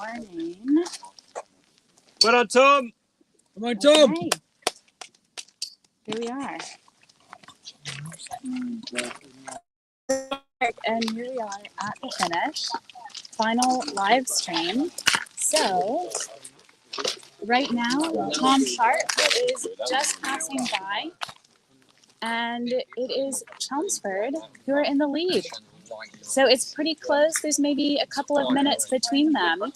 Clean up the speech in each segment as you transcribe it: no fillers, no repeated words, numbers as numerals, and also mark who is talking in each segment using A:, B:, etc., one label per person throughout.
A: Morning.
B: Well done, Tom.
C: Come on, Tom.
A: Okay. Here we are. And here we are at the finish. Final live stream. So, right now, Tom Sharp is just passing by. And it is Chelmsford who are in the lead. So it's pretty close. There's maybe a couple of minutes between them.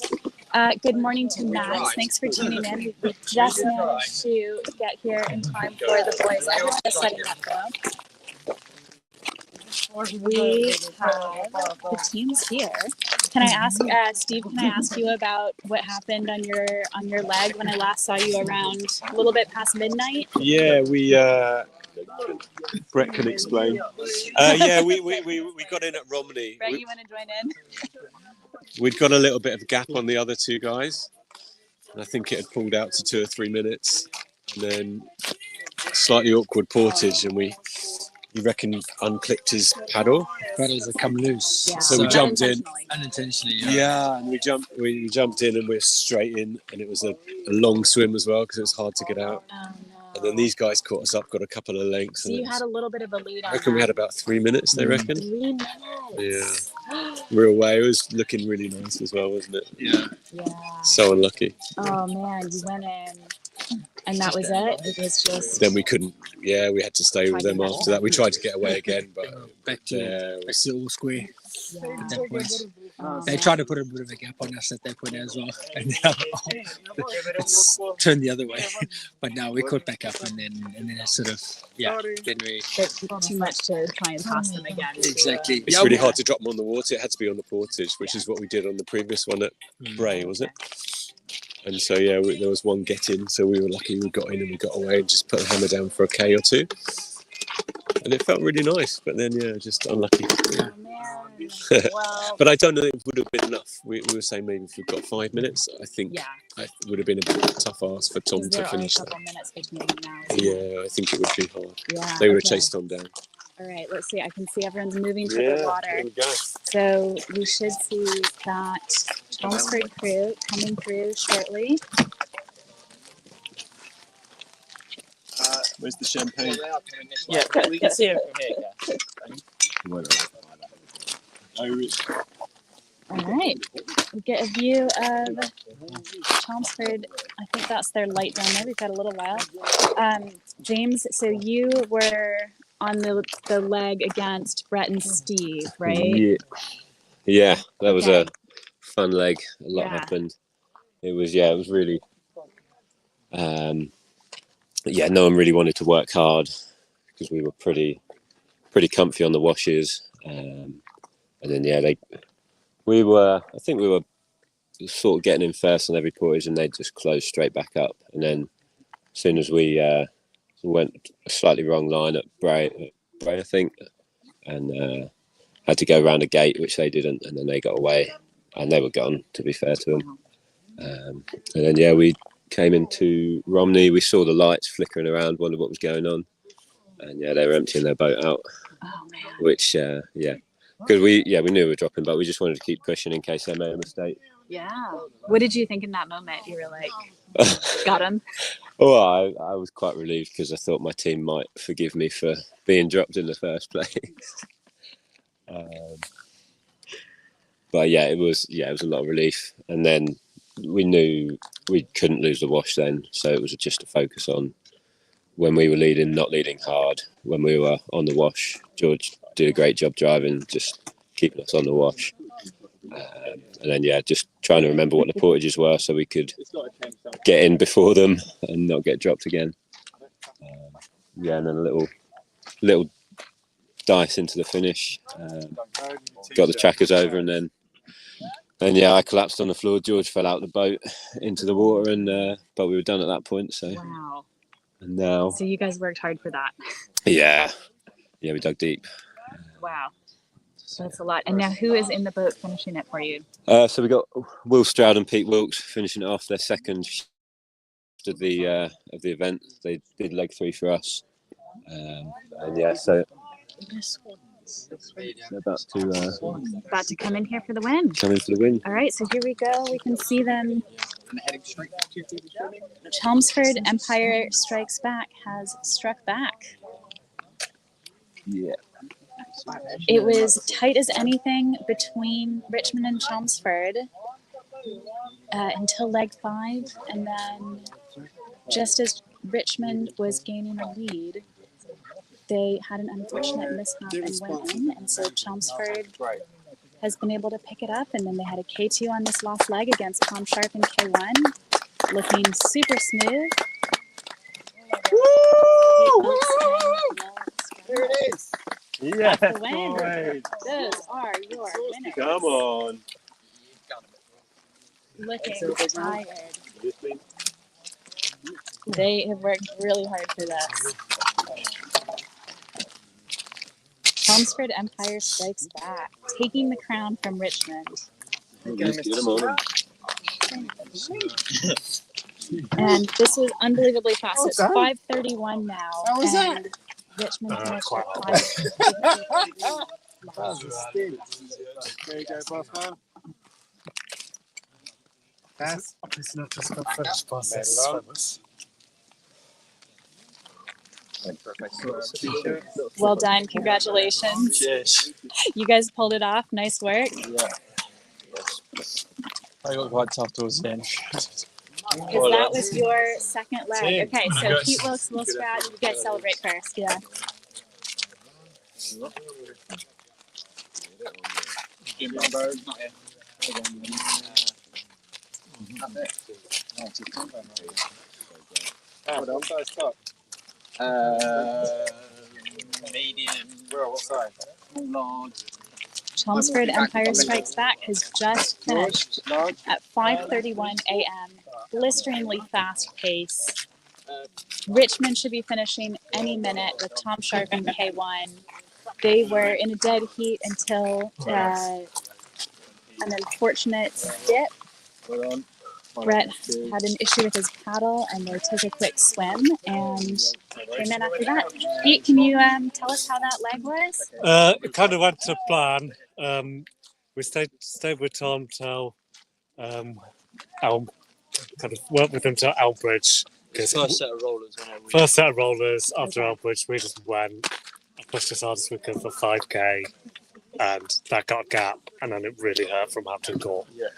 A: Good morning to Max. Thanks for tuning in. We just managed to get here in time for the boys. Everyone is setting up though. We have the teams here. Can I ask, Steve? Can I ask you about what happened on your leg when I last saw you around a little bit past midnight?
B: Yeah, we. Brett can explain. Yeah, we got in at Romney.
A: Brett, you want to join in?
B: We'd got a little bit of gap on the other two guys. And I think it had pulled out to 2 or 3 minutes. And then slightly awkward portage, and you reckon unclipped his paddle.
C: Paddles have come loose.
B: Yeah. So we jumped in.
C: Unintentionally.
B: Yeah, and we jumped in and we're straight in, and it was a long swim as well because it was hard to get out.
A: Oh, no.
B: And then these guys caught us up, got a couple of lengths.
A: So you had a little bit of a lead on
B: I reckon we had about 3 minutes, they reckon.
A: 3 minutes.
B: Yeah. Real way. It was looking really nice as well, wasn't it?
C: Yeah.
A: Yeah.
B: So unlucky.
A: Oh, man. You went in, and that was it? It was just...
B: Then we couldn't. Yeah, we had to stay with them after that. We tried to get away again, but
C: back to all square
A: Yeah.
C: at that point. They tried to put a bit of a gap on us at that point as well, and it's turned the other way. But now we caught back up, and then it sort of then we
A: Too much to try and pass them again.
C: exactly.
B: it's really hard to drop them on the water. It had to be on the portage, which is what we did on the previous one at Bray, was it? And so there was one get in, so we were lucky we got in and we got away and just put the hammer down for a K or two. And it felt really nice, but then just unlucky.
A: Oh, man. Well,
B: But I don't know if it would have been enough. We were saying maybe if we've got 5 minutes, I think it would have been a bit tough ask for Tom to finish that.
A: There are a couple minutes between now.
B: Yeah, I think it would be hard.
A: Yeah,
B: They would have chased Tom down.
A: All right, let's see. I can see everyone's moving to
B: Yeah,
A: the water.
B: there we go.
A: So we should see that Chelmsford crew coming through shortly.
B: Where's the champagne?
D: Yeah, we can see it from here, guys.
A: All right, we get a view of Chelmsford. I think that's their light down there. We've got a little while. James, so you were on the leg against Brett and Steve, right?
B: Yeah, that was a fun leg. A lot happened. It was really. No one really wanted to work hard because we were pretty comfy on the washes. And then we were sort of getting in first on every portage, and they just closed straight back up. And then as soon as we went a slightly wrong line at Bray, I think, and had to go around a gate, which they didn't, and then they got away, and they were gone, to be fair to them. And then we came into Romney. We saw the lights flickering around, wondered what was going on, and they were emptying their boat out.
A: Oh man.
B: Which because we knew we were dropping, but we just wanted to keep pushing in case they made a mistake.
A: Yeah. What did you think in that moment? You were like, got him.
B: Oh, I was quite relieved because I thought my team might forgive me for being dropped in the first place. But it was a lot of relief. And then we knew we couldn't lose the wash then, so it was just a focus on when we were leading, not leading hard. When we were on the wash, George did a great job driving, just keeping us on the wash. And then just trying to remember what the portages were so we could get in before them and not get dropped again. And then a little dice into the finish. Got the trackers over, and then I collapsed on the floor. George fell out the boat into the water, and but we were done at that point. So
A: wow.
B: And now.
A: So you guys worked hard for that.
B: Yeah, we dug deep.
A: Wow. That's a lot. And now who is in the boat finishing it for you?
B: So we got Will Stroud and Pete Wilkes finishing it off, their second of the event. They did leg 3 for us. So They're about to
A: come in here for the win.
B: come in for the win.
A: All right, so here we go. We can see them. Chelmsford Empire Strikes Back has struck back.
B: Yeah.
A: It was tight as anything between Richmond and Chelmsford until leg 5, and then just as Richmond was gaining a lead, they had an unfortunate mishap and went in, and so Chelmsford has been able to pick it up, and then they had a K2 on this last leg against Tom Sharp and K1, looking super smooth.
D: Woo! There it is.
A: That's the win. Those are your winners.
B: Come on.
A: Looking tired. They have worked really hard for this. Chelmsford Empire Strikes Back, taking the crown from Richmond. And this was unbelievably fast. It's 5:31 now.
D: How was that?
A: And Richmond finished at 5:53.
D: There you go, boss man. That's not just got finished process.
A: Well done. Congratulations.
D: Cheers.
A: You guys pulled it off. Nice work.
D: Yeah. I got quite tough towards the end.
A: Because that was your second leg. Okay, so Pete Wilkes, Will Scrat, you guys celebrate first. Yeah.
D: Medium. What size? Large.
A: Chelmsford Empire Strikes Back has just finished at 5:31 a.m. Blisteringly fast pace. Richmond should be finishing any minute with Tom Sharp and K1. They were in a dead heat until an unfortunate dip. Brett had an issue with his paddle, and they took a quick swim and came in after that. Pete, can you tell us how that leg was?
E: It kind of went to plan. We stayed with Tom till Elm, kind of worked with him till Elbridge.
D: First set of rollers.
E: First set of rollers after Elbridge, we just went. I pushed as hard as we could for 5k, and that got a gap, and then it really hurt from Hampton Court.
D: Yeah.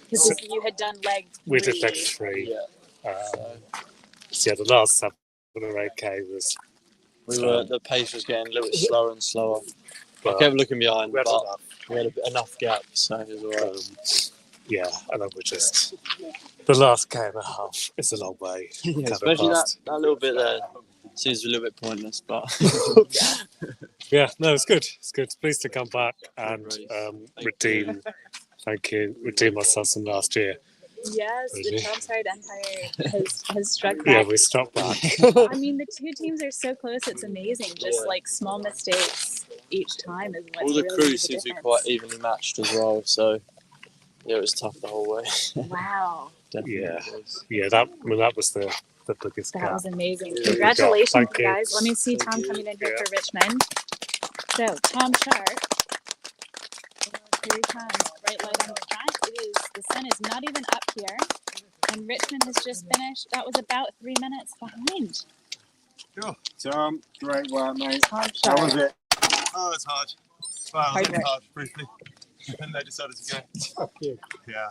A: Because you had done leg 3.
E: We did leg 3. So the last 7 or 8k was.
D: The pace was getting a little bit slower and slower. I kept looking behind, but we had enough gap, so it was alright.
E: Yeah, and then we just the last k and a half is a long way.
D: Especially that little bit there seems a little bit pointless, but
E: yeah, no, it's good. It's good. Pleased to come back and redeem. Thank you. Redeem ourselves from last year.
A: Yes, the Chelmsford Empire has struck back.
E: Yeah, we struck back.
A: I mean, the two teams are so close. It's amazing. Just like small mistakes each time is what's
D: all the
A: really
D: crews seem to be quite evenly matched as well. So yeah, it was tough the whole way.
A: Wow.
E: Definitely yeah. That was the biggest gap.
A: That was amazing.
E: Yeah,
A: congratulations, guys. Let me see Tom coming in here for Richmond. So Tom Sharp. Here he comes. Right leg on the front. The sun is not even up here. And Richmond has just finished. That was about 3 minutes behind.
F: Sure. Tom, great work, mate.
A: Tom Sharp.
F: How was it?
G: Oh, it's hard. Well,
A: Hard work.
G: hard briefly. And they decided to go. Yeah.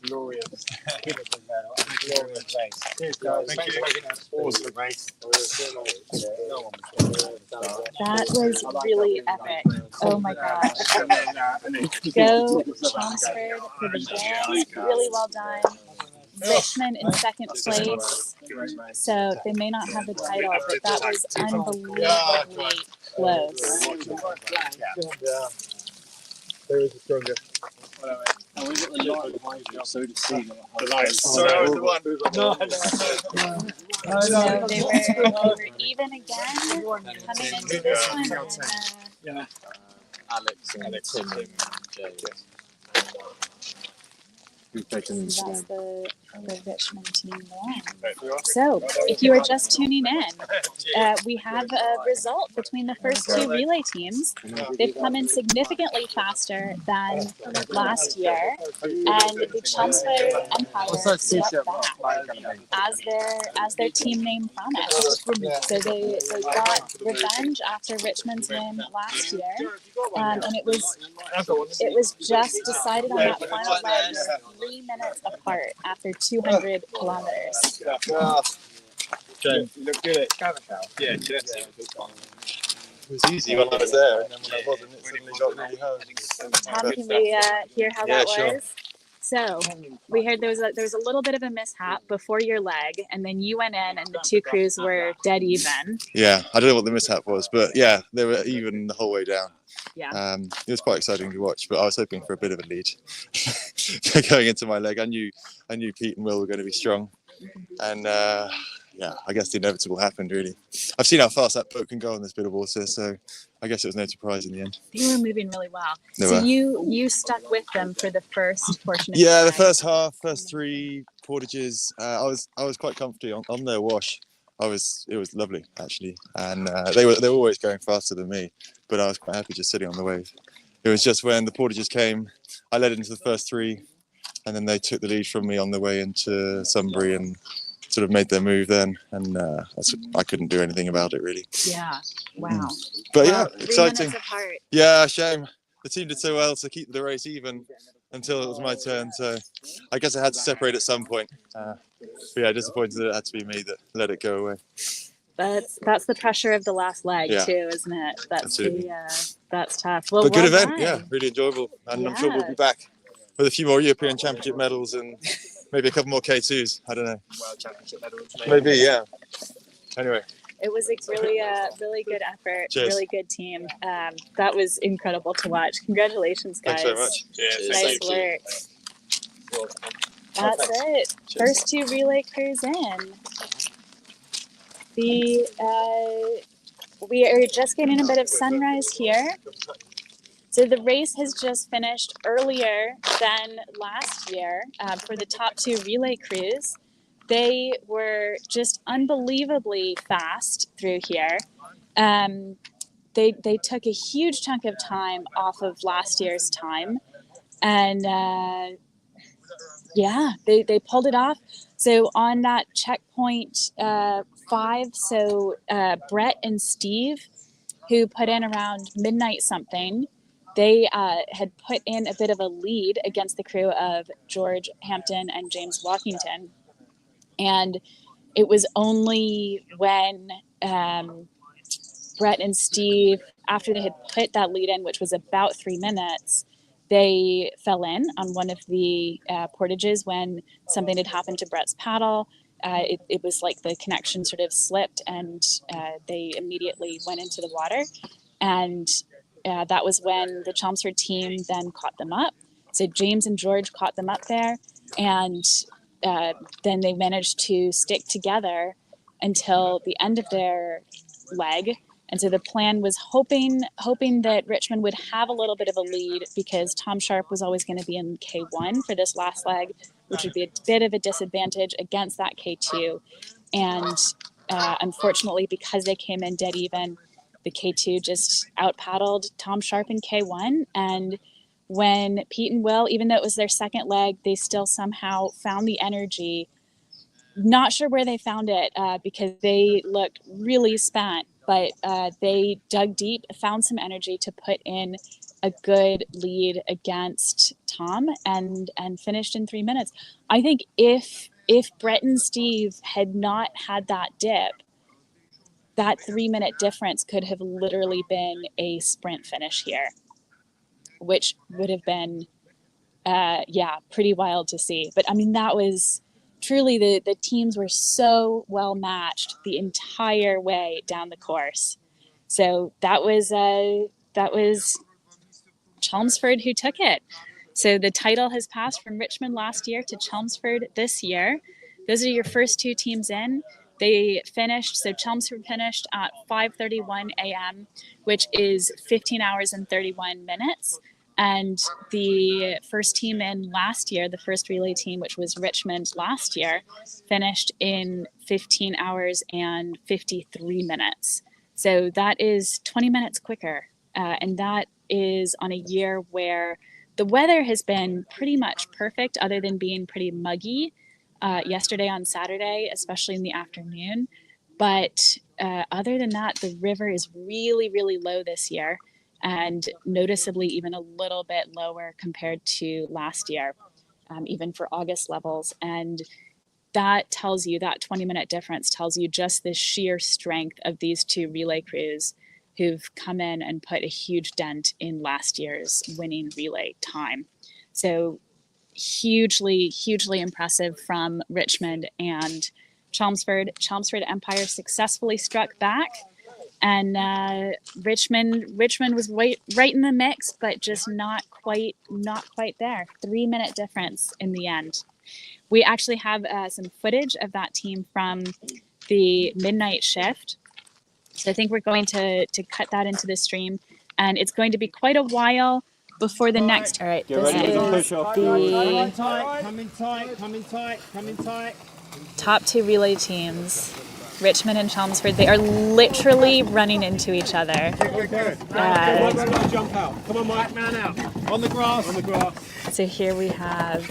F: Glorious.
G: Glorious race.
F: Cheers, guys.
G: Thank you.
F: Awesome race.
A: That was really epic. Oh my gosh. Go Chelmsford for the win. Really well done. Richmond in second place. So they may not have the title, but that was unbelievably close.
F: There is a stronger.
D: And we got the light behind you, so to see them.
G: The lights. Sorry, I was the one.
A: So they were even again coming into this one.
D: Alex and Tim and James.
A: That's the Richmond team there. So, if you are just tuning in, we have a result between the first two relay teams. They've come in significantly faster than last year, and the Chelmsford Empire swept back as their team name promised. So they got revenge after Richmond's win last year, and it was just decided on that final leg 3 minutes apart after 200 kilometers.
G: James, you look good at Canoe. Yeah, it was easy when I was there, and then when I wasn't, it suddenly got really hard.
A: Tom, can we hear how that
G: sure.
A: was? So we heard there was a little bit of a mishap before your leg, and then you went in, and the two crews were dead even.
G: Yeah, I don't know what the mishap was, but yeah, they were even the whole way down.
A: Yeah.
G: It was quite exciting to watch, but I was hoping for a bit of a lead going into my leg. I knew Pete and Will were going to be strong, and yeah, I guess the inevitable happened. Really, I've seen how fast that boat can go on this bit of water, so I guess it was no surprise in the end.
A: They were moving really well.
G: They
A: so
G: were.
A: you stuck with them for the first portion of
G: Yeah,
A: the
G: the first half, first three portages, I was quite comfy on their wash. It was lovely actually, and they were always going faster than me, but I was quite happy just sitting on the wave. It was just when the portages came, I led into the first three, and then they took the lead from me on the way into Sunbury and sort of made their move then, and I couldn't do anything about it really.
A: Yeah, wow.
G: But
A: well,
G: yeah, exciting.
A: 3 minutes apart.
G: Yeah, shame. The team did so well to keep the race even until it was my turn, so I guess I had to separate at some point. But yeah, disappointed that it had to be me that let it go away.
A: That's the pressure of the last leg too, isn't it?
G: Absolutely.
A: That's tough. Well,
G: But good
A: well
G: event,
A: done.
G: yeah, really enjoyable, and I'm sure we'll be back with a few more European Championship medals and maybe a couple more K2s. I don't know.
F: World Championship medals.
G: Maybe, yeah. Anyway.
A: It was a really good effort.
G: Cheers.
A: Really good team. That was incredible to watch. Congratulations, guys.
G: Thanks very much.
F: Cheers.
A: Nice work. That's it. First two relay crews in. We are just getting a bit of sunrise here. So the race has just finished earlier than last year for the top two relay crews. They were just unbelievably fast through here. They took a huge chunk of time off of last year's time, and yeah, they pulled it off. So on that checkpoint 5, so Brett and Steve, who put in around midnight something, they had put in a bit of a lead against the crew of George Hampton and James Walkington. And it was only when Brett and Steve, after they had put that lead in, which was about 3 minutes, they fell in on one of the portages when something had happened to Brett's paddle. It was like the connection sort of slipped, and they immediately went into the water. And that was when the Chelmsford team then caught them up. So James and George caught them up there, and then they managed to stick together until the end of their leg. And so the plan was hoping that Richmond would have a little bit of a lead, because Tom Sharp was always going to be in K1 for this last leg, which would be a bit of a disadvantage against that K2. And unfortunately, because they came in dead even, the K2 just out-paddled Tom Sharp in K1. And when Pete and Will, even though it was their second leg, they still somehow found the energy. Not sure where they found it because they looked really spent, but they dug deep, found some energy to put in a good lead against Tom, and finished in 3 minutes. I think if Brett and Steve had not had that dip, that 3 minute difference could have literally been a sprint finish here, which would have been, pretty wild to see. But I mean, that was truly the teams were so well matched the entire way down the course. So that was Chelmsford who took it. So the title has passed from Richmond last year to Chelmsford this year. Those are your first two teams in. They finished, so Chelmsford finished at 5:31 a.m., which is 15 hours and 31 minutes. And the first team in last year, the first relay team, which was Richmond last year, finished in 15 hours and 53 minutes. So that is 20 minutes quicker. And that is on a year where the weather has been pretty much perfect, other than being pretty muggy yesterday on Saturday, especially in the afternoon. But other than that, the river is really, really low this year, and noticeably even a little bit lower compared to last year, even for August levels. And that tells you, that 20-minute difference tells you just the sheer strength of these two relay crews who've come in and put a huge dent in last year's winning relay time. So hugely, hugely impressive from Richmond and Chelmsford. Chelmsford Empire successfully struck back, and Richmond was right in the mix, but just not quite there. 3-minute difference in the end. We actually have some footage of that team from the midnight shift, so I think we're going to cut that into the stream, and it's going to be quite a while before the next. All right, this is the come in tight. Top two relay teams, Richmond and Chelmsford. They are literally running into each other.
F: Jump out. Come on, Mike, man out. On the grass.
A: So here we have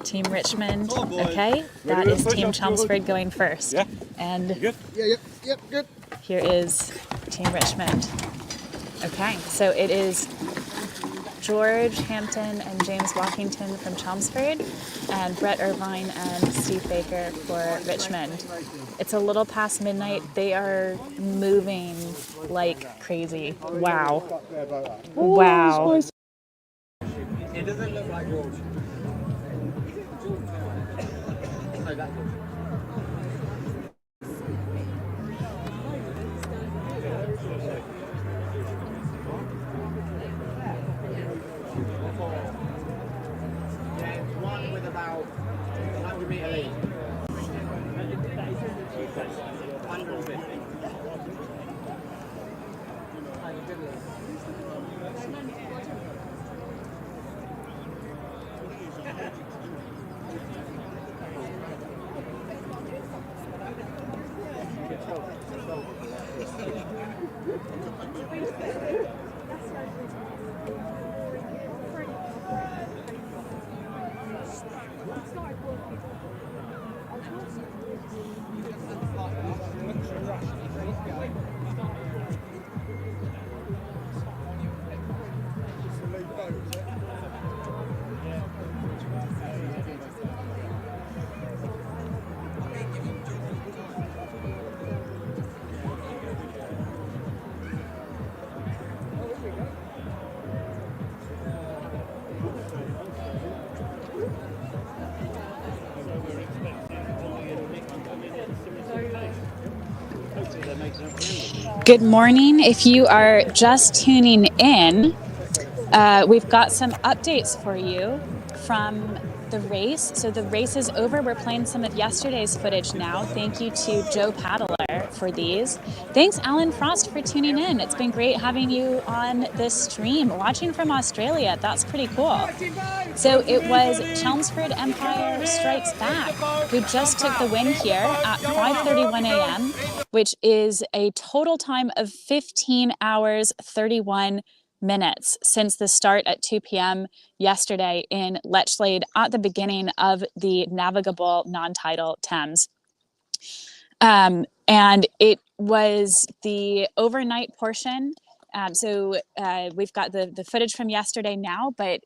A: Team Richmond. Okay, that is Team Chelmsford going first.
F: Yeah.
A: And
F: Good? Yeah, good.
A: here is Team Richmond. Okay, so it is George Hampton and James Walkington from Chelmsford, and Brett Irvine and Steve Baker for Richmond. It's a little past midnight. They are moving like crazy. Wow. Wow.
F: It doesn't look like George. One with about 100 metre lead. 150.
A: Good morning. If you are just tuning in, we've got some updates for you from the race. So the race is over. We're playing some of yesterday's footage now. Thank you to Joe Paddler for these. Thanks, Alan Frost, for tuning in. It's been great having you on this stream, watching from Australia. That's pretty cool. So it was Chelmsford Empire Strikes Back who just took the win here at 5:31 a.m., which is a total time of 15 hours, 31 minutes since the start at 2 p.m. yesterday in Lechlade at the beginning of the navigable non-tidal Thames. And it was the overnight portion. So we've got the footage from yesterday now, but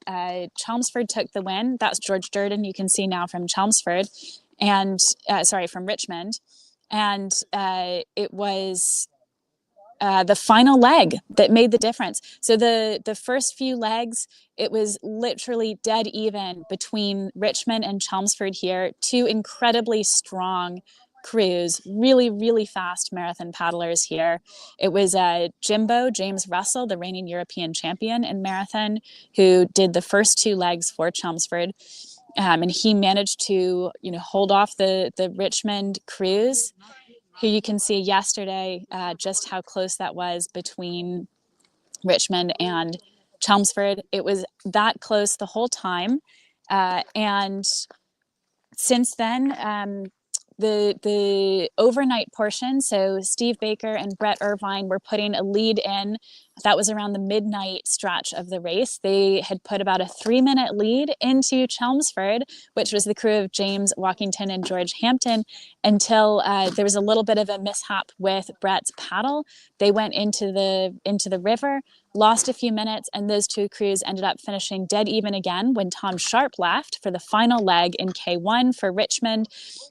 A: Chelmsford took the win. That's George Durden, you can see now from Chelmsford, and from Richmond. And it was the final leg that made the difference. So the first few legs, it was literally dead even between Richmond and Chelmsford here. Two incredibly strong crews, really, really fast marathon paddlers here. It was Jimbo, James Russell, the reigning European champion in marathon, who did the first two legs for Chelmsford. And he managed to, hold off the Richmond crews. who you can see yesterday just how close that was between Richmond and Chelmsford. It was that close the whole time. And since then, the overnight portion, so Steve Baker and Brett Irvine were putting a lead in. That was around the midnight stretch of the race. They had put about a 3-minute lead into Chelmsford, which was the crew of James Walkington and George Hampton, until there was a little bit of a mishap with Brett's paddle. They went into the river, lost a few minutes, and those two crews ended up finishing dead even again when Tom Sharp left for the final leg in K1 for Richmond.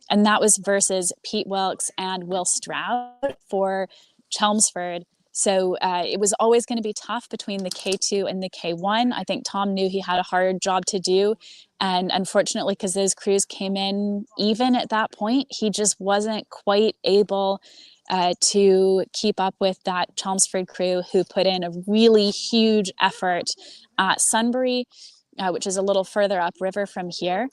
A: And that was versus Pete Wilkes and Will Stroud for Chelmsford. So it was always going to be tough between the K2 and the K1. I think Tom knew he had a hard job to do. And unfortunately, because those crews came in even at that point, he just wasn't quite able to keep up with that Chelmsford crew, who put in a really huge effort at Sunbury, which is a little further upriver from here.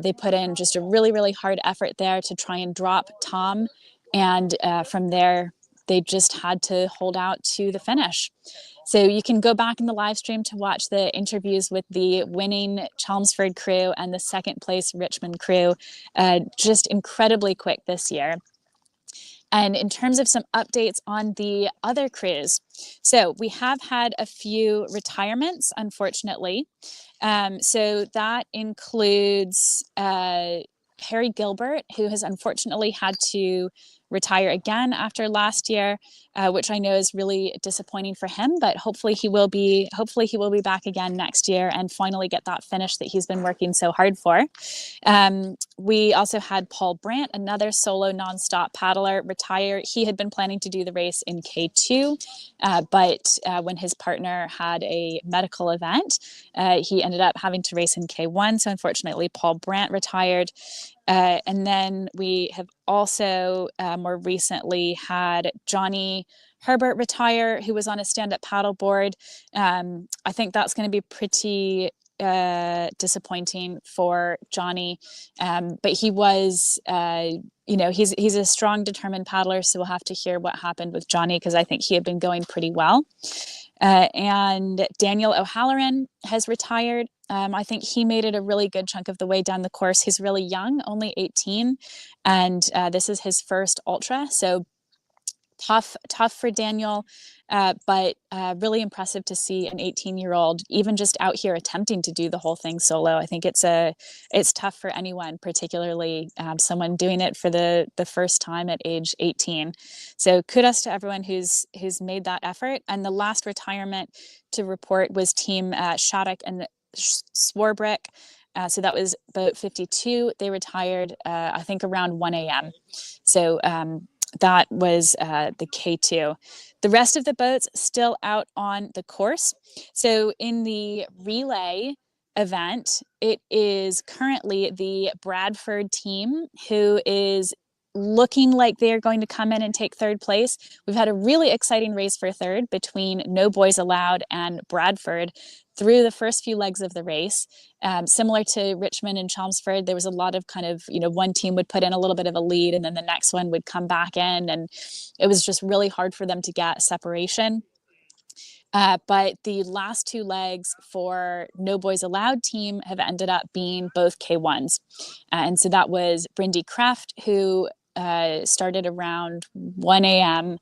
A: They put in just a really, really hard effort there to try and drop Tom. And from there, they just had to hold out to the finish. So you can go back in the live stream to watch the interviews with the winning Chelmsford crew and the second place Richmond crew, just incredibly quick this year. And in terms of some updates on the other crews, so we have had a few retirements, unfortunately. So that includes Harry Gilbert, who has unfortunately had to retire again after last year, which I know is really disappointing for him, but hopefully he will be back again next year and finally get that finish that he's been working so hard for. We also had Paul Brandt, another solo nonstop paddler, retire. He had been planning to do the race in K2, but when his partner had a medical event, he ended up having to race in K1. So unfortunately, Paul Brandt retired. And then we have also more recently had Johnny Herbert retire, who was on a stand-up paddleboard. I think that's going to be pretty disappointing for Johnny, but he was, he's a strong, determined paddler, so we'll have to hear what happened with Johnny, because I think he had been going pretty well. And Daniel O'Halloran has retired. I think he made it a really good chunk of the way down the course. He's really young, only 18, and this is his first ultra. So tough for Daniel, but really impressive to see an 18-year-old even just out here attempting to do the whole thing solo. I think it's tough for anyone, particularly someone doing it for the first time at age 18. So kudos to everyone who's made that effort. And the last retirement to report was Team Shattuck and Swarbrick. So that was boat 52. They retired, I think, around 1 a.m. So that was the K2. The rest of the boats still out on the course. So in the relay event, it is currently the Bradford team who is looking like they're going to come in and take third place. We've had a really exciting race for third between No Boys Allowed and Bradford through the first few legs of the race. Similar to Richmond and Chelmsford, there was a lot of kind of, one team would put in a little bit of a lead and then the next one would come back in, and it was just really hard for them to get separation. But the last two legs for No Boys Allowed team have ended up being both K1s. And so that was Brindy Kraft, who started around 1 a.m.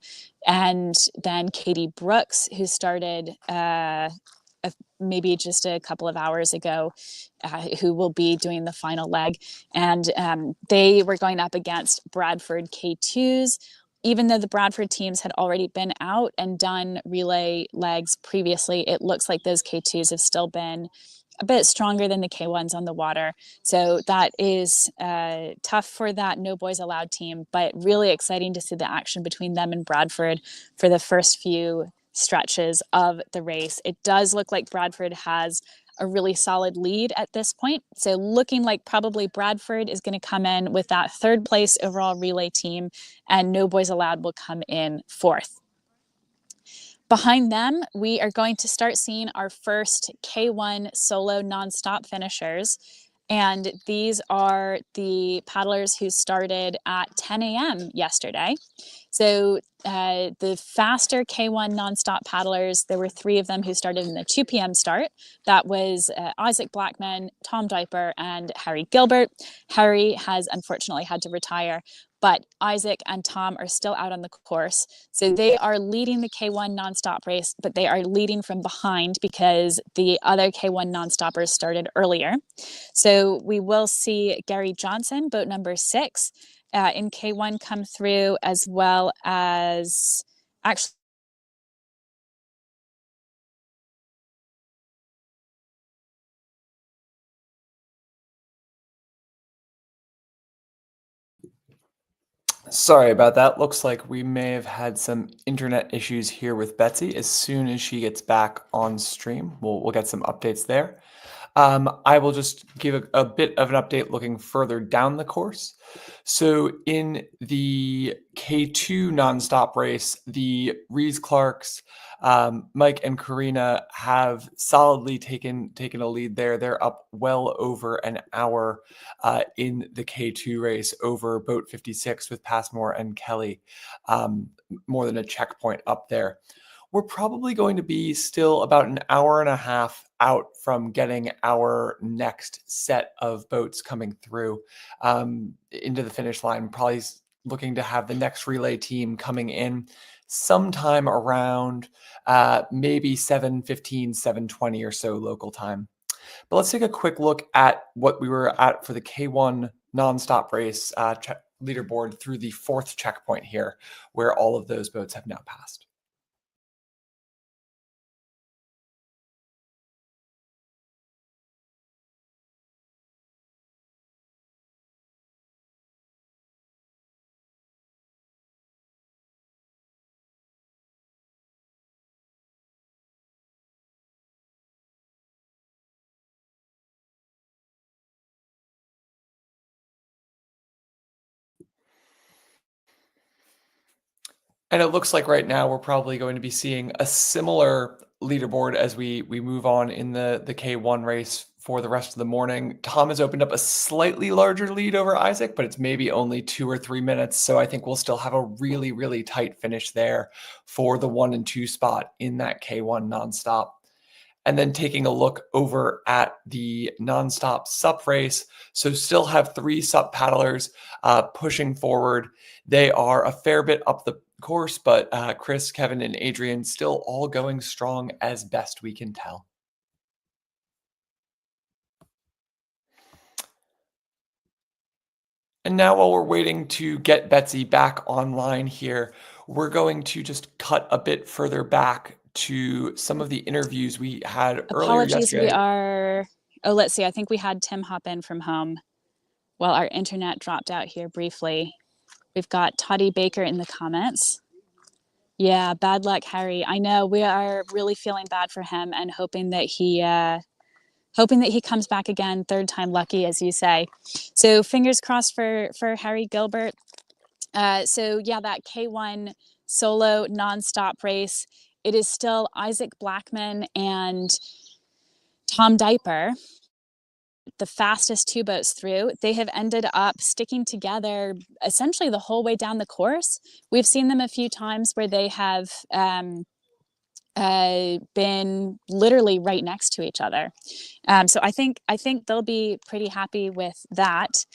A: and then Katie Brooks, who started maybe just a couple of hours ago, who will be doing the final leg. And they were going up against Bradford K2s. Even though the Bradford teams had already been out and done relay legs previously, it looks like those K2s have still been a bit stronger than the K1s on the water. So that is tough for that No Boys Allowed team, but really exciting to see the action between them and Bradford for the first few stretches of the race. It does look like Bradford has a really solid lead at this point. So looking like probably Bradford is going to come in with that third place overall relay team, and No Boys Allowed will come in fourth. Behind them, we are going to start seeing our first K1 solo nonstop finishers. And these are the paddlers who started at 10 a.m. yesterday. So the faster K1 nonstop paddlers, there were 3 of them who started in the 2 p.m. start. That was Isaac Blackman, Tom Diper, and Harry Gilbert. Harry has unfortunately had to retire, but Isaac and Tom are still out on the course. So they are leading the K1 nonstop race, but they are leading from behind because the other K1 nonstoppers started earlier. So we will see Gary Johnson, boat number 6, in K1 come through, as well as actually
H: Sorry about that. Looks like we may have had some internet issues here with Betsy. As soon as she gets back on stream, we'll get some updates there. I will just give a bit of an update looking further down the course. So in the K2 nonstop race, the Reese-Clarks, Mike and Karina have solidly taken a lead there. They're up well over an hour in the K2 race over boat 56 with Passmore and Kelly, more than a checkpoint up there. We're probably going to be still about an hour and a half out from getting our next set of boats coming through into the finish line. Probably looking to have the next relay team coming in sometime around maybe 7:15, 7:20 or so local time. But let's take a quick look at what we were at for the K1 nonstop race leaderboard through the 4th checkpoint here, where all of those boats have now passed. And it looks like right now we're probably going to be seeing a similar leaderboard as we move on in the K1 race for the rest of the morning. Tom has opened up a slightly larger lead over Isaac, but it's maybe only 2 or 3 minutes. So I think we'll still have a really, really tight finish there for the 1 and 2 spot in that K1 nonstop. And then taking a look over at the nonstop sup race. So still have 3 sup paddlers pushing forward. They are a fair bit up the course, but Chris, Kevin, and Adrian still all going strong as best we can tell. And now while we're waiting to get Betsy back online here, we're going to just cut a bit further back to some of the interviews we had earlier yesterday.
A: We are, oh, let's see. I think we had Tim hop in from home while our internet dropped out here briefly. We've got Toddy Baker in the comments. Yeah, bad luck, Harry. I know, we are really feeling bad for him and hoping that he comes back again, 3rd time lucky, as you say. So fingers crossed for Harry Gilbert. So yeah, that K1 solo nonstop race, it is still Isaac Blackman and Tom Diper, the fastest 2 boats through. They have ended up sticking together essentially the whole way down the course. We've seen them a few times where they have been literally right next to each other. So I think they'll be pretty happy with that.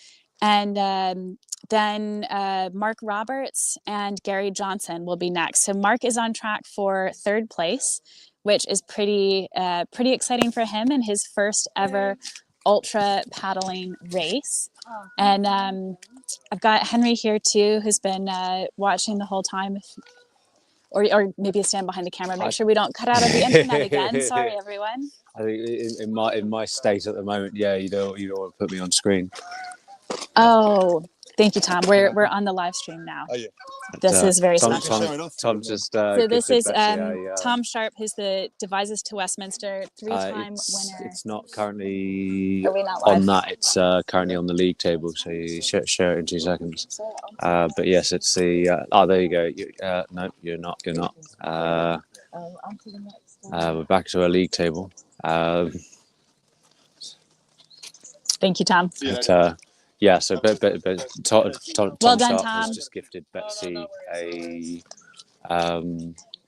A: And then Mark Roberts and Gary Johnson will be next. So Mark is on track for 3rd place, which is pretty exciting for him in his first ever ultra paddling race. And I've got Henry here too, who's been watching the whole time. Or maybe stand behind the camera, make sure we don't cut out of the internet again. Sorry, everyone.
I: I think in my state at the moment, yeah, you don't want to put me on screen.
A: Oh, thank you, Tom. We're on the live stream now.
G: Oh, yeah.
A: This is very special.
I: Tom just.
A: So this is Tom Sharp, who's the Devices to Westminster 3-time winner.
I: It's not currently on that. It's currently on the league table. So you share it in 2 seconds. But yes, it's the. There you go. No, you're not. You're not. We're back to our league table.
A: Thank you, Tom.
I: But, yeah, so but Tom
A: Well done,
I: Sharp
A: Tom.
I: has just gifted Betsy a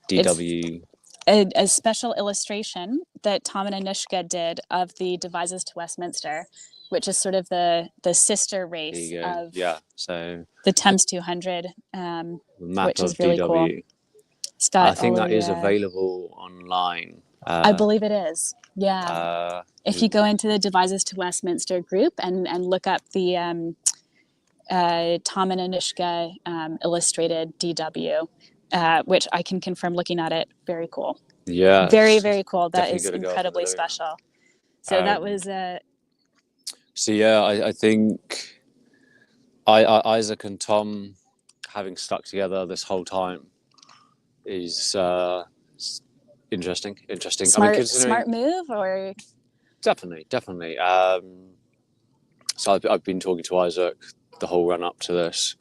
I: DW.
A: A special illustration that Tom and Anushka did of the Devises to Westminster, which is sort of the sister race of
I: so
A: the Thames 200,
I: map
A: which
I: of
A: is really
I: DW.
A: cool. It's got
I: I think
A: all
I: that
A: the,
I: is available online.
A: I believe it is. Yeah. If you go into the Devises to Westminster group and look up the Tom and Anushka illustrated DW, which I can confirm looking at it, very cool.
I: Yeah.
A: Very, very cool. That is
I: Definitely gotta go
A: incredibly
I: over there.
A: special. So that was
I: So yeah, I think Isaac and Tom having stuck together this whole time is interesting.
A: smart move, or
I: definitely. So I've been talking to Isaac the whole run up to this.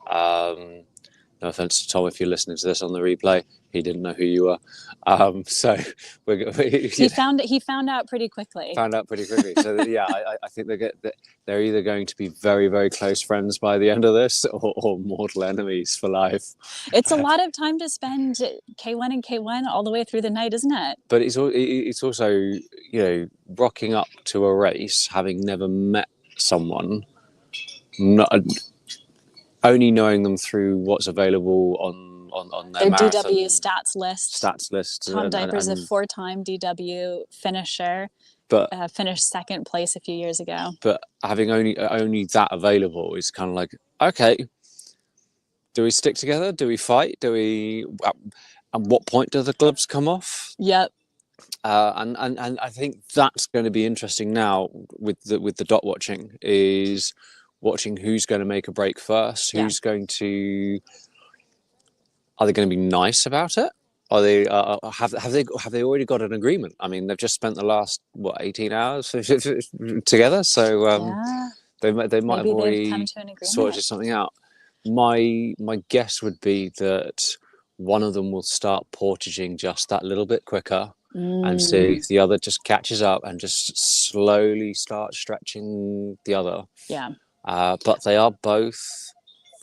I: No offense to Tom if you're listening to this on the replay. He didn't know who you were. So
A: he found out pretty quickly.
I: So yeah, I think they're either going to be very, very close friends by the end of this, or mortal enemies for life.
A: It's a lot of time to spend K1 and K1 all the way through the night, isn't it?
I: But it's also, rocking up to a race, having never met someone, only knowing them through what's available on their
A: DW stats list. Tom Diper's a 4-time DW finisher,
I: but
A: finished second place a few years ago.
I: But having only that available is kind of like, okay, do we stick together? Do we fight? Do we? At what point do the gloves come off?
A: Yep.
I: And I think that's going to be interesting now with the dot watching, is watching who's going to make a break first, who's going to. Are they going to be nice about it? Are they have they already got an agreement? I mean, they've just spent the last 18 hours together, so they might have already sorted something out. My guess would be that one of them will start portaging just that little bit quicker, and see if the other just catches up and just slowly start stretching the other.
A: Yeah.
I: But they are both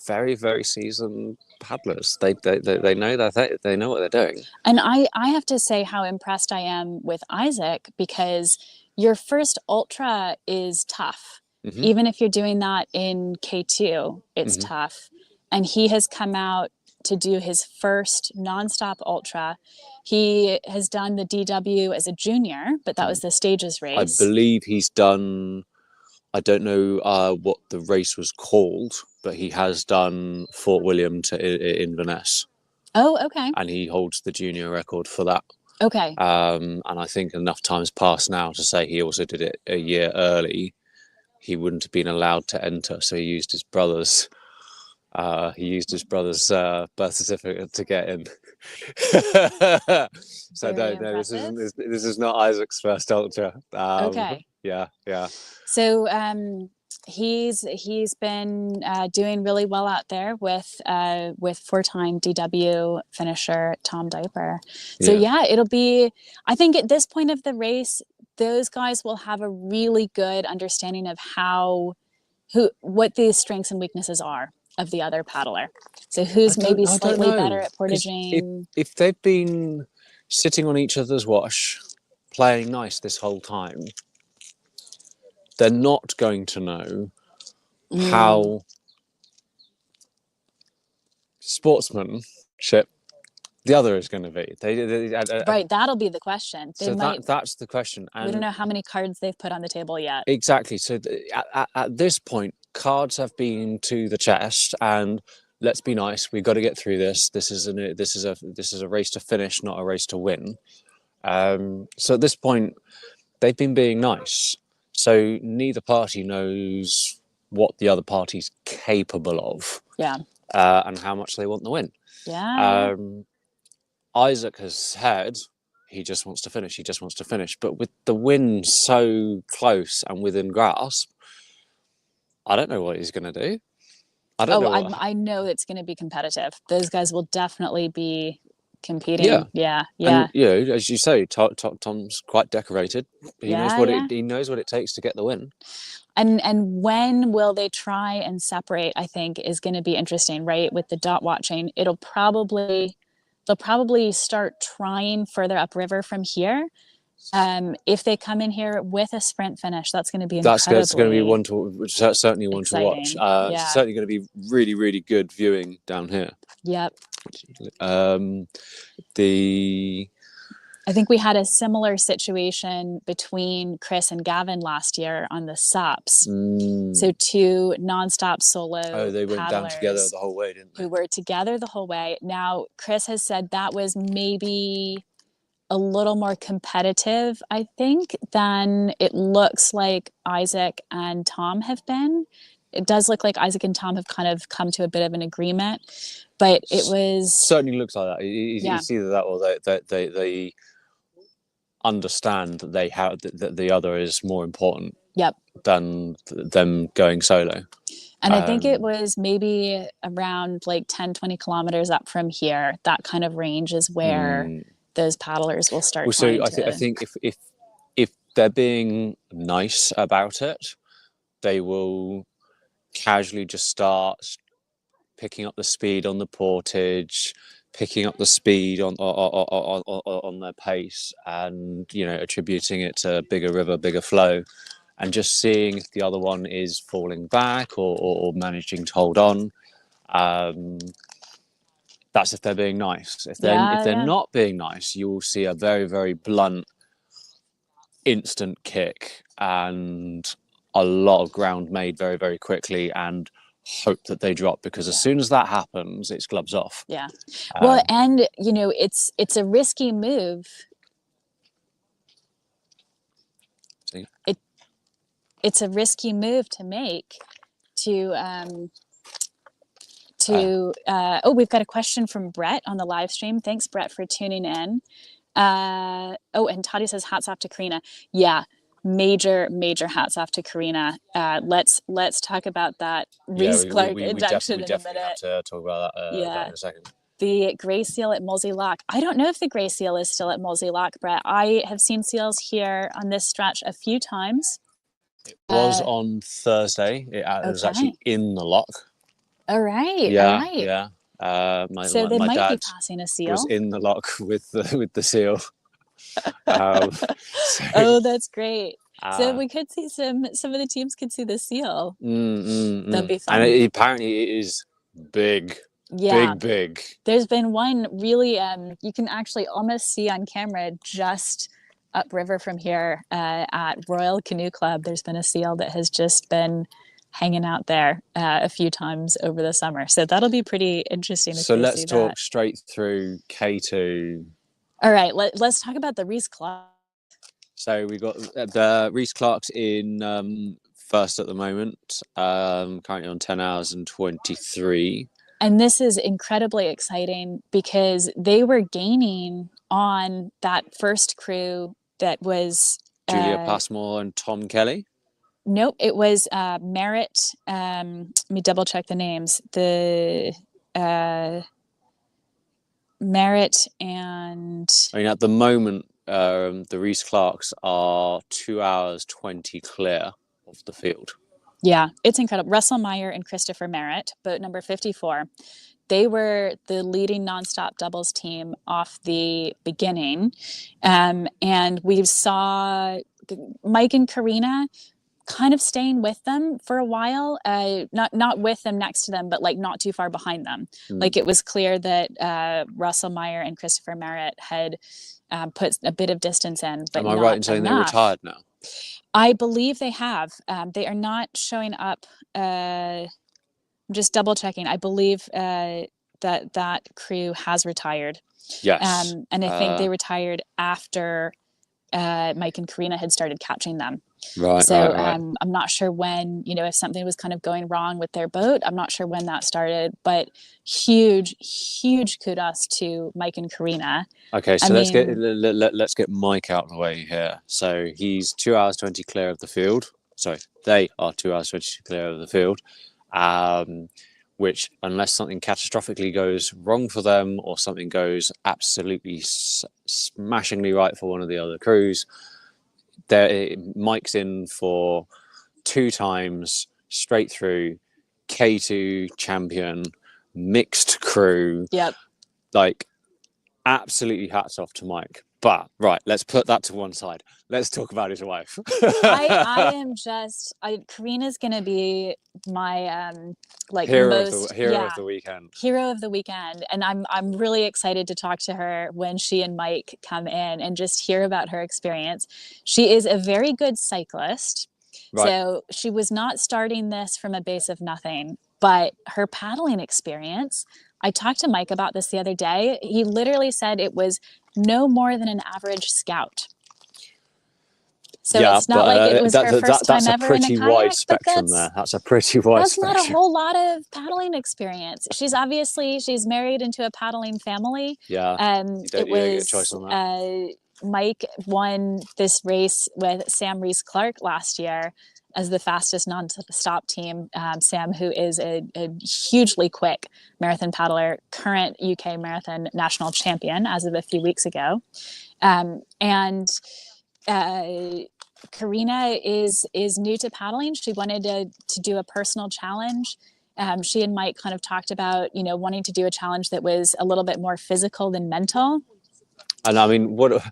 I: very, very seasoned paddlers. They know that they know what they're doing.
A: And I have to say how impressed I am with Isaac, because your first ultra is tough. Mm-hmm. Even if you're doing that in K2, it's tough. And he has come out to do his first nonstop ultra. He has done the DW as a junior, but that was the stages race.
I: I believe he's done, I don't know what the race was called, but he has done Fort William to Inverness.
A: Oh, okay.
I: And he holds the junior record for that.
A: Okay.
I: And I think enough time's passed now to say he also did it a year early. He wouldn't have been allowed to enter, so he used his brother's birth certificate to get in. So no, this is not Isaac's first ultra.
A: Okay.
I: Yeah.
A: So he's been doing really well out there with 4-time DW finisher Tom Diper. So it'll be, I think at this point of the race, those guys will have a really good understanding of what the strengths and weaknesses are of the other paddler. So who's maybe slightly better at portaging.
I: If they've been sitting on each other's wash, playing nice this whole time, they're not going to know how sportsmanship the other is going to be.
A: Right, that'll be the question.
I: That's the question. And
A: we don't know how many cards they've put on the table yet.
I: Exactly. So at this point, cards have been to the chest, and let's be nice. We've got to get through this. This is a race to finish, not a race to win. So at this point, they've been being nice. So neither party knows what the other party's capable of.
A: Yeah.
I: And how much they want the win.
A: Yeah.
I: Isaac has said he just wants to finish. But with the win so close and within grasp, I don't know what he's going to do. I know it's going to be competitive. Those guys will definitely be
A: competing. Yeah.
I: And you know, as you say, Tom's quite decorated. He knows what
A: Yeah.
I: he knows what it takes to get the win.
A: And when will they try and separate, I think, is going to be interesting, right? With the dot watching, they'll probably start trying further upriver from here. If they come in here with a sprint finish, that's going to be incredibly
I: That's going to be certainly one to watch.
A: exciting.
I: It's certainly going to be really, really good viewing down here.
A: Yep.
I: I
A: think we had a similar situation between Chris and Gavin last year on the SUPs. So 2 nonstop solo
I: they went down together the whole way, didn't they?
A: Who were together the whole way. Now, Chris has said that was maybe a little more competitive, I think, than it looks like Isaac and Tom have been. It does look like Isaac and Tom have kind of come to a bit of an agreement, but it was
I: certainly looks like that. It's either that or they understand that they have that the other is more important.
A: Yep.
I: Than them going solo.
A: And I think it was maybe around like 10-20 kilometers up from here. That kind of range is where those paddlers will start.
I: So I think if they're being nice about it, they will casually just start picking up the speed on the portage, picking up the speed on their pace, and attributing it to bigger river, bigger flow, and just seeing if the other one is falling back or managing to hold on. That's if they're being nice. If they're not being nice, you will see a very, very blunt, instant kick and a lot of ground made very, very quickly, and hope that they drop, because as soon as that happens, it's gloves off.
A: Yeah. Well, and it's a risky move. It's a risky move to make we've got a question from Brett on the live stream. Thanks, Brett, for tuning in. And Toddy says hats off to Karina. Yeah, major hats off to Karina. Let's talk about that Reese-Clark injection in a minute.
I: Have to talk about that in a second.
A: The grey seal at Molesey Lock. I don't know if the grey seal is still at Molesey Lock, Brett. I have seen seals here on this stretch a few times.
I: It was on Thursday. It was actually in the lock.
A: All right.
I: Yeah.
A: They
I: my
A: might
I: dad
A: be passing a seal.
I: Was in the lock with the seal.
A: That's great. So we could see some of the teams could see the seal. That'd be fun.
I: And apparently it is big.
A: Yeah.
I: Big.
A: There's been one really you can actually almost see on camera just upriver from here at Royal Canoe Club. There's been a seal that has just been hanging out there a few times over the summer. So that'll be pretty interesting.
I: So let's talk straight through K2.
A: All right, let's talk about the Reese-Clarks.
I: So we got the Reese-Clarks in first at the moment, currently on 10 hours and 23.
A: And this is incredibly exciting because they were gaining on that first crew that was
I: Julia Passmore and Tom Kelly.
A: Nope, it was Merritt. Let me double check the names. The Merritt and.
I: I mean, at the moment, the Reese-Clarks are 2 hours 20 clear of the field.
A: Yeah, it's incredible. Russell Meyer and Christopher Merritt, boat number 54. They were the leading nonstop doubles team off the beginning. And we saw Mike and Karina kind of staying with them for a while, not with them next to them, but like not too far behind them. Like it was clear that Russell Meyer and Christopher Merritt had put a bit of distance in. But
I: am I right in saying they're retired now?
A: I believe they have. They are not showing up. I'm just double checking. I believe that crew has retired.
I: Yes.
A: And I think they retired after Mike and Karina had started catching them.
I: Right.
A: I'm not sure when, if something was kind of going wrong with their boat, I'm not sure when that started, but huge kudos to Mike and Karina.
I: Okay, so let's get Mike out of the way here. So he's 2 hours 20 clear of the field. Sorry, they are 2 hours 20 clear of the field. which, unless something catastrophically goes wrong for them or something goes absolutely smashingly right for one of the other crews, Mike's in for 2 times straight through K2 champion, mixed crew.
A: Yep.
I: Like, absolutely hats off to Mike. But right, let's put that to one side. Let's talk about his wife.
A: I am just Karina's gonna be my like
I: hero
A: most
I: of the weekend.
A: Hero of the weekend. And I'm really excited to talk to her when she and Mike come in and just hear about her experience. She is a very good cyclist.
I: Right.
A: So she was not starting this from a base of nothing, but her paddling experience, I talked to Mike about this the other day. He literally said it was no more than an average scout. So it's not like it was her first time ever in a kayak. That's a pretty
I: wide spectrum there. That's a pretty wide spectrum.
A: That's not a whole lot of paddling experience. She's married into a paddling family.
I: Yeah.
A: You don't get a choice on that. Mike won this race with Sam Reese-Clark last year as the fastest non-stop team. Sam, who is a hugely quick marathon paddler, current UK marathon national champion as of a few weeks ago. Karina is new to paddling. She wanted to do a personal challenge. She and Mike kind of talked about, wanting to do a challenge that was a little bit more physical than mental.
I: And I mean, what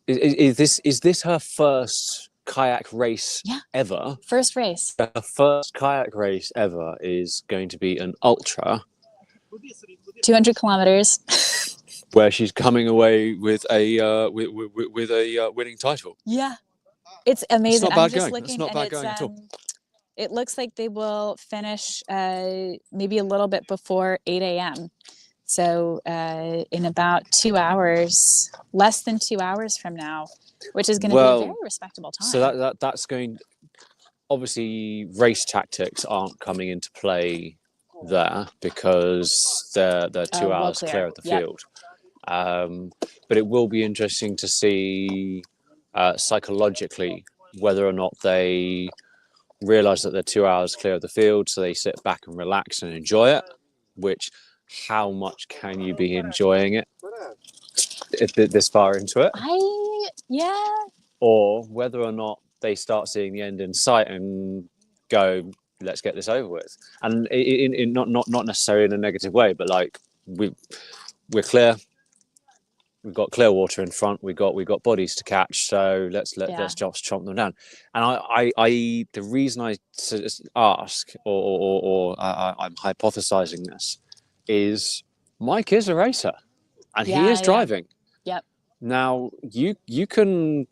I: is this? Is this her first kayak race ever?
A: First race.
I: Her first kayak race ever is going to be an ultra.
A: 200 kilometers.
I: Where she's coming away with a winning title.
A: Yeah, it's amazing.
I: It's not bad
A: I'm just
I: going.
A: looking,
I: it's not bad going at all.
A: It looks like they will finish maybe a little bit before 8 a.m. So in about 2 hours, less than 2 hours from now, which is going to be a very respectable time.
I: So that's going. Obviously, race tactics aren't coming into play there because they're 2 hours clear of the field. But it will be interesting to see psychologically whether or not they realize that they're 2 hours clear of the field, so they sit back and relax and enjoy it. Which, how much can you be enjoying it this far into it? Or whether or not they start seeing the end in sight and go, let's get this over with. And in not necessarily in a negative way, but like we're clear. We've got clear water in front. We got bodies to catch. So let's just chomp them down. And I the reason I ask or I'm hypothesizing this is Mike is a racer, and he is driving.
A: Yep.
I: Now you can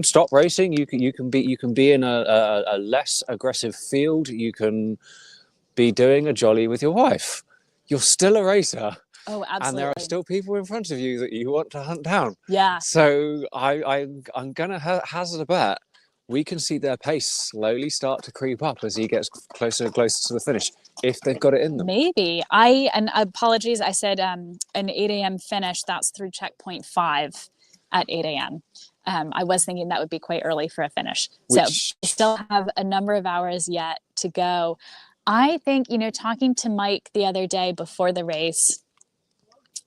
I: stop racing. You can be in a less aggressive field. You can be doing a jolly with your wife. You're still a racer.
A: Oh, absolutely.
I: And there are still people in front of you that you want to hunt down.
A: Yeah.
I: So I'm gonna hazard a bet. We can see their pace slowly start to creep up as he gets closer and closer to the finish, if they've got it in them.
A: Maybe. And apologies, I said an 8 a.m. finish. That's through checkpoint 5 at 8 a.m. I was thinking that would be quite early for a finish. So we still have a number of hours yet to go. I think, talking to Mike the other day before the race,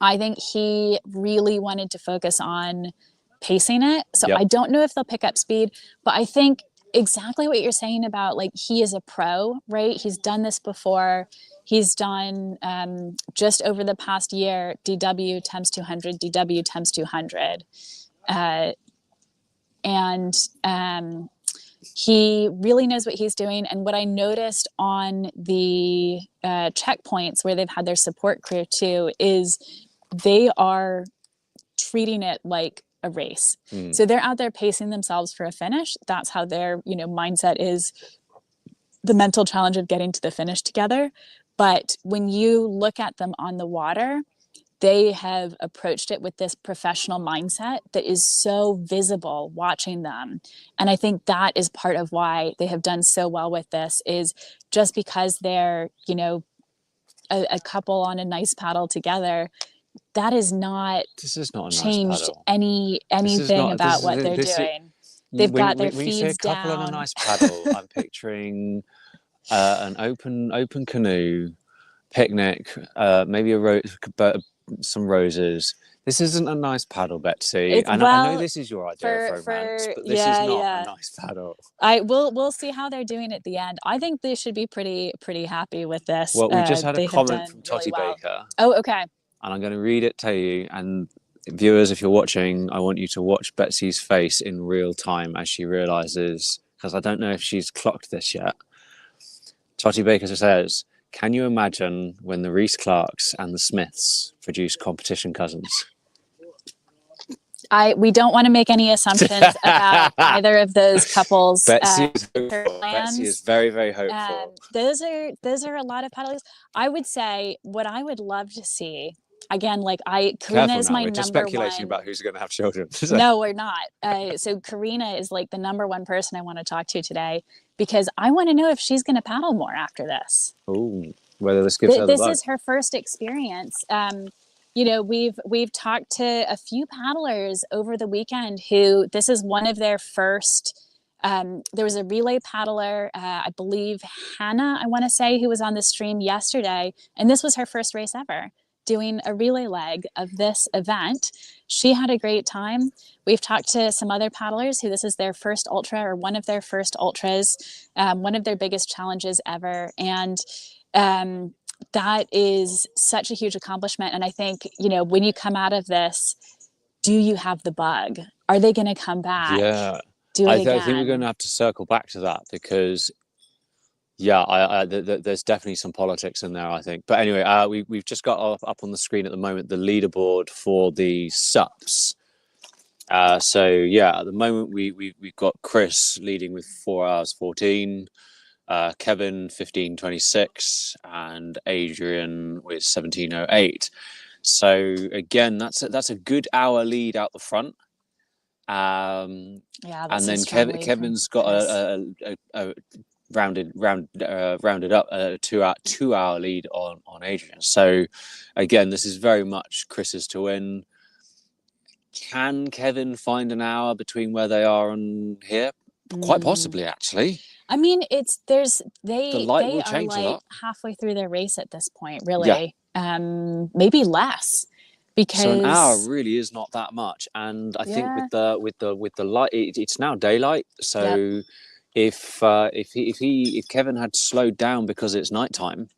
A: I think he really wanted to focus on pacing it. So I don't know if they'll pick up speed, but I think exactly what you're saying about, like, he is a pro, right? He's done this before. He's done just over the past year, DW Thames 200, DW Thames 200. He really knows what he's doing. And what I noticed on the checkpoints where they've had their support crew too, is they are treating it like a race. So they're out there pacing themselves for a finish. That's how their, mindset is, the mental challenge of getting to the finish together. But when you look at them on the water, they have approached it with this professional mindset that is so visible watching them. And I think that is part of why they have done so well with this, is just because they're, a couple on a nice paddle together, that is not,
I: this is not a
A: changed
I: nice
A: anything about what they're doing. They've got their feeds down.
I: When you say couple on a nice paddle, I'm picturing an open canoe, picnic, maybe some roses. This isn't a nice paddle, Betsy.
A: It's
I: And I know
A: well
I: this is your idea of romance, but this is
A: yeah,
I: not
A: yeah.
I: a nice paddle.
A: We'll see how they're doing at the end. I think they should be pretty happy with this.
I: Well, we just had a
A: They have
I: comment
A: done
I: from
A: really
I: Totty
A: well.
I: Baker,
A: Oh, okay.
I: and I'm going to read it to you. And viewers, if you're watching, I want you to watch Betsy's face in real time as she realizes, because I don't know if she's clocked this yet. Totty Baker says, "Can you imagine when the Reese-Clarks and the Smiths produce competition cousins?"
A: We don't want to make any assumptions about either of those couples.
I: Betsy is very, very hopeful.
A: Those are a lot of paddles. I would say what I would love to see again, Karina is my
I: We're just
A: number
I: speculating
A: one.
I: about who's going to have children.
A: No, we're not. So Karina is like the number one person I want to talk to today because I want to know if she's going to paddle more after this.
I: Oh, whether this gives her the
A: This
I: bug.
A: is her first experience. We've talked to a few paddlers over the weekend who this is one of their first. There was a relay paddler, I believe Hannah, I want to say, who was on the stream yesterday, and this was her first race ever, doing a relay leg of this event. She had a great time. We've talked to some other paddlers who this is their first ultra or one of their first ultras, one of their biggest challenges ever, and that is such a huge accomplishment. And I think, when you come out of this, do you have the bug? Are they going to come back?
I: Yeah.
A: Do it again?
I: I think we're going to have to circle back to that because, there's definitely some politics in there, I think. But anyway, we've just got up on the screen at the moment the leaderboard for the SUPs. At the moment we've got Chris leading with 4 hours 14. Kevin 15:26 and Adrian with 17:08. So again, that's a good hour lead out the front. And then Kevin's got a rounded up a 2 hour lead on Adrian. So again, this is very much Chris's to win. Can Kevin find an hour between where they are and here? Quite possibly, actually.
A: I mean, they
I: will
A: are
I: change a lot.
A: halfway through their race at this point, really. Yeah. Maybe less, because
I: so an hour really is not that much. And I think with the light, it's now daylight. So if Kevin had slowed down because it's nighttime,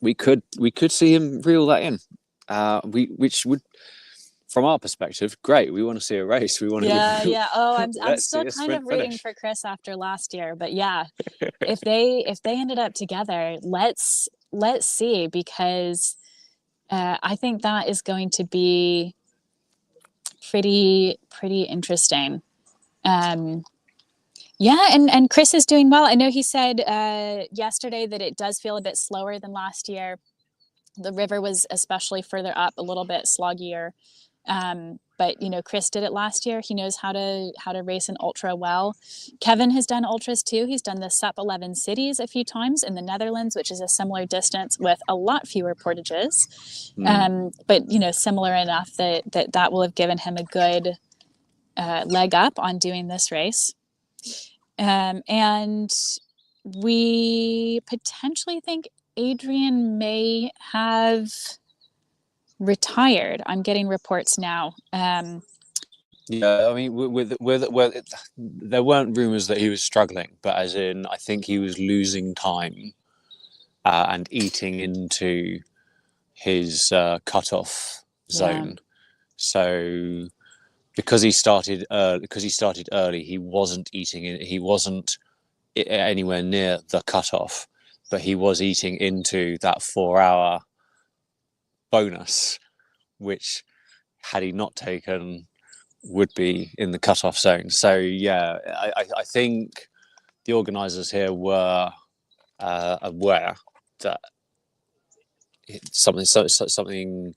I: we could see him reel that in. Which would, from our perspective, great. We want to see a race. We want to.
A: Yeah. Oh, I'm still kind of rooting for Chris after last year, but yeah, if they ended up together, let's see, because I think that is going to be pretty interesting. And Chris is doing well. I know he said yesterday that it does feel a bit slower than last year. The river was especially further up, a little bit sloggier. But Chris did it last year. He knows how to race an ultra well. Kevin has done ultras too. He's done the SUP 11 cities a few times in the Netherlands, which is a similar distance with a lot fewer portages. But similar enough that will have given him a good leg up on doing this race. And we potentially think Adrian may have retired. I'm getting reports now.
I: I mean, there weren't rumors that he was struggling, but as in, I think he was losing time and eating into his cutoff zone. So because he started early, he wasn't eating it. He wasn't anywhere near the cutoff, but he was eating into that 4 hour bonus, which had he not taken would be in the cutoff zone. So I think the organisers here were aware that something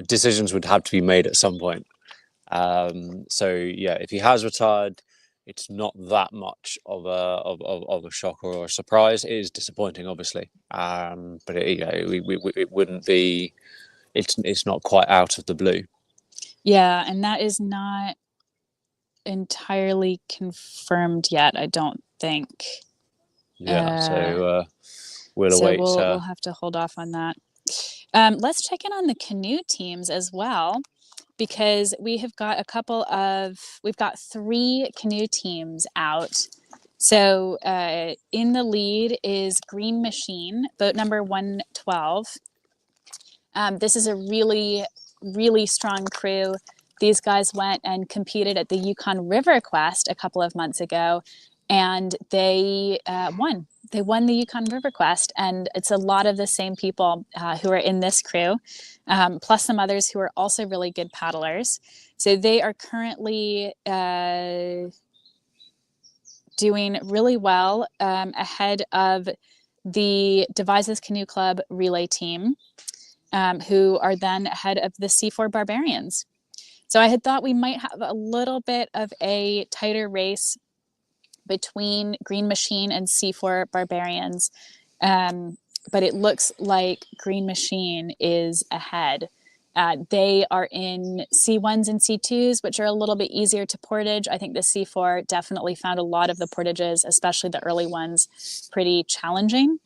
I: decisions would have to be made at some point. If he has retired, it's not that much of a shock or a surprise. It is disappointing, obviously, but it wouldn't be. It's not quite out of the blue.
A: Yeah, and that is not entirely confirmed yet, I don't think.
I: Yeah, so we'll
A: So
I: await.
A: we'll have to hold off on that. Let's check in on the canoe teams as well, because we have got we've got 3 canoe teams out. So in the lead is Green Machine, boat number 112. This is a really, really strong crew. These guys went and competed at the Yukon River Quest a couple of months ago, and they won. They won the Yukon River Quest, and it's a lot of the same people who are in this crew, plus some others who are also really good paddlers. So they are currently doing really well, ahead of the Devises Canoe Club relay team, who are then ahead of the C4 Barbarians. So I had thought we might have a little bit of a tighter race between Green Machine and C4 Barbarians, but it looks like Green Machine is ahead. They are in C1s and C2s, which are a little bit easier to portage. I think the C4 definitely found a lot of the portages, especially the early ones, pretty challenging.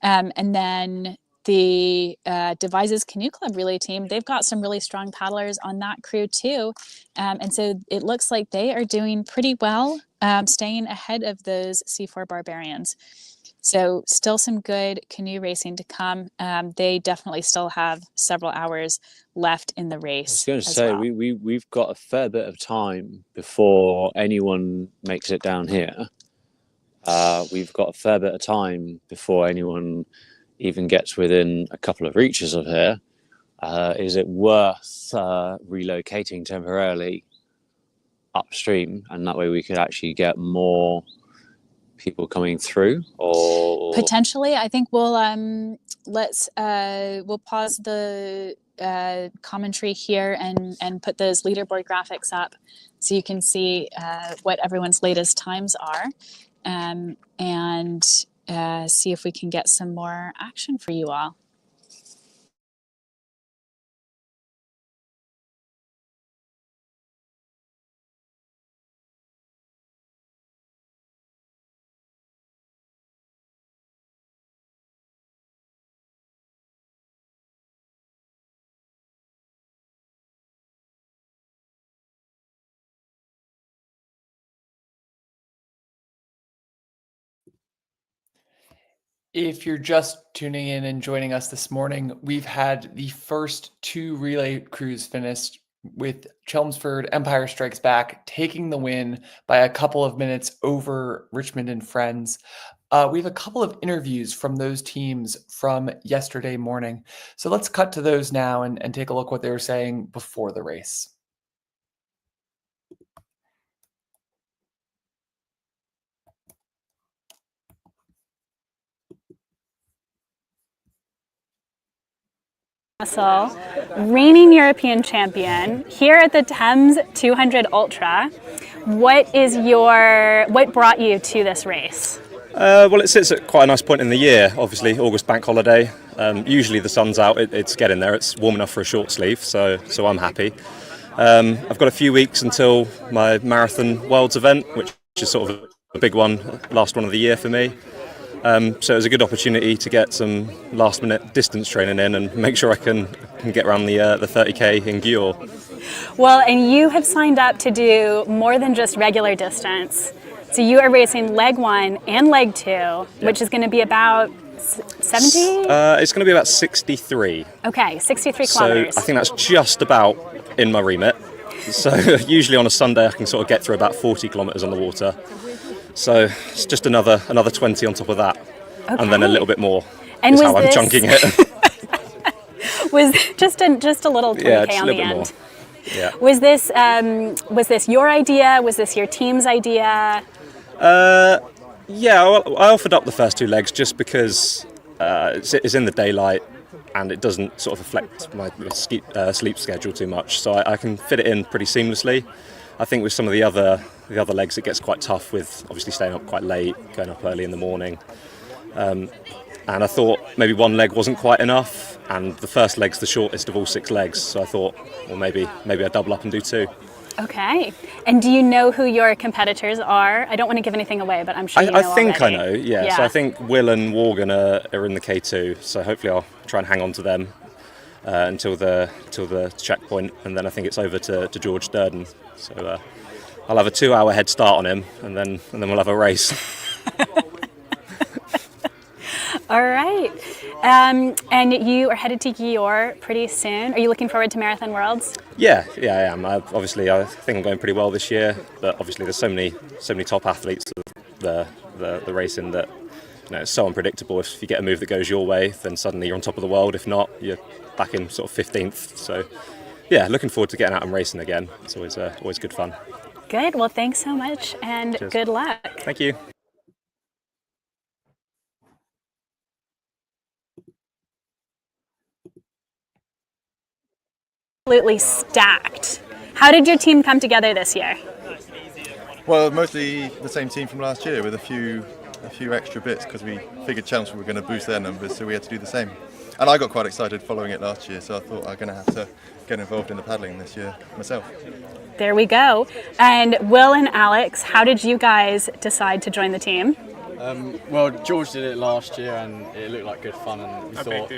A: And then the Devises Canoe Club relay team, they've got some really strong paddlers on that crew too. And so it looks like they are doing pretty well, staying ahead of those C4 Barbarians. So still some good canoe racing to come. They definitely still have several hours left in the race.
I: I was going to say, well. we've got a fair bit of time before anyone makes it down here. We've got a fair bit of time before anyone even gets within a couple of reaches of here. Is it worth relocating temporarily upstream, and that way we could actually get more people coming through? Or
A: potentially, I think we'll we'll pause the commentary here and put those leaderboard graphics up so you can see what everyone's latest times are, and see if we can get some more action for you all.
H: If you're just tuning in and joining us this morning, we've had the first 2 relay crews finished, with Chelmsford Empire Strikes Back taking the win by a couple of minutes over Richmond and Friends. We have a couple of interviews from those teams from yesterday morning. So let's cut to those now and take a look what they were saying before the race.
A: Russell, reigning European champion here at the Thames 200 Ultra. What brought you to this race?
J: Well, it sits at quite a nice point in the year. Obviously, August bank holiday. Usually the sun's out. It's getting there. It's warm enough for a short sleeve, so I'm happy. I've got a few weeks until my Marathon Worlds event, which is sort of a big one, last one of the year for me. So it was a good opportunity to get some last-minute distance training in and make sure I can get around the 30k in Győr.
A: Well, and you have signed up to do more than just regular distance. So you are racing leg 1 and leg 2, which is going to be about 70?
J: It's going to be about 63.
A: Okay, 63 kilometers.
J: So I think that's just about in my remit. So usually on a Sunday I can sort of get through about 40 kilometers on the water. So it's just another 20 on top of that, and then a little bit more. And is how I'm chunking it.
A: Was just a little 20k on the end. More.
J: Yeah.
A: Was this your idea? Was this your team's idea?
J: Yeah, I offered up the first 2 legs just because it's in the daylight and it doesn't sort of affect my sleep schedule too much, so I can fit it in pretty seamlessly. I think with some of the other legs it gets quite tough, with obviously staying up quite late, going up early in the morning. And I thought maybe 1 leg wasn't quite enough, and the first leg's the shortest of all 6 legs, so I thought, well, maybe I'd double up and do 2.
A: Okay. And do you know who your competitors are? I don't want to give anything away, but I'm sure you know
J: I think
A: already.
J: I know, yeah. So I think Will and Morgan are in the K2, so hopefully I'll try and hang on to them until the checkpoint, and then I think it's over to George Durden. So I'll have a 2-hour head start on him, and then we'll have a race.
A: All right. And you are headed to Gior pretty soon. Are you looking forward to Marathon Worlds?
J: Yeah, I am. I think I'm going pretty well this year, but obviously there's so many top athletes of the racing that it's so unpredictable. If you get a move that goes your way, then suddenly you're on top of the world. If not, you're back in sort of 15th. So yeah, looking forward to getting out and racing again. It's always good fun.
A: Good. Well, thanks so much, and
J: Cheers.
A: good luck.
J: Thank you.
A: Absolutely stacked. How did your team come together this year?
G: Well, mostly the same team from last year with a few extra bits because we figured Chelmsford were going to boost their numbers, so we had to do the same. And I got quite excited following it last year, so I thought I was going to have to get involved in the paddling this year myself.
A: There we go. And Will and Alex, how did you guys decide to join the team?
D: Well, George did it last year and it looked like good fun, and we thought,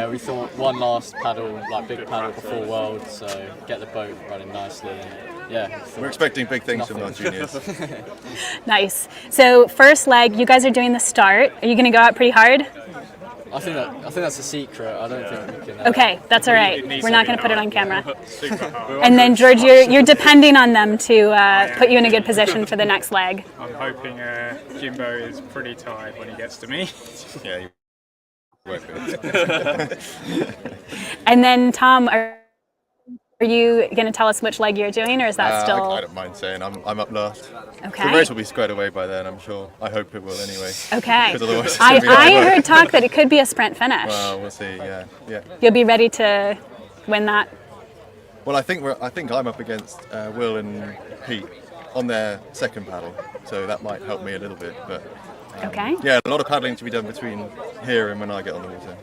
D: we thought one last paddle, like big paddle before Worlds, so get the boat running nicely. And,
G: we're expecting big things from our juniors.
A: Nice. So first leg, you guys are doing the start. Are you going to go out pretty hard?
D: I think that's a secret. I don't think we can.
A: Okay, that's all right. We're not going to put it on camera. And then George, you're depending on them to put you in a good position for the next leg.
K: I'm hoping Jimbo is pretty tired when he gets to me.
G: Yeah.
A: And then Tom, are you going to tell us which leg you're doing, or is that still?
G: I don't mind saying I'm up last.
A: Okay.
G: The race will be squared away by then, I'm sure. I hope it will anyway.
A: Okay.
G: Otherwise
A: I heard talk that it could be a sprint finish.
G: Well, we'll see. Yeah.
A: You'll be ready to win that.
G: Well, I think I'm up against Will and Pete on their second paddle, so that might help me a little bit. But
A: okay.
G: Yeah, a lot of paddling to be done between here and when I get on the water.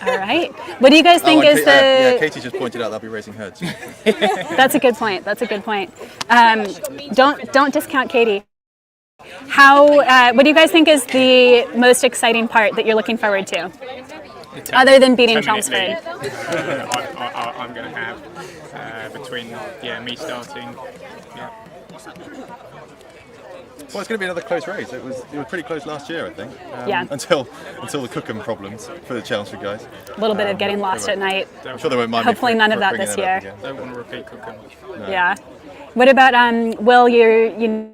A: All right. What do you guys think is the?
G: Katie just pointed out they'll be raising heads.
A: That's a good point. Don't discount Katie. What do you guys think is the most exciting part that you're looking forward to, other than beating Chelmsford?
K: I'm going to have between me starting. Yeah.
G: Well, it's going to be another close race. It was pretty close last year, I think. Until the Cookham problems for the Chelmsford guys.
A: A little bit of getting lost at night.
G: I'm sure they won't mind.
A: Hopefully, none of that this year.
K: Don't want to repeat Cookham.
G: No.
A: Yeah. What about Will? You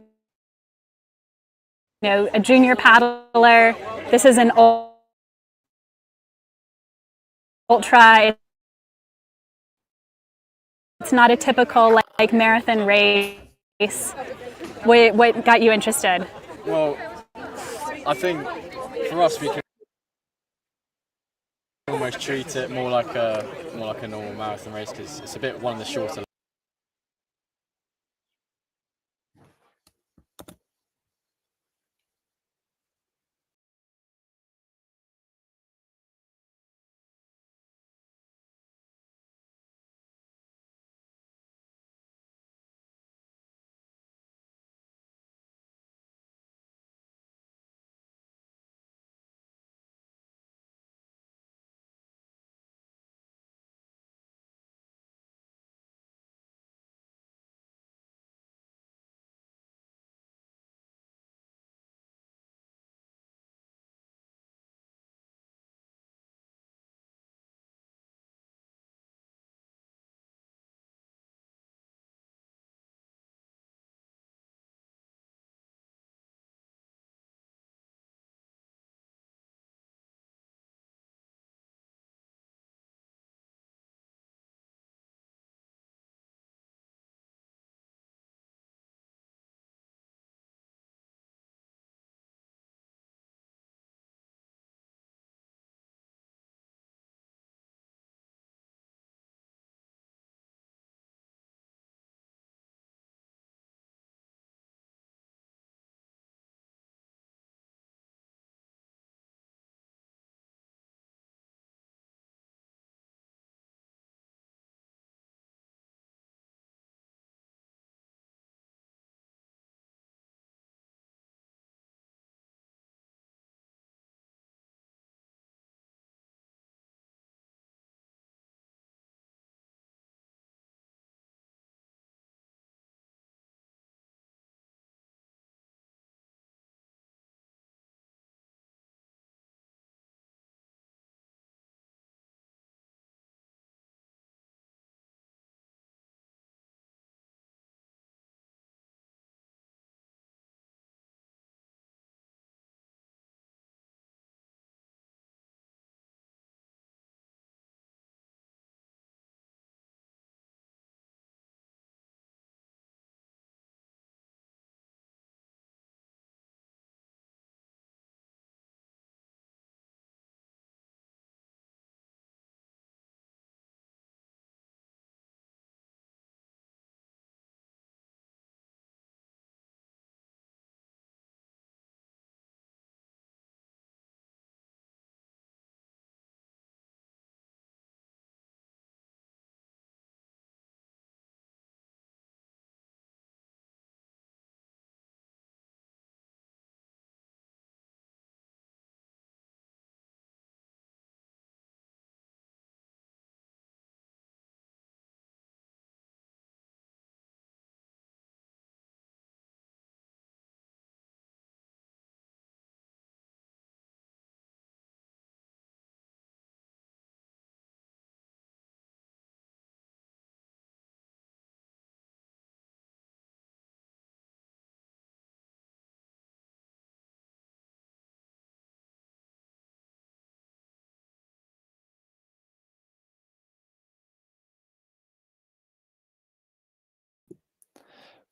A: know, a junior paddler. This is an ultra. It's not a typical like marathon race. What got you interested?
D: Well, I think for us we can almost treat it more like a normal marathon race because it's one of the shorter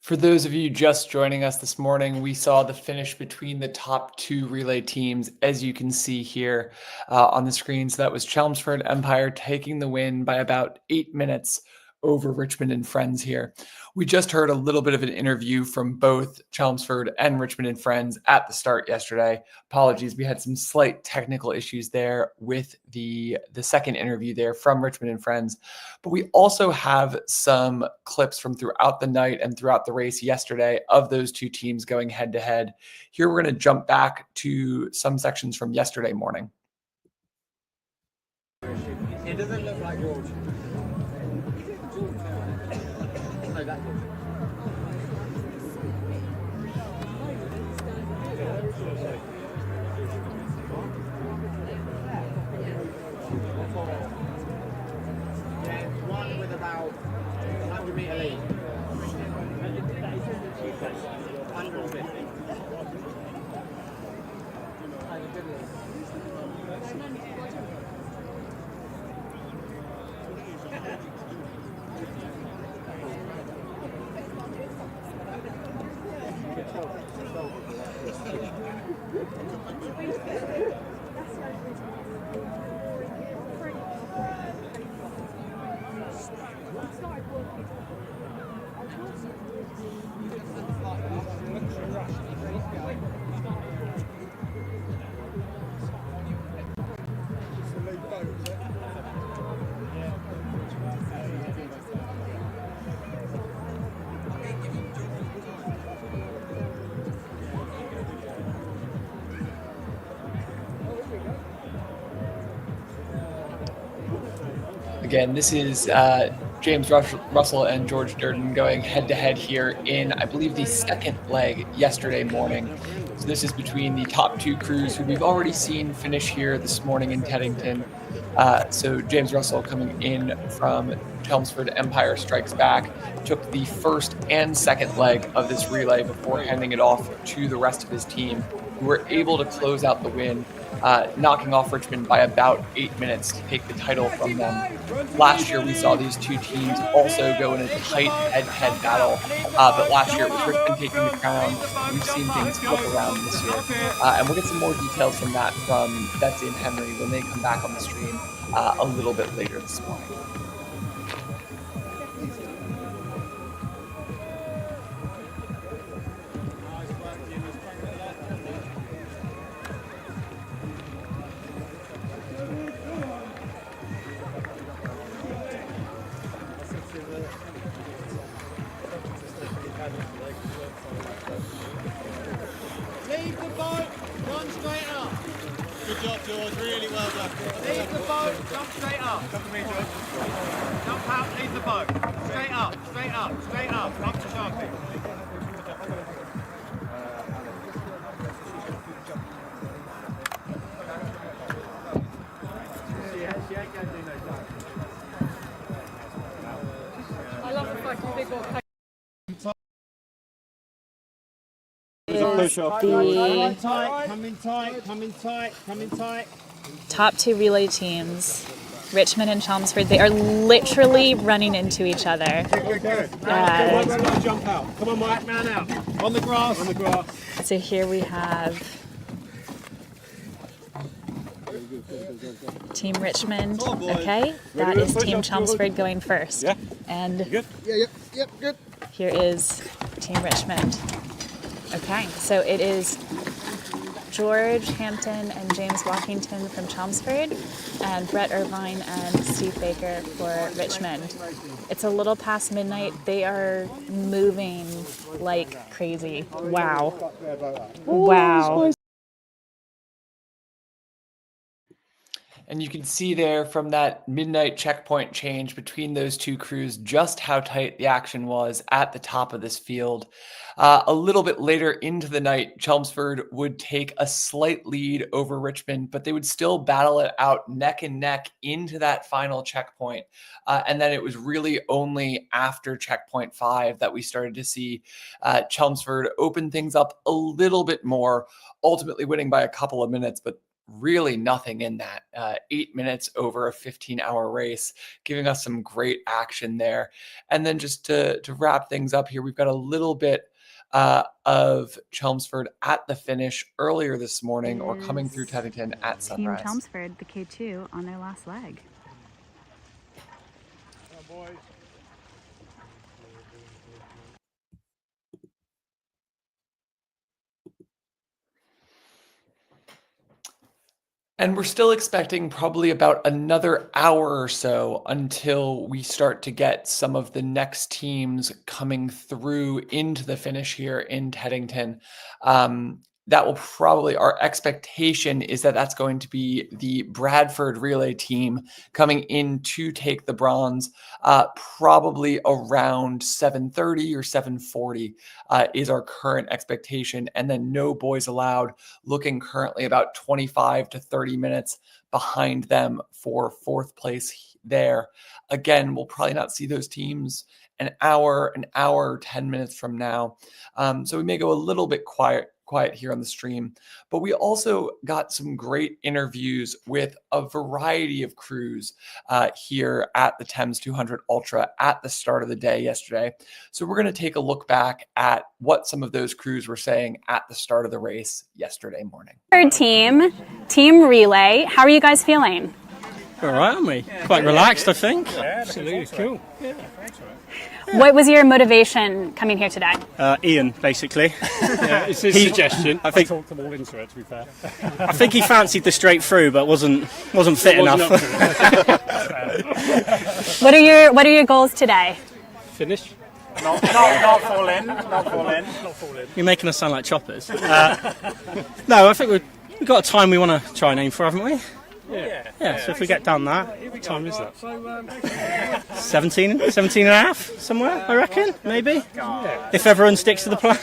H: For those of you just joining us this morning, we saw the finish between the top 2 relay teams, as you can see here on the screen. So that was Chelmsford Empire taking the win by about 8 minutes over Richmond and Friends here. We just heard a little bit of an interview from both Chelmsford and Richmond and Friends at the start yesterday. Apologies, we had some slight technical issues there with the second interview there from Richmond and Friends. But we also have some clips from throughout the night and throughout the race yesterday of those 2 teams going head to head. Here we're going to jump back to some sections from yesterday morning.
F: It doesn't look like George. One with about 100 metre lead. 150.
H: Again, this is James Russell and George Durden going head-to-head here in, I believe, the second leg yesterday morning. So this is between the top 2 crews who we've already seen finish here this morning in Teddington. So James Russell coming in from Chelmsford Empire Strikes Back, took the first and second leg of this relay before handing it off to the rest of his team, who were able to close out the win, knocking off Richmond by about 8 minutes to take the title from them. Last year, we saw these 2 teams also go in a tight head-to-head battle, but last year it was Richmond taking the crown. We've seen things flip around this year, and we'll get some more details from that from Betsy and Henry when they come back on the stream a little bit later this morning.
F: Leave the boat, run straight up. Good job, George, really well done. Leave the boat, jump straight up. Come to me, George. Jump out, leave the boat. Straight up, straight up, straight up, up to Sharpie.
L: I love the fucking big one.
A: Is the
F: Come in tight, come in tight, come in tight.
A: top 2 relay teams, Richmond and Chelmsford. They are literally running into each other.
F: Jump out. Come on, Mike, man out. On the grass. On the grass.
A: So here we have Team Richmond. Okay, that is Team Chelmsford going first.
F: Yeah.
A: And
F: Good? Yeah, yep, good.
A: here is Team Richmond. Okay, so it is George Hampton and James Walkington from Chelmsford, and Brett Irvine and Steve Baker for Richmond. It's a little past midnight. They are moving like crazy. Wow. Wow.
H: And you can see there from that midnight checkpoint change between those 2 crews just how tight the action was at the top of this field. A little bit later into the night, Chelmsford would take a slight lead over Richmond, but they would still battle it out neck and neck into that final checkpoint. And then it was really only after checkpoint 5 that we started to see Chelmsford open things up a little bit more, ultimately winning by a couple of minutes, but really nothing in that. 8 minutes over a 15-hour race, giving us some great action there. And then just to wrap things up here, we've got a little bit of Chelmsford at the finish earlier this morning, or coming through Teddington at sunrise.
A: Team Chelmsford, the K2, on their last leg.
H: And we're still expecting probably about another hour or so until we start to get some of the next teams coming through into the finish here in Teddington. That will probably, our expectation is that that's going to be the Bradford relay team coming in to take the bronze, probably around 7:30 or 7:40 is our current expectation. And then no boys allowed, looking currently about 25 to 30 minutes behind them for fourth place there. Again, we'll probably not see those teams an hour, 10 minutes from now. So we may go a little bit quiet here on the stream, but we also got some great interviews with a variety of crews here at the Thames 200 Ultra at the start of the day yesterday. So we're going to take a look back at what some of those crews were saying at the start of the race yesterday morning.
A: Third team relay, how are you guys feeling?
M: All right, aren't we? Quite relaxed, I think.
E: Yeah, absolutely cool. Yeah.
A: What was your motivation coming here today?
M: Ian, basically.
E: Yeah, it's his suggestion.
M: I think
E: talked them all into it, to be fair.
M: I think he fancied the straight through, but wasn't fit enough.
A: What are your goals today?
E: Finish.
K: Not fall in. Not fall in. Not fall in.
M: You're making us sound like choppers. No, I think we've got a time we want to try and aim for, haven't we? Yeah, so if we get down that.
E: What time is that?
M: 17 and a half, somewhere, I reckon, maybe. If everyone sticks to the plan.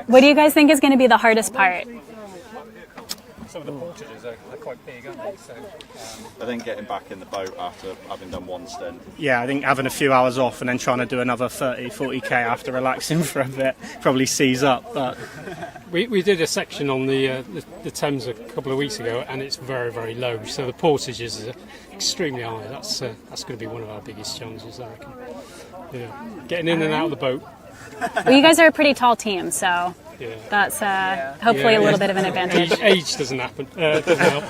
A: What do you guys think is going to be the hardest part?
K: Some of the portages are quite big, aren't they? So,
N: I think getting back in the boat after having done one stint.
M: Yeah, I think having a few hours off and then trying to do another 30, 40k after relaxing for a bit probably sees up. But
E: we did a section on the Thames a couple of weeks ago, and it's very, very low. So the portages are extremely high. That's going to be one of our biggest challenges, I reckon. Yeah, getting in and out of the boat.
A: Well, you guys are a pretty tall team, so that's hopefully a little bit of an advantage.
E: Age doesn't happen. Doesn't help.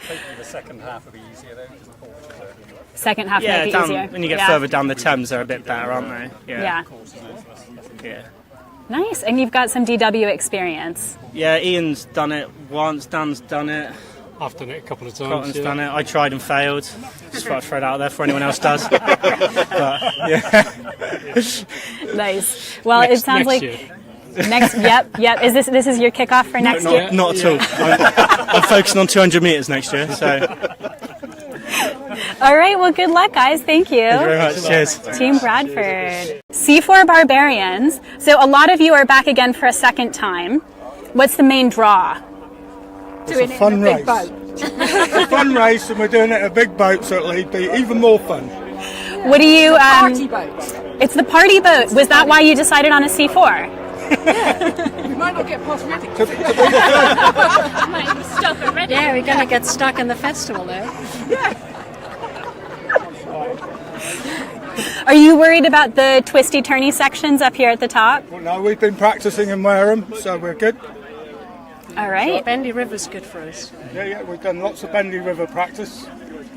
K: hopefully the second half will be easier though. Because the portages are
A: second half might be easier.
M: When you get further down the Thames, they're a bit better, aren't they?
A: Yeah.
M: Yeah.
A: Nice, and you've got some DW experience.
M: Yeah, Ian's done it once, Dan's done it.
E: I've done it a couple of times.
M: Cotton's done it. I tried and failed. Just thought I'd throw it out there for anyone else does. But, yeah.
A: Nice. Well, it sounds like
E: year.
A: Yep. Is this is your kickoff for next year?
M: Not at all. I'm focusing on 200 metres next year. So.
A: All right. Well, good luck, guys. Thank you.
M: Thank you very much. Cheers.
A: Team Bradford. C4 Barbarians. So a lot of you are back again for a second time. What's the main draw?
O: It's a fun race. It's a fun race, and we're doing it in a big boat, so it'll be even more fun.
A: What do you?
L: Party boat.
A: It's the party boat. Was that why you decided on a C4?
L: Yeah. We might not get past Reading.
P: Might be stuck already. Yeah, we're going to get stuck in the festival though.
A: Are you worried about the twisty turny sections up here at the top?
O: Well, no, we've been practicing in Wareham, so we're good.
A: All right.
P: So Bendy River's good for us.
O: Yeah, we've done lots of Bendy River practice.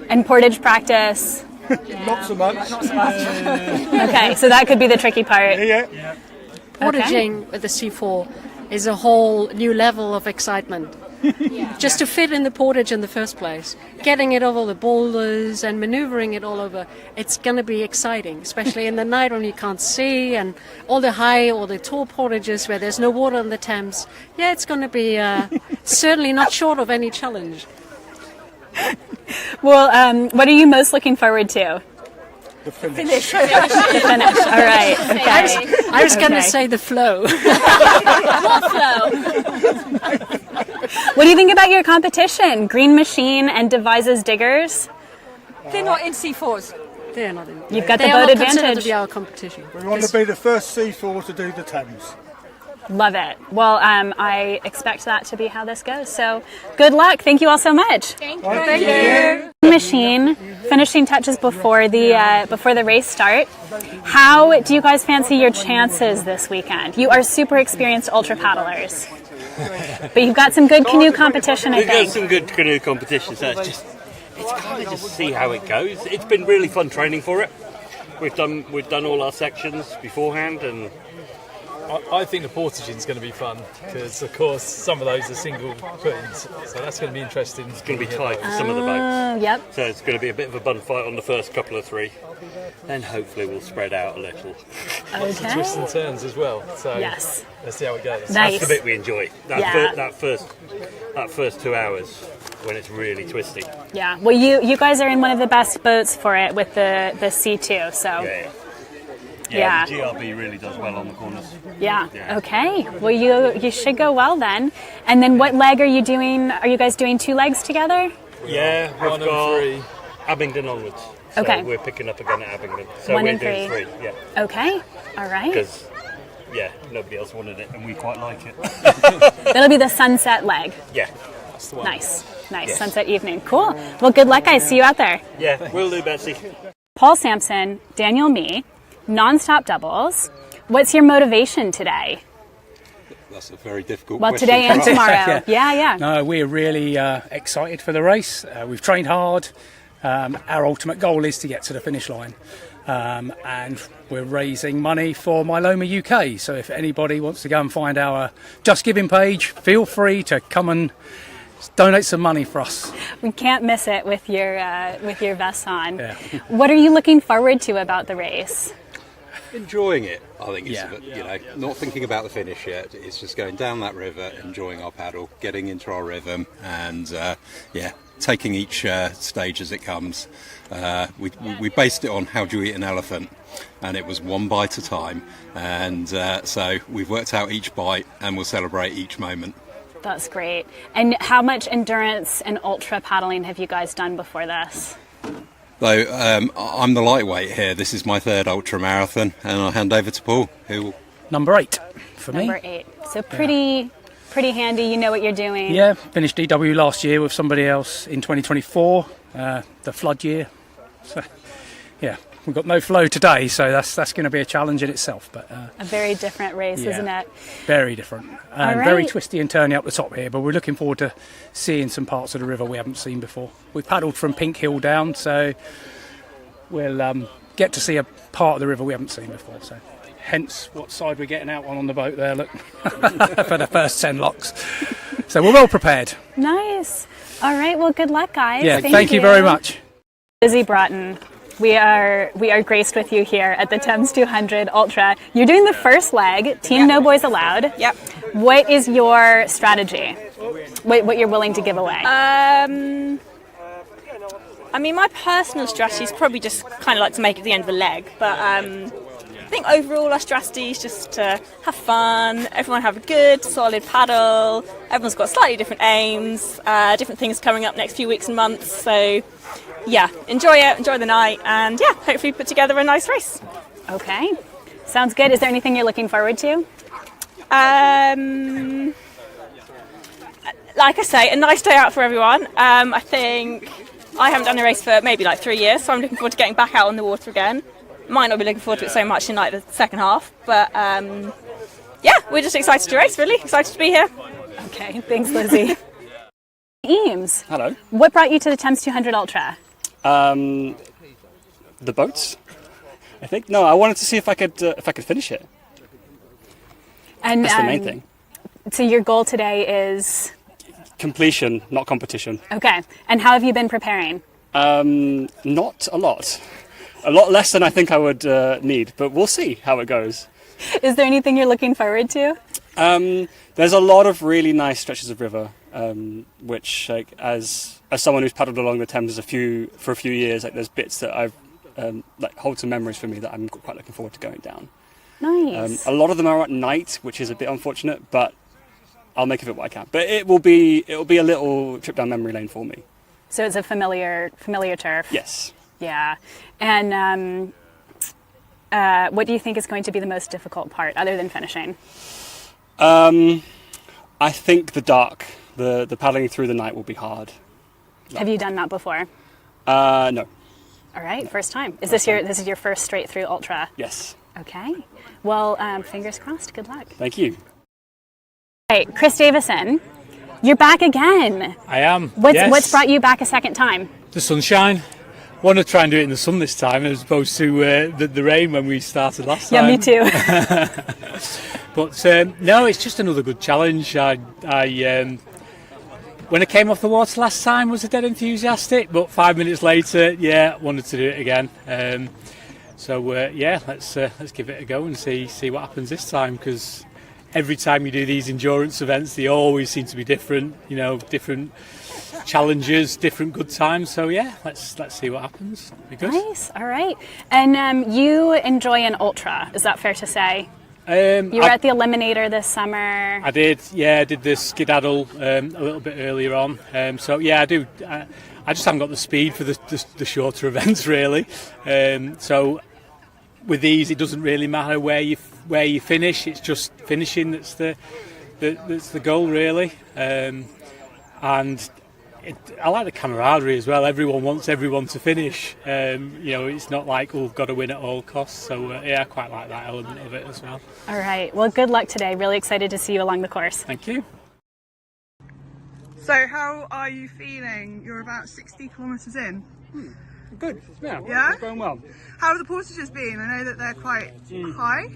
A: And portage practice?
O: Not so much.
A: Okay, so that could be the tricky part.
O: Yeah.
P: Portaging with the C4 is a whole new level of excitement. Just to fit in the portage in the first place, getting it over the boulders and maneuvering it all over, it's going to be exciting, especially in the night when you can't see, and all the high or the tall portages where there's no water in the Thames. Yeah, it's going to be certainly not short of any challenge.
A: Well, what are you most looking forward to?
O: The finish.
A: The finish. All right. Okay.
P: I was going to say the flow.
A: What flow? What do you think about your competition? Green Machine and Devises Diggers?
L: They're not in C4s.
P: They're not in.
A: You've got the
P: they
A: boat
P: are not considered
A: advantage.
P: to be our competition.
O: We want to be the first C4 to do the Thames.
A: Love it. Well, I expect that to be how this goes. So good luck. Thank you all so much.
L: Thank you.
A: Machine, finishing touches before the race start. How do you guys fancy your chances this weekend? You are super experienced ultra paddlers, but you've got some good canoe competition, I
Q: We've
A: think.
Q: got some good canoe competition, so it's kind of just see how it goes. It's been really fun training for it. We've done all our sections beforehand, and
R: I think the portaging is going to be fun because, of course, some of those are single puttings, so that's going to be interesting.
Q: It's going to be tight for some of the boats.
A: Yep.
Q: So it's going to be a bit of a bun fight on the first couple of three. Then hopefully we'll spread out a little.
R: Lots of twists and turns as well. So
A: yes.
R: Let's see how it goes.
A: Nice.
Q: That's the bit we enjoy. That first 2 hours when it's really twisty.
A: Yeah. Well, you guys are in one of the best boats for it with the C2. So.
Q: Yeah. The GRB really does well on the corners.
A: Yeah. Okay. Well, you should go well then. And then what leg are you doing? Are you guys doing 2 legs together?
Q: Yeah, we've got Abingdon onwards. So
A: Okay.
Q: we're picking up again at Abingdon. So
A: 1
Q: we're
A: and
Q: doing
A: 3.
Q: 3. Yeah.
A: Okay. All right.
Q: Because nobody else wanted it, and we quite like it.
A: That'll be the sunset leg.
Q: Yeah, that's the one.
A: Nice.
Q: Yes.
A: Sunset evening. Cool. Well, good luck, guys. See you out there.
Q: Yeah, will do, Betsy.
A: Paul Sampson, Daniel Mee, non-stop doubles. What's your motivation today?
S: That's a very difficult
A: Well,
S: question
A: today
S: for
A: and
S: us.
A: tomorrow. Yeah.
M: No, we're really excited for the race. We've trained hard. Our ultimate goal is to get to the finish line. And we're raising money for Myeloma UK. So if anybody wants to go and find our Just Giving page, feel free to come and donate some money for us.
A: We can't miss it with your vest on.
M: Yeah.
A: What are you looking forward to about the race?
S: Enjoying it, I think. It's not thinking about the finish yet. It's just going down that river, enjoying our paddle, getting into our rhythm, and taking each stage as it comes. We based it on how do you eat an elephant, and it was one bite at a time. And so we've worked out each bite, and we'll celebrate each moment.
A: That's great. And how much endurance and ultra paddling have you guys done before this?
S: Though I'm the lightweight here, this is my 3rd ultra marathon, and I'll hand over to Paul, who will...
M: Number 8 for me.
A: Number 8. So pretty handy. You know what you're doing.
M: Yeah, finished DW last year with somebody else in 2024, the flood year. So, yeah, we've got no flow today, so that's going to be a challenge in itself. But
A: a very different race, isn't it?
M: Very different. And very twisty and turny up the top here, but we're looking forward to seeing some parts of the river we haven't seen before. We've paddled from Pink Hill down, so we'll get to see a part of the river we haven't seen before. So, hence what side we're getting out on the boat there, look, for the first 10 locks. So we're well prepared.
A: Nice. All right, well, good luck, guys.
M: Yeah, thank you very much.
A: Lizzie Broughton, we are graced with you here at the Thames 200 Ultra. You're doing the first leg, Team No Boys Allowed.
T: Yep.
A: What is your strategy? What you're willing to give away?
T: I mean, my personal strategy is probably just kind of like to make it the end of the leg, but I think overall our strategy is just to have fun, everyone have a good, solid paddle, everyone's got slightly different aims, different things coming up next few weeks and months, so yeah, enjoy it, enjoy the night, and yeah, hopefully put together a nice race.
A: Okay, sounds good. Is there anything you're looking forward to?
T: Like I say, a nice day out for everyone. I think I haven't done a race for maybe like 3 years, so I'm looking forward to getting back out on the water again. Might not be looking forward to it so much in like the second half, but yeah, we're just excited to race, really excited to be here.
A: Okay, thanks, Lizzie. Emmes,
U: hello.
A: What brought you to the Thames 200 Ultra?
U: The boats, I think. No, I wanted to see if I could finish it.
A: And
U: that's the main thing.
A: So your goal today is
U: completion, not competition.
A: Okay. And how have you been preparing?
U: Not a lot. A lot less than I think I would need, but we'll see how it goes.
A: Is there anything you're looking forward to?
U: There's a lot of really nice stretches of river, which, like, as someone who's paddled along the Thames for a few years, like, there's bits that I've hold some memories for me that I'm quite looking forward to going down.
A: Nice.
U: A lot of them are at night, which is a bit unfortunate, but I'll make of it what I can. But it will be a little trip down memory lane for me.
A: So it's a familiar turf.
U: Yes.
A: Yeah. And what do you think is going to be the most difficult part, other than finishing?
U: I think the dark, the paddling through the night will be hard.
A: Have you done that before?
U: No.
A: All right, first time. Is this your first straight through ultra?
U: Yes.
A: Okay. Well, fingers crossed. Good luck.
U: Thank you.
A: Hey, Chris Davison, you're back again.
C: I am.
A: What's brought you back a second time?
C: The sunshine. Want to try and do it in the sun this time as opposed to the rain when we started last time.
A: Yeah, me too.
C: But no, it's just another good challenge. I when I came off the water last time was a dead enthusiastic, but 5 minutes later, yeah, wanted to do it again. Yeah, let's give it a go and see what happens this time, because every time you do these endurance events, they always seem to be different. You know, different challenges, different good times. So yeah, let's see what happens. Be good.
A: Nice. All right. And you enjoy an ultra? Is that fair to say? You were at the Eliminator this summer.
C: I did. Yeah, I did the skedaddle a little bit earlier on. So yeah, I do. I just haven't got the speed for the shorter events really. So with these, it doesn't really matter where you finish. It's just finishing that's the goal really. And I like the camaraderie as well. Everyone wants everyone to finish. You know, it's not like we've got to win at all costs. So yeah, I quite like that element of it as well.
A: All right. Well, good luck today. Really excited to see you along the course.
C: Thank you.
V: So how are you feeling? You're about 60 kilometres in.
C: Good.
V: Yeah?
C: It's going well.
V: How have the portages been? I know that they're quite high.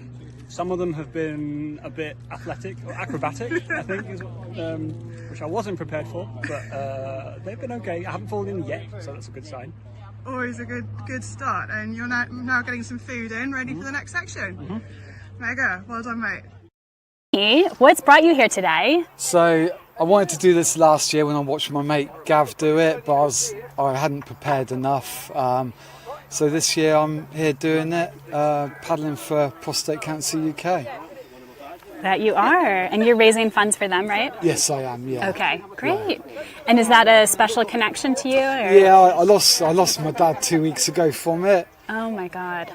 U: Some of them have been a bit athletic or acrobatic, I think, which I wasn't prepared for, but they've been okay. I haven't fallen in yet, so that's a good sign.
V: Always a good start, and you're now getting some food in, ready for the next section. Mega, well done, mate.
A: What's brought you here today?
W: So I wanted to do this last year when I watched my mate Gav do it, but I hadn't prepared enough. So this year I'm here doing it, paddling for Prostate Cancer UK.
A: That you are, and you're raising funds for them, right?
W: Yes, I am. Yeah.
A: Okay, great. And is that a special connection to you? Or?
W: Yeah, I lost my dad 2 weeks ago from it.
A: Oh my God.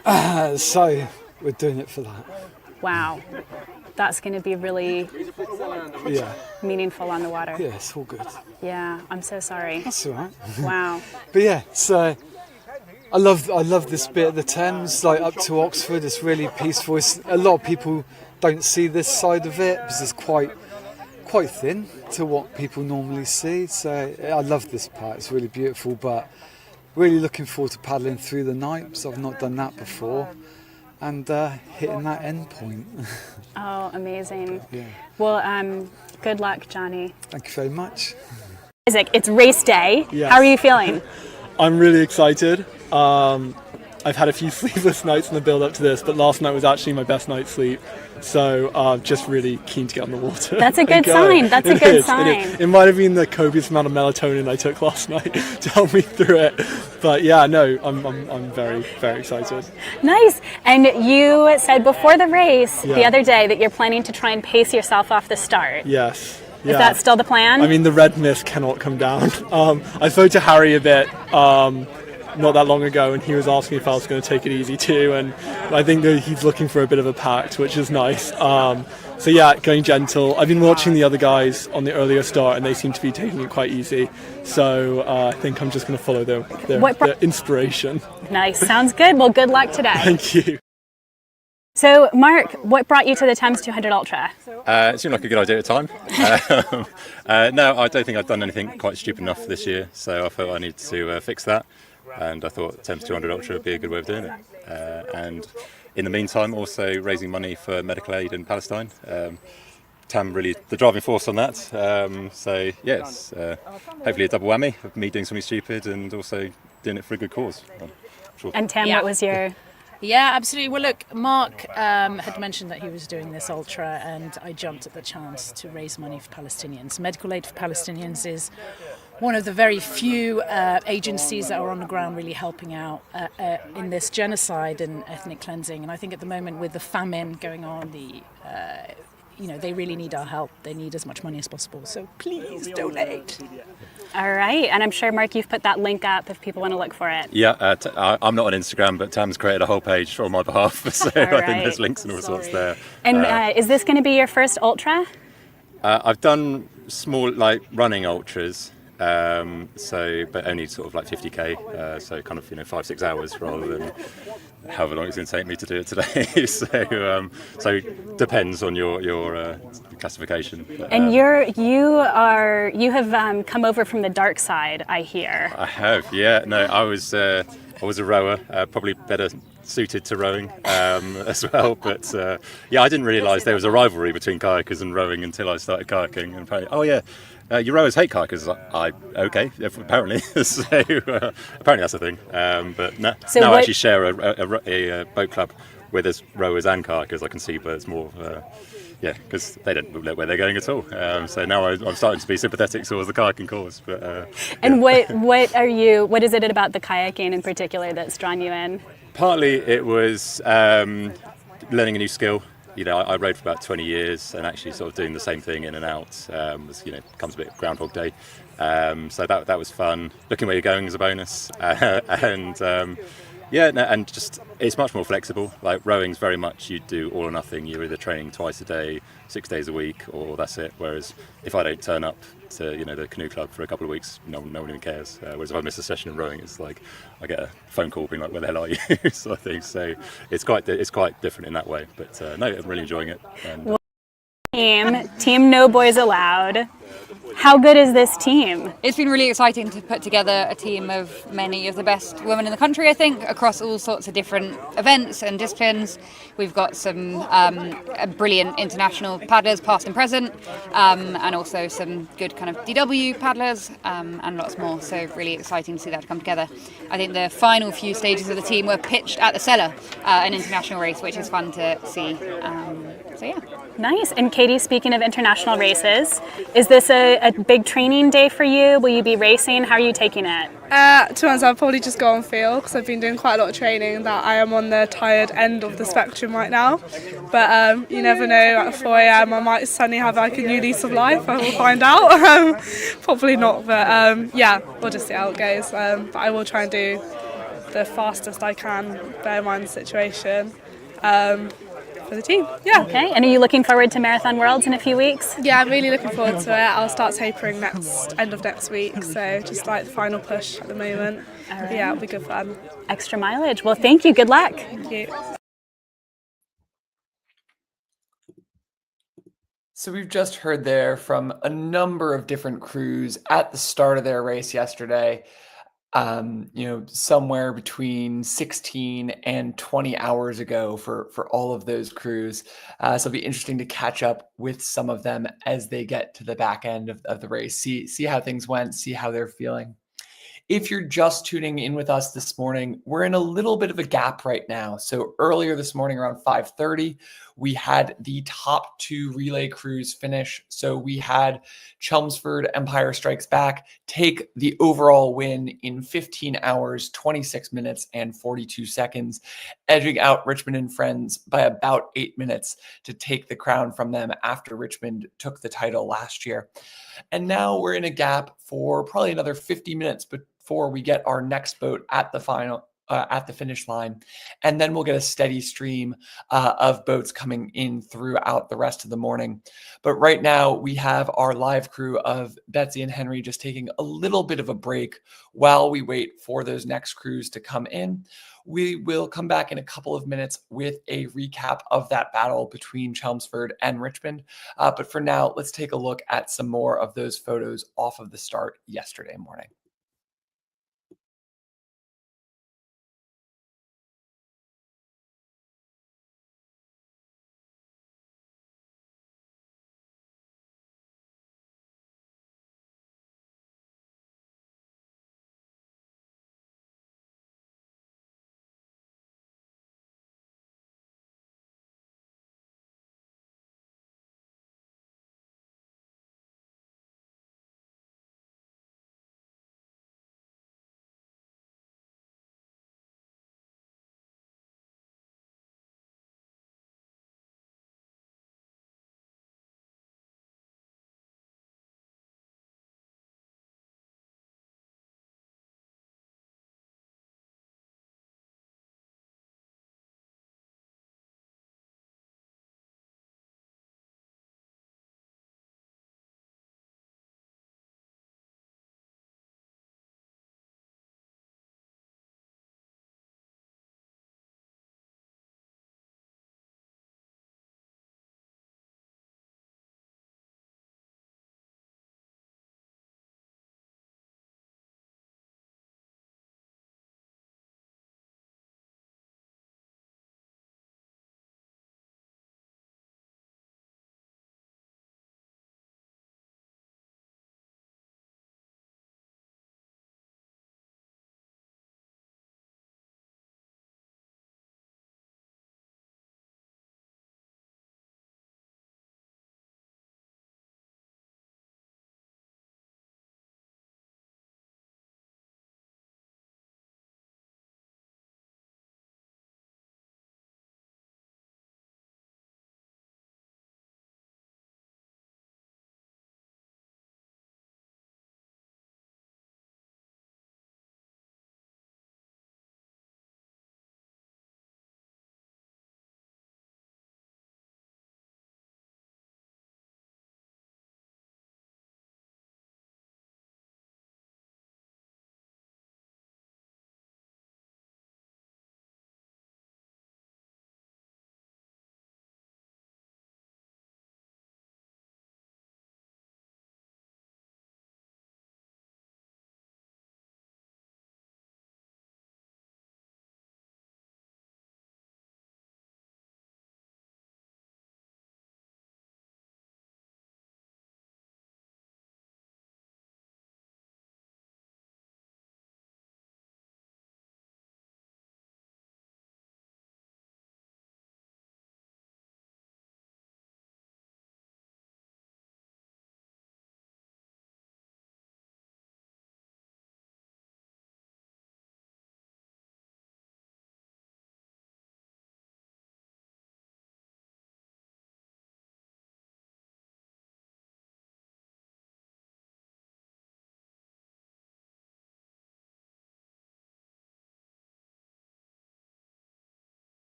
W: So we're doing it for that.
A: Wow, that's going to be really meaningful on the water.
W: Yeah, it's all good.
A: Yeah, I'm so sorry.
W: That's all right.
A: Wow.
W: But yeah, so I love this bit of the Thames, like up to Oxford. It's really peaceful. A lot of people don't see this side of it because it's quite thin to what people normally see. So I love this part. It's really beautiful, but really looking forward to paddling through the night because I've not done that before, and hitting that end point.
A: Oh, amazing.
W: Yeah.
A: Well, good luck, Johnny.
W: Thank you very much.
A: Isaac, it's race day.
X: Yes.
A: How are you feeling?
X: I'm really excited. I've had a few sleepless nights in the build up to this, but last night was actually my best night's sleep. So just really keen to get on the water.
A: That's a good sign. That's a good sign.
X: It might have been the copious amount of melatonin I took last night to help me through it. But yeah, no, I'm very, very excited.
A: Nice. And you said before the race the
X: Yeah.
A: other day that you're planning to try and pace yourself off the start.
X: Yes.
A: Is that still the plan?
X: I mean, the red mist cannot come down. I spoke to Harry a bit not that long ago, and he was asking if I was going to take it easy too, and I think that he's looking for a bit of a pact, which is nice. So yeah, going gentle. I've been watching the other guys on the earlier start, and they seem to be taking it quite easy. So I think I'm just going to follow their inspiration.
A: Nice. Sounds good. Well, good luck today.
X: Thank you.
A: So, Mark, what brought you to the Thames 200 Ultra?
N: It seemed like a good idea at the time. No, I don't think I've done anything quite stupid enough this year, so I felt I needed to fix that. And I thought Thames 200 Ultra would be a good way of doing it. And in the meantime, also raising money for medical aid in Palestine. Tam really the driving force on that. So yes, hopefully a double whammy of me doing something stupid and also doing it for a good cause. Sure.
A: And Tam, what was your...
Y: Yeah, absolutely. Well, look, Mark had mentioned that he was doing this ultra, and I jumped at the chance to raise money for Palestinians. Medical Aid for Palestinians is one of the very few agencies that are on the ground really helping out in this genocide and ethnic cleansing. And I think at the moment with the famine going on, the they really need our help. They need as much money as possible. So please donate.
A: All right, and I'm sure, Mark, you've put that link up if people want to look for it.
N: Yeah, I'm not on Instagram, but Tam's created a whole page on my behalf, so I think there's links and all sorts there.
A: And is this going to be your first ultra?
N: I've done small, like, running ultras, but only sort of like 50k, so kind of 5-6 hours rather than however long it's going to take me to do it today. So depends on your classification. But,
A: and you have come over from the dark side, I hear.
N: I have, yeah. No, I was a rower, probably better suited to rowing as well. But I didn't realise there was a rivalry between kayakers and rowing until I started kayaking. And apparently, you rowers hate kayakers. Okay, apparently. So apparently that's a thing. But now I actually share a boat club where there's rowers and kayakers. I can see, but it's more. Because they don't know where they're going at all. So now I'm starting to be sympathetic towards the kayaking cause. But
A: and what is it about the kayaking in particular that's drawn you in?
N: Partly it was learning a new skill. I rode for about 20 years, and actually sort of doing the same thing in and out comes a bit of Groundhog Day. So that was fun. Looking where you're going is a bonus, and just it's much more flexible. Like rowing's very much you do all or nothing. You're either training twice a day, 6 days a week, or that's it. Whereas if I don't turn up to the canoe club for a couple of weeks, no one even cares. Whereas if I miss a session in rowing, it's like I get a phone call being like, "Where the hell are you?" sort of thing. So it's quite different in that way. But no, I'm really enjoying it. And,
A: Team No Boys Allowed. How good is this team?
B: It's been really exciting to put together a team of many of the best women in the country, I think, across all sorts of different events and disciplines. We've got some brilliant international paddlers, past and present, and also some good kind of DW paddlers, and lots more. So really exciting to see that come together. I think the final few stages of the team were pitched at the Cellar, an international race, which is fun to see.
A: Nice. And Katie, speaking of international races, is this a big training day for you? Will you be racing? How are you taking it?
V: To be honest, I'll probably just go on feel because I've been doing quite a lot of training that I am on the tired end of the spectrum right now. But you never know, at 4 a.m. I might suddenly have like a new lease of life. I will find out. Probably not, but we'll just see how it goes. But I will try and do the fastest I can, bear in mind the situation. For the team,
A: Okay, and are you looking forward to Marathon Worlds in a few weeks?
V: Yeah, I'm really looking forward to it. I'll start tapering end of next week, so just like the final push at the moment.
A: Right.
V: Yeah, it'll be good fun.
A: Extra mileage. Well, thank you. Good luck.
V: Thank you.
H: So we've just heard there from a number of different crews at the start of their race yesterday. Somewhere between 16 and 20 hours ago for all of those crews. So it'll be interesting to catch up with some of them as they get to the back end of the race, see how things went, see how they're feeling. If you're just tuning in with us this morning, we're in a little bit of a gap right now. So earlier this morning around 5:30, we had the top two relay crews finish. So we had Chelmsford Empire Strikes Back take the overall win in 15 hours, 26 minutes, and 42 seconds, edging out Richmond and Friends by about 8 minutes to take the crown from them after Richmond took the title last year. And now we're in a gap for probably another 50 minutes before we get our next boat at the final, at the finish line. And then we'll get a steady stream of boats coming in throughout the rest of the morning. But right now we have our live crew of Betsy and Henry just taking a little bit of a break while we wait for those next crews to come in. We will come back in a couple of minutes with a recap of that battle between Chelmsford and Richmond. But for now, let's take a look at some more of those photos off of the start yesterday morning.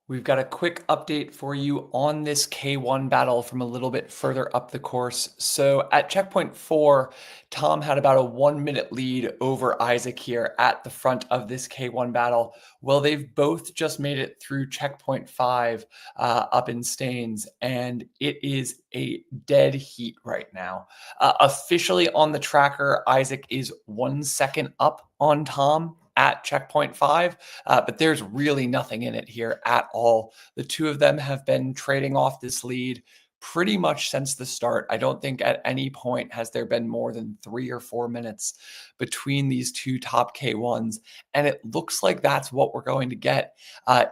H: We've got a quick update for you on this K1 battle from a little bit further up the course. So at checkpoint 4, Tom had about a 1-minute lead over Isaac here at the front of this K1 battle. Well, they've both just made it through checkpoint 5 up in Staines, and it is a dead heat right now. Officially on the tracker, Isaac is 1 second up on Tom at checkpoint 5, but there's really nothing in it here at all. The two of them have been trading off this lead pretty much since the start. I don't think at any point has there been more than 3 or 4 minutes between these two top K1s, and it looks like that's what we're going to get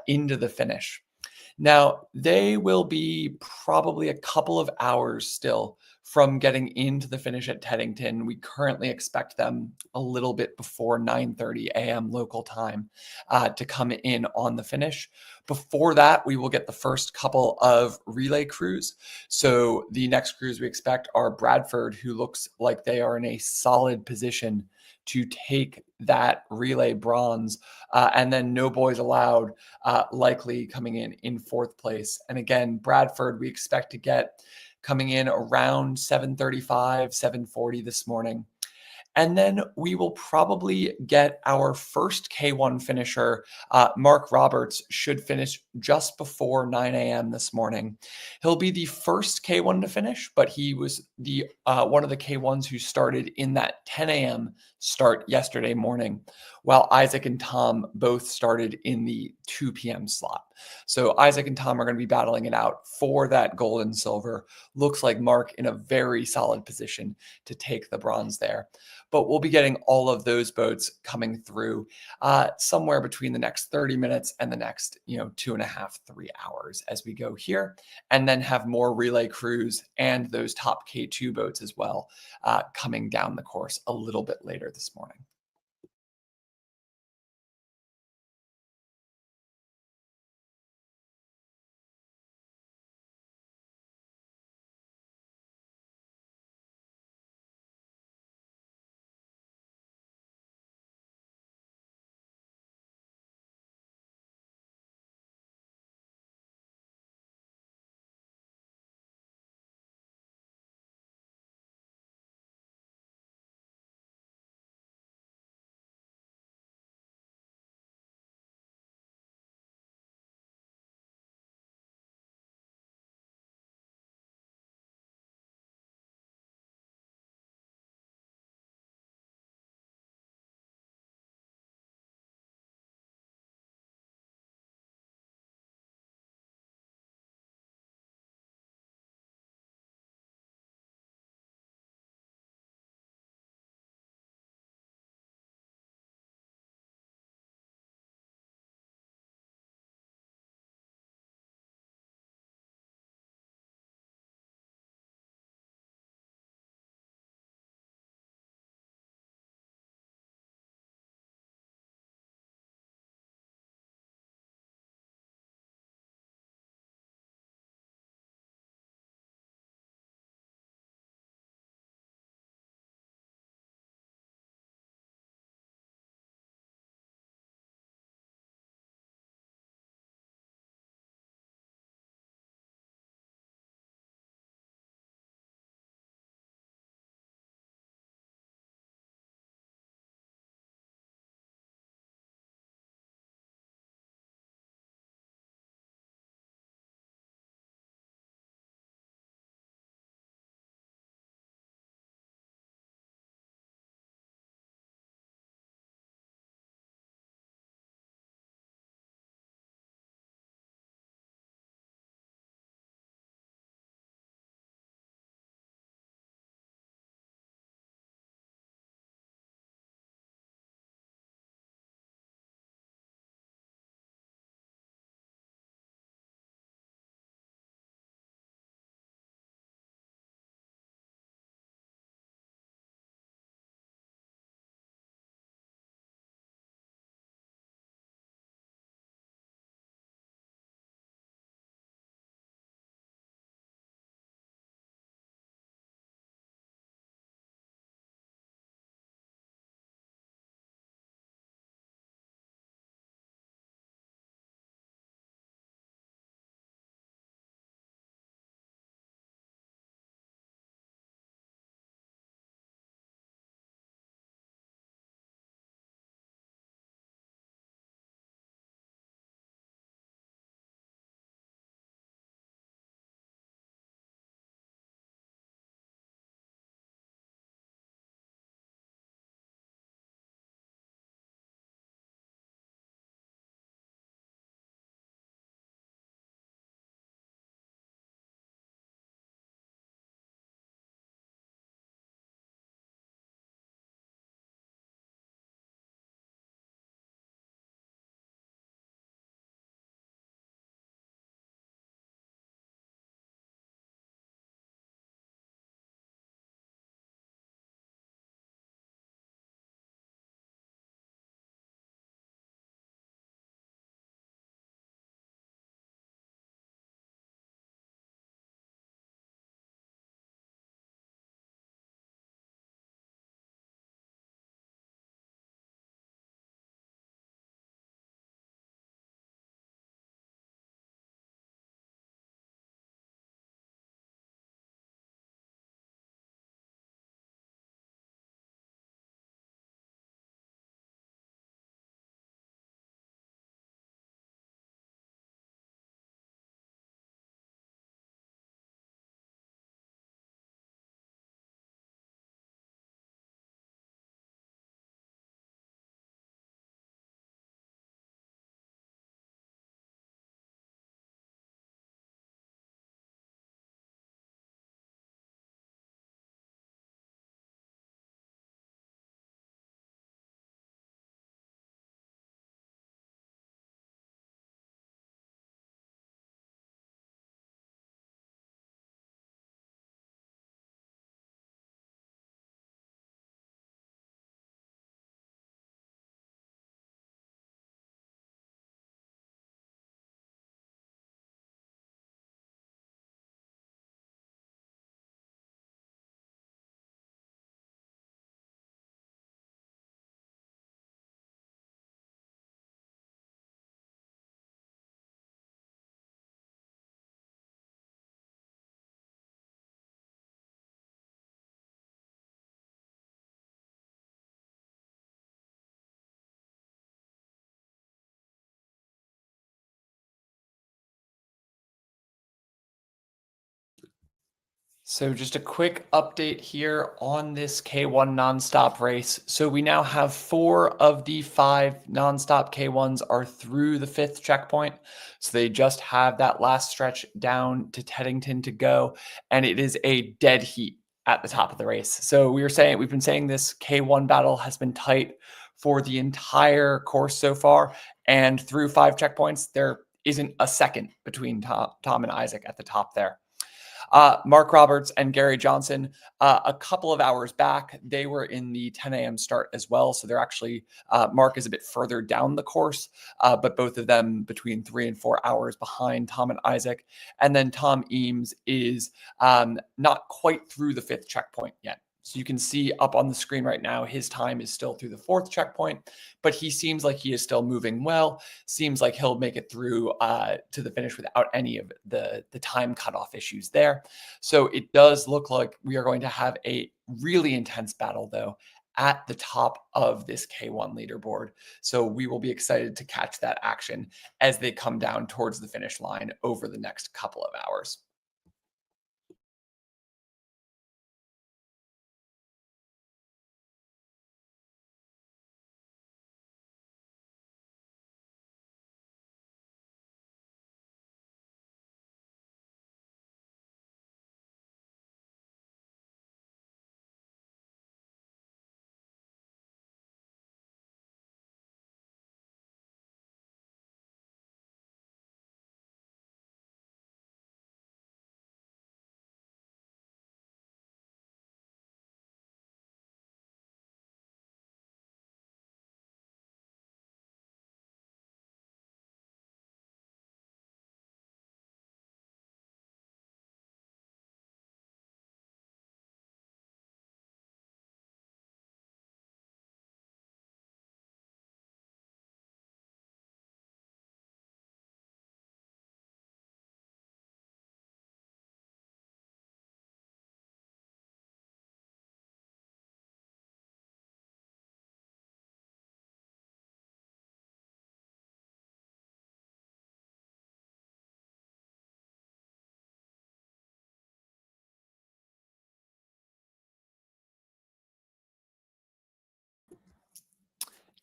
H: into the finish. Now, they will be probably a couple of hours still from getting into the finish at Teddington. We currently expect them a little bit before 9:30 a.m. local time to come in on the finish. Before that, we will get the first couple of relay crews. So the next crews we expect are Bradford, who looks like they are in a solid position to take that relay bronze, and then No Boys Allowed likely coming in 4th place. And again, Bradford we expect to get coming in around 7:35, 7:40 this morning. And then we will probably get our first K1 finisher. Mark Roberts should finish just before 9 a.m. this morning. He'll be the first K1 to finish, but he was the one of the K1s who started in that 10 a.m. start yesterday morning, while Isaac and Tom both started in the 2 p.m. slot. So Isaac and Tom are going to be battling it out for that gold and silver. Looks like Mark in a very solid position to take the bronze there. But we'll be getting all of those boats coming through somewhere between the next 30 minutes and the next, 2.5, 3 hours as we go here, and then have more relay crews and those top K2 boats as well coming down the course a little bit later this morning. So just a quick update here on this K1 nonstop race. So we now have 4 of the 5 nonstop K1s are through the 5th checkpoint. So they just have that last stretch down to Teddington to go, and it is a dead heat at the top of the race. So we've been saying this K1 battle has been tight for the entire course so far, and through 5 checkpoints, there isn't a second between Tom and Isaac at the top there. Mark Roberts and Gary Johnson, a couple of hours back, they were in the 10 a.m. start as well. So they're actually, Mark is a bit further down the course, but both of them between 3 and 4 hours behind Tom and Isaac. And then Tom Eames is not quite through the 5th checkpoint yet. So you can see up on the screen right now, his time is still through the 4th checkpoint, but he seems like he is still moving well. Seems like he'll make it through to the finish without any of the time cutoff issues there. So it does look like we are going to have a really intense battle, though, at the top of this K1 leaderboard. So we will be excited to catch that action as they come down towards the finish line over the next couple of hours.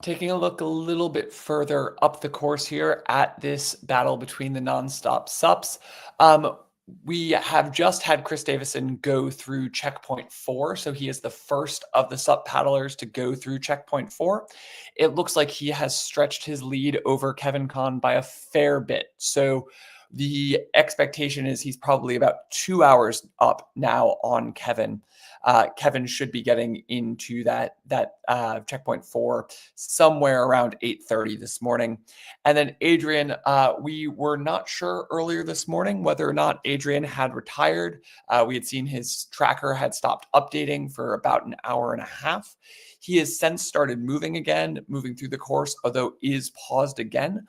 H: Taking a look a little bit further up the course here at this battle between the nonstop sups. We have just had Chris Davison go through checkpoint 4. So he is the first of the sup paddlers to go through checkpoint 4. It looks like he has stretched his lead over Kevin Kahn by a fair bit. So the expectation is he's probably about 2 hours up now on Kevin. Kevin should be getting into that checkpoint 4 somewhere around 8:30 this morning. And then Adrian, we were not sure earlier this morning whether or not Adrian had retired. We had seen his tracker had stopped updating for about an hour and a half. He has since started moving again, moving through the course, although is paused again.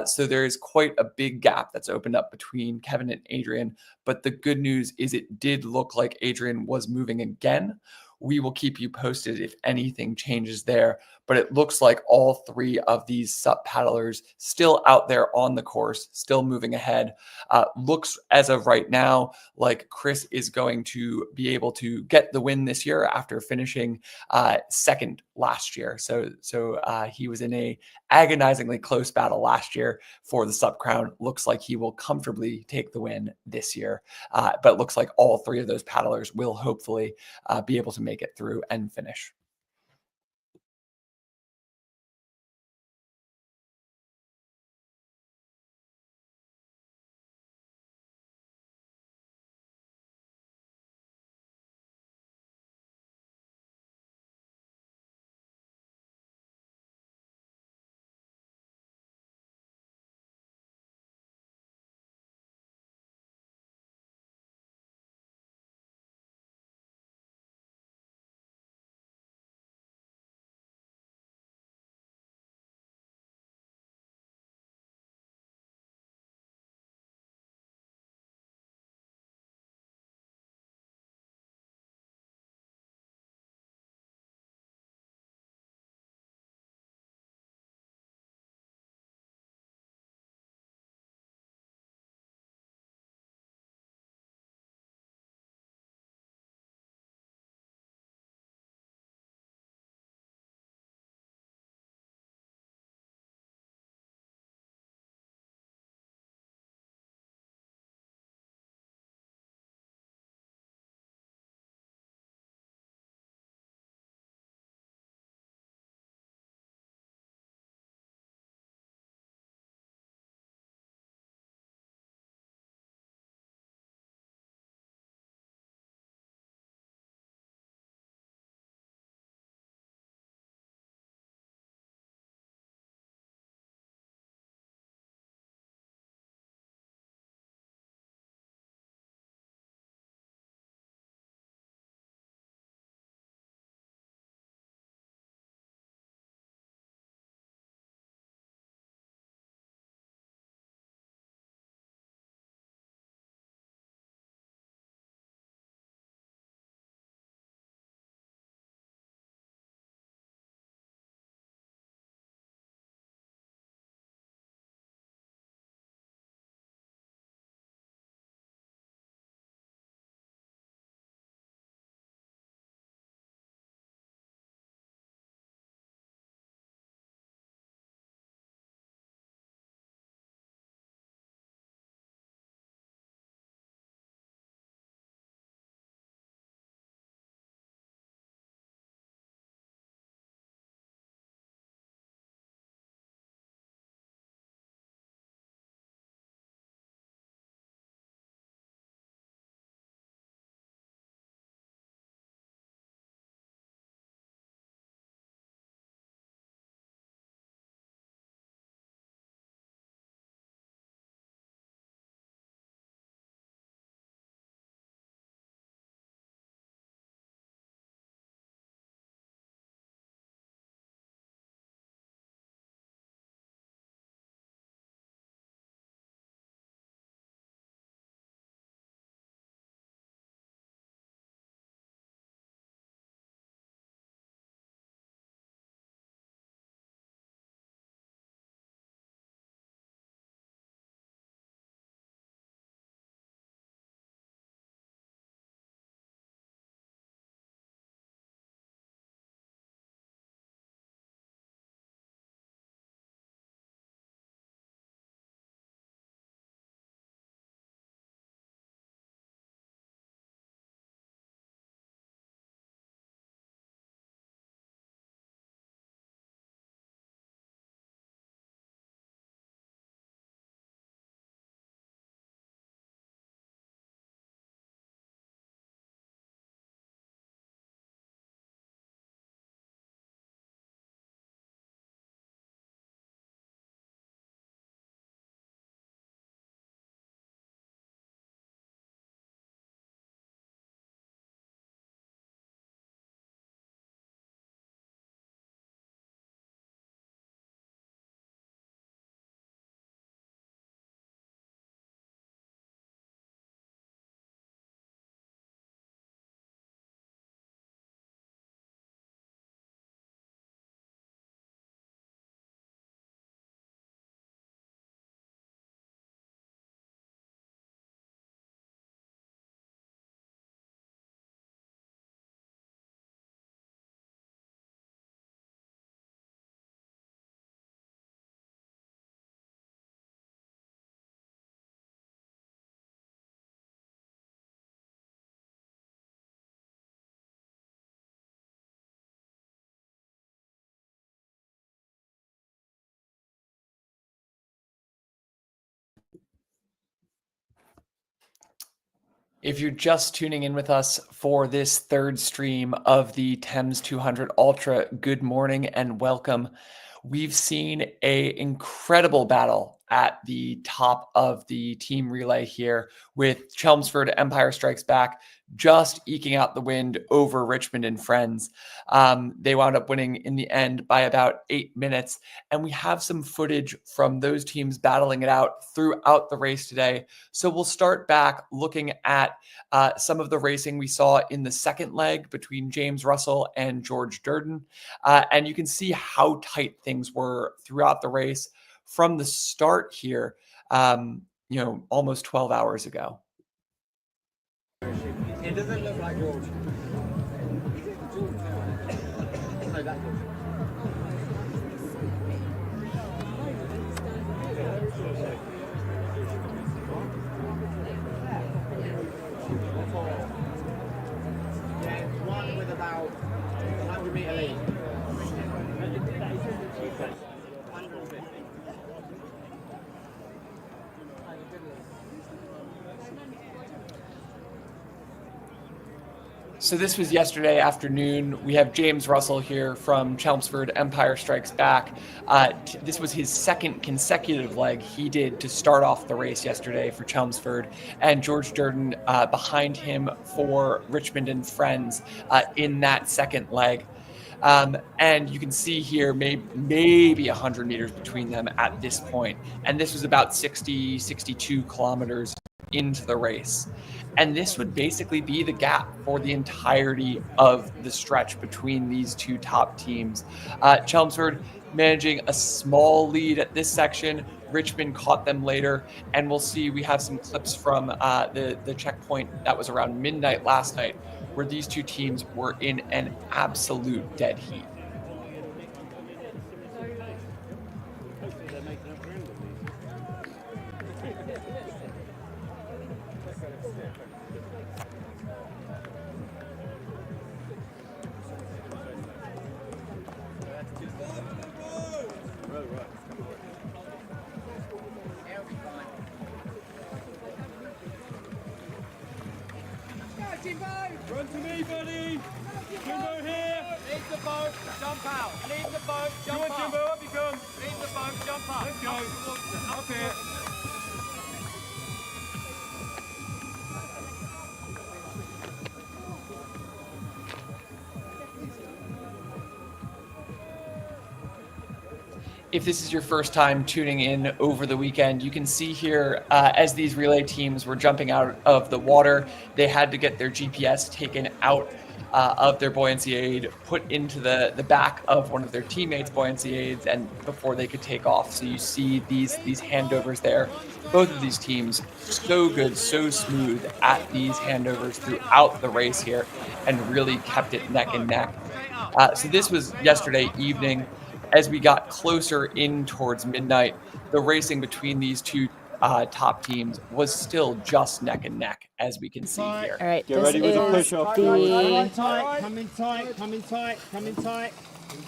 H: So there is quite a big gap that's opened up between Kevin and Adrian. But the good news is it did look like Adrian was moving again. We will keep you posted if anything changes there. But it looks like all 3 of these sup paddlers still out there on the course, still moving ahead. Looks as of right now like Chris is going to be able to get the win this year after finishing second last year. So he was in a agonizingly close battle last year for the sup crown. Looks like he will comfortably take the win this year. But looks like all 3 of those paddlers will hopefully be able to make it through and finish. If you're just tuning in with us for this third stream of the Thames 200 Ultra, good morning and welcome. We've seen an incredible battle at the top of the team relay here with Chelmsford Empire Strikes Back just eking out the win over Richmond and Friends. They wound up winning in the end by about 8 minutes. And we have some footage from those teams battling it out throughout the race today. So we'll start back looking at some of the racing we saw in the second leg between James Russell and George Durden. And you can see how tight things were throughout the race from the start here, almost 12 hours ago.
D: It doesn't look like George. One with about 100 metre lead.
H: So this was yesterday afternoon. We have James Russell here from Chelmsford Empire Strikes Back. This was his second consecutive leg he did to start off the race yesterday for Chelmsford, and George Durden behind him for Richmond and Friends in that second leg. And you can see here maybe 100 meters between them at this point. And this was about 62 kilometers into the race. And this would basically be the gap for the entirety of the stretch between these two top teams. Chelmsford managing a small lead at this section. Richmond caught them later, and we'll see, we have some clips from the checkpoint that was around midnight last night, where these two teams were in an absolute dead heat.
D: Run to me, buddy! Jimbo here! Leave the boat, jump out! Leave the boat, jump out! Jimbo, up you come! Leave the boat, jump out! Let's go! Up here!
H: If this is your first time tuning in over the weekend, you can see here as these relay teams were jumping out of the water, they had to get their GPS taken out of their buoyancy aid, put into the back of one of their teammates' buoyancy aids, and before they could take off. So you see these handovers there. Both of these teams so good, so smooth at these handovers throughout the race here, and really kept it neck and neck. So this was yesterday evening. As we got closer in towards midnight, the racing between these two top teams was still just neck and neck, as we can see here.
A: All right,
D: Get
A: this
D: ready with the push-off.
A: the
D: Come in tight, come in tight, come in tight.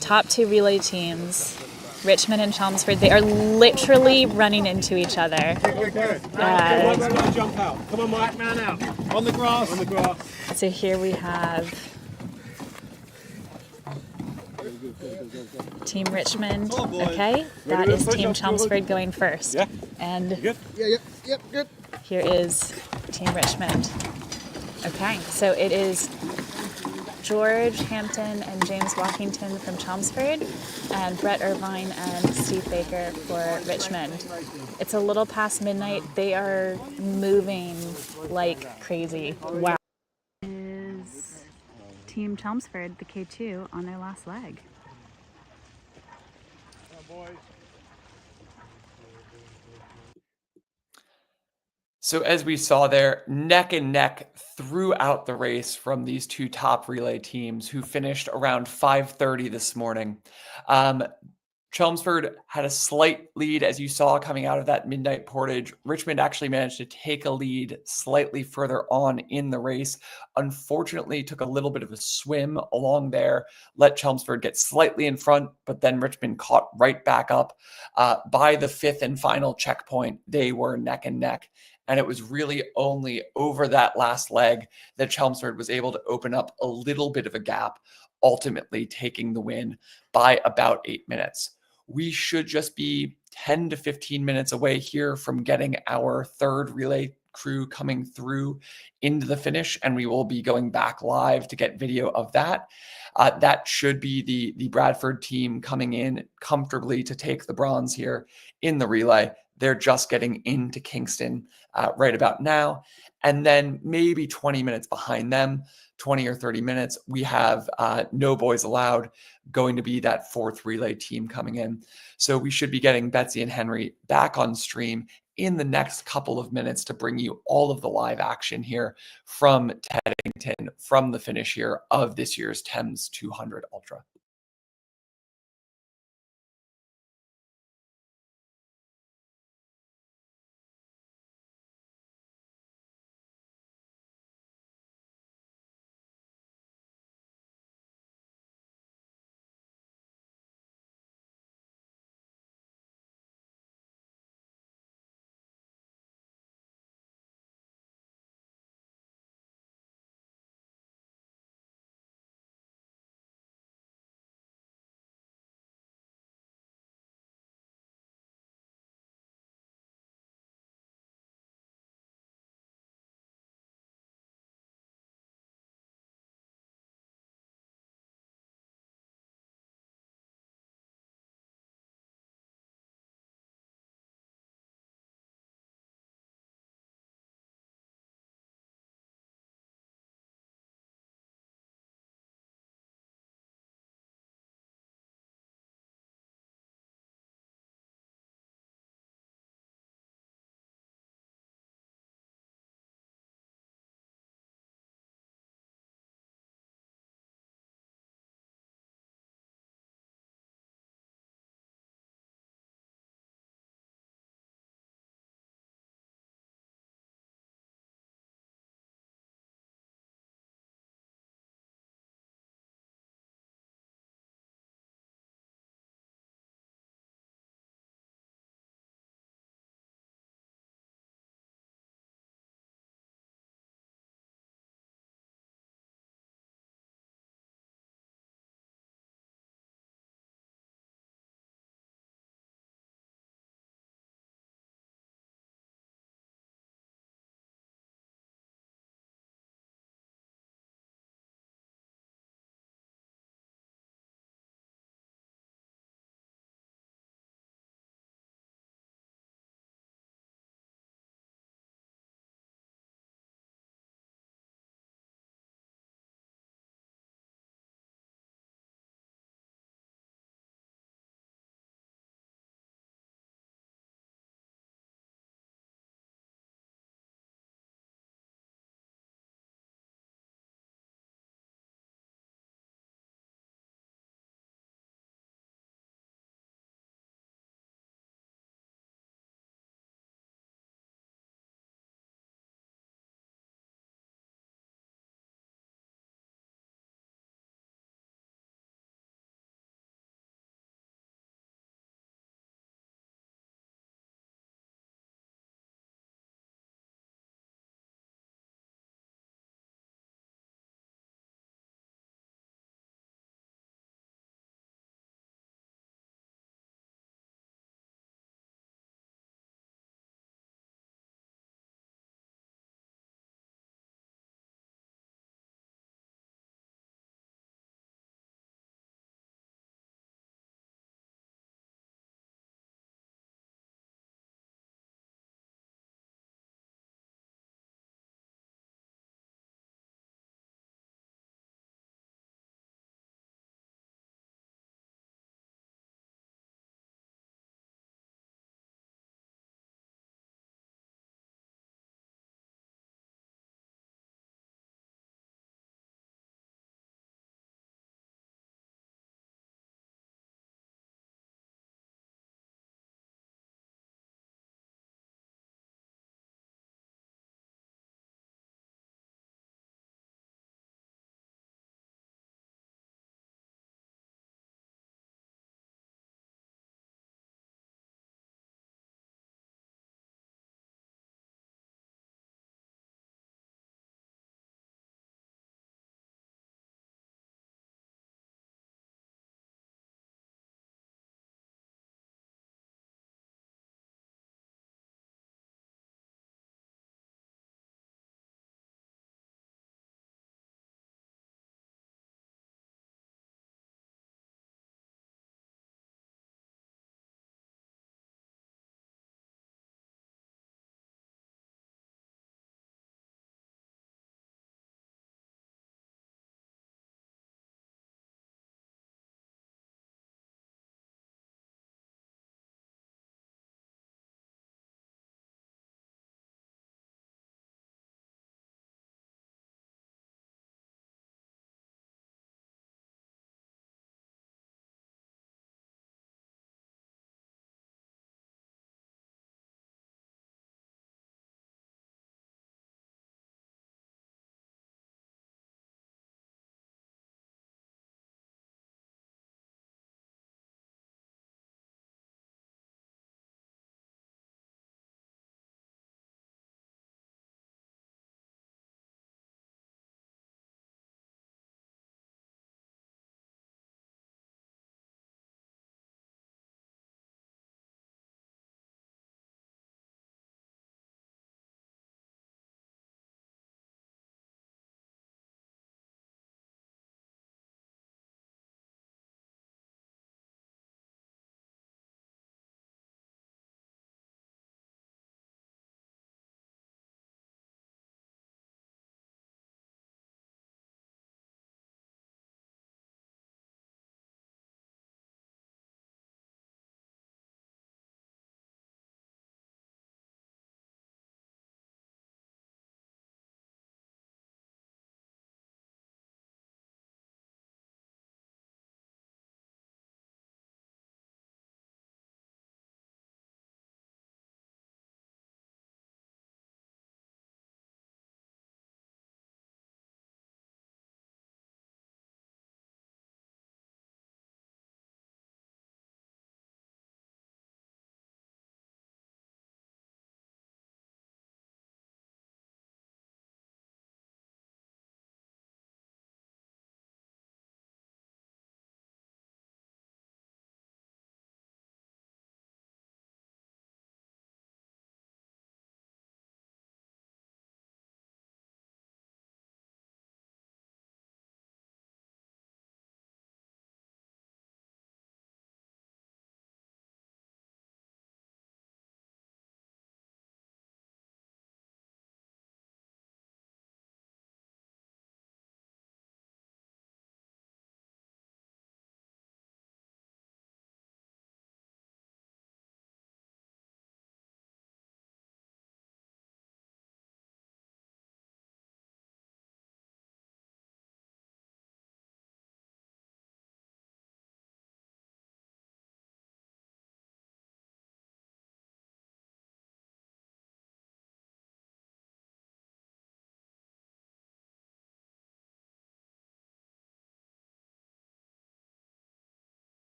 A: top two relay teams, Richmond and Chelmsford. They are literally running into each other.
D: One's got to jump out. Come on, Mike, man out. On the grass. On the grass.
A: So here we have Team Richmond. Okay, that is Team Chelmsford going first.
D: Yeah.
A: And
D: Good? Yeah, good.
A: here is Team Richmond. Okay, so it is George Hampton and James Walkington from Chelmsford, and Brett Irvine and Steve Baker for Richmond. It's a little past midnight. They are moving like crazy. Wow. Is Team Chelmsford, the K2, on their last leg.
H: So as we saw there, neck and neck throughout the race from these two top relay teams who finished around 5:30 this morning. Chelmsford had a slight lead, as you saw coming out of that midnight portage. Richmond actually managed to take a lead slightly further on in the race. Unfortunately, took a little bit of a swim along there, let Chelmsford get slightly in front, but then Richmond caught right back up. By the fifth and final checkpoint, they were neck and neck. And it was really only over that last leg that Chelmsford was able to open up a little bit of a gap, ultimately taking the win by about 8 minutes. We should just be 10 to 15 minutes away here from getting our third relay crew coming through into the finish, and we will be going back live to get video of that. That should be the Bradford team coming in comfortably to take the bronze here in the relay. They're just getting into Kingston right about now. And then maybe 20 minutes behind them, 20 or 30 minutes, we have No Boys Allowed going to be that fourth relay team coming in. So we should be getting Betsy and Henry back on stream in the next couple of minutes to bring you all of the live action here from Teddington, from the finish here of this year's Thames 200 Ultra.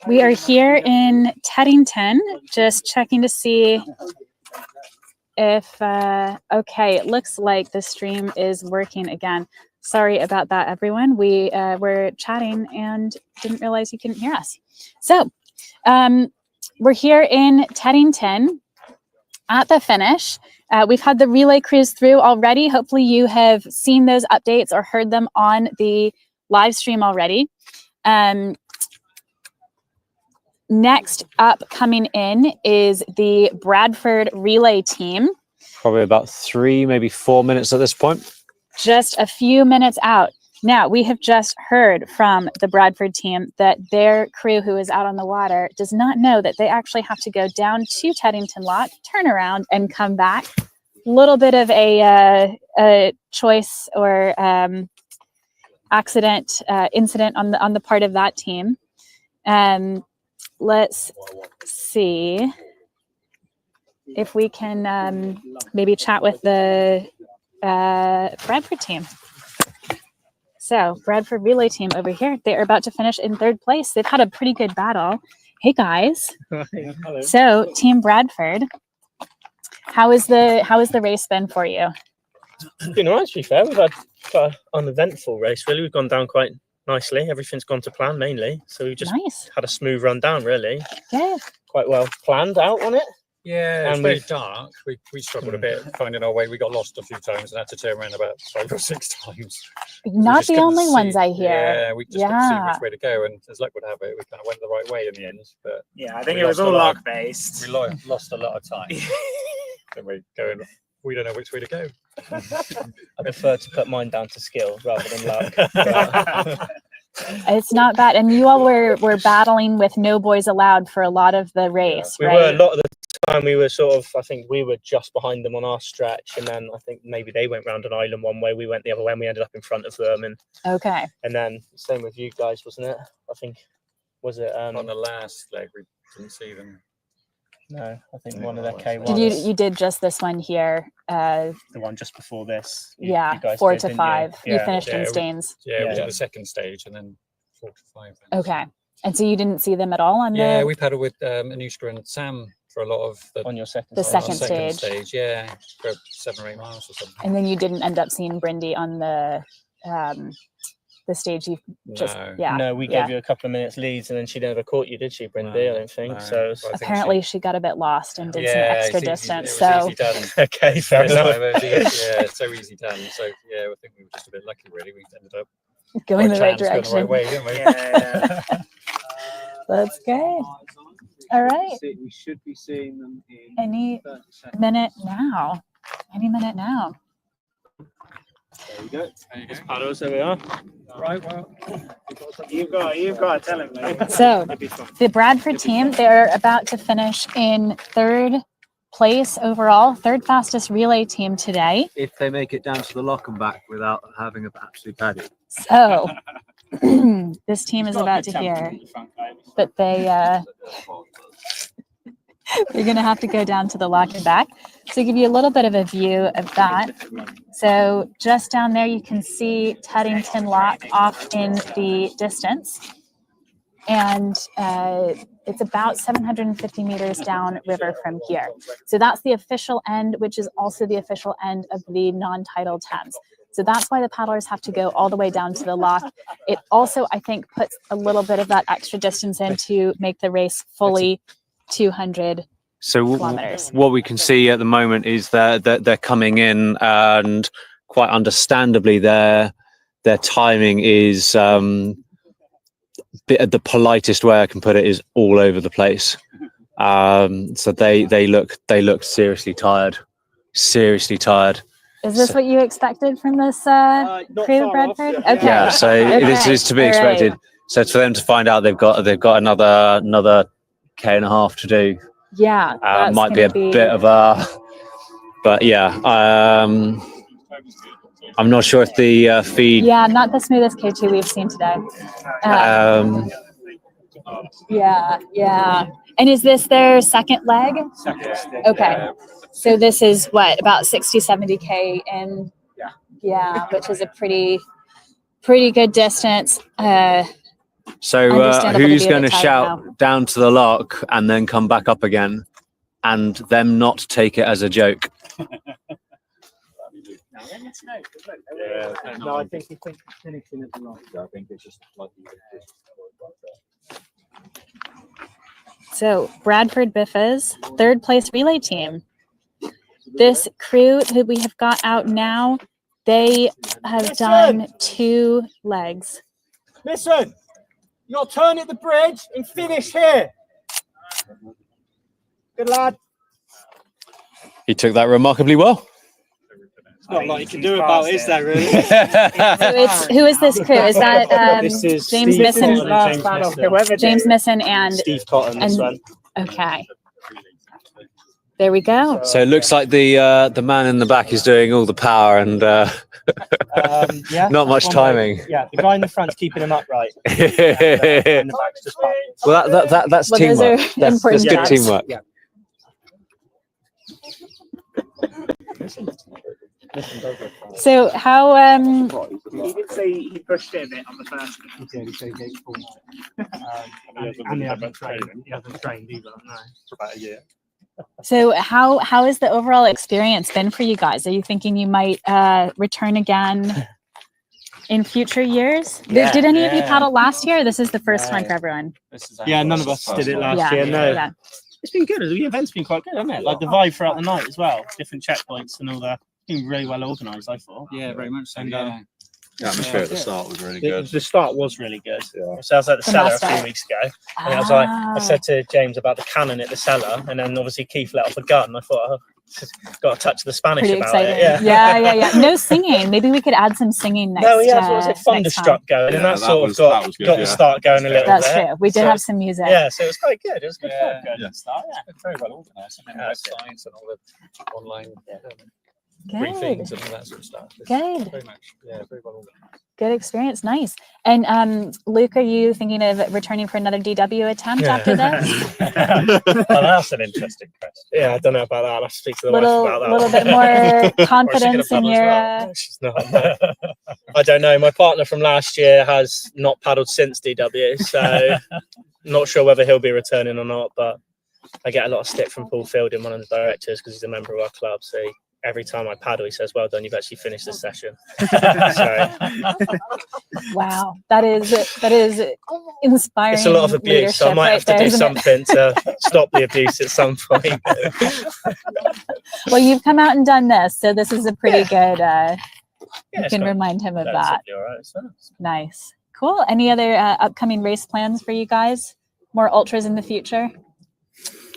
A: We are here in Teddington, just checking to see if, okay, it looks like the stream is working again. Sorry about that, everyone. We were chatting and didn't realize you couldn't hear us. So we're here in Teddington at the finish. We've had the relay crews through already. Hopefully you have seen those updates or heard them on the live stream already. Next up coming in is the Bradford relay team.
F: Probably about 3, maybe 4 minutes at this point.
A: Just a few minutes out. Now, we have just heard from the Bradford team that their crew who is out on the water does not know that they actually have to go down to Teddington Lock, turn around, and come back. Little bit of a choice or incident on the part of that team. Let's see if we can maybe chat with the Bradford team. So Bradford relay team over here, they are about to finish in 3rd place. They've had a pretty good battle. Hey guys.
G: Hello.
A: So Team Bradford, how is the race been for you?
G: It's been alright, to be fair. We've had quite an uneventful race, really. We've gone down quite nicely. Everything's gone to plan mainly. So we've just had a smooth run down, really.
A: Yeah.
G: Quite well planned out on it.
I: Yeah, it's
G: And
I: very
G: we've-
I: dark. We struggled a bit finding our way. We got lost a few times and had to turn around about 5 or 6 times.
A: Not
I: just
A: the
I: couldn't
A: only
I: see-
A: ones I hear.
I: Yeah, we just couldn't see which way to go, and as luck would have it, we kind of went the right way in the end. But
G: Yeah, I think
I: we
G: it was
I: lost a
G: all
I: lot of-
G: luck based.
I: We lost a lot of time. Then we going. We don't know which way to go.
G: I prefer to put mine down to skill rather than luck.
A: It's not bad. And you all were battling with no boys allowed for a lot of the race,
G: We
A: right?
G: were a lot of the time. We were sort of. I think we were just behind them on our stretch, and then I think maybe they went round an island one way. We went the other way, and we ended up in front of them.
A: Okay.
G: And then same with you guys, wasn't it? I think was it
I: On the last leg, we didn't see them.
G: No, I think one of their K1s.
A: Did you did just this one here?
G: The one just before this.
A: Yeah,
G: you guys
A: 4
G: did,
A: to
G: didn't
A: 5. You
G: Yeah.
A: finished in
I: we-
A: Staines.
I: Yeah, we
G: Yeah.
I: did the second stage and then 4 to 5.
A: Okay. And so you didn't see them at all on
I: Yeah,
A: the
I: we paddled with Anushka and Sam for a lot of the
G: on your second
A: The
I: on our
A: second stage.
I: Yeah, for 7 or 8 miles or something.
A: and then you didn't end up seeing Brindy on the stage you just
G: No, we
A: yeah.
G: gave you a couple of minutes leads, and then she never caught you, did she, Brindy? I don't think
I: no.
G: so.
I: Well, I think
A: Apparently she got a bit lost and did some
I: Yeah,
A: extra
I: it's easy-
A: distance.
I: it
A: So
I: was easy done.
G: Okay, fair
I: First
G: enough.
I: time, yeah, it's so easy done. So yeah, I think we were just a bit lucky, really. We ended up
A: going
I: by
A: the right
I: chance going
A: direction.
I: the right way, didn't we?
A: That's great. All right.
G: We should be seeing them in
A: Any
G: 30 seconds.
A: minute now. Any minute now.
G: There you go. It's paddles, there we are. Right, well, you've got to tell him, mate.
A: So
G: It'll be fun.
A: the Bradford team, they're about to finish in 3rd place overall, 3rd fastest relay team today.
G: If they make it down to the lock and back without having an absolute paddy.
A: So this team is about to hear that they're going to have to go down to the lock and back. So give you a little bit of a view of that. So just down there, you can see Teddington Lock off in the distance. And it's about 750 meters down river from here. So that's the official end, which is also the official end of the non-tidal Thames. So that's why the paddlers have to go all the way down to the lock. It also, I think, puts a little bit of that extra distance in to make the race fully 200
F: So
A: kilometers.
F: what we can see at the moment is that they're coming in, and quite understandably their timing is the politest way I can put it is all over the place. So they look seriously tired.
A: Is this what you expected from this crew of Bradford? Okay.
F: Yeah, so this is to be
A: All right.
F: expected. So it's for them to find out they've got another K1.5 to do.
A: Yeah. that's
F: Might be
A: gonna
F: a bit of a, but yeah. I'm not sure if the feed.
A: Yeah, not the smoothest K2 we've seen today. Yeah. And is this their second leg? Okay. So this is what, about 60, 70K in? Yeah, which is a pretty good distance.
F: So
A: Understandable to
F: who's
A: be a
F: going to
A: bit tired
F: shout
A: now.
F: down to the lock and then come back up again, and them not take it as a joke?
G: No, I think finishing at the last. I think it's just like.
A: So Bradford Biffas, third place relay team. This crew that we have got out now, they have done 2 legs.
G: Listen, you'll turn at the bridge and finish here. Good lad.
F: He took that remarkably well.
G: Not a lot you can do about it, is there, really?
A: So it's, who is this crew? Is that
G: This is
A: James
G: Steve
A: Misson?
G: Misson.
A: James Misson and
G: Steve Cotton, this one.
A: Okay. There we go.
F: So it looks like the man in the back is doing all the power and
G: Yeah,
F: not much timing.
G: Yeah, the guy in the front's keeping him upright.
F: Well, that's
A: Well, those
F: teamwork.
A: are
F: That's
A: important
F: good
A: jobs.
F: teamwork.
G: Yeah.
A: So how
G: He did say he pushed it a bit on the first. He did. He said he and he hasn't trained. He hasn't trained either. No, for about a year.
A: So how has the overall experience been for you guys? Are you thinking you might return again in future years?
G: Yeah,
A: Did any of you paddle last year? This is the first time for everyone.
G: Yeah, none of us did it last year. No,
A: Yeah.
G: it's been good. The event's been quite good, hasn't it? Like the vibe throughout the night as well. Different checkpoints and all that. Been really well organised, I thought.
I: Yeah, very much so.
G: And,
I: The atmosphere at the start was really good.
G: The start was really good. So I was at the
A: From
G: cellar
A: that
G: a few
A: start.
G: weeks ago, and I was like, I said to James about the cannon at the cellar, and then obviously Keith let off a gun. I thought, oh, got to touch the Spanish
A: Pretty
G: about
A: exciting.
G: it.
A: Yeah. No singing. Maybe we could add some singing next.
G: No, yeah, what was it?
A: next
G: Thunderstruck
A: time.
G: going, and
I: Yeah,
G: that
I: that
G: sort
I: was-
G: of
I: that was good,
G: got the
I: yeah.
G: start going a little
A: That's
G: bit.
A: true. We did have some music.
G: Yeah, so it was quite good. It was good fun.
I: Yeah.
G: Start, yeah.
I: Very well organised. I mean,
G: Yeah,
I: websites and all the online
A: Good.
I: briefings and all that sort of stuff. It's
A: Good.
I: Very much, yeah, very well organised.
A: Good experience. Nice. And Luke, are you thinking of returning for another DW attempt after this?
G: Oh, that's an interesting question. Yeah, I don't know about that. I'll speak to the wife about that.
A: Little bit more confidence in your.
G: No, she's not. I don't know. My partner from last year has not paddled since DW, so not sure whether he'll be returning or not. But I get a lot of stick from Paul Fielding, one of the directors, because he's a member of our club. So every time I paddle, he says, "Well done, you've actually finished this session." So,
A: Wow, that is inspiring.
G: it's a lot of abuse. So I might have to do something to stop the abuse at some point.
A: Well, you've come out and done this, so this is a pretty good. You
G: it's
A: can
G: fine.
A: remind him of
G: That's
A: that.
G: all right, so.
A: Nice, cool. Any other upcoming race plans for you guys? More ultras in the future?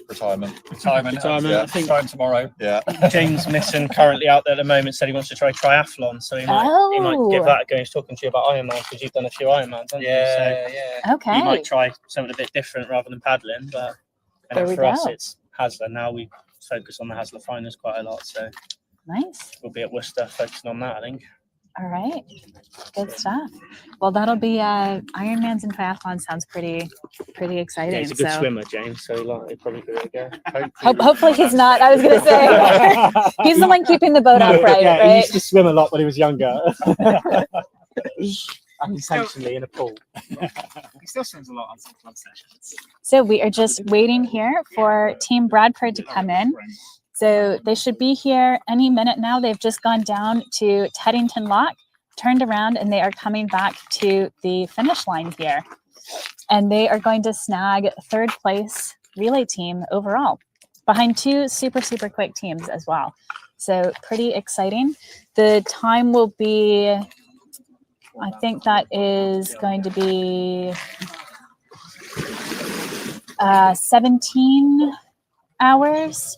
I: Retirement.
G: I think
I: Time tomorrow. Yeah.
G: James Misson, currently out there at the moment, said he wants to try triathlon, so he might give that a go. He's talking to you about Ironman because you've done a few Ironmans, haven't you? So
A: Okay.
G: you might try something a bit different rather than paddling, but
A: There we
G: for us
A: go.
G: it's Hasler. Now we focus on the Hasler finals quite a lot, so
A: Nice.
G: we'll be at Worcester focusing on that, I think.
A: All right. Good stuff. Well, that'll be Ironmans and triathlon sounds pretty exciting.
G: Yeah, he's a good
A: so
G: swimmer, James, so he'll probably give it a go.
A: hopefully he's not. I was gonna say he's the one keeping the boat upright,
G: Yeah, he
A: right?
G: used to swim a lot when he was younger. Unintentionally in a pool.
E: He still swims a lot on some club sessions.
A: So we are just waiting here for Team Bradford to come in. So they should be here any minute now. They've just gone down to Teddington Lock, turned around, and they are coming back to the finish line here. And they are going to snag third place relay team overall, behind 2 super quick teams as well. So pretty exciting. The time will be, I think that is going to be 17 hours.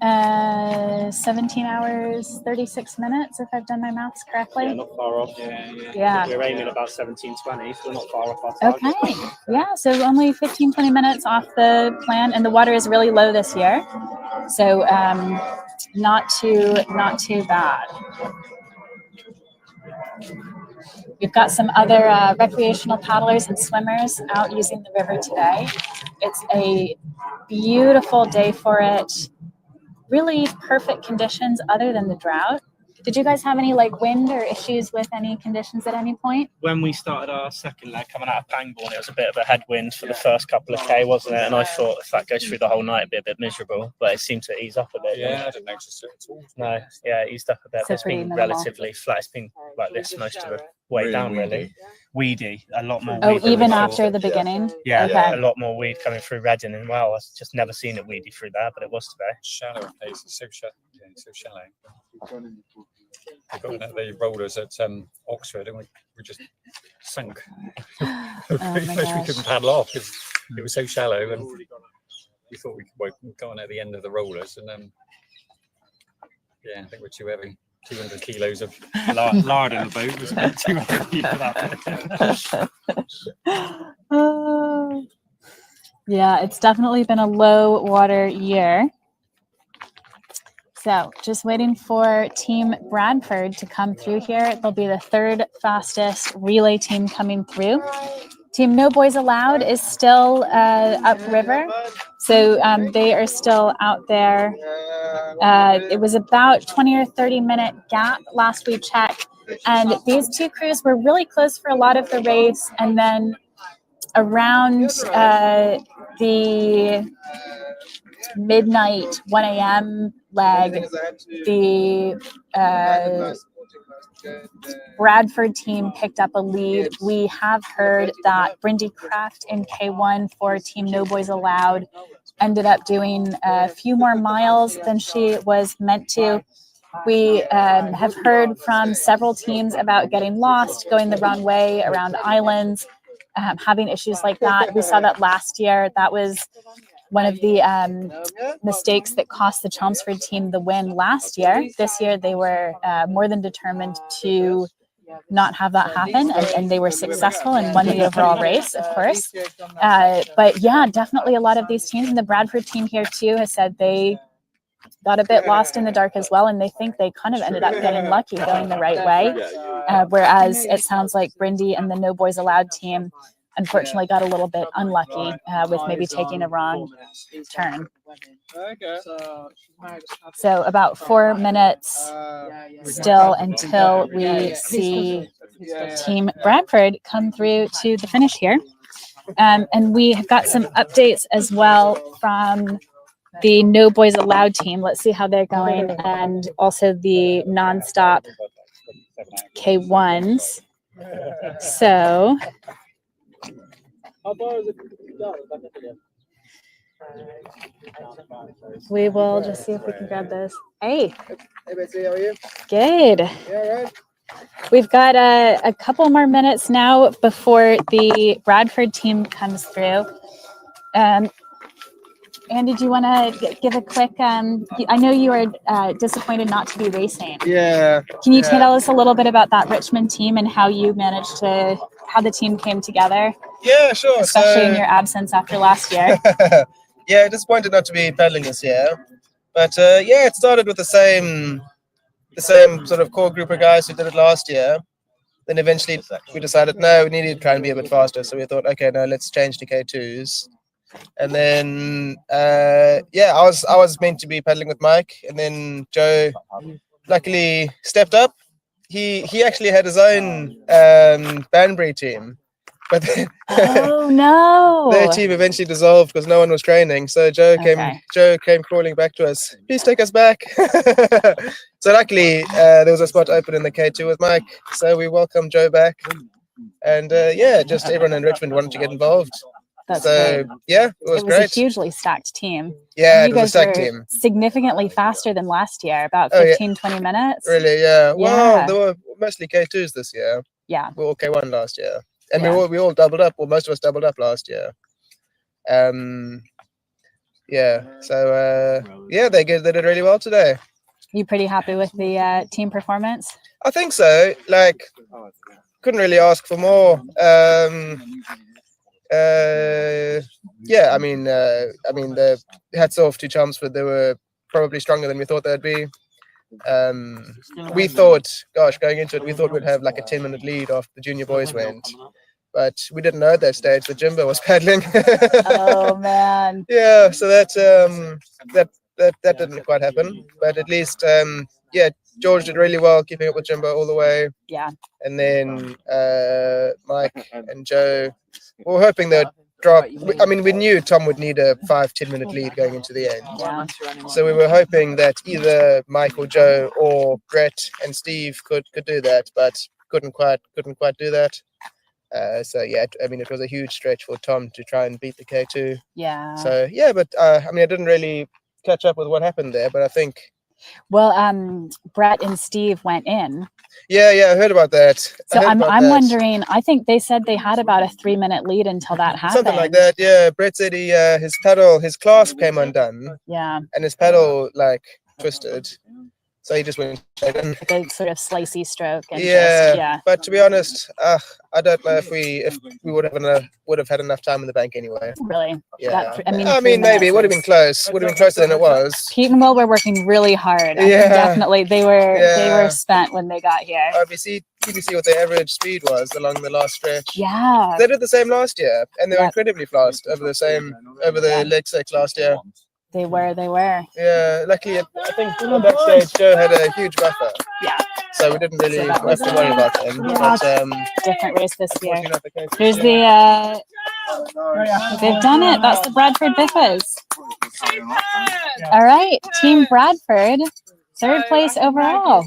A: 17 hours, 36 minutes, if I've done my maths correctly.
G: Yeah, not far off.
A: Yeah.
G: We're aiming about 17:20, so we're not far off our target.
A: Okay. Yeah, so only 15-20 minutes off the plan, and the water is really low this year. So not too bad. We've got some other recreational paddlers and swimmers out using the river today. It's a beautiful day for it. Really perfect conditions other than the drought. Did you guys have any like wind or issues with any conditions at any point?
G: When we started our second leg coming out of Pangbourne, it was a bit of a headwind for the first couple of K, wasn't it? And I thought if that goes through the whole night, it'd be a bit miserable. But it seemed to ease up a bit.
I: Yeah, I didn't notice it at all.
G: No, yeah, it eased up a bit.
A: So
G: It's
A: pretty
G: been
A: minimal.
G: relatively flat. It's been like this most of the way
I: Really
G: down,
I: weedy.
G: really. Weedy, a lot more.
A: Oh,
G: weed than
A: even
G: we
A: after
G: thought.
A: the beginning?
G: Yeah,
A: Okay.
G: a lot more weed coming through Reading, and wow, I've just never seen it weedy through there, but it was today.
I: Shallow place. It's so shallow. Yeah, it's so shallow. We got the rollers at Oxford, and we just sunk. We couldn't paddle off because it was so shallow, and we thought we could go on at the end of the rollers, and yeah, I think we're too heavy. 200 kilos of lard in the boat was about too heavy for that.
A: Yeah, it's definitely been a low water year. So just waiting for Team Bradford to come through here. They'll be the third fastest relay team coming through. Team No Boys Allowed is still upriver. So they are still out there. It was about 20 or 30-minute gap last we checked. And these two crews were really close for a lot of the race. And then around the midnight 1 a.m. leg, the Bradford team picked up a lead. We have heard that Brindy Kraft in K1 for Team No Boys Allowed ended up doing a few more miles than she was meant to. We have heard from several teams about getting lost, going the wrong way around islands, having issues like that. We saw that last year. That was one of the mistakes that cost the Chelmsford team the win last year. This year, they were more than determined to not have that happen, and they were successful and won the overall race, of course. But yeah, definitely a lot of these teams, and the Bradford team here too has said they got a bit lost in the dark as well, and they think they kind of ended up getting lucky going the right way. Whereas it sounds like Brindy and the No Boys Allowed team unfortunately got a little bit unlucky with maybe taking a wrong turn. So about 4 minutes still until we see Team Bradford come through to the finish here. And we have got some updates as well from the No Boys Allowed team. Let's see how they're going, and also the nonstop K1s. So we will just see if we can grab this. Hey.
J: Hey, Betsy, how are you?
A: Good.
J: Yeah, right.
A: We've got a couple more minutes now before the Bradford team comes through. Andy, do you want to give a quick, I know you were disappointed not to be racing.
J: Yeah.
A: Can you tell us a little bit about that Richmond team and how you managed to, how the team came together?
J: Yeah, sure.
A: Especially in your absence after last year.
J: Yeah, disappointed not to be pedaling this year. But yeah, it started with the same sort of core group of guys who did it last year. Then eventually we decided, no, we needed to try and be a bit faster. So we thought, okay, no, let's change to K2s. And then, yeah, I was meant to be pedaling with Mike, and then Joe luckily stepped up. He actually had his own Banbury team, but
A: oh no,
J: their team eventually dissolved because no one was training. So Joe came crawling back to us. Please take us back. So luckily there was a spot open in the K2 with Mike, so we welcomed Joe back, and yeah, just everyone in Richmond wanted to get involved.
A: That's
J: so
A: great.
J: yeah, it was great.
A: A hugely stacked team.
J: Yeah,
A: you
J: it was a
A: guys
J: stacked
A: were
J: team.
A: significantly faster than last year, about
J: Oh, yeah.
A: 15, 20 minutes.
J: Really? Yeah. Well,
A: Yeah.
J: there were mostly K2s this year.
A: Yeah.
J: We were all K1 last year, and
A: Yeah.
J: we all doubled up. Well, most of us doubled up last year. Yeah. So yeah, they did really well today.
A: You pretty happy with the team performance?
J: I think so. Like, couldn't really ask for more. Yeah, I mean, the hats off to Chelmsford. They were probably stronger than we thought they'd be. We thought, gosh, going into it, we thought we'd have like a 10-minute lead after the junior boys went, but we didn't know at that stage that Jimbo was paddling.
A: Oh man.
J: Yeah, so that didn't quite happen, but at least yeah, George did really well, keeping up with Jimbo all the way.
A: Yeah.
J: And then Mike and Joe, we were hoping they'd drop. I mean, we knew Tom would need a 5-10 minute lead going into the end.
A: Yeah.
J: So we were hoping that either Mike or Joe or Brett and Steve could do that, but couldn't quite do that. So yeah, I mean, it was a huge stretch for Tom to try and beat the K2.
A: Yeah.
J: So yeah, but I mean, I didn't really catch up with what happened there, but I think.
A: Well, Brett and Steve went in.
J: Yeah, I heard about that.
A: So I'm wondering. I think they said they had about a 3-minute lead until that happened.
J: Something like that. Yeah, Brett said his clasp came undone.
A: Yeah.
J: And his pedal like twisted. So he just went straight in.
A: Like a sort of slicey stroke. And
J: Yeah. But to be honest, I don't know if we would have had enough time in the bank anyway.
A: Really?
J: Yeah.
A: I mean,
J: maybe it would have been close. Would have been closer than it was.
A: Pete and Will were working really hard.
J: Yeah.
A: Definitely. They were spent when they got here.
J: BBC what their average speed was along the last stretch.
A: Yeah.
J: They did the same last year, and they were incredibly fast over the leg six last year.
A: They were.
J: Yeah, luckily, I think backstage Joe had a huge buffer.
A: Yeah.
J: So we didn't really have to worry about them.
A: Yeah.
J: But,
A: different race this year. Here's the, they've done it. That's the Bradford Biffers. All right, Team Bradford, third place overall.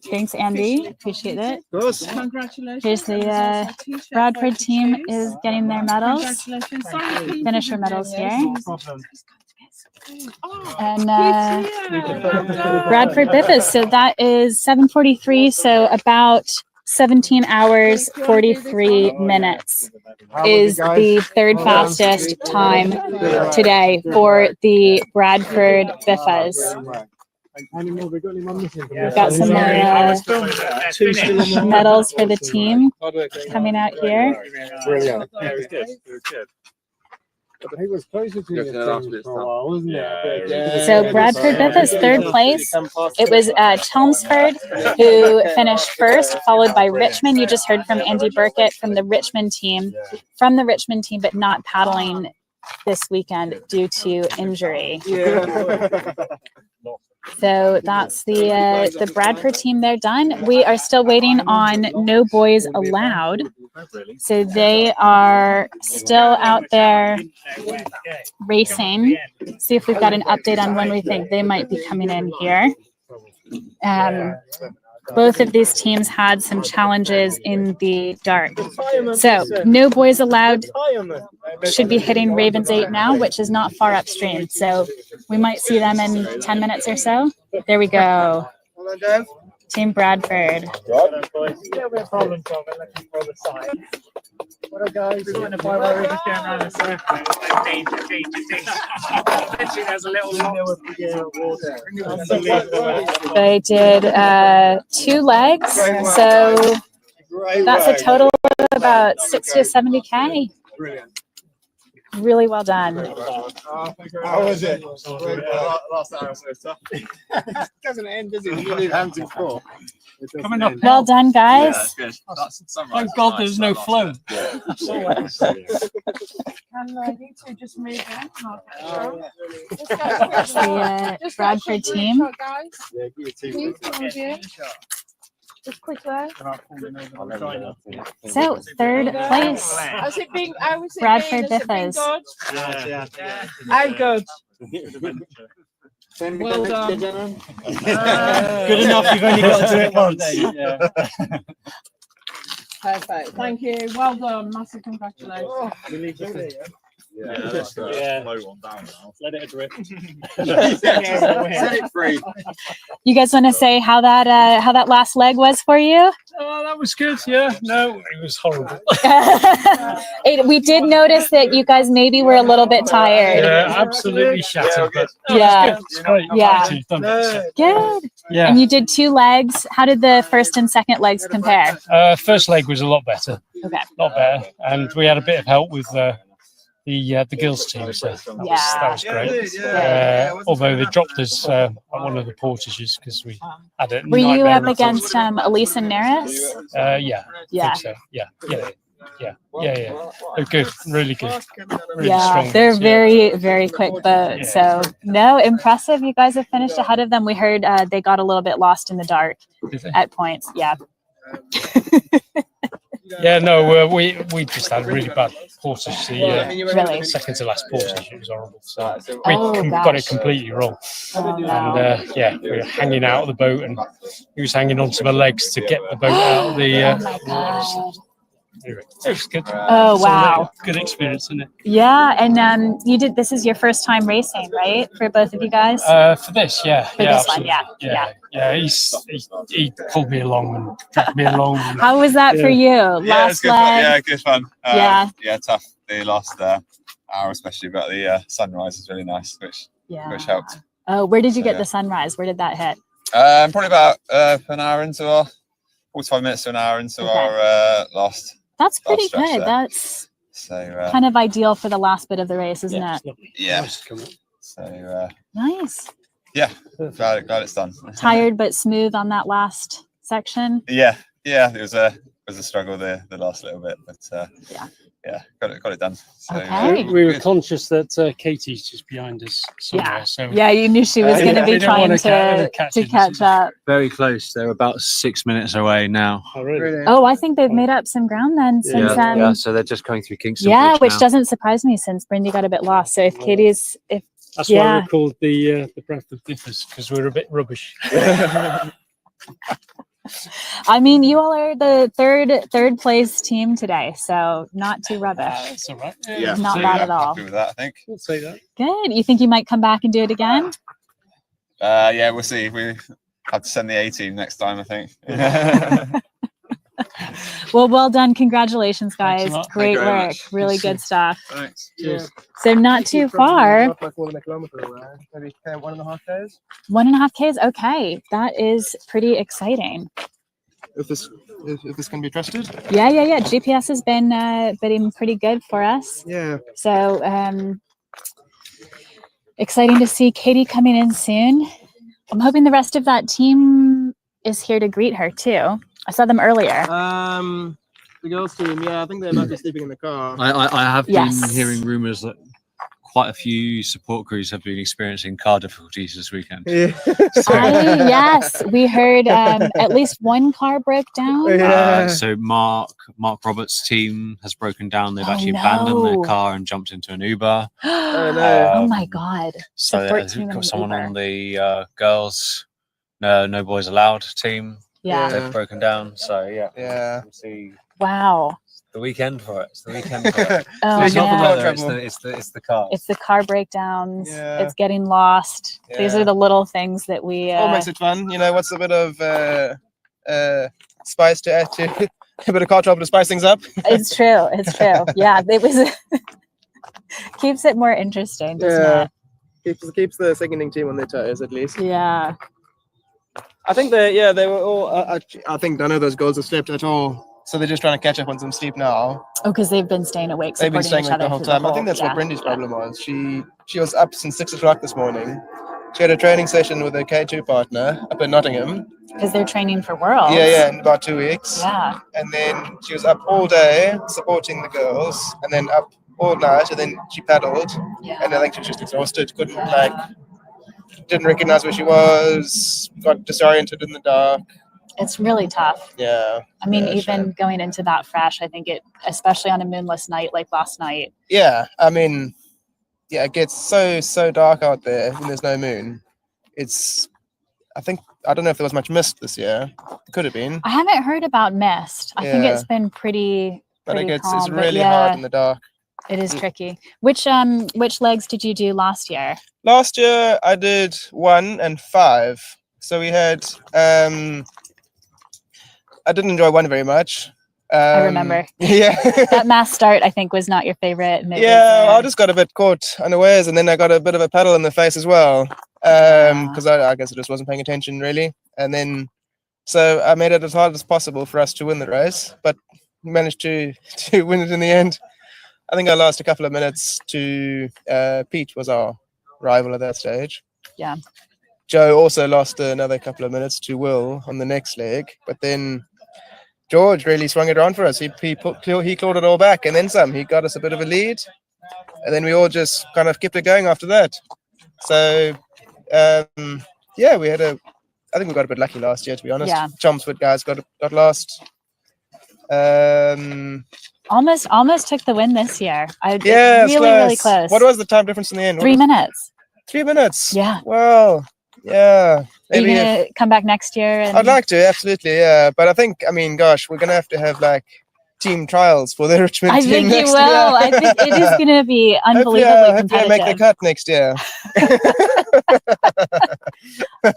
A: Thanks, Andy. Appreciate it.
V: Congratulations.
A: Here's the Bradford team is getting their medals.
V: Congratulations.
A: Finisher medals here. And Bradford Biffers. So that is 7:43. So about 17 hours 43 minutes is the third fastest time today for the Bradford Biffers. We've got some medals for the team coming out here.
D: Brilliant. Yeah, it was good. It was good. He was closer to you for a while, wasn't it?
A: So Bradford Biffers, third place. It was Chelmsford who finished first, followed by Richmond. You just heard from Andy Burkett from the Richmond team, but not paddling this weekend due to injury. So that's the Bradford team. They're done. We are still waiting on No Boys Allowed. So they are still out there racing. See if we've got an update on when we think they might be coming in here. Both of these teams had some challenges in the dark. So No Boys Allowed should be hitting Ravens 8 now, which is not far upstream. So we might see them in 10 minutes or so. There we go. Team Bradford.
E: What up, guys? We're going to buy where we're just going around the circle. Literally, there's a little
A: They did 2 legs, so that's a total of about 60 to 70K. Really well done.
D: How was it? Last hour or so tough. Doesn't end, does it? You need hands in four.
A: Coming up. Well done, guys.
D: Yeah,
E: Thank God there's no flow.
V: Can you two just move in?
A: That's the Bradford team.
V: Just quickly.
A: So third place, Bradford Biffers.
V: How good?
E: Well done.
V: Good
E: enough, you've only got to do it once.
V: Perfect. Thank you. Well done. Massive congratulations.
E: Let it adrift.
D: Set it free.
A: You guys want to say how that last leg was for you?
E: Oh, that was good. Yeah. No, it was horrible.
A: We did notice that you guys maybe were a little bit tired.
E: Yeah, absolutely shattered.
A: Yeah.
E: It's great.
A: Yeah. Good.
E: Yeah.
A: And you did 2 legs. How did the first and second legs compare?
E: First leg was a lot better.
A: Okay.
E: A lot better, and we had a bit of help with the girls team, so that was great. Although they dropped us at one of the portages because we had it.
A: Were you up against Elise and Neris?
E: Yeah.
A: Yeah.
E: I think so. Yeah. Yeah. They're good, really good. Really
A: Yeah,
E: strong
A: they're
E: ones,
A: very, very quick boat. So, no, impressive. You guys have finished ahead of them. We heard they got a little bit lost in the dark at points. Yeah.
E: Yeah, no, we just had really bad portage.
A: Really?
E: Second to last portage, it was horrible. So
A: Oh,
E: we got it
A: gosh.
E: completely wrong.
A: Oh, no.
E: And yeah, we were hanging out of the boat, and he was hanging onto my legs to get the boat out of the.
A: Oh my God.
E: Anyway, it was good.
A: Oh,
E: So,
A: wow.
E: good experience, isn't it?
A: Yeah, and you did. This is your first time racing, right? For both of you guys.
E: For this, yeah.
A: For
E: yeah,
A: this one,
E: absolutely. Yeah. He pulled me along and dragged me along. And,
A: How was that for you?
K: Yeah,
A: Last
K: it's good
A: leg.
K: fun. Yeah, good fun.
A: Yeah.
K: Tough. The last hour, especially, but the sunrise was really nice, which helped.
A: Oh, where did you get
K: yeah.
A: the sunrise? Where did that hit?
K: Probably about an hour into our 45 minutes to an hour into
A: Okay.
K: our last.
A: That's pretty
K: stretch
A: good.
K: there.
A: That's
K: So
A: kind of ideal for the last bit of the race, isn't it?
K: yeah. So
A: Nice.
K: yeah, glad it's done.
A: Tired but smooth on that last section.
K: Yeah, it was a struggle the last little bit, but yeah, got it done. So,
A: Okay.
E: we were conscious that Katie's just behind us somewhere.
A: Yeah.
E: So
A: Yeah, you knew she was going to
E: we
A: be
E: don't
A: trying
E: wanna
A: to catch up.
F: Very close. They're about 6 minutes away now.
E: Oh, really?
A: Oh, I think they've made up some ground then since
F: Yeah, so they're just going through Kingston
A: yeah,
F: Bridge
A: which
F: now.
A: doesn't surprise me since Brindy got a bit lost. So if Katie's
E: That's why we're called the Bradford Differs, because we're a bit rubbish.
A: I mean, you all are the third place team today, so not too rubbish.
E: That's all right.
K: yeah,
A: Not
K: so,
A: bad at all.
K: Happy with that, I think.
E: We'll say that.
A: Good. You think you might come back and do it again?
K: Yeah, we'll see. We have to send the A team next time, I think.
A: Well, well done. Congratulations, guys.
K: Thanks a lot.
A: Great
K: Thank you very
A: work.
K: much.
A: Really good stuff.
K: Thanks.
J: Cheers.
A: So not too far.
J: Not like 1 kilometer away. Maybe 1.5 Ks.
A: 1.5 Ks. Okay, that is pretty exciting.
J: If this can be trusted.
A: Yeah. GPS has been pretty good for us.
J: Yeah.
A: So exciting to see Katie coming in soon. I'm hoping the rest of that team is here to greet her too. I saw them earlier.
J: The girls team. Yeah, I think they might be sleeping in the car.
F: I have
A: Yes.
F: been hearing rumours that quite a few support crews have been experiencing car difficulties this weekend.
J: Yeah.
A: Yes, we heard at least one car broke down.
F: So Mark Roberts' team has broken down. They've
A: Oh,
F: actually abandoned their
A: no.
F: car and jumped into an Uber.
A: Oh my God.
F: So
A: Support
F: there's
A: team in
F: someone
A: Uber.
F: on the girls No Boys Allowed team.
A: Yeah.
F: They've broken down. So yeah.
J: Yeah.
F: We'll see
A: Wow.
F: the weekend for it. It's the weekend for it.
A: Oh,
F: It's not the
A: man.
F: weather, it's the cars.
A: It's the car breakdowns.
J: Yeah.
A: It's getting lost. These
J: Yeah.
A: are the little things that we.
J: All makes it fun. You know, what's a bit of spice to add to a bit of car trouble to spice things up.
A: It's true. It's true. Yeah, it was. Keeps it more interesting, doesn't
J: Keeps the seconding team on their toes at least.
A: it? Yeah.
J: I think they were all. I think none of those girls have slept at all, so they're just trying to catch up on some sleep now.
A: Oh, because they've been staying awake.
J: They've been
A: supporting
J: staying
A: each
J: awake
A: other
J: the whole
A: through
J: time. I think that's
A: yeah.
J: what Brindy's problem was. She was up since 6 o'clock this morning. She had a training session with her K2 partner up in Nottingham.
A: Because they're training for Worlds.
J: Yeah, in about 2 weeks.
A: Yeah.
J: And then she was up all day supporting the girls, and then up all night, and then she paddled.
A: Yeah.
J: And I think she was just exhausted. Didn't recognize where she was. Got disoriented in the dark.
A: It's really tough.
J: Yeah.
A: I mean,
J: Yeah,
A: even going into that fresh, I think it, especially on a moonless night like last night.
J: Yeah, I mean, yeah, it gets so dark out there when there's no moon. I don't know if there was much mist this year. It could have been.
A: I haven't heard about mist. I think
J: Yeah.
A: it's been pretty
J: But it
A: pretty
J: gets
A: calm,
J: it's
A: but
J: really
A: yeah,
J: hard in the dark.
A: It is tricky. Which legs did you do last year?
J: Last year I did 1 and 5. So we had I didn't enjoy 1 very much.
A: I remember.
J: Yeah.
A: That mass start, I think, was not your favorite. And it
J: Yeah,
A: was,
J: I just got a bit caught unawares, and then I got a bit of a paddle in the face as well, because I guess I just wasn't paying attention really. And then, so I made it as hard as possible for us to win the race, but managed to win it in the end. I think I lost a couple of minutes to Pete, was our rival at that stage.
A: Yeah.
J: Joe also lost another couple of minutes to Will on the next leg, but then George really swung it around for us. He clawed it all back and then some. He got us a bit of a lead, and then we all just kind of kept it going after that. So yeah, I think we got a bit lucky last year, to be honest.
A: Yeah.
J: Chelmsford guys got last.
A: Almost took the win this year.
J: Yeah,
A: it's really close.
J: What was the time difference in the end?
A: 3 minutes.
J: 3 minutes.
A: Yeah.
J: Well, yeah.
A: Are you
J: Maybe
A: gonna come back next year? And...
J: I'd like to, absolutely, yeah. But I think, gosh, we're gonna have like team trials for the Richmond
A: I
J: team
A: think you
J: next
A: will.
J: year.
A: I think it is going to be unbelievably
J: Hopefully I
A: competitive.
J: make the cut next year.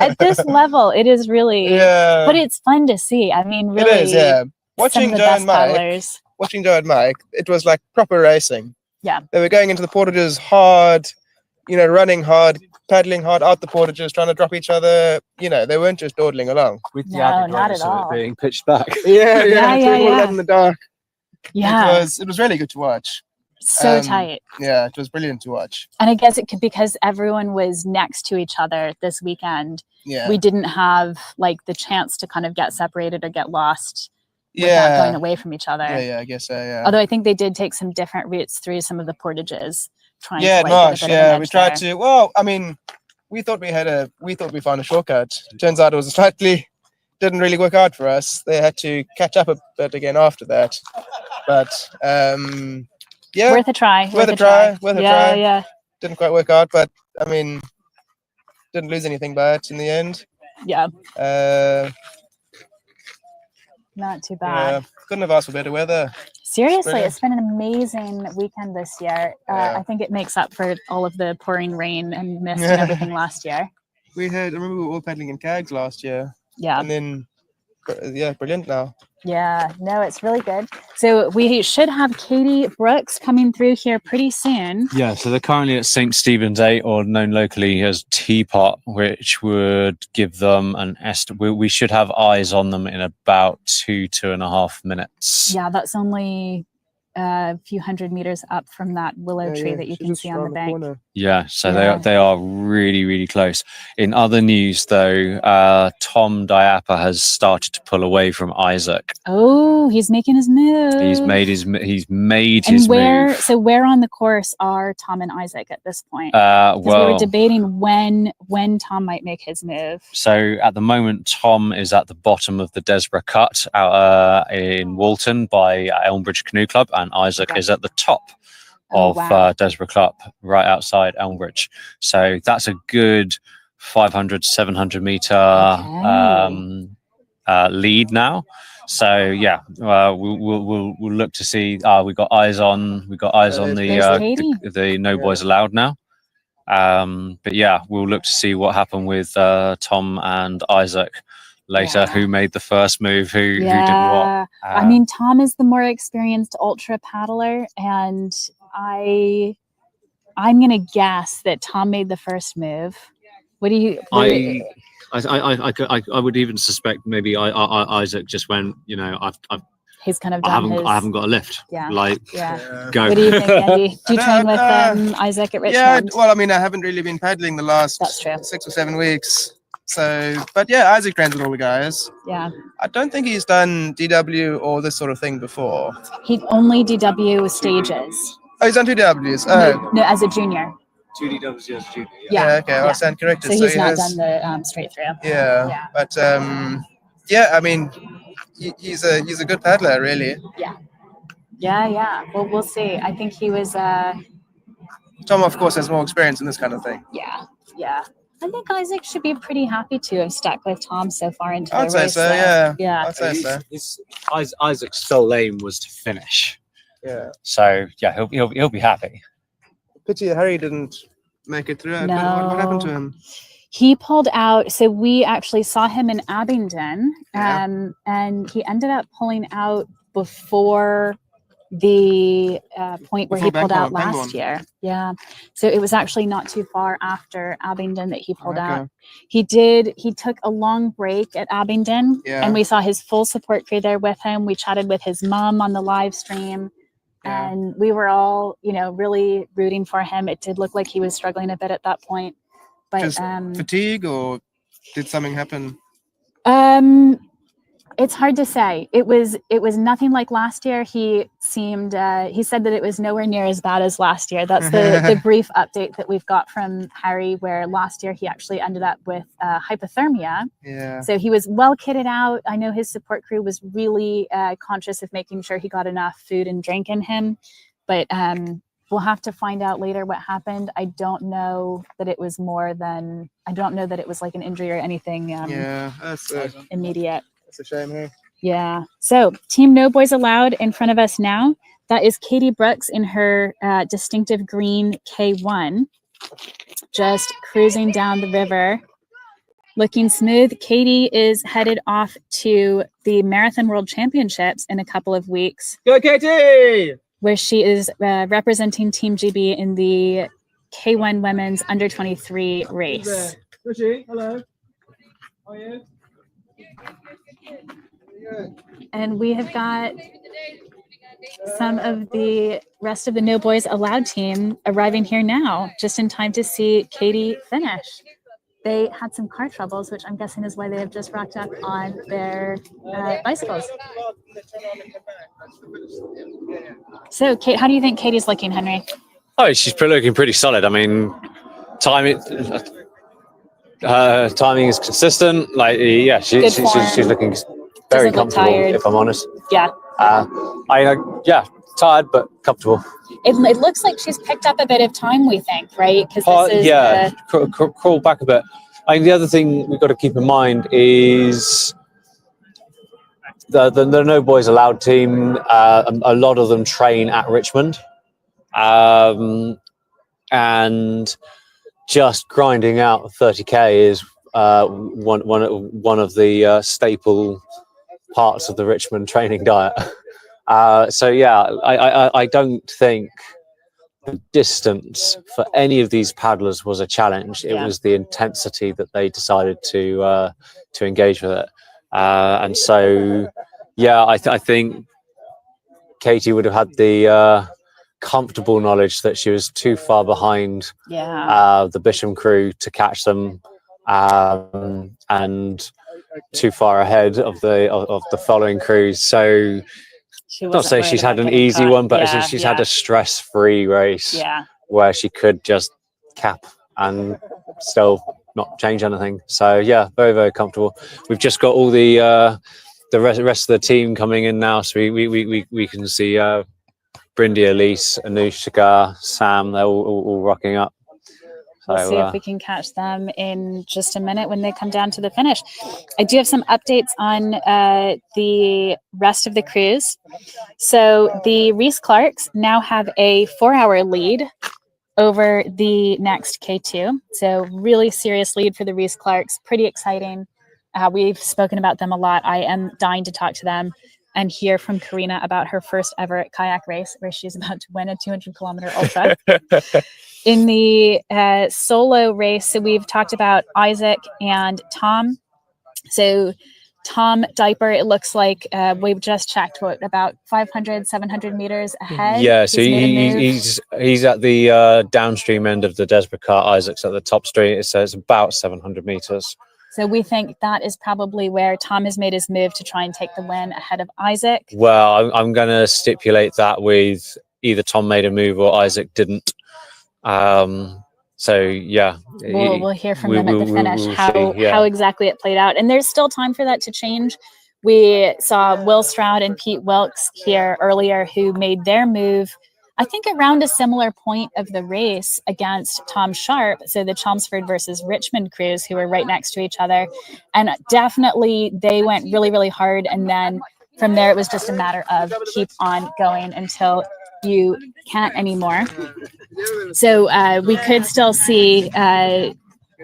A: At this level, it is really,
J: Yeah.
A: but it's fun to see. I mean, really,
J: It is, yeah.
A: some
J: Watching
A: of the
J: Joe
A: best
J: and Mike,
A: paddlers.
J: it was like proper racing.
A: Yeah.
J: They were going into the portages hard, running hard, paddling hard out the portages, trying to drop each other. They weren't just dawdling along.
F: With the
A: No,
F: added
A: not
F: bonus
A: at
F: of
A: all.
F: it being pitched back.
J: Yeah,
A: Yeah,
J: doing all
A: yeah.
J: that in the dark.
A: Yeah.
J: It was really good to watch.
A: So tight.
J: Yeah, it was brilliant to watch.
A: And I guess it could, because everyone was next to each other this weekend.
J: Yeah.
A: We didn't have like the chance to kind of get separated or get lost without
J: Yeah.
A: going away from each other.
J: Yeah, I guess so, yeah.
A: Although I think they did take some different routes through some of the portages, trying
J: Yeah,
A: to
J: Marsh,
A: get a bit of an
J: we
A: edge
J: tried
A: there.
J: to. Well, we thought we found a shortcut. Turns out it was didn't really work out for us. They had to catch up a bit again after that. But yeah,
A: Worth a try.
J: Worth a try.
A: Yeah.
J: Didn't quite work out, but didn't lose anything by it in the end.
A: Yeah.
J: Yeah,
A: Not too bad.
J: couldn't have asked for better weather.
A: Seriously,
J: Brilliant.
A: it's been an amazing weekend this year.
J: Yeah.
A: I think it makes up for all of the pouring rain and mist and everything last year.
J: I remember we were all paddling in Cags last year.
A: Yeah.
J: And then, yeah, brilliant now.
A: Yeah, no, it's really good. So we should have Katie Brooks coming through here pretty soon.
F: Yeah, so they're currently at St. Stephen's 8, or known locally as Teapot, which would give them an estimate. We should have eyes on them in about 2.5 minutes.
A: Yeah, that's only a few hundred meters up from that willow tree that you can see on the bank.
F: Yeah, so
A: Yeah.
F: they are really, really close. In other news, though, Tom Diapa has started to pull away from Isaac.
A: Oh, he's making his move.
F: He's made his
A: And
F: move.
A: so where on the course are Tom and Isaac at this point? 'Cause we
F: Well,
A: were debating when Tom might make his move.
F: so at the moment, Tom is at the bottom of the Desborough Cut out in Walton by Elmbridge Canoe Club, and Isaac is at the top of Desborough Club, right outside Elmbridge. So that's a good 500, 700 meter lead now. So yeah, we'll look to see. We've got eyes on the No Boys Allowed now. But yeah, we'll look to see what happened with Tom and Isaac later. Who made the first move? Who did what?
A: I mean, Tom is the more experienced ultra paddler, and I'm gonna guess that Tom made the first move. What do you?
F: I would even suspect maybe Isaac just went.
A: He's kind of
F: I
A: done
F: haven't got a lift.
A: Yeah.
F: Go.
A: What do you think, Andy? Do you train with Isaac at Richmond?
J: Yeah, well, I haven't really been paddling the last 6 or 7 weeks. So, but yeah, Isaac trains with all the guys.
A: Yeah.
J: I don't think he's done DW or this sort of thing before.
A: He only DW stages.
J: Oh, he's done 2 Ws. Oh.
A: No, as a junior.
F: 2 DWs as junior.
A: Yeah.
J: Okay, I stand corrected.
A: So he's
J: he
A: not
J: has-
A: done the straight through.
J: Yeah, but yeah, he's a good paddler, really.
A: Yeah. Well, we'll see. I think he was.
J: Tom, of course, has more experience in this kind of thing.
A: Yeah. I think Isaac should be pretty happy to have stuck with Tom so far into the
J: I'd say
A: race.
J: so, yeah. I'd say so.
F: Isaac's sole aim was to finish.
J: Yeah.
F: So yeah, he'll be happy.
J: Pity Harry didn't make it through.
A: No.
J: What happened to him?
A: He pulled out. So we actually saw him in Abingdon, and he ended up pulling out before the point where he
J: Before
A: pulled out
J: Bangor.
A: last year. Yeah. So it was actually not too far after Abingdon that he pulled out. He took a long break at Abingdon,
J: Yeah.
A: and we saw his full support crew there with him. We chatted with his mom on the live stream. And we were all, really rooting for him. It did look like he was struggling a bit at that point. But
J: Just fatigue, or did something happen?
A: It's hard to say. It was nothing like last year. He seemed he said that it was nowhere near as bad as last year. That's the brief update that we've got from Harry, where last year he actually ended up with hypothermia.
J: Yeah.
A: So he was well kitted out. I know his support crew was really conscious of making sure he got enough food and drink in him, but we'll have to find out later what happened. I don't know that it was more than, I don't know that it was like an injury or anything
J: Yeah, that's
A: immediate.
J: That's a shame, eh?
A: Yeah. So Team No Boys Allowed in front of us now. That is Katie Brooks in her distinctive green K1, just cruising down the river, looking smooth. Katie is headed off to the Marathon World Championships in a couple of weeks.
J: Go, Katie!
A: Where she is representing Team GB in the K1 Women's Under 23 race.
J: Richie, hello. How are you?
A: And we have got some of the rest of the No Boys Allowed team arriving here now, just in time to see Katie finish. They had some car troubles, which I'm guessing is why they have just rocked up on their bicycles. So, Kate, how do you think Katie's looking, Henry?
F: Oh, she's looking pretty solid. I mean, timing is consistent. Like, yeah, she's looking very comfortable. If I'm honest,
A: yeah.
F: Tired but comfortable.
A: It looks like she's picked up a bit of time. We think, right? Because
F: crawl back a bit. I mean, the other thing we've got to keep in mind is the No Boys Allowed team. A lot of them train at Richmond, and just grinding out 30k is one of the staple parts of the Richmond training diet. So yeah, I don't think the distance for any of these paddlers was a challenge. It was the intensity that they decided to engage with it. And so, yeah, I think Katie would have had the comfortable knowledge that she was too far behind the Bisham crew to catch them, and too far ahead of the following crews. So not say she's had an easy one, but she's had a stress-free race where she could just cap and still not change anything. So yeah, very, very comfortable. We've just got all the rest of the team coming in now, so we can see Brindy, Elise, Anushka, Sam. They're all rocking up. So,
A: we'll see if we can catch them in just a minute when they come down to the finish. I do have some updates on the rest of the crews. So the Reese-Clarks now have a 4-hour lead over the next K2. So really serious lead for the Reese-Clarks. Pretty exciting. We've spoken about them a lot. I am dying to talk to them and hear from Karina about her first ever kayak race where she's about to win a 200-kilometer ultra. In the solo race, so we've talked about Isaac and Tom. So Tom Diaper, it looks like we've just checked about 500, 700 meters ahead.
F: Yeah, so he's at the downstream end of the Desborough Cart. Isaac's at the top stream. It says about 700 meters.
A: So we think that is probably where Tom has made his move to try and take the win ahead of Isaac.
F: Well, I'm going to stipulate that with either Tom made a move or Isaac didn't. So yeah,
A: we'll hear from them at the finish how exactly it played out, and there's still time for that to change. We saw Will Stroud and Pete Wilkes here earlier who made their move, I think, around a similar point of the race against Tom Sharp. So the Chelmsford versus Richmond crews who were right next to each other, and definitely they went really, really hard. And then from there, it was just a matter of keep on going until you can't anymore. So we could still see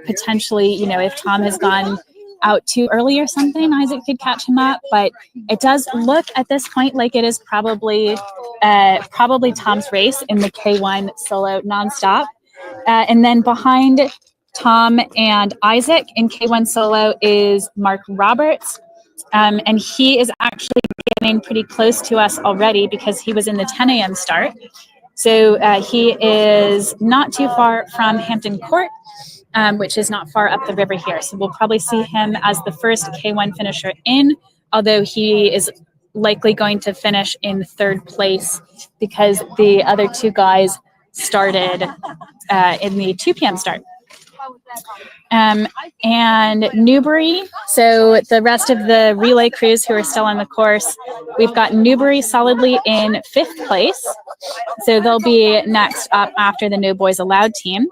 A: potentially, if Tom has gone out too early or something, Isaac could catch him up. But it does look at this point like it is probably Tom's race in the K1 solo nonstop. And then behind Tom and Isaac in K1 solo is Mark Roberts. And he is actually getting pretty close to us already because he was in the 10 a.m. start. So he is not too far from Hampton Court, which is not far up the river here. So we'll probably see him as the first K1 finisher in although he is likely going to finish in third place because the other two guys started in the 2 p.m. start. And Newbury, so the rest of the relay crews who are still on the course, we've got Newbury solidly in 5th place. So they'll be next up after the No Boys Allowed team.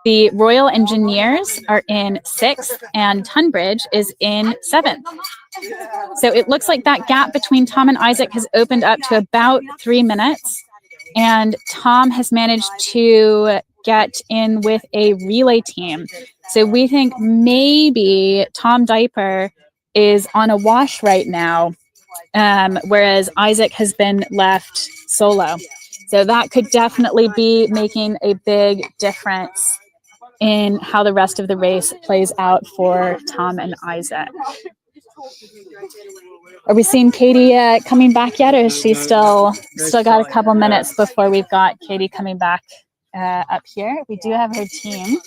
A: The Royal Engineers are in 6th and Tunbridge is in 7th. So it looks like that gap between Tom and Isaac has opened up to about 3 minutes. And Tom has managed to get in with a relay team. So we think maybe Tom Diaper is on a wash right now, whereas Isaac has been left solo. So that could definitely be making a big difference in how the rest of the race plays out for Tom and Isaac. Are we seeing Katie coming back yet, or is she still got a couple minutes before we've got Katie coming back up here? We do have her team.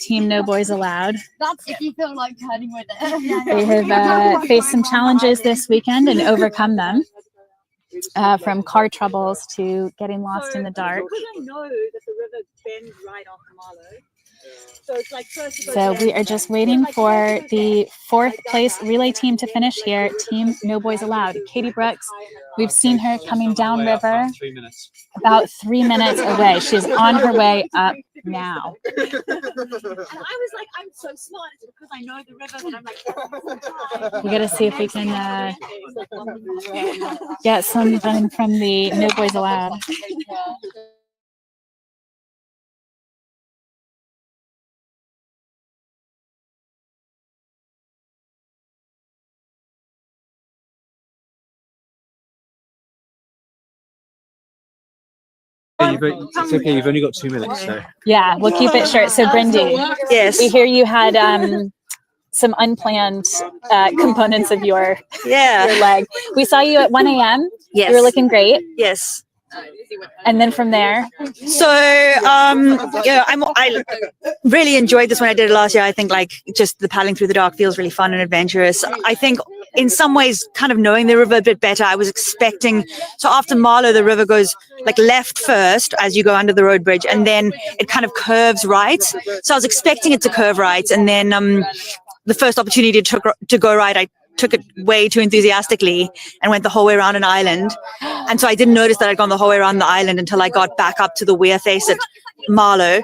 A: Team No Boys Allowed.
L: That's if you feel like turning with it.
A: They have faced some challenges this weekend and overcome them. From car troubles to getting lost in the dark.
L: Because I know that the river bends right off Marlow. So it's like
A: So we are just waiting for the 4th place relay team to finish here. Team No Boys Allowed. Katie Brooks, we've seen her coming down river about 3 minutes away. She's on her way up now.
L: And I was like, I'm so smart. It's because I know the river. And I'm like,
A: We got to see if we can get something from the No Boys Allowed.
F: It's okay. You've only got 2 minutes, so.
A: Yeah, we'll keep it short. So, Brindy,
O: yes,
A: we hear you had some unplanned components of your leg. We saw you at 1 a.m.
O: Yes,
A: you were looking great.
O: Yes.
A: And then from there,
O: so I really enjoyed this when I did it last year. I think like just the paddling through the dark feels really fun and adventurous. I think in some ways, kind of knowing the river a bit better, I was expecting. So after Marlow, the river goes like left first as you go under the road bridge, and then it kind of curves right. So I was expecting it to curve right, and then the first opportunity to go right, I took it way too enthusiastically and went the whole way around an island. And so I didn't notice that I'd gone the whole way around the island until I got back up to the weir face at Marlow.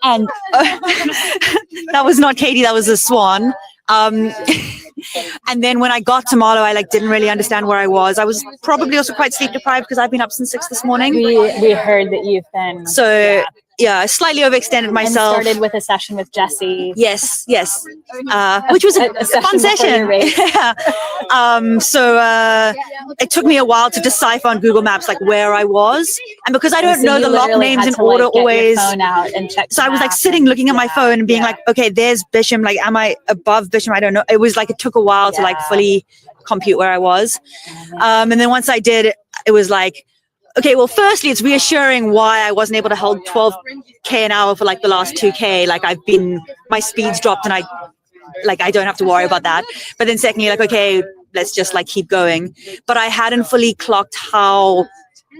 O: And that was not Katie, that was a swan. And then when I got to Marlow, I didn't really understand where I was. I was probably also quite sleep deprived because I've been up since 6 this morning.
A: we heard that you've been
O: yeah, I slightly overextended myself.
A: And started with a session with Jessie.
O: Yes, which was a fun session. So it took me a while to decipher on Google Maps where I was, and because I don't know the lock names in order always. So I was sitting looking at my phone and being okay, there's Bisham. Am I above Bisham? I don't know. It was it took a while to fully compute where I was, and then once I did, it was okay, well, firstly, it's reassuring why I wasn't able to hold 12k an hour for the last 2k. My speed's dropped and I don't have to worry about that. But then secondly, okay, let's just keep going. But I hadn't fully clocked how,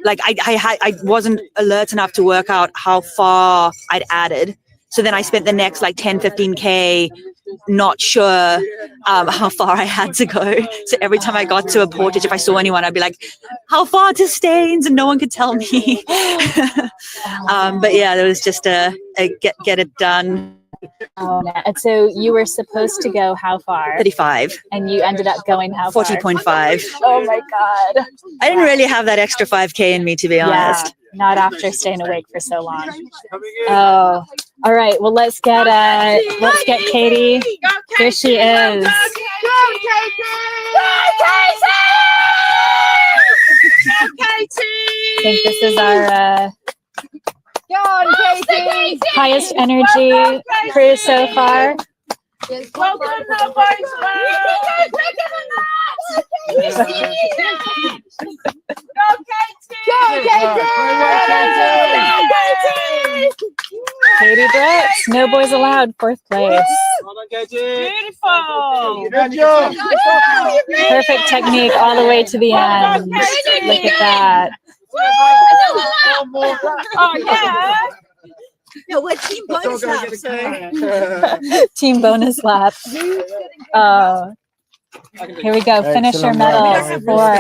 O: I wasn't alert enough to work out how far I'd added. So then I spent the next 10, 15k not sure how far I had to go. So every time I got to a portage, if I saw anyone, I'd be how far to Staines? And no one could tell me. But yeah, there was just a get it done.
A: And so you were supposed to go how far?
O: 35.
A: And you ended up going how far?
O: 40.5.
A: Oh my God.
O: I didn't really have that extra 5k in me, to be honest.
A: Not after staying awake for so long. Oh, all right. Well, let's get Katie. Here she is.
L: Go, Katie!
A: I think this is our
L: Go on, Katie!
A: highest energy crew so far.
L: Welcome, No Boys Allowed! Go, Katie! Go, Katie!
A: Katie Brooks, no boys allowed, 4th place.
L: Beautiful.
J: Good job.
A: Perfect technique all the way to the end. Look at that.
L: Oh yeah. No, we're team bonus now.
A: Team bonus lap. Oh, here we go. Finisher medals for.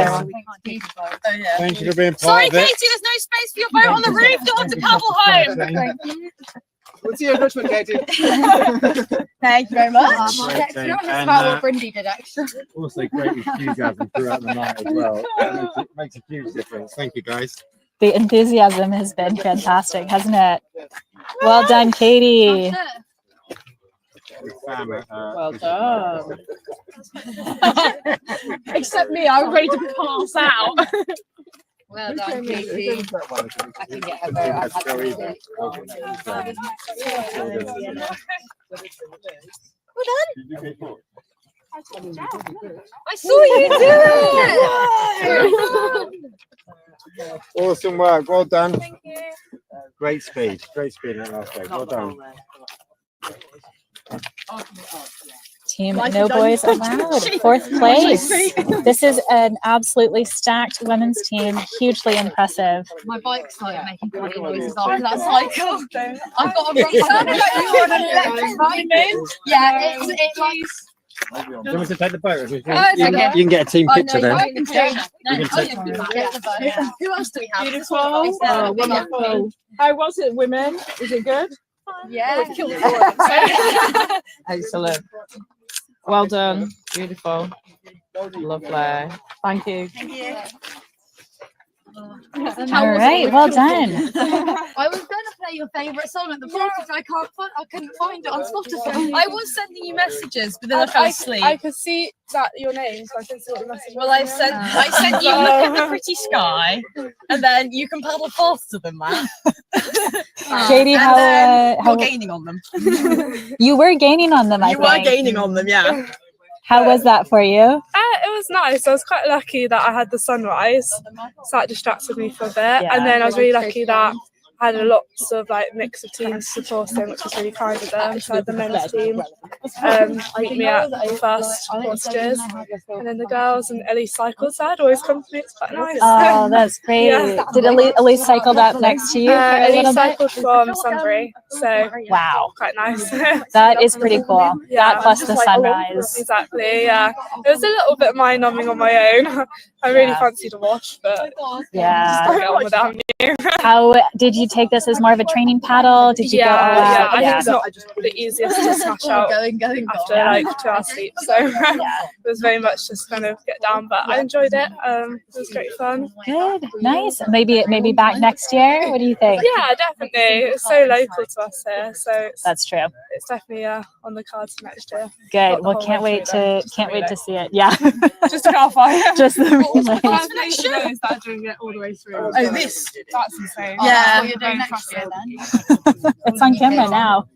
M: Thank you for being part
L: Sorry,
M: of it.
L: Katie, there's no space for your boat on the roof. You'll have to paddle home.
J: We'll see you in Richmond, Katie.
L: Thank you very much.
M: Great thing. And,
L: Brindy did extra.
M: also great enthusiasm throughout the night as well. It makes a huge difference. Thank you, guys.
A: The enthusiasm has been fantastic, hasn't it? Well done, Katie.
L: Well done. Except me, I'm ready to pass out. Well done, Katie. I can get her boat. I've had Well done. I saw you do it.
M: Awesome work. Well done. Thank you. Great speed in that last day. Well done.
A: Team no boys allowed, 4th place. This is an absolutely stacked women's team, hugely impressive.
L: My bike started making funny noises after that cycle. I've got a rock. It sounded like you were on an electric bike. Yeah, it's like.
M: Do you want me to take the boat? You
L: okay.
M: can get a team picture then.
L: Who else do we have?
V: Beautiful. Oh, wonderful. How was it, women? Was it good?
L: Yeah.
V: Excellent. Well done. Beautiful. Lovely. Thank you.
L: Thank you.
A: All right, well done.
L: I was going to play your favourite song at the bottom, but I couldn't find it on Spotify. I was sending you messages, but then I fell asleep.
V: I could see that your name, so I can see what the message was.
L: Well, I sent you look at the pretty sky, and then you can paddle faster than that.
A: Katie, how
L: you're gaining on them.
A: You were gaining on them, I
L: You
A: think.
L: were gaining on them, yeah.
A: How was that for you?
V: It was nice. I was quite lucky that I had the sunrise, so that distracted me for a bit.
A: Yeah.
V: And then I was really lucky that I had a lots of mix of teams supporting, which was really kind of them. So I had the men's team meet me at the first courses, and then the girls and Ellie cycled. So I had always company. It's quite nice.
A: Oh, that's great.
V: Yeah.
A: Did Elise cycle up next to you?
V: Ellie cycled from Sunbury, so
A: wow,
V: quite nice.
A: That is pretty cool.
V: Yeah,
A: That plus
V: just
A: the
V: like
A: sunrise.
V: Exactly, yeah. It was a little bit mind numbing on my own. I really fancied a wash, but
A: Yeah.
V: just get on with that.
A: How did you take this as more of a training paddle? Did you go all out?
V: Yeah, I think it's not the easiest to smash out after like 2 hours sleep. So it was very much just kind of get down, but I enjoyed it. It was great fun.
A: Good, nice. Maybe back next year. What do you think?
V: Yeah, definitely. It's so local to us here, so
A: That's true.
V: it's definitely on the cards for next year.
A: Good. Well, can't wait to see it. Yeah.
V: Just to clarify.
A: Just the relay.
V: Next year is that doing it all the way through.
L: Oh, this.
V: That's insane.
L: Yeah, you're doing next year then.
A: It's on camera now.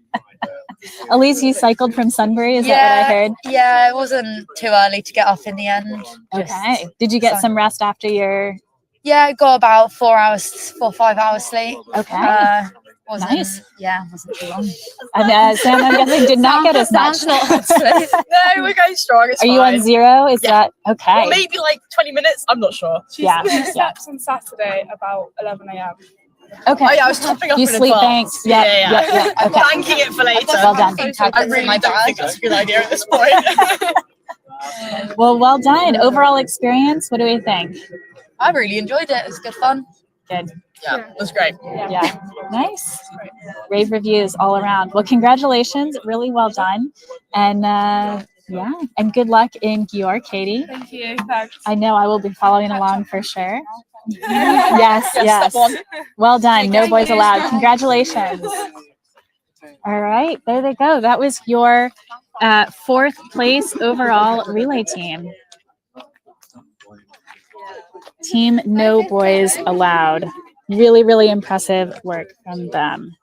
A: Elise, you cycled from Sunbury, is that what I heard?
L: Yeah, it wasn't too early to get off in the end.
A: Okay. Did you get some rest after your...
L: Yeah, I got about 4 or 5 hours sleep.
A: Okay.
L: Nice. Yeah, wasn't too long.
A: And Sam, I'm guessing, did not get as much.
L: Not sleep. No, we're going strong. It's
A: Are you on 0? Is that okay?
L: Well, maybe like 20 minutes. I'm not sure.
A: Yeah.
V: She slept on Saturday about 11 a.m.
A: Okay.
L: Oh yeah, I was topping up
A: You
L: in
A: sleep
L: advance.
A: banks. Yeah.
L: I'm
A: Okay.
L: banking it for later.
A: Well done.
L: I really don't think that's a good idea at this point.
A: Well done. Overall experience, what do we think?
L: I really enjoyed it. It was good fun.
A: Good.
L: Yeah, it was great.
A: Yeah. Nice. Rave reviews all around. Well, congratulations. Really well done. And and good luck in Gior, Katie.
V: Thank you. Thanks.
A: I know I will be following along for sure. Yes.
L: Step on.
A: Well done. No boys allowed. Congratulations. All right. There they go. That was your 4th place overall relay team. Team No Boys Allowed. Really, really impressive work from them.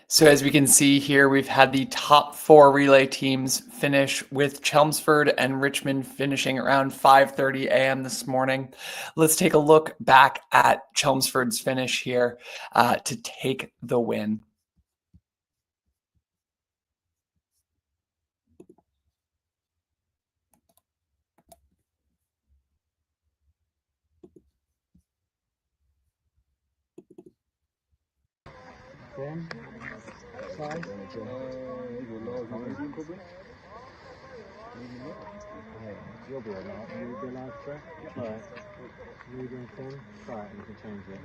H: So as we can see here, we've had the top 4 relay teams finish, with Chelmsford and Richmond finishing around 5:30 a.m. this morning. Let's take a look back at Chelmsford's finish here to take the win.
M: You'll be alright. You'll be allowed to. Alright. Medium thin. Right, you can change it.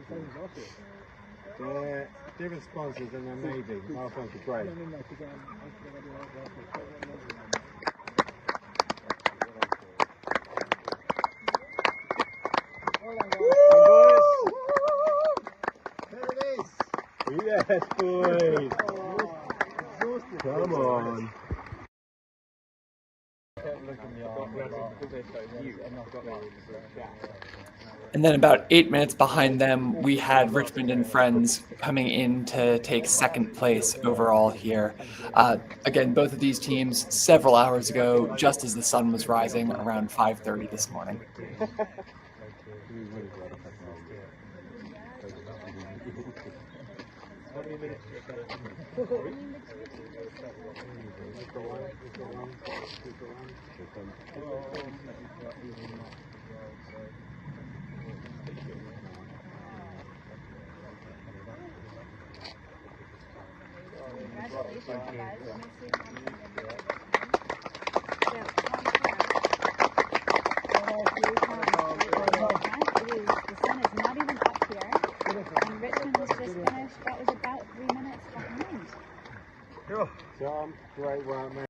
M: They're different sponsors and they're maybe. Last one's a break. Yes, boys. Come on.
H: And then about 8 minutes behind them, we had Richmond and Friends coming in to take second place overall here. Again, both of these teams several hours ago, just as the sun was rising around 5:30 this morning.
M: John, great work, mate.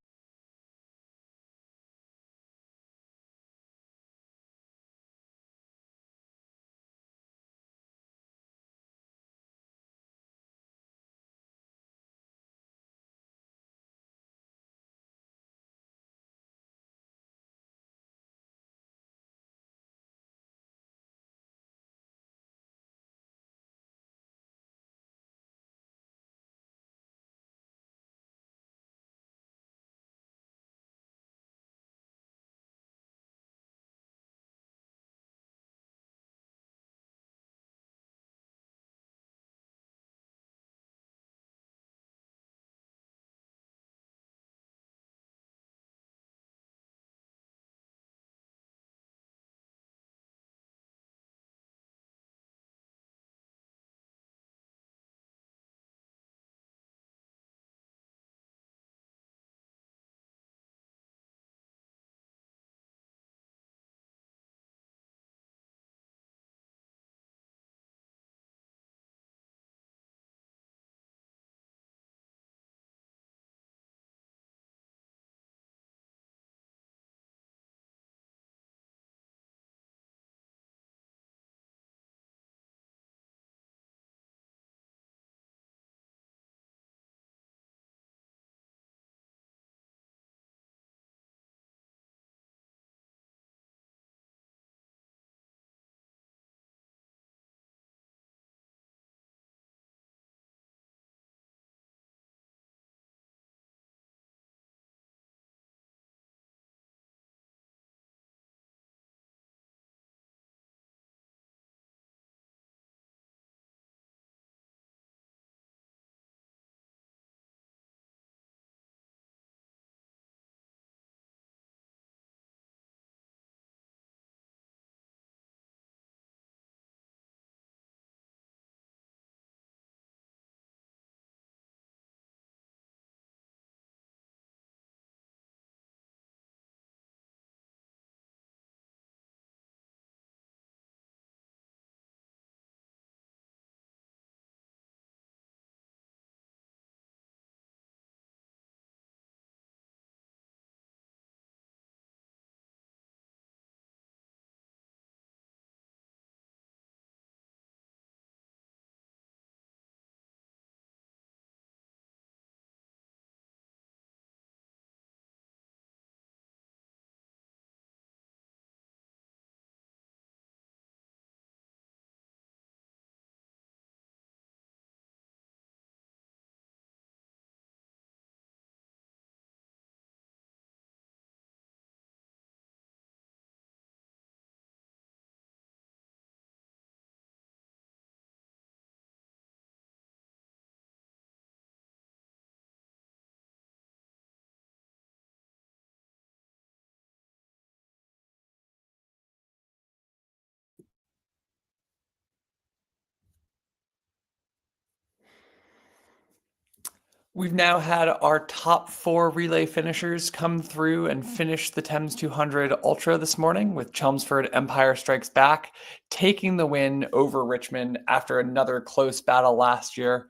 H: We've now had our top 4 relay finishers come through and finish the Thames 200 Ultra this morning, with Chelmsford Empire Strikes Back taking the win over Richmond after another close battle last year.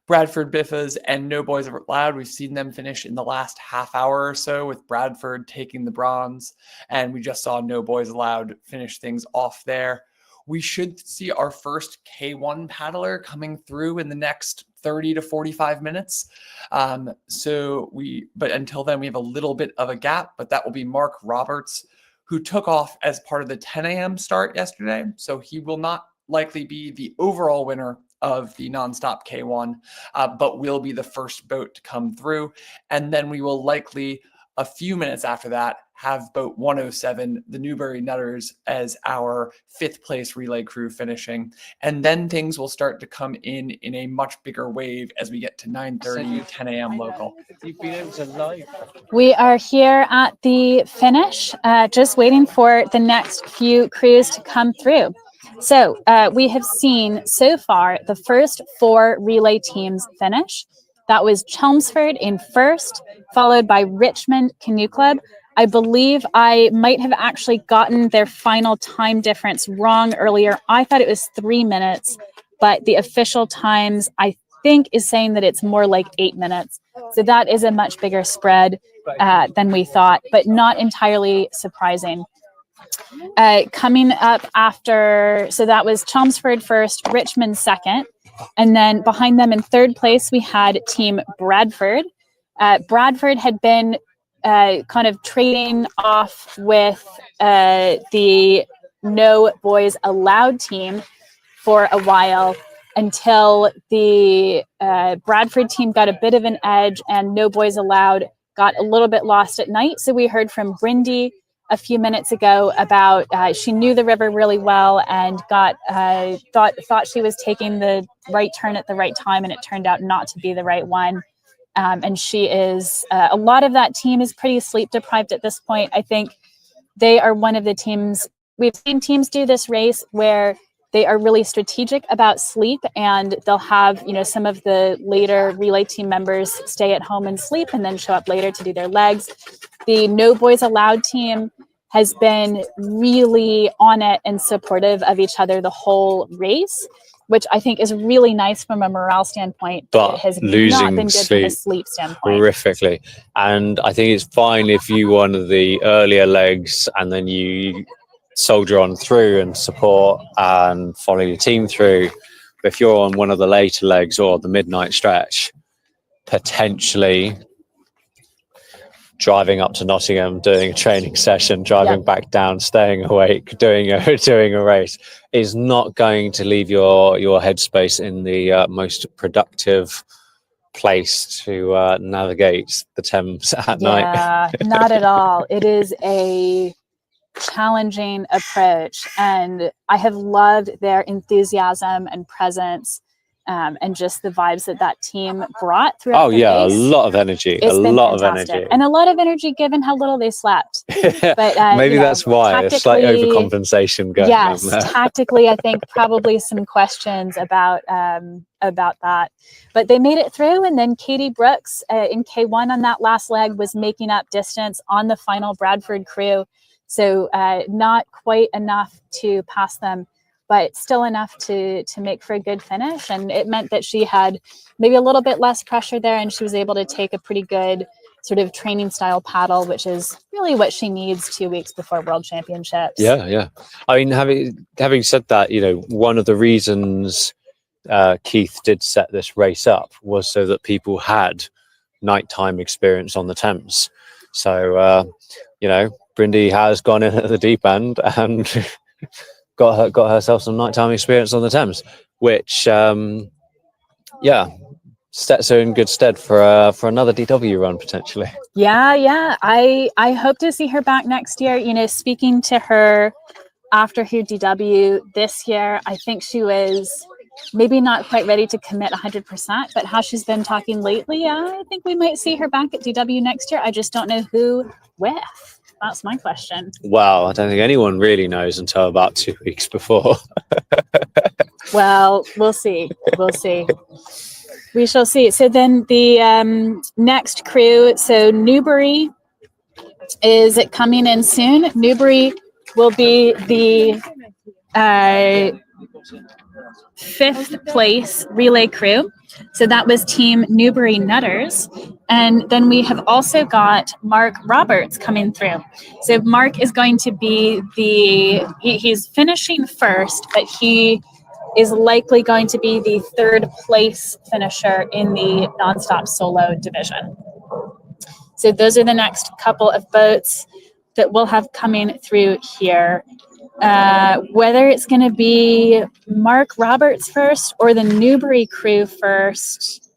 H: Bradford Biffas and No Boys Allowed, we've seen them finish in the last half hour or so, with Bradford taking the bronze, and we just saw No Boys Allowed finish things off there. We should see our first K1 paddler coming through in the next 30 to 45 minutes. But until then, we have a little bit of a gap, but that will be Mark Roberts, who took off as part of the 10 a.m. start yesterday. So he will not likely be the overall winner of the nonstop K1, but will be the first boat to come through. And then we will likely, a few minutes after that, have boat 107, the Newbury Nutters, as our 5th place relay crew finishing. And then things will start to come in a much bigger wave as we get to 9:30, 10 a.m. local.
G: You've been able to live.
A: We are here at the finish, just waiting for the next few crews to come through. So we have seen so far the first 4 relay teams finish. That was Chelmsford in first, followed by Richmond Canoe Club. I believe I might have actually gotten their final time difference wrong earlier. I thought it was 3 minutes, but the official times, I think, is saying that it's more like 8 minutes. So that is a much bigger spread than we thought, but not entirely surprising. Coming up after, so that was Chelmsford first, Richmond second, and then behind them in 3rd place, we had Team Bradford. Bradford had been kind of trading off with the No Boys Allowed team for a while until the Bradford team got a bit of an edge and No Boys Allowed got a little bit lost at night. So we heard from Brindy a few minutes ago about she knew the river really well and thought she was taking the right turn at the right time, and it turned out not to be the right one. And she is, a lot of that team is pretty sleep deprived at this point. I think they are one of the teams, we've seen teams do this race where they are really strategic about sleep, and they'll have, some of the later relay team members stay at home and sleep and then show up later to do their legs. The No Boys Allowed team has been really on it and supportive of each other the whole race, which I think is really nice from a morale standpoint.
F: But
A: it has
F: losing
A: not been good from a sleep standpoint.
F: horrifically. And I think it's fine if you won the earlier legs and then you soldier on through and support and follow your team through. But if you're on one of the later legs or the midnight stretch, potentially driving up to Nottingham, doing a training session, driving back down, staying awake, doing a race is not going to leave your headspace in the most productive place to navigate the Thames at night.
A: Yeah, not at all. It is a challenging approach, and I have loved their enthusiasm and presence. And just the vibes that team brought throughout the race.
F: A lot of energy.
A: It's been fantastic. And a lot of energy given how little they slept. But
F: maybe that's why a slight overcompensation going on there.
A: Tactically, I think probably some questions about that. But they made it through, and then Katie Brooks in K1 on that last leg was making up distance on the final Bradford crew. So not quite enough to pass them, but still enough to make for a good finish. And it meant that she had maybe a little bit less pressure there, and she was able to take a pretty good sort of training style paddle, which is really what she needs 2 weeks before World Championships.
F: Yeah. I mean, having said that, one of the reasons Keith did set this race up was so that people had nighttime experience on the Thames. So, Brindy has gone in at the deep end and got herself some nighttime experience on the Thames, which sets her in good stead for another DW run potentially.
A: Yeah. I hope to see her back next year. Speaking to her after her DW this year, I think she was maybe not quite ready to commit 100%, but how she's been talking lately, I think we might see her back at DW next year. I just don't know who with. That's my question.
F: Well, I don't think anyone really knows until about 2 weeks before.
A: Well, we'll see. We shall see. So then the next crew, so Newbury is coming in soon. Newbury will be the 5th place relay crew. So that was Team Newbury Nutters. And then we have also got Mark Roberts coming through. So Mark is going to be he's finishing first, but he is likely going to be the 3rd place finisher in the nonstop solo division. So those are the next couple of boats that we'll have coming through here. Whether it's going to be Mark Roberts first or the Newbury crew first,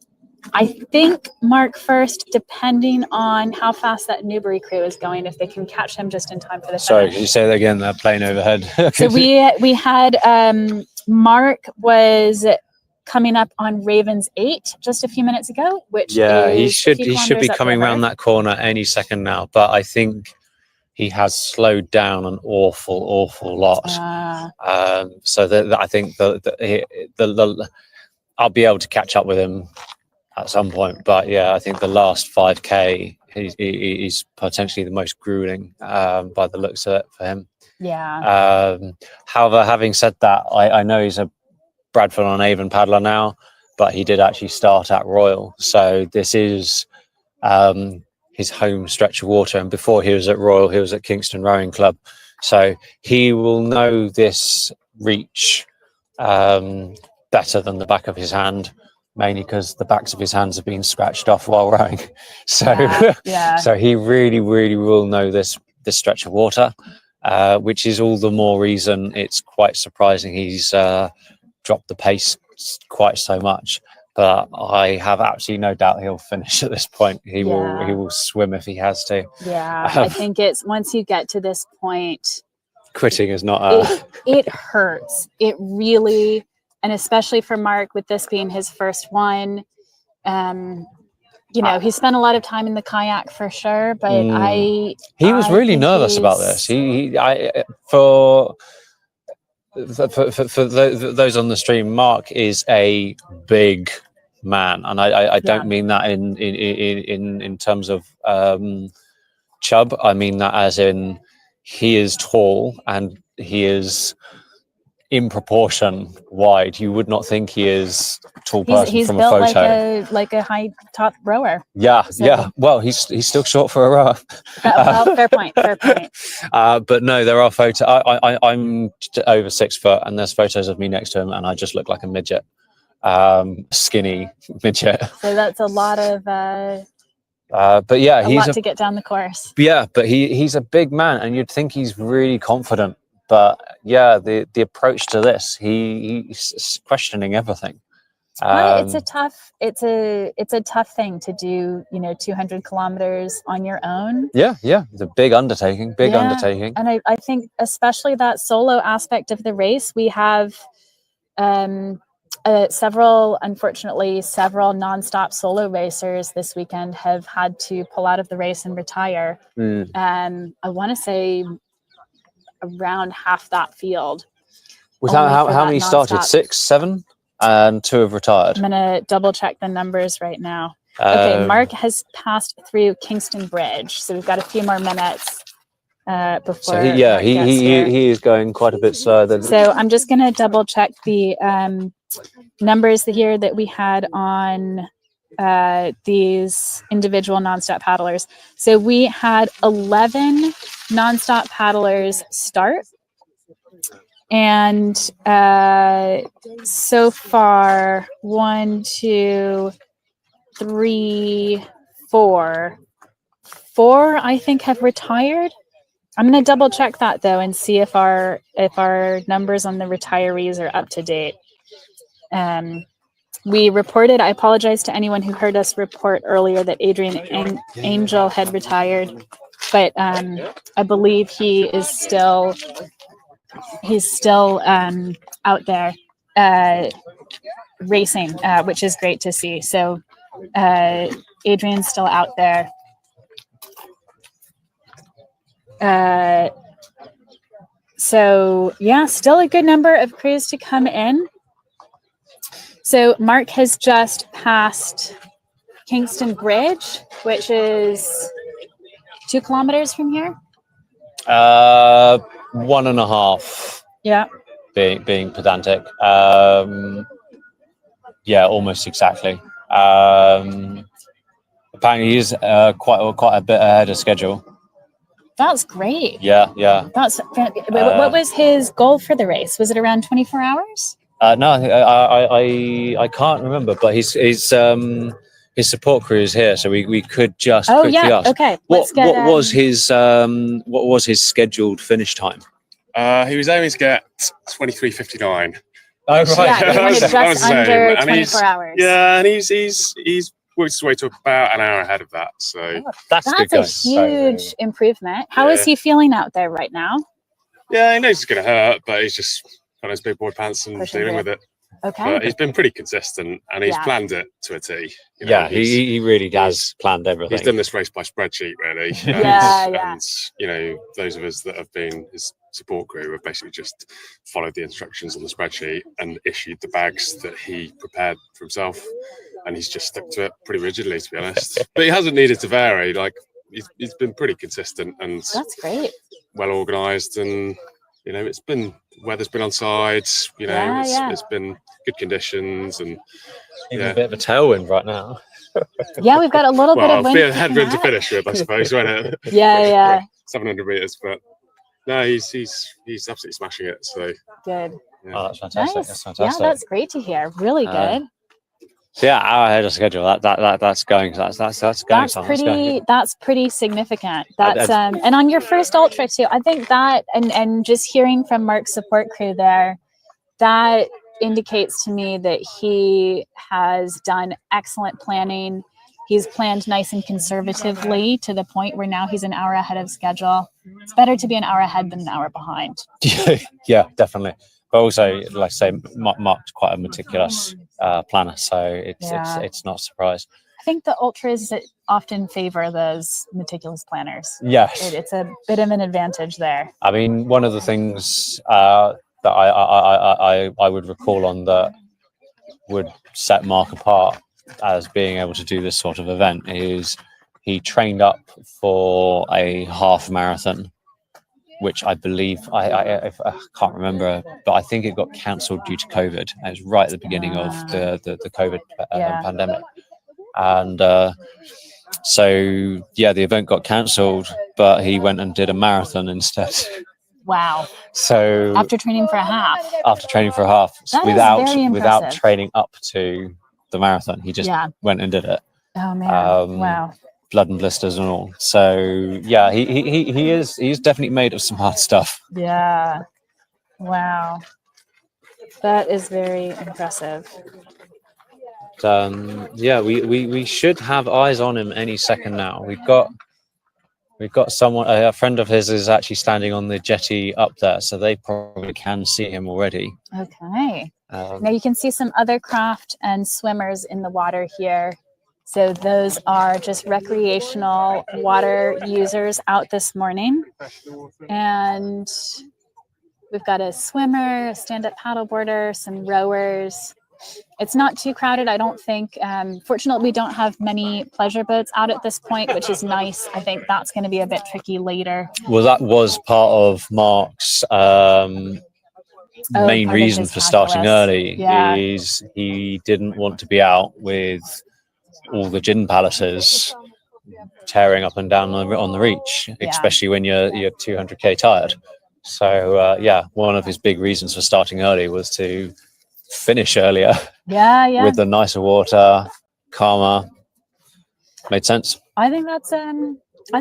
A: I think Mark first, depending on how fast that Newbury crew is going, if they can catch him just in time for the
F: Sorry,
A: finish.
F: could you say that again? That plane overhead.
A: So we had Mark was coming up on Ravens 8 just a few minutes ago, which
F: Yeah,
A: is
F: he
A: a
F: should
A: few
F: be
A: kilometers
F: coming
A: upriver.
F: around that corner any second now. But I think he has slowed down an awful lot. So that I think the I'll be able to catch up with him at some point. But yeah, I think the last 5K he's potentially the most grueling by the looks of it for him.
A: Yeah.
F: However, having said that, I know he's a Bradford on Avon paddler now, but he did actually start at Royal. So this is his home stretch of water. And before he was at Royal, he was at Kingston Rowing Club. So he will know this reach better than the back of his hand, mainly because the backs of his hands have been scratched off while rowing. So, so he really will know this stretch of water, which is all the more reason it's quite surprising he's dropped the pace quite so much. But I have absolutely no doubt he'll finish at this point. He will swim if he has to.
A: Yeah, I think it's once you get to this point,
F: quitting is not
A: it hurts. It really, and especially for Mark, with this being his first one, he spent a lot of time in the kayak for sure, but
F: he was really nervous about this. For those on the stream, Mark is a big man, and I don't mean that in terms of chub. I mean that as in he is tall and he is in proportion wide. You would not think he is a tall person
A: he's
F: from
A: built
F: a photo.
A: like a high top rower.
F: Yeah. Well, he's still short for a rower.
A: Well, fair point.
F: But no, there are photos. I'm over 6 foot, and there's photos of me next to him, and I just look like a midget, skinny midget.
A: So that's a lot of.
F: But yeah,
A: he's a lot to get down the course.
F: Yeah, but he's a big man, and you'd think he's really confident. But yeah, the approach to this, he's questioning everything.
A: It's a tough thing to do, 200 kilometers on your own.
F: Yeah, it's a big undertaking, undertaking.
A: And I think especially that solo aspect of the race, we have several nonstop solo racers this weekend have had to pull out of the race and retire. I want to say around half that field.
F: Was how many started? 6, 7, and 2 have retired.
A: I'm gonna double check the numbers right now. Okay, Mark has passed through Kingston Bridge, so we've got a few more minutes before.
F: So he is going quite a bit slower.
A: So I'm just gonna double check the numbers here that we had on these individual nonstop paddlers. So we had 11 nonstop paddlers start, and so far 1, 2, 3, 4 I think have retired. I'm going to double check that though and see if our numbers on the retirees are up to date. We reported, I apologize to anyone who heard us report earlier that Adrian Angel had retired, but I believe he's still out there racing, which is great to see. So Adrian's still out there. So yeah, still a good number of crews to come in. So Mark has just passed Kingston Bridge, which is 2 kilometers from here.
F: 1.5.
A: Yeah.
F: Being pedantic. Yeah, almost exactly. Apparently he's quite a bit ahead of schedule.
A: That's great.
F: Yeah.
A: What was his goal for the race? Was it around 24 hours?
F: No, I can't remember, but his support crew is here, so we could just quickly ask.
A: Okay.
F: What was his scheduled finish time?
P: He was aiming to get 23:59.
F: Oh, right.
A: Yeah, he wanted just under 24 hours.
P: Yeah, and he's worked his way to about an hour ahead of that. So
A: That's a huge improvement. How is he feeling out there right now?
P: Yeah, he knows it's going to hurt, but he's just got his big boy pants and
A: Pushing
P: dealing
A: it.
P: with it.
A: Okay.
P: But he's been pretty consistent, and he's
A: Yeah.
P: planned it to a T. You know,
F: Yeah, he really has planned everything.
P: He's done this race by spreadsheet, really. And, you know, those of us that have been his support crew have basically just followed the instructions on the spreadsheet and issued the bags that he prepared for himself. And he's just stuck to it pretty rigidly, to be honest. But he hasn't needed to vary. Like, he's been pretty consistent and
A: That's great.
P: well organised. And, you know, weather's been on side, you know, it's been good conditions and
F: even a bit of a tailwind right now.
A: Yeah, we've got a little bit of wind.
P: Well, headwind to finish with, I suppose, won't it?
A: Yeah.
P: 700 metres, but no, he's absolutely smashing it. So
A: Good.
P: yeah.
F: Oh, that's fantastic.
A: Nice.
F: That's
A: Yeah,
F: fantastic.
A: that's great to hear. Really good.
F: So yeah, hour ahead of schedule. That's going. That's going.
A: That's pretty significant. That's and on your first ultra too. I think that and just hearing from Mark's support crew there, that indicates to me that he has done excellent planning. He's planned nice and conservatively to the point where now he's an hour ahead of schedule. It's better to be an hour ahead than an hour behind.
F: Yeah, definitely. But also, like I say, Mark's quite a meticulous planner, so it's not a surprise.
A: I think the ultras often favor those meticulous planners.
F: Yes.
A: It's a bit of an advantage there.
F: I mean, one of the things that I would recall on that would set Mark apart as being able to do this sort of event is he trained up for a half marathon, which I believe I can't remember, but I think it got cancelled due to COVID. It was right at the beginning of the COVID pandemic, and so yeah, the event got cancelled, but he went and did a marathon instead.
A: Wow.
F: So
A: After training for a half. That is very
F: without
A: impressive.
F: training up to the marathon, he just went and did it.
A: Oh man! Wow.
F: Blood and blisters and all. So yeah, he's definitely made of some hard stuff.
A: Yeah. Wow. That is very impressive.
F: Yeah, we should have eyes on him any second now. We've got someone, a friend of his is actually standing on the jetty up there, so they probably can see him already.
A: Okay. Now you can see some other craft and swimmers in the water here. So those are just recreational water users out this morning. And we've got a swimmer, a stand-up paddleboarder, some rowers. It's not too crowded, I don't think. Fortunately, we don't have many pleasure boats out at this point, which is nice. I think that's going to be a bit tricky later.
F: Well, that was part of Mark's main reason for starting early. Is he didn't want to be out with all the gin palaces tearing up and down on the reach, especially when you're 200k tired. So yeah, one of his big reasons for starting early was to finish earlier.
A: Yeah.
F: With the nicer water, calmer. Made sense.
A: I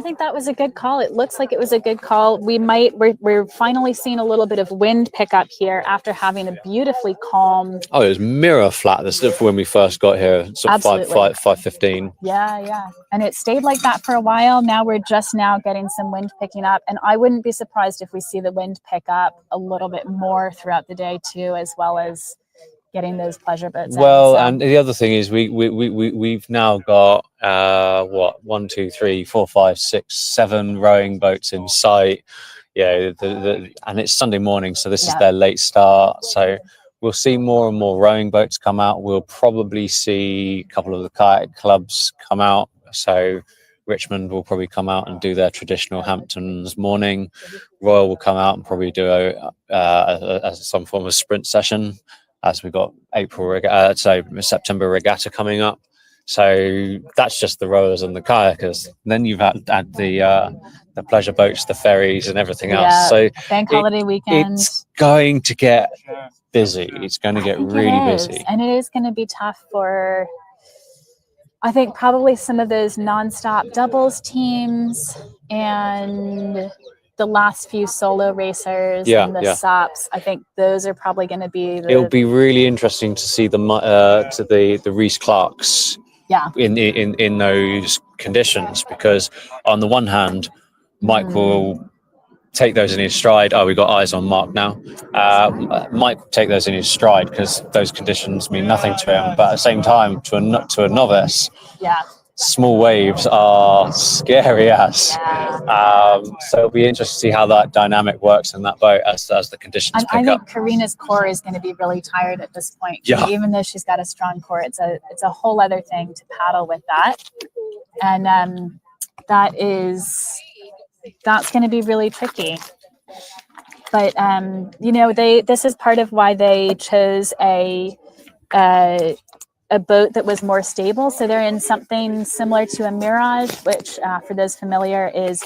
A: think that was a good call. It looks like it was a good call. We're finally seeing a little bit of wind pickup here after having a beautifully calm.
F: Oh, it was mirror flat. This is when we first got here. Sort of 5:15.
A: Yeah. And it stayed like that for a while. Now we're just now getting some wind picking up. And I wouldn't be surprised if we see the wind pick up a little bit more throughout the day too, as well as getting those pleasure boats.
F: Well, and the other thing is we've now got 1, 2, 3, 4, 5, 6, 7 rowing boats in sight. Yeah, and it's Sunday morning, so this is their late start. So we'll see more and more rowing boats come out. We'll probably see a couple of the kayak clubs come out. So Richmond will probably come out and do their traditional Hamptons morning. Royal will come out and probably do some form of sprint session, as we've got September regatta coming up. So that's just the rowers and the kayakers. And then you've had the pleasure boats, the ferries, and everything else. So
A: bank holiday weekend.
F: It's going to get busy. It's going to get really busy.
A: And it is going to be tough for, I think, probably some of those nonstop doubles teams and the last few solo racers and the SOPs. I think those are probably going to be
F: It'll be really interesting to see the Reese-Clarks in those conditions, because on the one hand, Mike will take those in his stride. Oh, we've got eyes on Mark now. Mike will take those in his stride because those conditions mean nothing to him. But at the same time, to a novice, small waves are scary as. So it'll be interesting to see how that dynamic works in that boat as the conditions pick
A: I think
F: up.
A: Karina's core is going to be really tired at this point.
F: Yeah.
A: Even though she's got a strong core, it's a whole other thing to paddle with that. And that's going to be really tricky. But this is part of why they chose a boat that was more stable. So they're in something similar to a Mirage, which for those familiar is,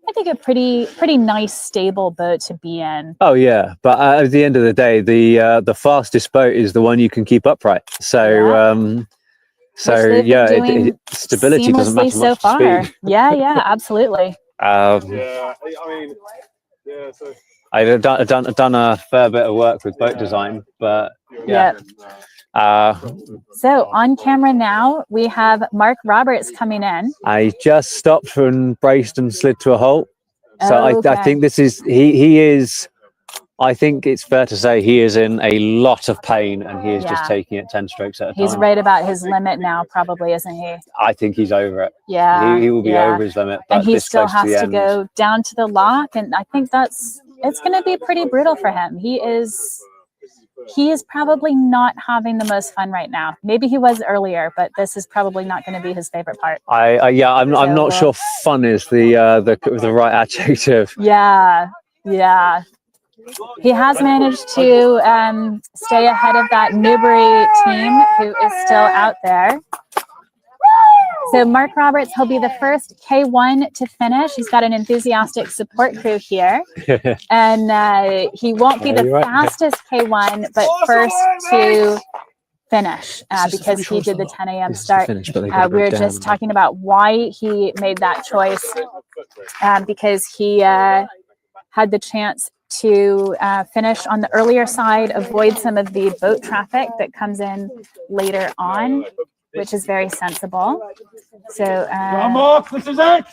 A: I think, a pretty nice stable boat to be in.
F: Oh yeah, but at the end of the day, the fastest boat is the one you can keep upright. So stability doesn't matter
A: so
F: much.
A: far.
F: Speed.
A: Yeah, absolutely.
F: I've done a fair bit of work with boat design, but
A: so on camera now we have Mark Roberts coming in.
F: I just stopped and braced and slid to a halt. So
A: Okay.
F: I think this is he is. I think it's fair to say he is in a lot of pain, and he is just taking it 10 strokes at a time.
A: He's right about his limit now, probably, isn't he?
F: I think he's over it.
A: Yeah,
F: he will be over his limit. But
A: and he
F: this
A: still
F: close
A: has
F: the
A: to
F: end,
A: go down to the lock, and I think it's going to be pretty brutal for him. He is probably not having the most fun right now. Maybe he was earlier, but this is probably not going to be his favorite part.
F: I'm not sure fun is the right adjective.
A: Yeah. He has managed to stay ahead of that Newbury team, who is still out there. So Mark Roberts, he'll be the first K1 to finish. He's got an enthusiastic support crew here. And he won't be the fastest K1, but first to finish because he did the 10 a.m. start. We were just talking about why he made that choice, because he had the chance to finish on the earlier side, avoid some of the boat traffic that comes in later on, which is very sensible. So,
D: Come on, this is it!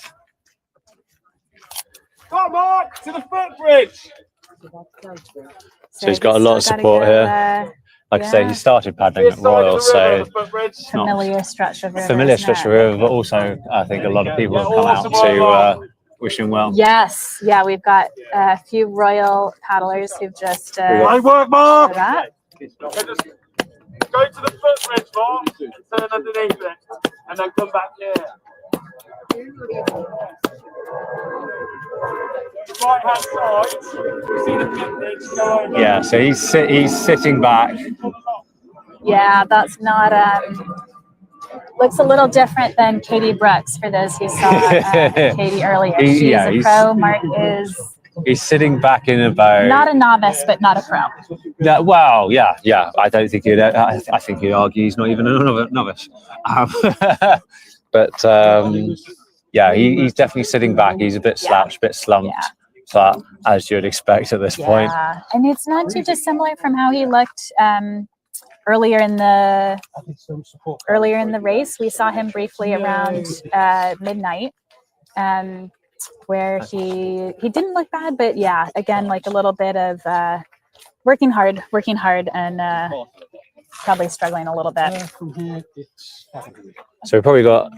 D: Come on, to the footbridge!
F: So he's got a lot of support here. Like I say, he started paddling at Royal, so
A: familiar stretch of river.
F: Familiar stretch of river, but also I think a lot of people have come out to wish him well.
A: Yes, yeah, we've got a few Royal paddlers who've just
D: Nice work, Mark!
A: that.
D: Go to the footbridge, Mark, turn underneath it, and then come back here. Right hand side, you see the footbridge go over.
F: Yeah, so he's sitting back.
A: Yeah, that's not looks a little different than Katie Brooks, for those who saw Katie earlier. She's a pro. Mark is.
F: He's sitting back in a boat.
A: Not a novice, but not a pro.
F: Yeah, well, yeah. I don't think he'd. I think he'd argue he's not even a novice. But he's definitely sitting back. He's a bit slouched, a bit slumped, but as you'd expect at this point.
A: Yeah, and it's not too dissimilar from how he looked earlier in the race. We saw him briefly around midnight, where he didn't look bad, but again, like a little bit of working hard, and probably struggling a little bit.
F: So we probably got.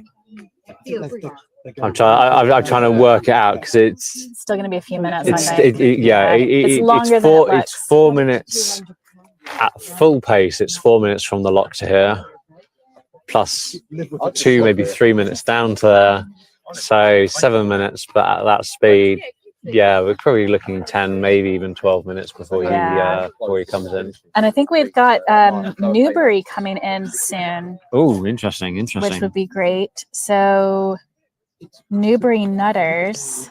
F: I'm trying to work it out because it's
A: still going to be a few minutes.
F: It's longer than it looks.
A: It's
F: 4 minutes. at full pace, it's 4 minutes from the lock to here, plus 2, maybe 3 minutes down to there. So 7 minutes, but at that speed, yeah, we're probably looking 10, maybe even 12 minutes before he comes in.
A: And I think we've got Newbury coming in soon.
F: Oh, interesting.
A: Which would be great. So Newbury Nutters,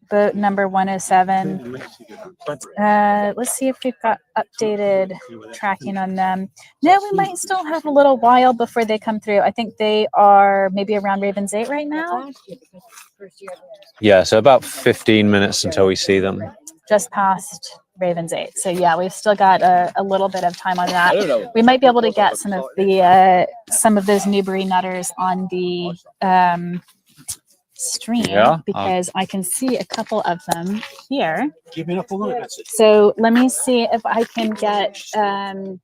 A: boat number 107. Let's see if we've got updated tracking on them. No, we might still have a little while before they come through. I think they are maybe around Ravens 8 right now.
F: Yeah, so about 15 minutes until we see them.
A: Just past Ravens 8. So yeah, we've still got a little bit of time on that. We might be able to get some of those Newbury Nutters on the stream because I can see a couple of them here. So let me see if I can get some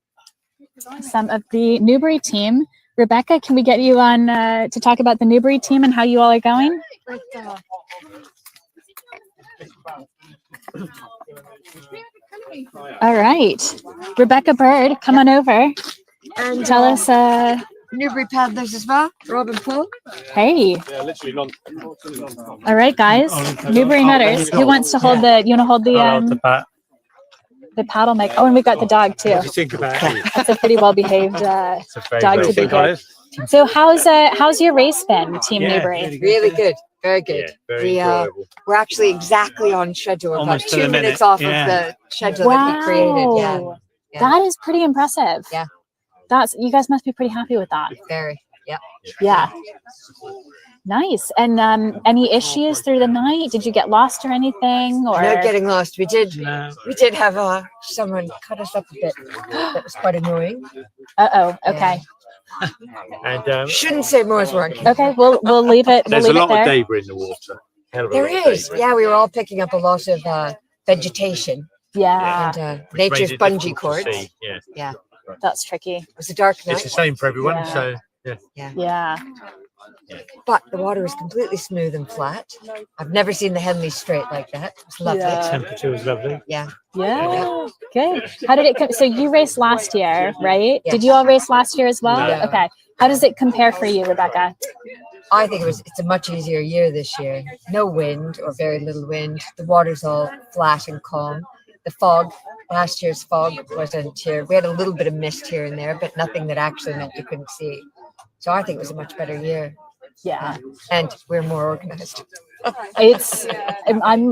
A: of the Newbury team. Rebecca, can we get you on to talk about the Newbury team and how you all are going? All right, Rebecca Bird, come on over and tell us.
C: Newbury paddlers as well, Rob and Paul.
A: Hey. All right, guys. Newbury Nutters. Who wants to hold the? You want to hold the paddle mic? Oh, and we've got the dog too.
E: What do you think about it?
A: That's a pretty well behaved dog to be good. So how's your race been, Team Newbury?
C: Really good, very good.
E: Yeah, very enjoyable.
C: We're actually exactly on schedule.
E: Almost
C: about
E: to
C: 2
E: the
C: minutes
E: minute.
C: off of the schedule that we created. Yeah.
A: That is pretty impressive.
C: Yeah.
A: You guys must be pretty happy with that.
C: Very. Yeah.
A: Yeah. Nice. And any issues through the night? Did you get lost or anything? Or
C: Not getting lost. We did have someone cut us up a bit. That was quite annoying.
A: Okay.
E: And
C: shouldn't say more as we're
A: okay. We'll leave it.
E: There's
A: we'll leave
E: a lot
A: it
E: of
A: there.
E: debris in the water. Hell of a
C: There
E: lot of
C: is.
E: debris.
C: Yeah, we were all picking up a lot of vegetation.
A: Yeah.
C: And
E: Which made
C: nature's
E: it
C: bungee
E: difficult to
C: cords.
E: see, yeah.
C: Yeah.
A: That's tricky.
C: It was a dark night.
E: It's the same for everyone.
A: Yeah.
E: So
A: Yeah.
C: But the water was completely smooth and flat. I've never seen the Henley straight like that. It was lovely.
A: Yeah.
E: Temperature was lovely.
C: Yeah.
A: Yeah. Good. How did it come? So you raced last year, right?
C: Yes.
A: Did you all race last year as well?
C: No.
A: Okay. How does it compare for you, Rebecca?
C: I think it's a much easier year this year. No wind or very little wind. The water's all flat and calm. The fog, last year's fog wasn't here. We had a little bit of mist here and there, but nothing that actually meant you couldn't see. So I think it was a much better year.
A: Yeah.
C: And we're more organized.
A: I'm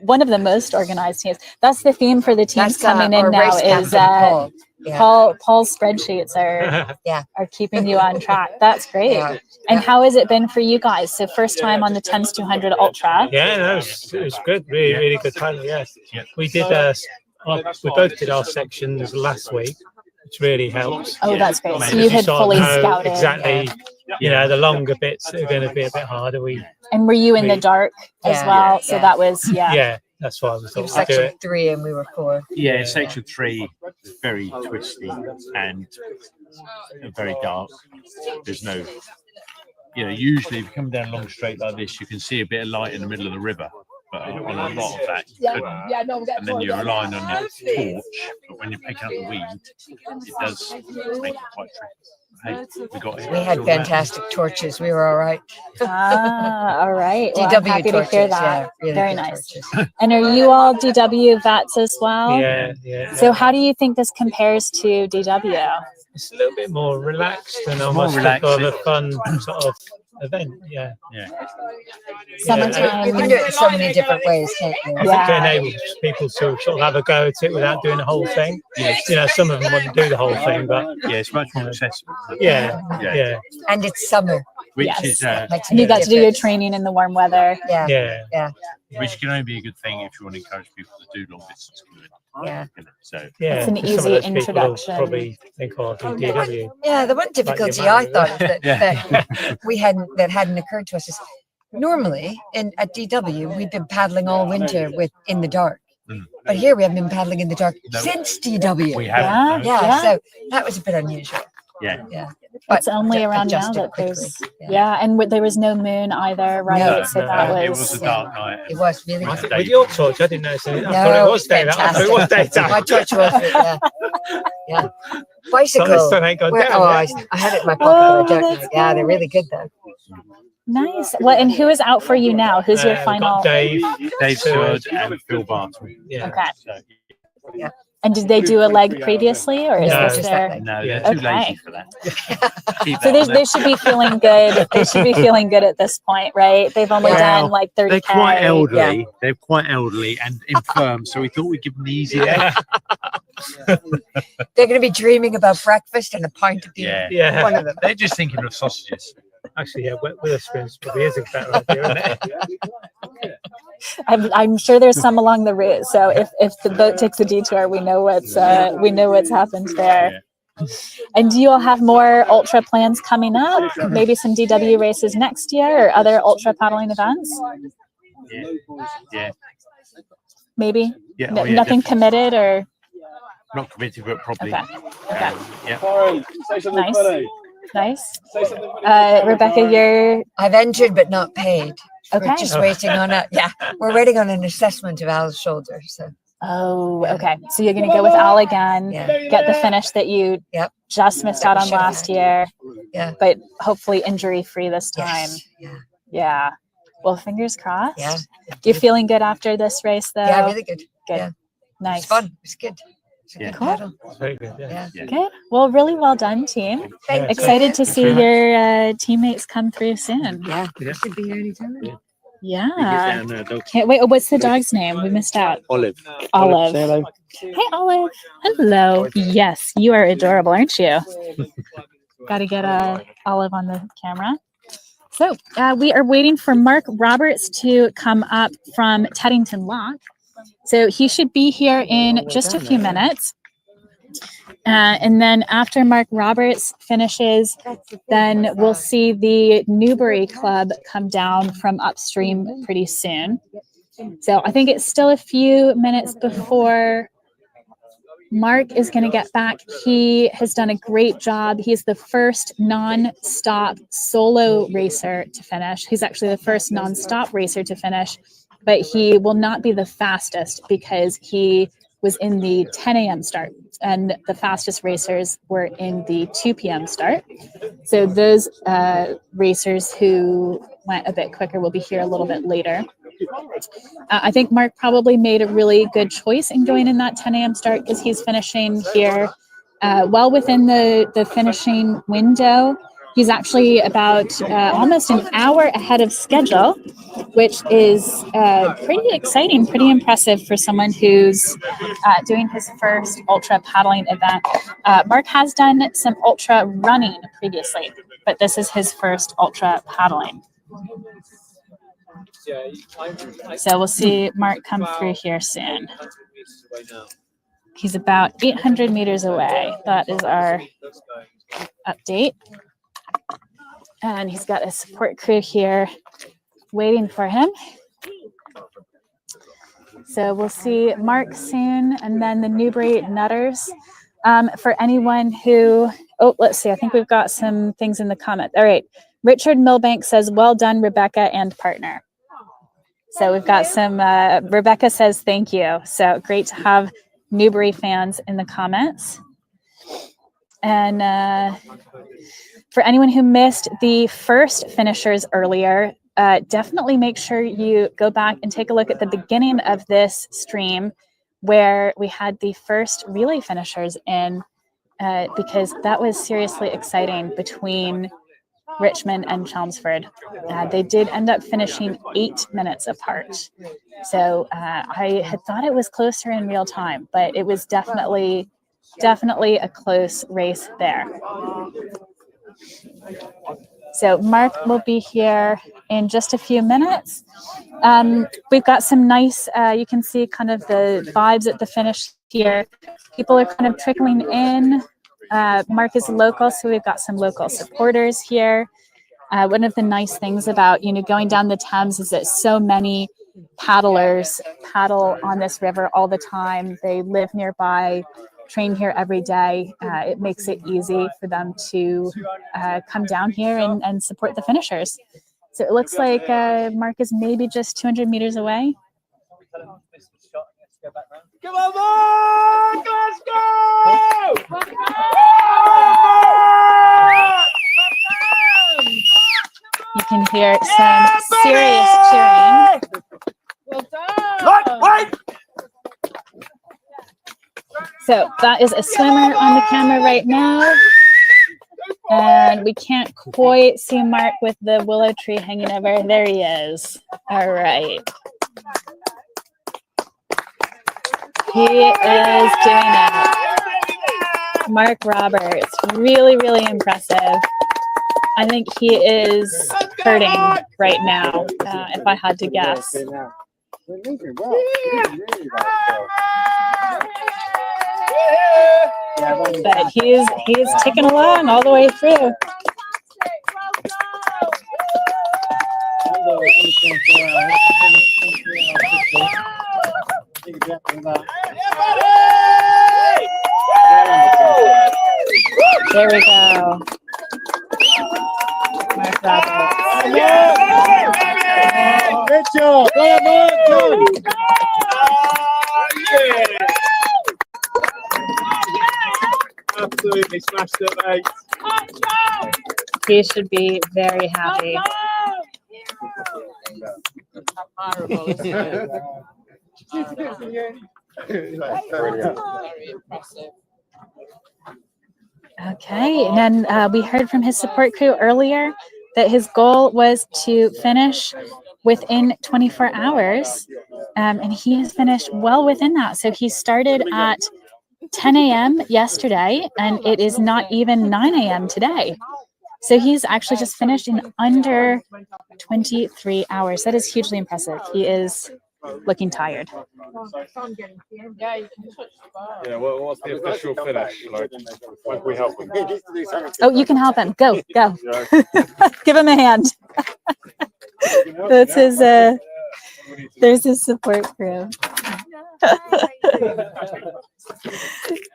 A: one of the most organized teams. That's the theme for the teams coming in
C: our
A: now
C: race
A: is
C: captain, Paul. Yeah.
A: Paul's spreadsheets are are keeping you on track. That's great.
C: Yeah.
A: And how has it been for you guys? So first time on the Thames 200 Ultra.
E: Yeah, no, it was good. Really good paddle. Yes, we did. We both did our sections last week, which really helps.
A: Oh, that's great. So
E: Because
A: you had
E: sort of
A: fully
E: know
A: scouted.
E: exactly. You know, the longer bits are going to be a bit harder.
A: And were you in the dark as
C: Yeah.
A: well?
C: Yeah.
A: So that was
E: Yeah, that's why we
C: It
E: thought
C: was
E: we'd do
C: section
E: it.
C: 3 and we were 4.
Q: Yeah, section 3 is very twisty and very dark. There's no, usually if you come down a long straight like this, you can see a bit of light in the middle of the river. But on a lot of that, you couldn't. And then you're relying on your torch. But when you're picking up the weed, it does make it quite tricky. Hey, we got it.
C: We had fantastic torches. We were all right.
A: all right. Well, I'm
C: DW
A: happy
C: torches,
A: to hear that.
C: yeah, really
A: Very
C: good
A: nice. And are you all DW vets as well?
E: Yeah.
A: So how do you think this compares to DW?
E: It's a little bit more relaxed and
Q: It's
E: almost
Q: more
E: like
Q: relaxing.
E: a fun sort of event. Yeah.
A: Summertime.
C: You can do it in so many different ways, can't you?
E: I think it enables people to sort of have a go at it without doing the whole thing. Some of them want to do the whole thing, but
Q: it's much more accessible.
E: Yeah.
C: And it's summer.
Q: Which
A: Yes.
Q: is
A: And you got to do your training in the warm weather.
C: Yeah.
Q: which can only be a good thing if you want to encourage people to do long distance commuting.
C: Yeah.
Q: So
A: It's an
E: some of
A: easy
E: those people will
A: introduction.
E: Probably think, oh, I do DW.
C: Yeah, the one difficulty I thought that hadn't occurred to us is normally at DW we've been paddling all winter in the dark. But here we haven't been paddling in the dark since DW.
Q: We haven't, no.
C: Yeah, so that was a bit unusual.
Q: Yeah.
C: Yeah.
A: It's only around now
C: adjusted
A: that
C: quickly.
A: there's and there was no moon either, right?
C: No,
A: so that
Q: it was a dark night.
C: It was really
G: I
C: good.
G: think with your torch, I didn't notice it. I thought
C: No,
G: it was daytime. I thought it was daytime.
C: My torch was, yeah. Bicycle.
G: So this sun ain't gone
C: Where-
G: down
C: oh,
G: yet.
C: I had it in my pocket, but I don't
A: that's
C: know. Yeah, they're really good though.
A: Nice. Well, and who is out for you now? Who's your
G: We've
A: final?
G: got Dave
Q: Seward and Phil Barton.
G: Yeah.
A: Okay.
Q: So,
C: Yeah.
A: And did they do a leg previously, or is
G: No.
A: this their?
Q: no, they're
A: Okay.
Q: too lazy for that. Keep
A: So
Q: that on
A: they should be feeling good. They should be feeling good at this point, right? They've only done like 30K.
Q: They're quite elderly.
A: Yeah.
Q: They're quite elderly and infirm, so we thought we'd give them the easy egg.
C: They're going to be dreaming about breakfast and a pint of beer.
Q: Yeah.
C: One of them.
Q: They're just thinking of sausages.
G: Actually, yeah, Witherspoon's probably is a better idea, isn't it?
A: I'm sure there's some along the route. So if the boat takes a detour, we know what's happened there. And do you all have more ultra plans coming up? Maybe some DW races next year or other ultra paddling events?
Q: Yeah.
A: Maybe.
Q: Yeah,
A: N-
Q: oh, yeah,
A: nothing
Q: definitely.
A: committed or
Q: Not committed, but probably.
A: Okay.
Q: Yeah.
A: nice. Rebecca,
C: I've entered but not paid.
A: Okay.
C: We're just waiting on a we're waiting on an assessment of Al's shoulder. So
A: okay. So you're gonna go with Al again, get the finish that you just missed out on last year.
C: Yeah.
A: But hopefully injury free this time.
C: Yes.
A: Yeah. Well, fingers crossed.
C: Yeah.
A: You feeling good after this race though?
C: Yeah, really good.
A: Good.
C: Yeah.
A: Nice.
C: It's fun. It's good. It's a good
A: Cool.
C: paddle.
G: It's very good. Yeah.
A: Good. Well, really well done, team.
C: Thank you.
A: Excited to
C: Thanks
A: see
C: very
A: your teammates come through soon.
C: Yeah. Should be here anytime.
A: Yeah. Can't wait. Oh, what's the dog's name? We missed out.
Q: Olive.
A: Olive.
Q: Say hello.
A: Hey, Olive. Hello. Yes, you are adorable, aren't you? Got to get Olive on the camera. So we are waiting for Mark Roberts to come up from Teddington Lock. So he should be here in just a few minutes. And then after Mark Roberts finishes, then we'll see the Newbury Club come down from upstream pretty soon. So I think it's still a few minutes before Mark is going to get back. He has done a great job. He's the first non-stop solo racer to finish. He's actually the first non-stop racer to finish, but he will not be the fastest because he was in the 10 a.m. start and the fastest racers were in the 2 p.m. start. So those racers who went a bit quicker will be here a little bit later. I think Mark probably made a really good choice in going in that 10 a.m. start because he's finishing here well within the finishing window. He's actually about almost an hour ahead of schedule, which is pretty exciting, pretty impressive for someone who's doing his first ultra paddling event. Mark has done some ultra running previously, but this is his first ultra paddling. So we'll see Mark come through here soon. He's about 800 meters away. That is our update. And he's got a support crew here waiting for him. So we'll see Mark soon, and then the Newbury Nutters. For anyone who, let's see, I think we've got some things in the comments. All right, Richard Milbank says, well done, Rebecca and partner. So we've got some, Rebecca says, thank you. So great to have Newbury fans in the comments. And for anyone who missed the first finishers earlier, definitely make sure you go back and take a look at the beginning of this stream where we had the first relay finishers in, because that was seriously exciting between Richmond and Chelmsford. They did end up finishing 8 minutes apart. So I had thought it was closer in real time, but it was definitely a close race there. So Mark will be here in just a few minutes. We've got some nice, you can see kind of the vibes at the finish here. People are kind of trickling in. Mark is local, so we've got some local supporters here. One of the nice things about, going down the Thames is that so many paddlers paddle on this river all the time. They live nearby, train here every day, it makes it easy for them to come down here and support the finishers. So it looks like Mark is maybe just 200 meters away.
D: Come on, Mark! Let's go!
A: You can hear some serious cheering.
D: Well done!
A: So that is a swimmer on the camera right now. And we can't quite see Mark with the willow tree hanging over. There he is. All right. He is doing it. Mark Roberts, really, really impressive. I think he is hurting right now, if I had to guess. But he's ticking along all the way through. There we go. Mark Roberts.
D: Good job. Absolutely smashed it, mate.
A: He should be very happy. Okay, and then we heard from his support crew earlier that his goal was to finish within 24 hours, and he has finished well within that. So he started at 10 a.m. yesterday, and it is not even 9 a.m. today. So he's actually just finished in under 23 hours. That is hugely impressive. He is looking tired.
P: Yeah, well, what's the official finish? Like, when can we help him?
A: Oh, you can help him. Go. Give him a hand. That's his, there's his support crew.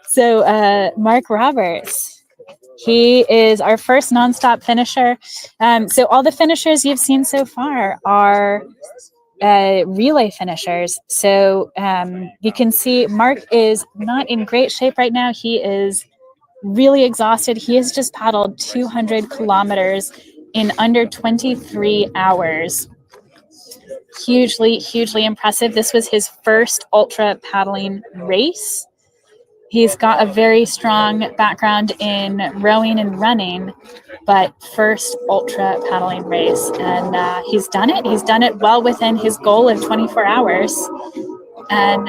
A: So Mark Roberts, he is our first nonstop finisher. So all the finishers you've seen so far are relay finishers. So you can see Mark is not in great shape right now. He is really exhausted. He has just paddled 200 kilometers in under 23 hours. Hugely, hugely impressive. This was his first ultra paddling race. He's got a very strong background in rowing and running, but first ultra paddling race. And he's done it. He's done it well within his goal of 24 hours. And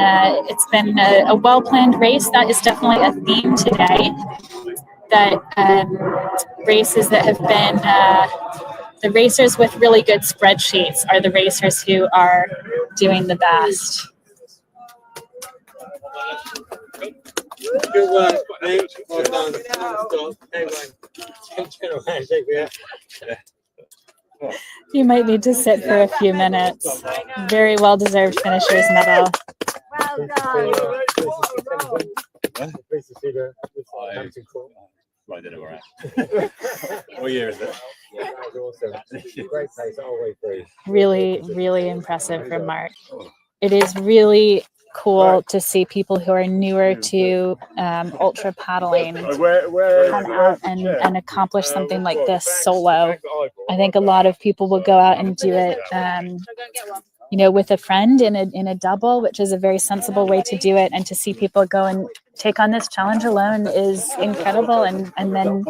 A: it's been a well-planned race. That is definitely a theme today. That races that have been, the racers with really good spreadsheets are the racers who are doing the best.
D: Good work, mate. Well done.
A: You might need to sit for a few minutes. Very well-deserved finishers medal.
D: Well done.
Q: I don't know where I'm at. What year is it?
M: Great place all the way through.
A: Really, really impressive from Mark. It is really cool to see people who are newer to ultra paddling come out and accomplish something like this solo. I think a lot of people will go out and do it with a friend in a double, which is a very sensible way to do it. And to see people go and take on this challenge alone is incredible. And then,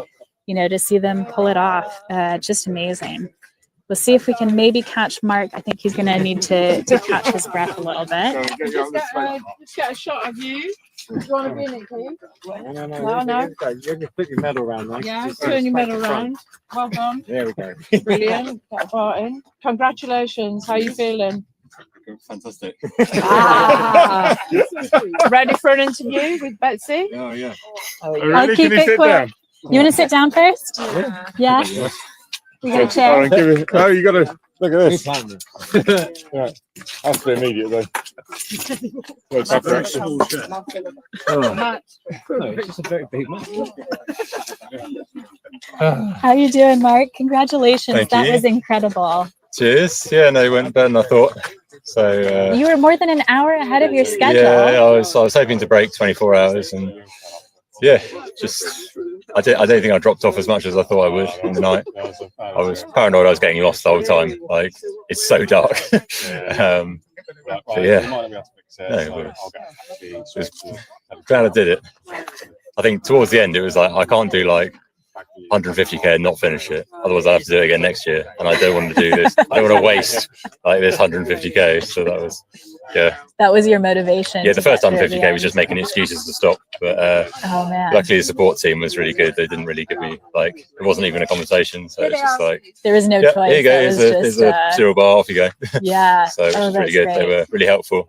A: to see them pull it off, just amazing. We'll see if we can maybe catch Mark. I think he's going to need to catch his breath a little bit.
D: Let's get a shot of you. Do you want to be in it, please? No.
M: You can flip your medal around, mate.
D: Yeah, turn your medal around. Well done.
M: There we go.
D: Brilliant. Get Barton. Congratulations. How are you feeling?
Q: Fantastic.
D: Ready for an interview with Betsy?
Q: Oh, yeah.
A: I'll keep it quick. You want to sit down first? Yeah. You got a chair?
P: You got to Look at this. Right. After immediate though.
E: Oh, it's just a very big one.
A: How you doing, Mark? Congratulations.
K: Thank
A: That
K: you.
A: was incredible.
K: Cheers. Yeah, no, it went better than I thought. So
A: You were more than an hour ahead of your schedule.
K: yeah, I was hoping to break 24 hours, and yeah, just I don't think I dropped off as much as I thought I would in the night. I was paranoid I was getting lost the whole time. Like, it's so dark. But yeah, no, I'm glad I did it. I think towards the end it was like, I can't do like 150k and not finish it, otherwise I have to do it again next year, and I don't want to do this. I don't want to waste like this 150k. So that was, yeah,
A: That was your motivation.
K: yeah. The
A: to
K: first
A: get through
K: 150k
A: the
K: was
A: end.
K: just making excuses to stop, but
A: Oh man.
K: luckily the support team was really good. They didn't really give me, like, it wasn't even a conversation, so it's just like,
A: There was no
K: yeah,
A: choice.
K: here you go,
A: That
K: here's
A: was
K: a,
A: just,
K: here's a cereal bar, off you go.
A: Yeah.
K: So it
A: Oh,
K: was
A: that's
K: pretty good. They
A: great.
K: were really helpful.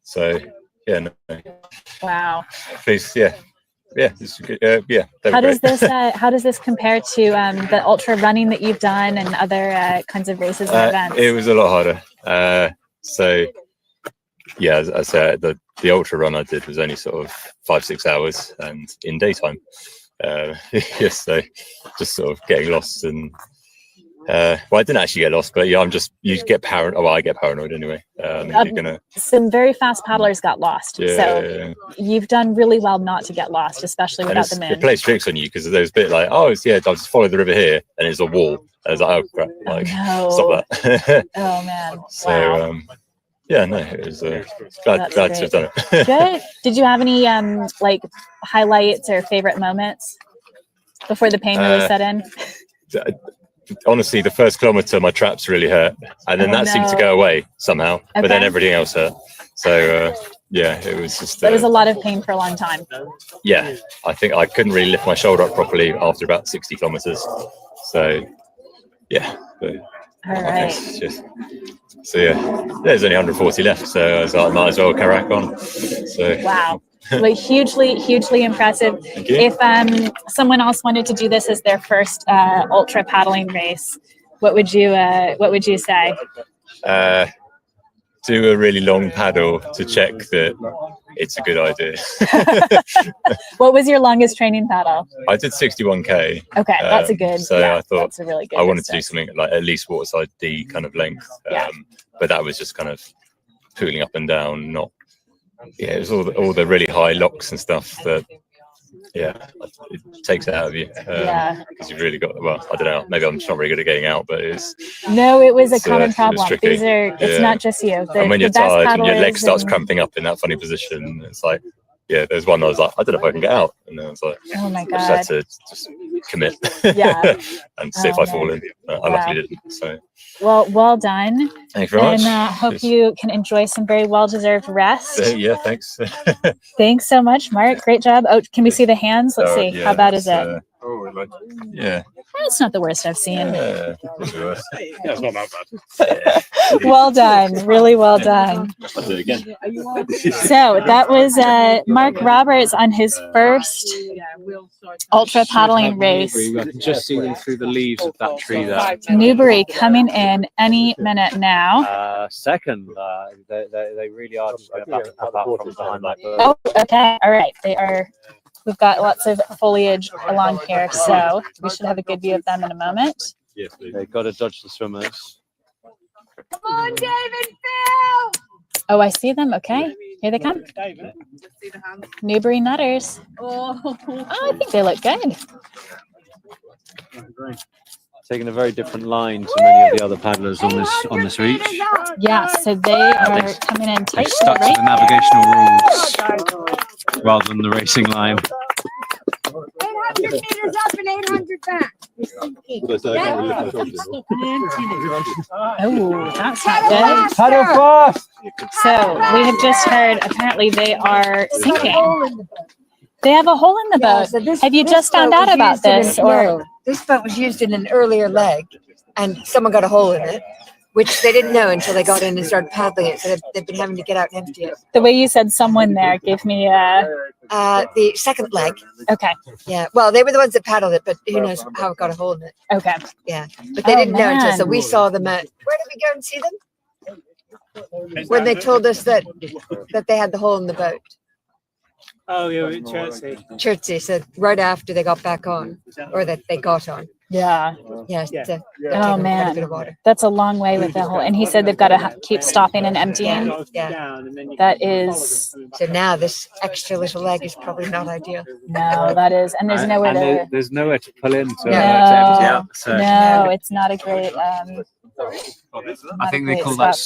K: So yeah, no,
A: Wow.
K: please, yeah, it's good. Yeah, they were
A: How does
K: great.
A: how does this compare to the ultra running that you've done and other kinds of races and events?
K: It was a lot harder. So yeah, as I said, the ultra run I did was only sort of 5-6 hours and in daytime. Yes, so just sort of getting lost, and well, I didn't actually get lost, but yeah, you get paranoid. Well, I get paranoid anyway. You're gonna,
A: Some very fast paddlers got lost.
K: yeah,
A: So you've done really well not to get lost, especially
K: and
A: without the
K: it
A: moon.
K: plays tricks on you, because there's a bit like, oh, it's, yeah, I'll just follow the river here, and it's a wall. And I was like, oh crap, like,
A: no.
K: stop that.
A: Oh man.
K: So
A: Wow.
K: yeah, no, it was glad
A: That's
K: to have done it.
A: Good. Did you have any like highlights or favorite moments before the pain really set in?
K: Honestly, the first kilometre, my traps really hurt, and then
A: Oh,
K: that seemed to
A: no.
K: go away somehow. But then
A: Okay.
K: everything else hurt. So yeah, it was just.
A: There was a lot of pain for a long time.
K: Yeah, I think I couldn't really lift my shoulder up properly after about 60 kilometres. So yeah. But
A: All
K: I
A: right.
K: think it's just, so yeah, there's only 140 left, so I was like, I might as well crack on. So
A: Wow. Like hugely impressive.
K: you.
A: If someone else wanted to do this as their first ultra paddling race, what would you say?
K: Do a really long paddle to check that it's a good idea.
A: What was your longest training paddle?
K: I did 61k.
A: Okay, that's a good.
K: So
A: yeah,
K: I thought
A: that's a really good.
K: I wanted to do
A: distance.
K: something like at least waterside D kind of length.
A: Yeah.
K: But that was just kind of pooling up and down. Not, yeah, it was all the really high locks and stuff that, yeah, it takes it out of you.
A: Yeah.
K: Because you've really got, well, I don't know, maybe I'm just not very good at getting out, but it's.
A: No, it was a
K: it's,
A: common
K: it was
A: problem.
K: tricky.
A: These are. It's
K: Yeah.
A: not just you. The,
K: And when
A: the
K: you're
A: best
K: tired and your leg
A: paddlers
K: starts
A: and-
K: cramping up in that funny position, it's like, yeah, there's one I was like, I don't know if I can get out. And then I was like,
A: Oh my
K: I just had
A: God.
K: to just commit.
A: Yeah.
K: And see if
A: Oh,
K: I fall
A: man.
K: in. I
A: Wow.
K: luckily didn't. So
A: Well done.
K: thank you very much.
A: And hope
K: Cheers.
A: you can enjoy some very well-deserved rest.
K: Yeah, thanks.
A: Thanks so much, Mark. Great job. Oh, can we see the hands? Let's see.
K: Yeah,
A: How bad is
K: it's,
A: it?
K: Yeah.
A: That's not the worst I've seen.
K: Yeah, it's worse.
P: Yeah, it's not that bad.
A: Well done. Really well done.
K: I'll do it again.
A: So that was Mark Roberts on his first ultra paddling race.
F: I can just see them through the leaves of that tree there.
A: Newbury coming in any minute now.
F: Second, they really are just going to pop out from behind that bird.
A: Oh, okay. All right. They are. We've got lots of foliage along here, so we should have a good view of them in a moment.
F: They've got to dodge the swimmers.
L: Come on, David, Phil!
A: Oh, I see them. Okay. Here they come. Newbury Nutters.
L: Oh,
A: I think they look good.
F: Taking a very different line to many of the other paddlers on this reach.
A: Yeah, so they are coming in
F: They
A: tight to the
F: stuck to
A: right.
F: the navigational rules rather than the racing line.
L: 800 meters up and 800 back.
A: Oh, that's not good.
L: Paddle fast.
A: So we have just heard apparently they are sinking. They have a hole in the
C: Yeah,
A: boat.
C: so this-
A: Have you
C: this
A: just found
C: boat
A: out
C: was
A: about
C: used in
A: this,
C: an-
A: or
C: no, this boat was used in an earlier leg, and someone got a hole in it. which they didn't know until they got in and started paddling it. So they've been having to get out and empty it.
A: The way you said someone there gave me a...
C: The second leg.
A: Okay.
C: Yeah. Well, they were the ones that paddled it, but who knows how it got a hold in it.
A: Okay.
C: Yeah. But they didn't know until, so we saw them at, where did we go and see them? When they told us that they had the hole in the boat.
R: Oh, yeah, at Chertsey.
C: Chertsey, so right after they got back on, or that they got on.
A: Yeah.
C: Yeah.
A: Oh man, that's a long way with the whole. And he said they've got to keep stopping and emptying.
C: Yeah.
A: That is.
C: So now this extra little leg is probably not ideal.
A: No, that is, and there's nowhere to.
F: There's nowhere to pull in to
A: No,
F: empty out. So.
A: No, it's not a great.
F: I think they call that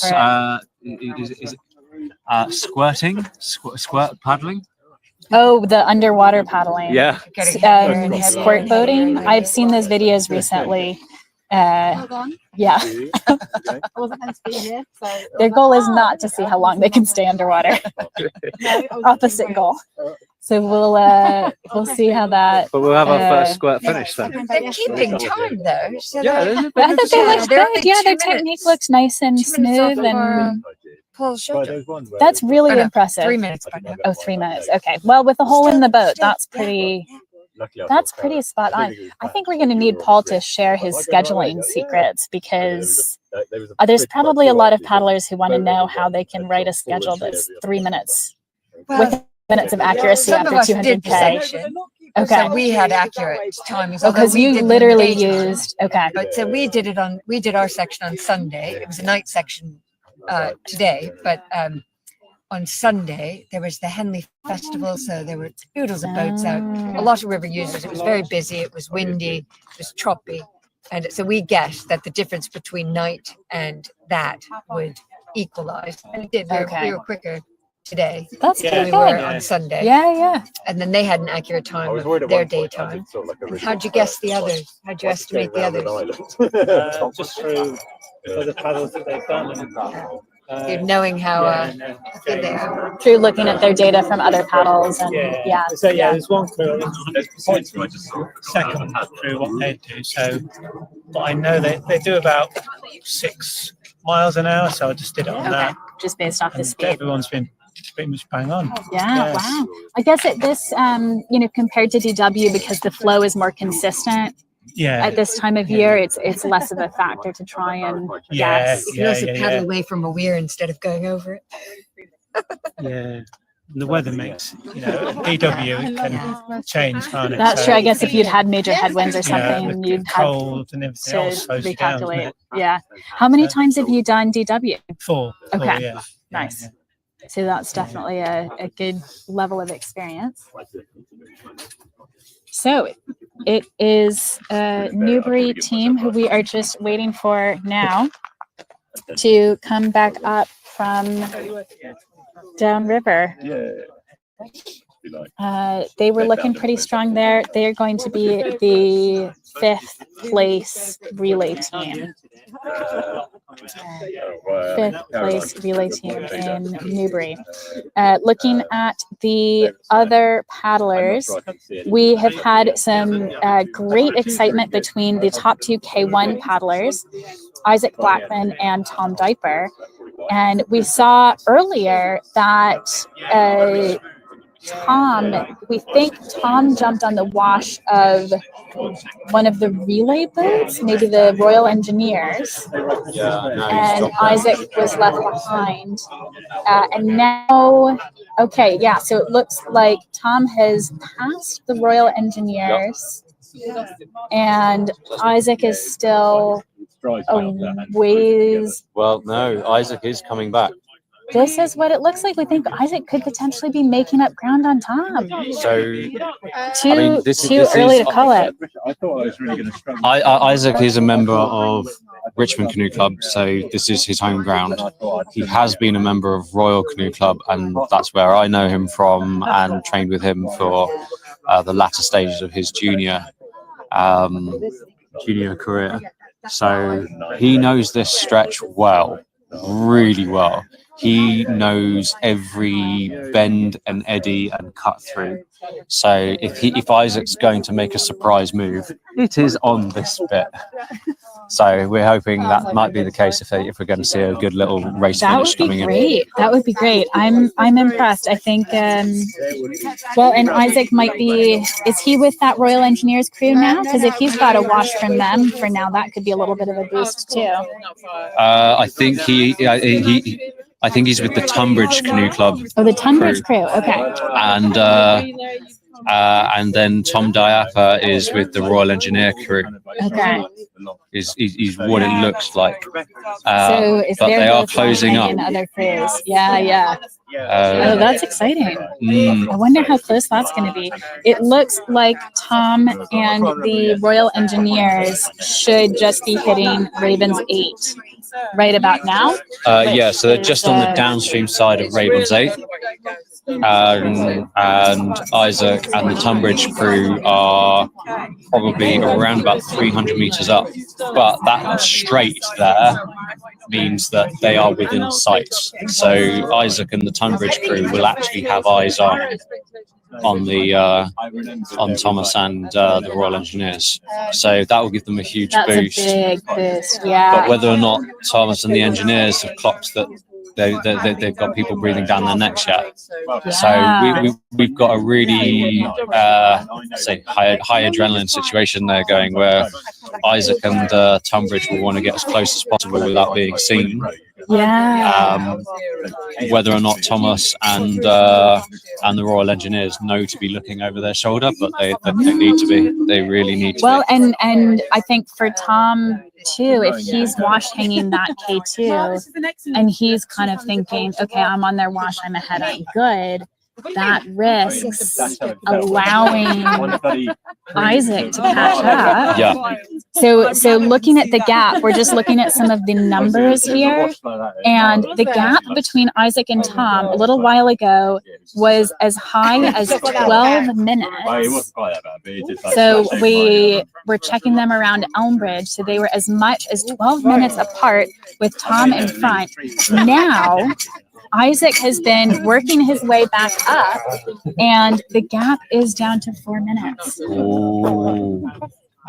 F: squirting, squirt paddling.
A: Oh, the underwater paddling.
F: Yeah.
A: Squirt boating. I've seen those videos recently. Yeah. Their goal is not to see how long they can stay underwater. Opposite goal. So we'll see how that.
F: But we'll have our first squirt finish then.
C: They're keeping time though. So
F: yeah,
A: I thought they looked good. Yeah, their technique looks nice and smooth and. That's really impressive.
C: 3 minutes by now.
A: Oh, 3 minutes. Okay. Well, with the hole in the boat, that's pretty. That's pretty spot on. I think we're going to need Paul to share his scheduling secrets because there's probably a lot of paddlers who want to know how they can write a schedule that's 3 minutes with minutes of accuracy after 200K. Okay.
C: So we had accurate timings.
A: Oh, because you literally used. Okay.
C: But so we did our section on Sunday. It was a night section today, but on Sunday there was the Henley Festival, so there were oodles of boats out, a lot of river users. It was very busy, it was windy, it was choppy, and so we guessed that the difference between night and that would equalize, and it did. We were quicker today than we were on Sunday.
A: Yeah.
C: And then they had an accurate time of their daytime. How'd you guess the others? How'd you estimate the others?
R: Just through the paddles that they've done.
C: Knowing how good they are.
A: Through looking at their data from other paddles and
R: So there's one crew points second through what they do. So, but I know they do about 6 miles an hour. So I just did it on that.
A: Just based off the speed.
R: Everyone's been pretty much bang on.
A: Yeah. Wow. I guess at this, compared to DW, because the flow is more consistent.
R: Yeah.
A: At this time of year, it's less of a factor to try and guess.
C: You can also paddle away from a weir instead of going over it.
R: Yeah. The weather makes, DW can change, can't it?
A: That's true. I guess if you'd had major headwinds or something, you'd have
R: cold and everything else slows you down,
A: recalculate. Yeah. How many times have you done DW?
R: 4.
A: Okay.
R: Yeah.
A: Nice. So that's definitely a good level of experience. So it is a Newbury team who we are just waiting for now to come back up from downriver. They were looking pretty strong there. They are going to be the 5th place relay team. 5th place relay team in Newbury. Looking at the other paddlers, we have had some great excitement between the top 2 K1 paddlers, Isaac Blackman and Tom Diper. And we saw earlier that we think Tom jumped on the wash of one of the relay boats, maybe the Royal Engineers, and Isaac was left behind. And now, so it looks like Tom has passed the Royal Engineers, and Isaac is still a ways.
F: Well, no, Isaac is coming back.
A: This is what it looks like. We think Isaac could potentially be making up ground on Tom.
F: So
A: too early to call it.
F: I thought I was really going to struggle. Isaac is a member of Richmond Canoe Club, so this is his home ground. He has been a member of Royal Canoe Club, and that's where I know him from and trained with him for the latter stages of his junior career. So he knows this stretch well, really well. he knows every bend and eddy and cut through. So if Isaac's going to make a surprise move, it is on this bit. So we're hoping that might be the case if we're going to see a good little race finish coming in.
A: That would be great. I'm impressed. I think well, and Isaac might be. Is he with that Royal Engineers crew now? Because if he's got a wash from them for now, that could be a little bit of a boost too.
F: I think I think he's with the Tunbridge Canoe Club.
A: Oh, the Tunbridge crew. Okay.
F: And then Tom Diapa is with the Royal Engineer crew.
A: Okay.
F: Is what it looks like.
A: So if
F: but
A: they're
F: they are
A: both
F: closing up.
A: in other crews. Yeah. Oh, that's exciting.
F: Mm.
A: I wonder how close that's going to be. It looks like Tom and the Royal Engineers should just be hitting Ravens 8 right about now.
F: Yeah, so they're just on the downstream side of Ravens 8. And Isaac and the Tunbridge crew are probably around about 300 meters up, but that straight there means that they are within sight. So Isaac and the Tunbridge crew will actually have eyes on Thomas and the Royal Engineers. So that will give them a huge boost.
A: That's a big boost, yeah.
F: But whether or not Thomas and the engineers have clocked that they've got people breathing down their necks yet. So we've got a really high adrenaline situation there going, where Isaac and Tunbridge will want to get as close as possible without being seen.
A: Yeah.
F: Whether or not Thomas and the Royal Engineers know to be looking over their shoulder, but they need to be. They really need to.
A: Well, and I think for Tom too, if he's wash hanging that K2 and he's kind of thinking, okay, I'm on their wash, I'm ahead, I'm good. That risks allowing Isaac to catch up.
F: Yeah.
A: So looking at the gap, we're just looking at some of the numbers here, and the gap between Isaac and Tom a little while ago was as high as 12 minutes. So we were checking them around Elmbridge, so they were as much as 12 minutes apart with Tom in front. Now Isaac has been working his way back up, and the gap is down to 4 minutes.
F: Ooh.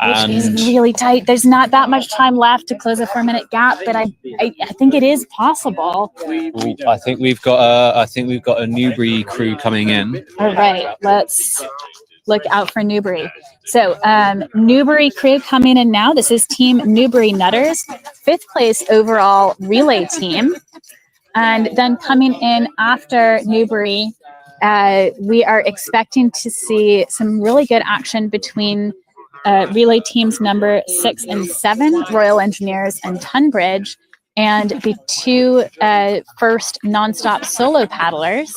A: Which is really tight. There's not that much time left to close a 4 minute gap, but I think it is possible.
F: I think we've got a Newbury crew coming in.
A: All right, let's look out for Newbury. So Newbury crew coming in now. This is Team Newbury Nutters, 5th place overall relay team. And then coming in after Newbury, we are expecting to see some really good action between relay teams number 6 and 7, Royal Engineers and Tunbridge, and the 2 first nonstop solo paddlers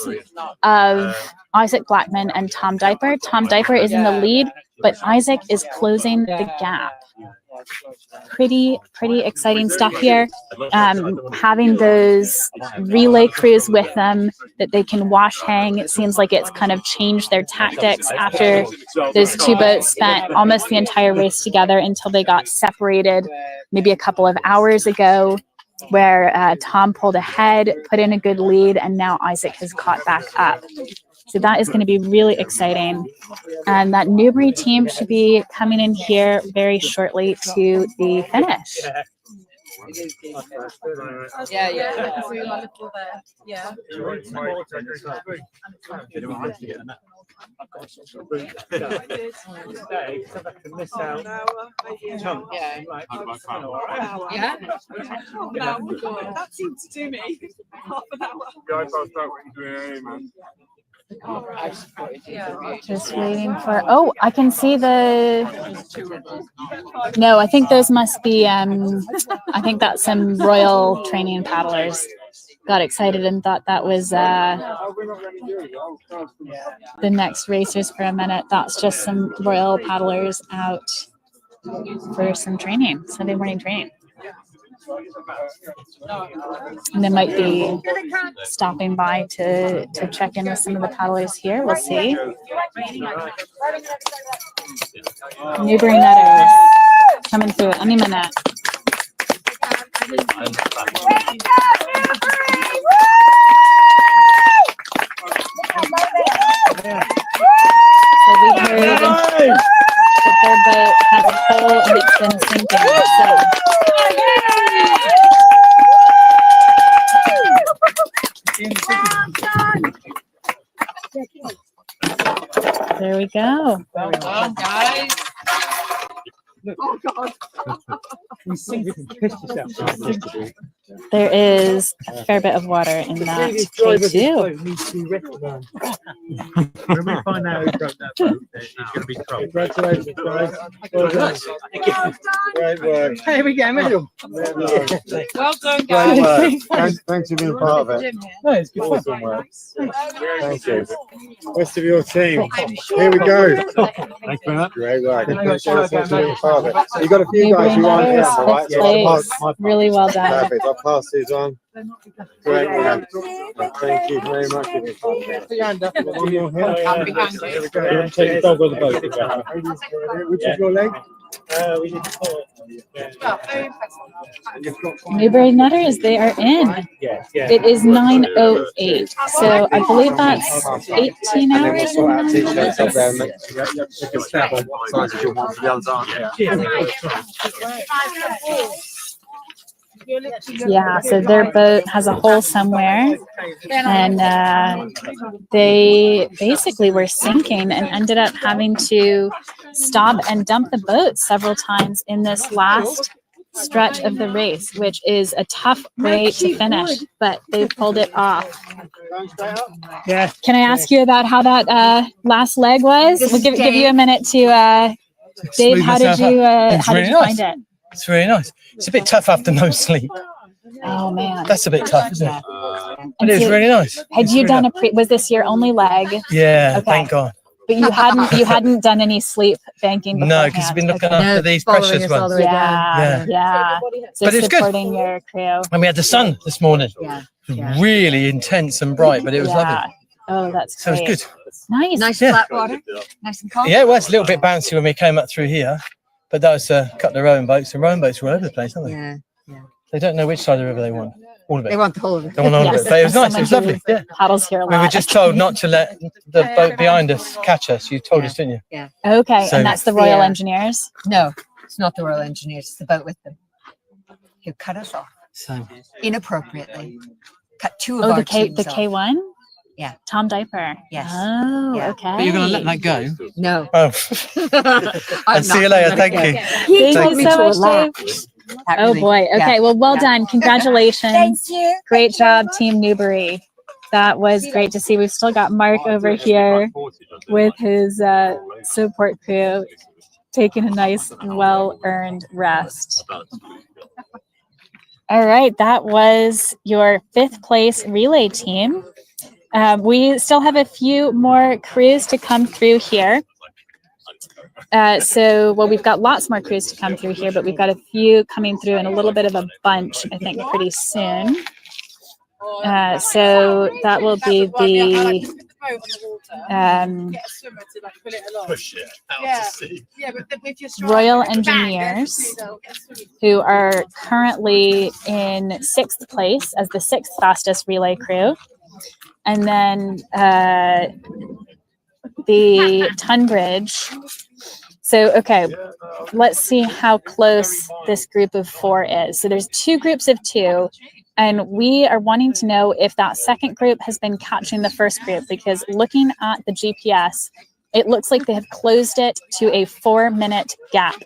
A: of Isaac Blackman and Tom Diaper. Tom Diaper is in the lead, but Isaac is closing the gap. Pretty exciting stuff here. Having those relay crews with them that they can wash hang, it seems like it's kind of changed their tactics after those 2 boats spent almost the entire race together until they got separated maybe a couple of hours ago, where Tom pulled ahead, put in a good lead, and now Isaac has caught back up. So that is going to be really exciting. And that Newbury team should be coming in here very shortly to the finish.
L: That seemed to do me half an hour.
A: Just waiting for, oh, I can see the, no, I think those must be, I think that's some Royal training paddlers. Got excited and thought that was the next racers for a minute. That's just some Royal paddlers out for some training, Sunday morning training. And they might be stopping by to check in with some of the paddlers here. We'll see. Newbury Nutters coming through any minute. So we heard that their boat has a hole and it's been sinking. So there we go.
L: Well done, guys. Oh God.
A: There is a fair bit of water in that K2.
Q: When we find out who broke that boat, it's going to be trouble. Congratulations, guys. Well done. Great work.
L: Here we go, medal. Well done, guys.
Q: Great work. Thanks for being part of it.
L: No, it's good.
Q: Awesome work. Thank you. Rest of your team. Here we go. Thanks very much. Great work. Thanks for being part of it. You got a few guys who aren't here, all right?
A: Really well done.
Q: Perfect. I'll pass these on. Great work. Thank you very much. One more here. Here we go. Take the dog on the boat. Which is your leg? We need to pull
A: Newbury Nutters, they are in. It is 9:08, so I believe that's 18 hours. Yeah, so their boat has a hole somewhere, and they basically were sinking and ended up having to stop and dump the boat several times in this last stretch of the race, which is a tough way to finish, but they pulled it off.
R: Yeah.
A: Can I ask you about how that last leg was? We'll give you a minute to Dave, how did you find it?
R: It's really nice. It's a bit tough after no sleep.
A: Oh man,
R: that's a bit tough, isn't it? But it was really nice.
A: Had you done was this your only leg?
R: Yeah,
A: okay.
R: Thank God.
A: But you hadn't done any sleep banking beforehand.
R: No, because you've been looking after these precious ones.
A: Yeah. So
R: but it's
A: supporting your crew.
R: And we had the sun this morning. Really intense and bright, but it was lovely.
A: Oh, that's
R: so
A: great.
R: it was good.
A: Nice.
C: Nice flat water. Nice and calm.
R: Yeah, it was a little bit bouncy when we came up through here, but that was a couple of rowing boats, and rowing boats were all over the place, aren't they?
C: Yeah.
R: They don't know which side of the river they want. All of it.
C: They want the whole of it.
R: They want all of it. But it was nice. It was lovely. Yeah.
A: Paddles here a lot.
R: We were just told not to let the boat behind us catch us. You told us, didn't you?
C: Yeah.
A: Okay,
R: So-
A: and that's the Royal Engineers?
C: No, it's not the Royal Engineers. It's the boat with them who cut us off
R: So
C: inappropriately. Cut two of
A: Oh,
C: our
A: the
C: teams off.
A: K1?
C: Yeah.
A: Tom Diaper.
C: Yes.
A: Oh,
C: Yeah.
A: okay.
R: But you're going to let that go?
C: No.
R: Oh. And see you later. Thank you.
A: Thank you so much, Dave. Oh boy. Okay. Well, well done. Congratulations.
C: Thank you.
A: Great job, Team Newbury. That was great to see. We've still got Mark over here with his support crew taking a nice, well-earned rest. All right. That was your 5th place relay team. We still have a few more crews to come through here. Well, we've got lots more crews to come through here, but we've got a few coming through in a little bit of a bunch, I think, pretty soon. So that will be the Royal Engineers, who are currently in 6th place as the 6th fastest relay crew. And then the Tunbridge. So, okay, let's see how close this group of 4 is. So there's 2 groups of 2, and we are wanting to know if that second group has been catching the first group, because looking at the GPS, it looks like they have closed it to a 4-minute gap.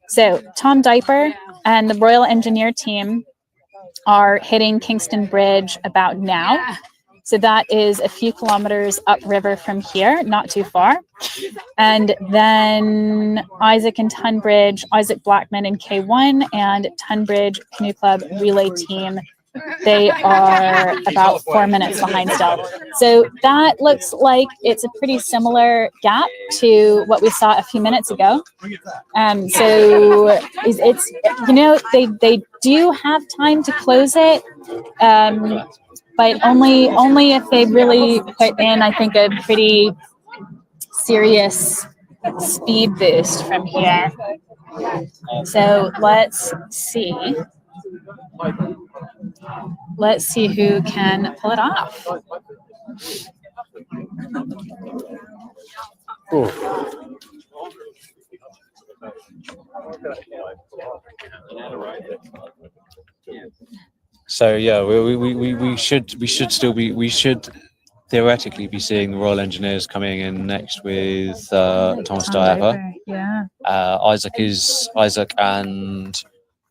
A: So Tom Diaper and the Royal Engineer team are hitting Kingston Bridge about now. So that is a few kilometers upriver from here, not too far. And then Isaac and Tunbridge, Isaac Blackman and K1 and Tunbridge Canoe Club relay team, they are about 4 minutes behind still. So that looks like it's a pretty similar gap to what we saw a few minutes ago. So it's you know, they do have time to close it. But only if they really put in, I think, a pretty serious speed boost from here. So let's see. Let's see who can pull it off.
F: So yeah, we should theoretically be seeing the Royal Engineers coming in next with Thomas Diver.
A: Yeah.
F: Isaac and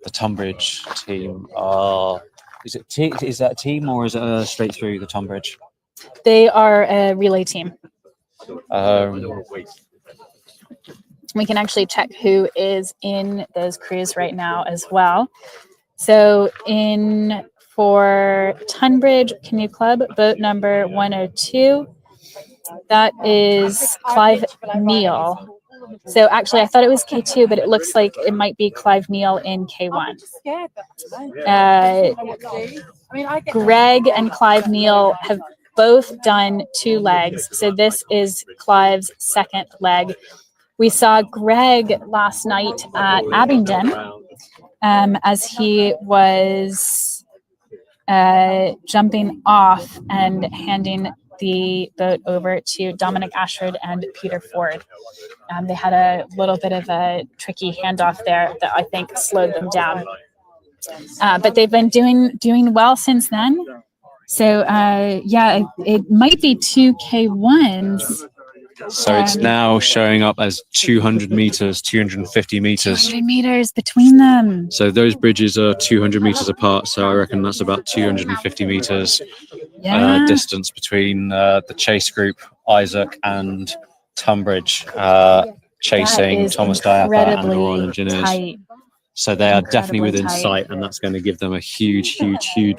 F: the Tunbridge team are. Is that a team or is it a straight through the Tunbridge?
A: They are a relay team. We can actually check who is in those crews right now as well. So for Tunbridge Canoe Club, boat number 102, that is Clive Neal. So actually, I thought it was K2, but it looks like it might be Clive Neal in K1. Greg and Clive Neal have both done 2 legs. So this is Clive's second leg. We saw Greg last night at Abingdon as he was jumping off and handing the boat over to Dominic Ashford and Peter Ford. They had a little bit of a tricky handoff there that I think slowed them down. But they've been doing well since then. So yeah, it might be 2 K1s.
F: So it's now showing up as 200 meters, 250 meters.
A: 200 meters between them.
F: So those bridges are 200 meters apart. So I reckon that's about 250 meters distance between the chase group, Isaac and Tunbridge, chasing Thomas Diapa and the Royal Engineers.
A: Tight.
F: So they are definitely within sight, and that's going to give them a huge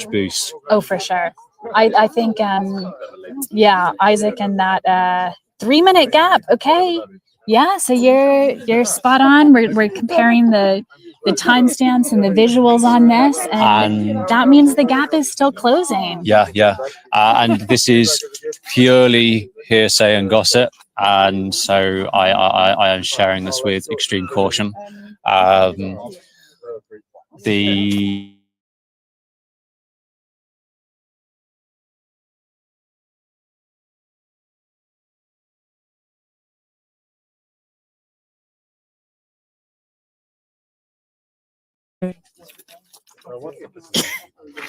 F: boost.
A: Oh, for sure. I think, yeah, Isaac and that 3-minute gap. Okay. Yeah. So you're spot on. We're comparing the timestamps and the visuals on this, and that means the gap is still closing.
F: Yeah. And this is purely hearsay and gossip, and so I am sharing this with extreme caution. The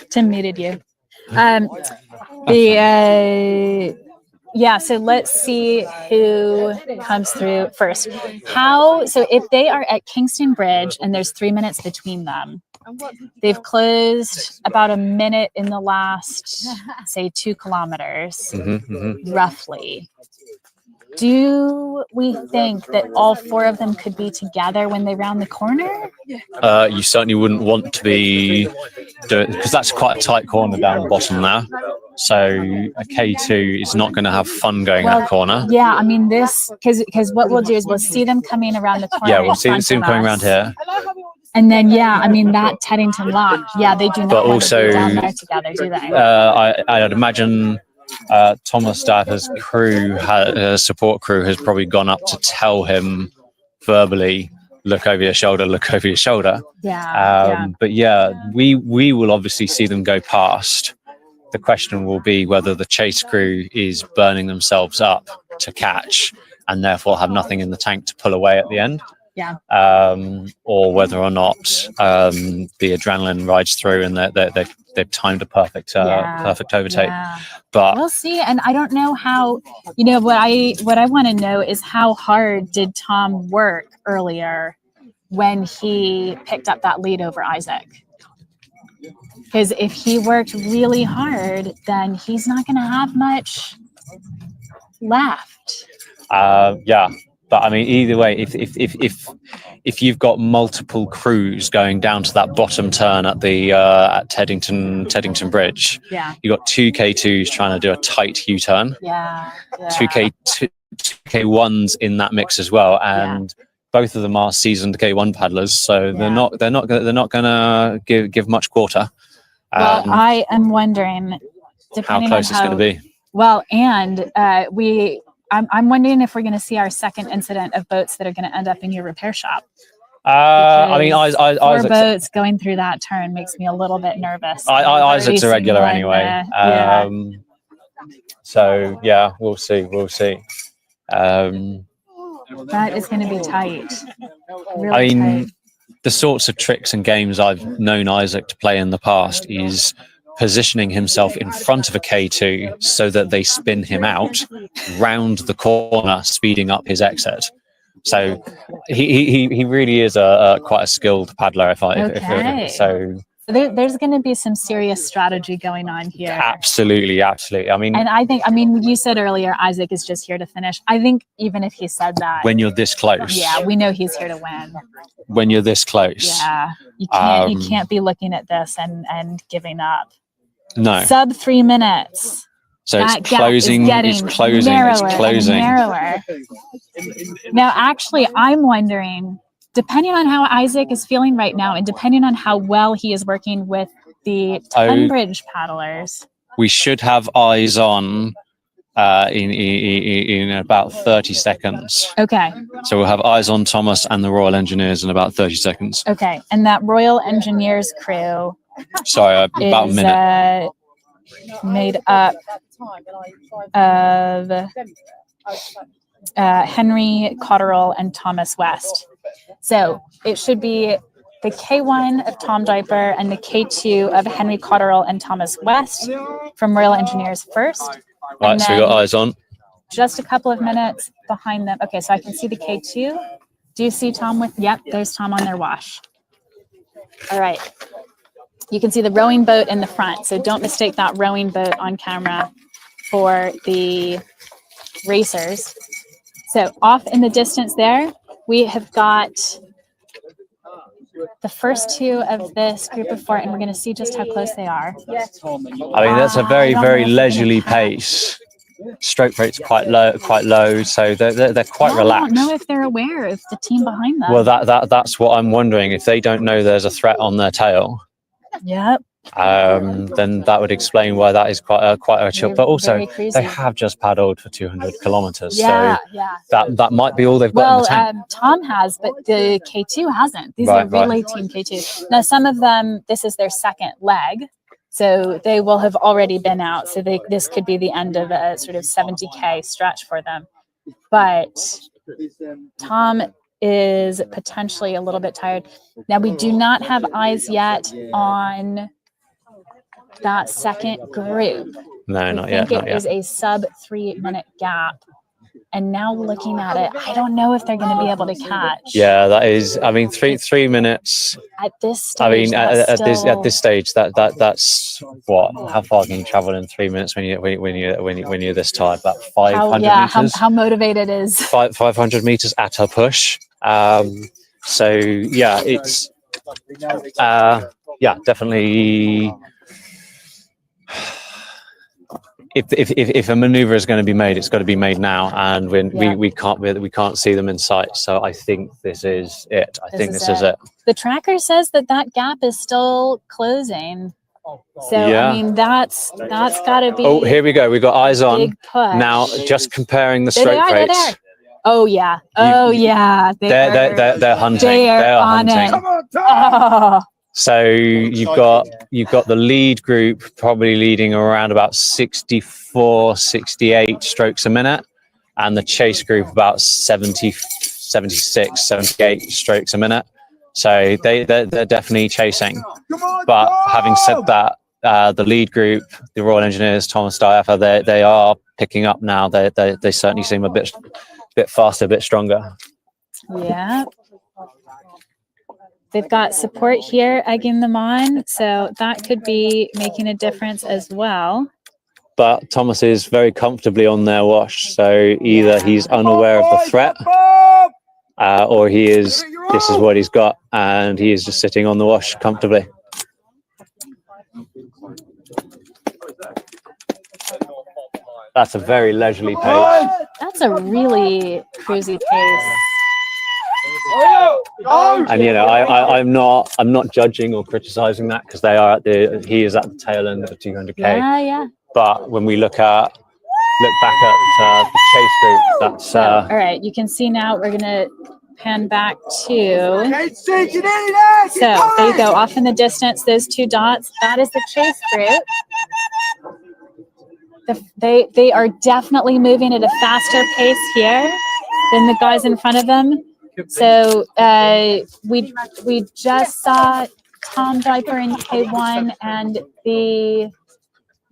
A: Tim muted you. Yeah, so let's see who comes through first. So if they are at Kingston Bridge and there's 3 minutes between them, they've closed about a minute in the last, say, 2 kilometers, roughly. Do we think that all 4 of them could be together when they round the corner?
F: You certainly wouldn't want to be doing, because that's quite a tight corner down the bottom now. So a K2 is not going to have fun going that corner.
A: Yeah, I mean this, because what we'll do is we'll see them coming around the corner.
F: Yeah, we'll see them coming around here.
A: And then, yeah, I mean that Teddington lock, yeah, they do not
F: But
A: want
F: also,
A: to be down there together, do they?
F: I'd imagine Thomas Dapper's support crew has probably gone up to tell him verbally, look over your shoulder, look over your shoulder.
A: Yeah.
F: But yeah, we will obviously see them go past. The question will be whether the chase crew is burning themselves up to catch and therefore have nothing in the tank to pull away at the end.
A: Yeah.
F: Or whether or not the adrenaline rides through and they've timed a perfect overtake.
A: Yeah.
F: But
A: we'll see. And I don't know how, what I want to know is how hard did Tom work earlier when he picked up that lead over Isaac? Because if he worked really hard, then he's not going to have much left.
F: Yeah. But I mean, either way, if you've got multiple crews going down to that bottom turn at the at Teddington Bridge,
A: yeah,
F: you got 2 K2s trying to do a tight U-turn.
A: Yeah.
F: 2 K1s in that mix as well, and both of them are seasoned K1 paddlers, so they're not gonna give much quarter.
A: Well, I am wondering, depending
F: how close
A: on
F: it's going to be.
A: Well, and I'm wondering if we're going to see our second incident of boats that are going to end up in your repair shop.
F: I mean,
A: Four
F: Isaac's,
A: boats going through that turn makes me a little bit nervous.
F: Isaac's a regular
A: Racing
F: anyway.
A: one, yeah.
F: So yeah, we'll see. We'll see.
A: That is going to be tight. Really
F: I mean,
A: tight.
F: the sorts of tricks and games I've known Isaac to play in the past is positioning himself in front of a K2 so that they spin him out round the corner, speeding up his exit. So he really is quite a skilled paddler.
A: Okay.
F: So
A: there's going to be some serious strategy going on here.
F: absolutely. I mean,
A: And I mean, you said earlier Isaac is just here to finish. I think even if he said that,
F: when you're this close,
A: yeah, we know he's here to win.
F: When you're this close,
A: Yeah, you can't be looking at this and giving up.
F: No.
A: Sub 3 minutes.
F: So
A: That
F: it's
A: gap
F: closing.
A: is getting
F: It's closing.
A: narrower
F: It's
A: and
F: closing.
A: narrower. Now, actually, I'm wondering, depending on how Isaac is feeling right now, and depending on how well he is working with the Tunbridge paddlers,
F: We should have eyes on in about 30 seconds.
A: okay,
F: So we'll have eyes on Thomas and the Royal Engineers in about 30 seconds.
A: okay, and that Royal Engineers crew
F: Sorry, about a
A: is
F: minute.
A: made up of Henry Cotterill and Thomas West. So it should be the K1 of Tom Diper and the K2 of Henry Cotterill and Thomas West from Royal Engineers first.
F: Right,
A: And
F: so we got
A: then
F: eyes on.
A: just a couple of minutes behind them. Okay, so I can see the K2. Do you see Tom with? Yep, there's Tom on their wash. All right. You can see the rowing boat in the front. So don't mistake that rowing boat on camera for the racers. So off in the distance there, we have got the first two of this group of four, and we're going to see just how close they are.
F: I mean, that's a very, very leisurely pace. Stroke rate's quite low, so they're quite
A: I
F: relaxed.
A: don't know if they're aware of the team behind them.
F: Well, that's what I'm wondering. If they don't know there's a threat on their tail,
A: Yep.
F: then that would explain why that is quite a chill. But also,
A: very cruisy.
F: they have just paddled for 200 kilometers,
A: Yeah,
F: so
A: yeah.
F: that might be all they've got in
A: Well,
F: the tank.
A: Tom has, but the K2 hasn't. These
F: Right,
A: are relay
F: right.
A: team K2. Now, some of them, this is their second leg, so they will have already been out. So this could be the end of a sort of 70K stretch for them. But Tom is potentially a little bit tired. Now, we do not have eyes yet on that second group.
F: No, not yet.
A: I think
F: Not
A: it is
F: yet.
A: a sub 3 minute gap. And now looking at it, I don't know if they're going to be able to catch.
F: Yeah, that is. I mean, three minutes.
A: At this stage,
F: I mean,
A: that's
F: at this stage, that's what? How far can you travel in 3 minutes when you're this tired? About 500 meters.
A: How motivated is
F: 500 meters at a push. So yeah, it's definitely. If a maneuver is going to be made, it's got to be made now, and we can't see them in sight. So I think this is it. I think this is it.
A: The tracker says that gap is still closing. So
F: Yeah.
A: I mean, that's got to be.
F: Oh, here we go. We've got eyes on
A: big push.
F: now. Just comparing the
A: There they
F: stroke
A: are, they're
F: rates.
A: there. Oh yeah. Oh yeah.
F: They're hunting.
A: They are on
F: hunting.
A: it. Oh.
F: So you've got the lead group probably leading around about 64, 68 strokes a minute, and the chase group about 70, 76, 78 strokes a minute. So they're definitely chasing. But having said that, the lead group, the Royal Engineers, Thomas Diafer, they are picking up now. They certainly seem a bit faster, a bit stronger.
A: Yeah. They've got support here egging them on, so that could be making a difference as well.
F: But Thomas is very comfortably on their wash, so either he's unaware of the threat, or this is what he's got, and he is just sitting on the wash comfortably. That's a very leisurely pace.
A: That's a really cruisy pace.
F: And I'm not judging or criticizing that, because he is at the tail end of the 200K.
A: Yeah.
F: But when we look back at the chase group, that's
A: All right, you can see now we're gonna pan back to. So there you go, off in the distance, those two dots. That is the chase group. They are definitely moving at a faster pace here than the guys in front of them. So we just saw Tom Viper in K1 and the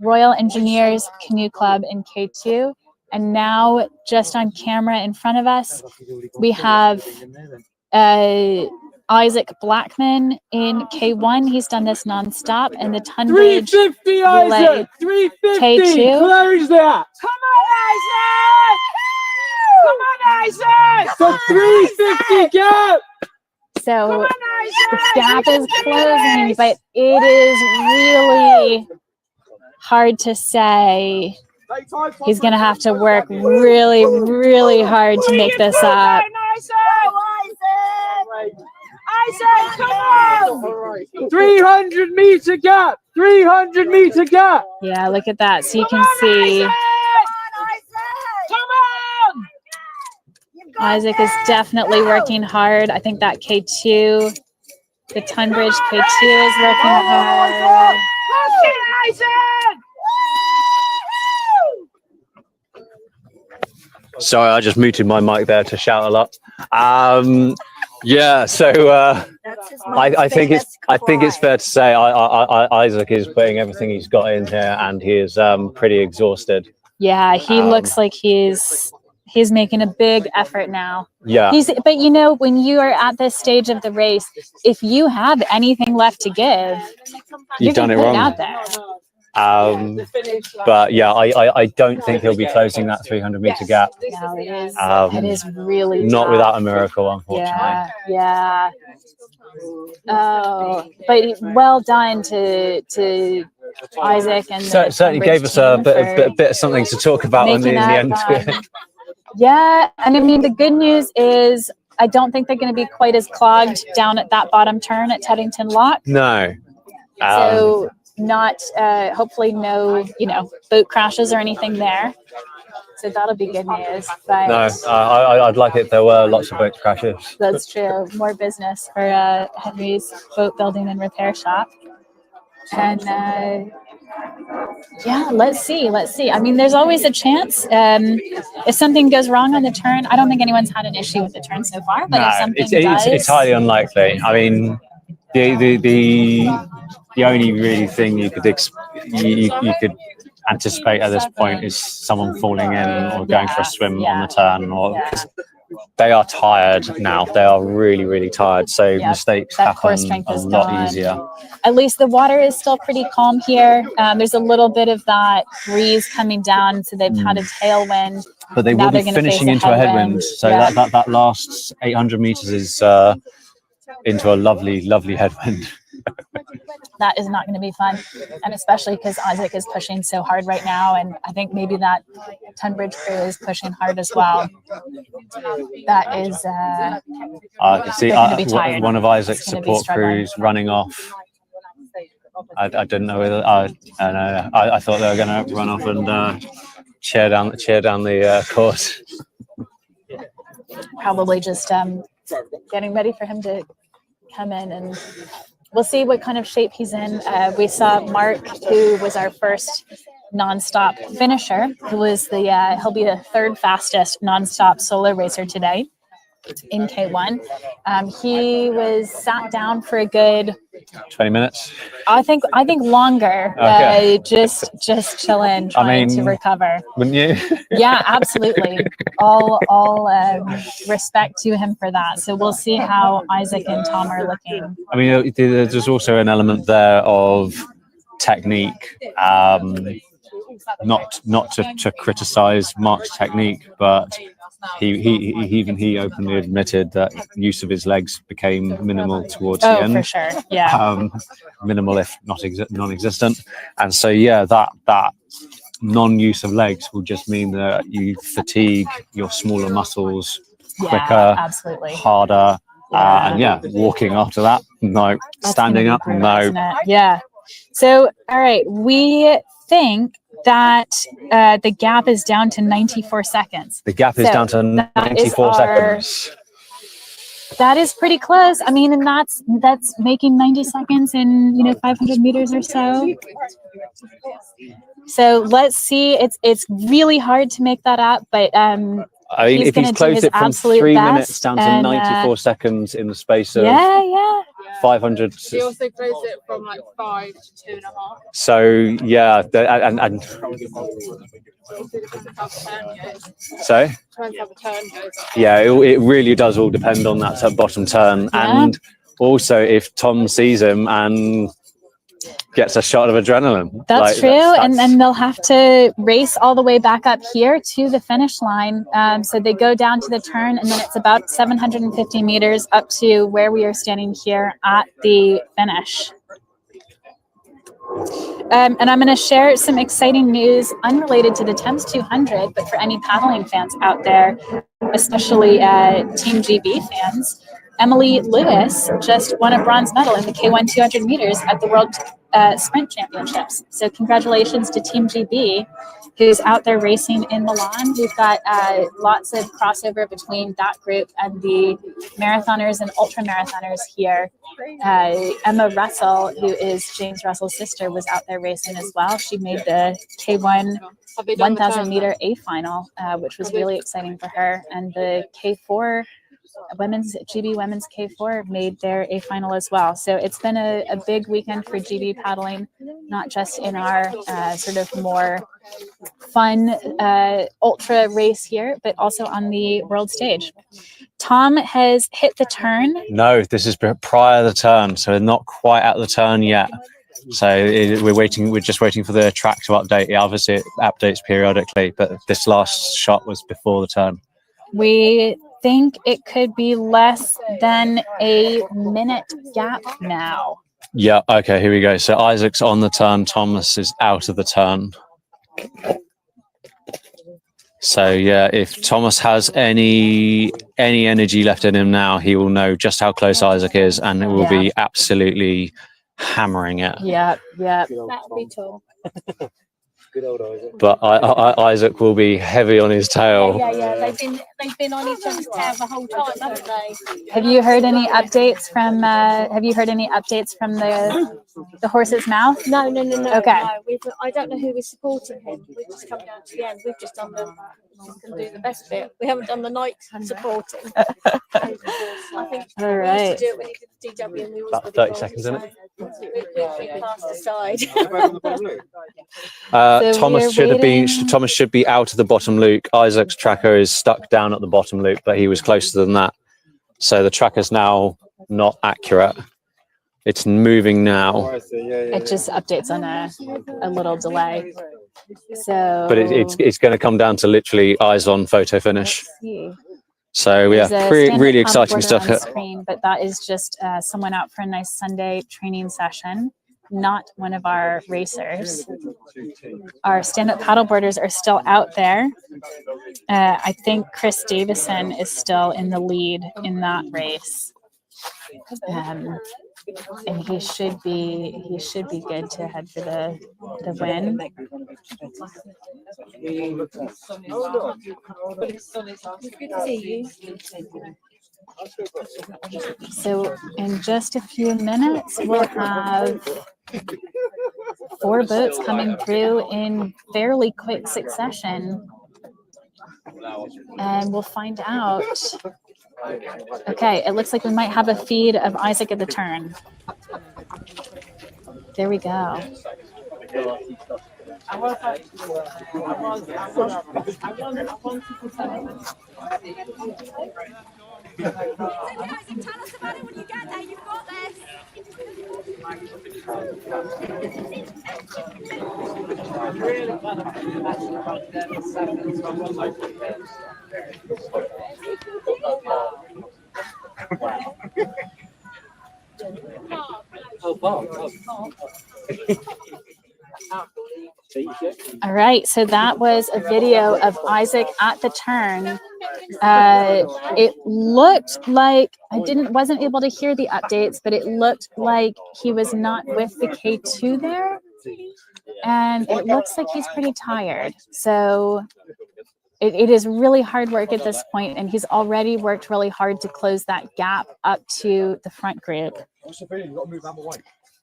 A: Royal Engineers Canoe Club in K2. And now just on camera in front of us, we have Isaac Blackman in K1. He's done this nonstop. And the Tunbridge
D: 350, Isaac! 350!
A: K2.
D: Close that! Come on, Isaac! Come on, Isaac! The 350 gap!
A: So the gap is closing, but it is really hard to say. He's going to have to work really, really hard to make this up.
D: Isaac, come on! 300 meter gap! 300 meter gap!
A: Yeah, look at that. So you can see Isaac is definitely working hard. I think that K2, the Tunbridge K2 is working hard.
F: Sorry, I just muted my mic there to shout a lot. Yeah, so I think it's fair to say Isaac is putting everything he's got in here, and he is pretty exhausted.
A: Yeah, he looks like he's making a big effort now.
F: Yeah.
A: But you know, when you are at this stage of the race, if you have anything left to give,
F: You've done it
A: put
F: wrong.
A: out there.
F: But yeah, I don't think he'll be closing that 300 meter gap.
A: No, it is really
F: not
A: tough.
F: without a miracle, unfortunately.
A: Yeah. Oh, but well done to Isaac and the
F: certainly gave us a bit of something to talk about in the end.
A: Yeah, and I mean the good news is I don't think they're going to be quite as clogged down at that bottom turn at Teddington Lock.
F: No.
A: So not hopefully no boat crashes or anything there. So that'll be good news. But
F: No, I'd like it if there were lots of boat crashes.
A: that's true. More business for Henry's boat building and repair shop. And yeah, let's see. I mean, there's always a chance. If something goes wrong on the turn, I don't think anyone's had an issue with the turn so far. But if something does,
F: it's highly unlikely. I mean, the only really thing you could anticipate at this point is someone falling in or going for a swim on the turn, or they are tired now. They are really, really tired. So mistakes happen a lot easier.
A: At least the water is still pretty calm here. There's a little bit of that breeze coming down, so they've had a tailwind.
F: But they will be finishing into a headwind. So that last 800 meters is into a lovely, lovely headwind.
A: That is not going to be fun, and especially because Isaac is pushing so hard right now, and I think maybe that Tunbridge crew is pushing hard as well. That is
F: see
A: gonna be tired.
F: one of Isaac's
A: It's gonna be
F: support
A: struggling.
F: crews running off. I didn't know whether I thought they were going to run off and cheer down the course.
A: Probably just getting ready for him to come in, and we'll see what kind of shape he's in. We saw Mark, who was our first nonstop finisher, he'll be the third fastest nonstop solo racer today in K1. He was sat down for a good
F: 20 minutes.
A: I think longer.
F: Okay.
A: Just chilling, trying to recover.
F: Wouldn't you?
A: Yeah, absolutely. All respect to him for that. So we'll see how Isaac and Tom are looking.
F: I mean, there's also an element there of technique. Not to criticize Mark's technique, but he openly admitted that use of his legs became minimal towards the end.
A: Oh, for sure. Yeah.
F: Minimal, if not non-existent. And so, yeah, that non-use of legs will just mean that you fatigue your smaller muscles quicker,
A: absolutely.
F: harder, and walking after that, no.
A: That's
F: Standing
A: gonna
F: up,
A: be brutal,
F: no.
A: isn't it? Yeah. So, all right, we think that the gap is down to 94 seconds.
F: The gap is down to 94 seconds.
A: That is pretty close. I mean, and that's making 90 seconds in 500 meters or so. So let's see. It's really hard to make that up, but
F: I mean, if he's closed it from 3 minutes down to 94 seconds in the space of 500.
L: He also closed it from like 5 to 2.5.
F: So yeah, and so yeah, it really does all depend on that bottom turn, and also if Tom sees him and gets a shot of adrenaline.
A: That's true, and then they'll have to race all the way back up here to the finish line. So they go down to the turn, and then it's about 750 meters up to where we are standing here at the finish. And I'm going to share some exciting news unrelated to the Thames 200, but for any paddling fans out there, especially Team GB fans. Emily Lewis just won a bronze medal in the K1 200 meters at the World Sprint Championships. So congratulations to Team GB, who's out there racing in Milan. We've got lots of crossover between that group and the marathoners and ultra marathoners here. Emma Russell, who is James Russell's sister, was out there racing as well. She made the K1 1,000 meter A final, which was really exciting for her. And the K4 GB women's K4 made their A final as well. So it's been a big weekend for GB paddling, not just in our sort of more fun ultra race here, but also on the world stage. Tom has hit the turn.
F: No, this is prior to the turn, so not quite at the turn yet. So we're just waiting for the track to update. Obviously it updates periodically, but this last shot was before the turn.
A: We think it could be less than a minute gap now.
F: Yeah, okay, here we go. So Isaac's on the turn, Thomas is out of the turn. So yeah, if Thomas has any energy left in him now, he will know just how close Isaac is, and it will be absolutely hammering it.
A: Yeah.
L: That'll be tall.
J: Good old Isaac.
F: But Isaac will be heavy on his tail.
L: Yeah. They've been on each other's tail the whole time, haven't they?
A: Have you heard any updates from the horse's mouth?
L: No.
A: Okay.
L: No. I don't know who is supporting him. We've just come down to the end. We've just done the best bit. We haven't done the night supporting. I think
A: All
L: we
A: right.
L: used to do it when he did DW, and we always
F: About 30 seconds, isn't it?
L: we passed aside.
F: Thomas should be out of the bottom loop. Isaac's tracker is stuck down at the bottom loop, but he was closer than that. So the tracker's now not accurate. It's moving now.
A: It just updates on a little delay. So,
F: But it's going to come down to literally eyes on photo finish.
A: Let's see.
F: So
A: There's
F: yeah,
A: a
F: really
A: standard
F: exciting
A: paddleboarder
F: stuff.
A: on screen, but that is just someone out for a nice Sunday training session, not one of our racers. Our stand-up paddleboarders are still out there. I think Chris Davison is still in the lead in that race. And he should be good to head for the win. So in just a few minutes, we'll have 4 boats coming through in fairly quick succession, and we'll find out. Okay, it looks like we might have a feed of Isaac at the turn. There we go. All right, so that was a video of Isaac at the turn. It looked like wasn't able to hear the updates, but it looked like he was not with the K2 there, and it looks like he's pretty tired. So it is really hard work at this point, and he's already worked really hard to close that gap up to the front group.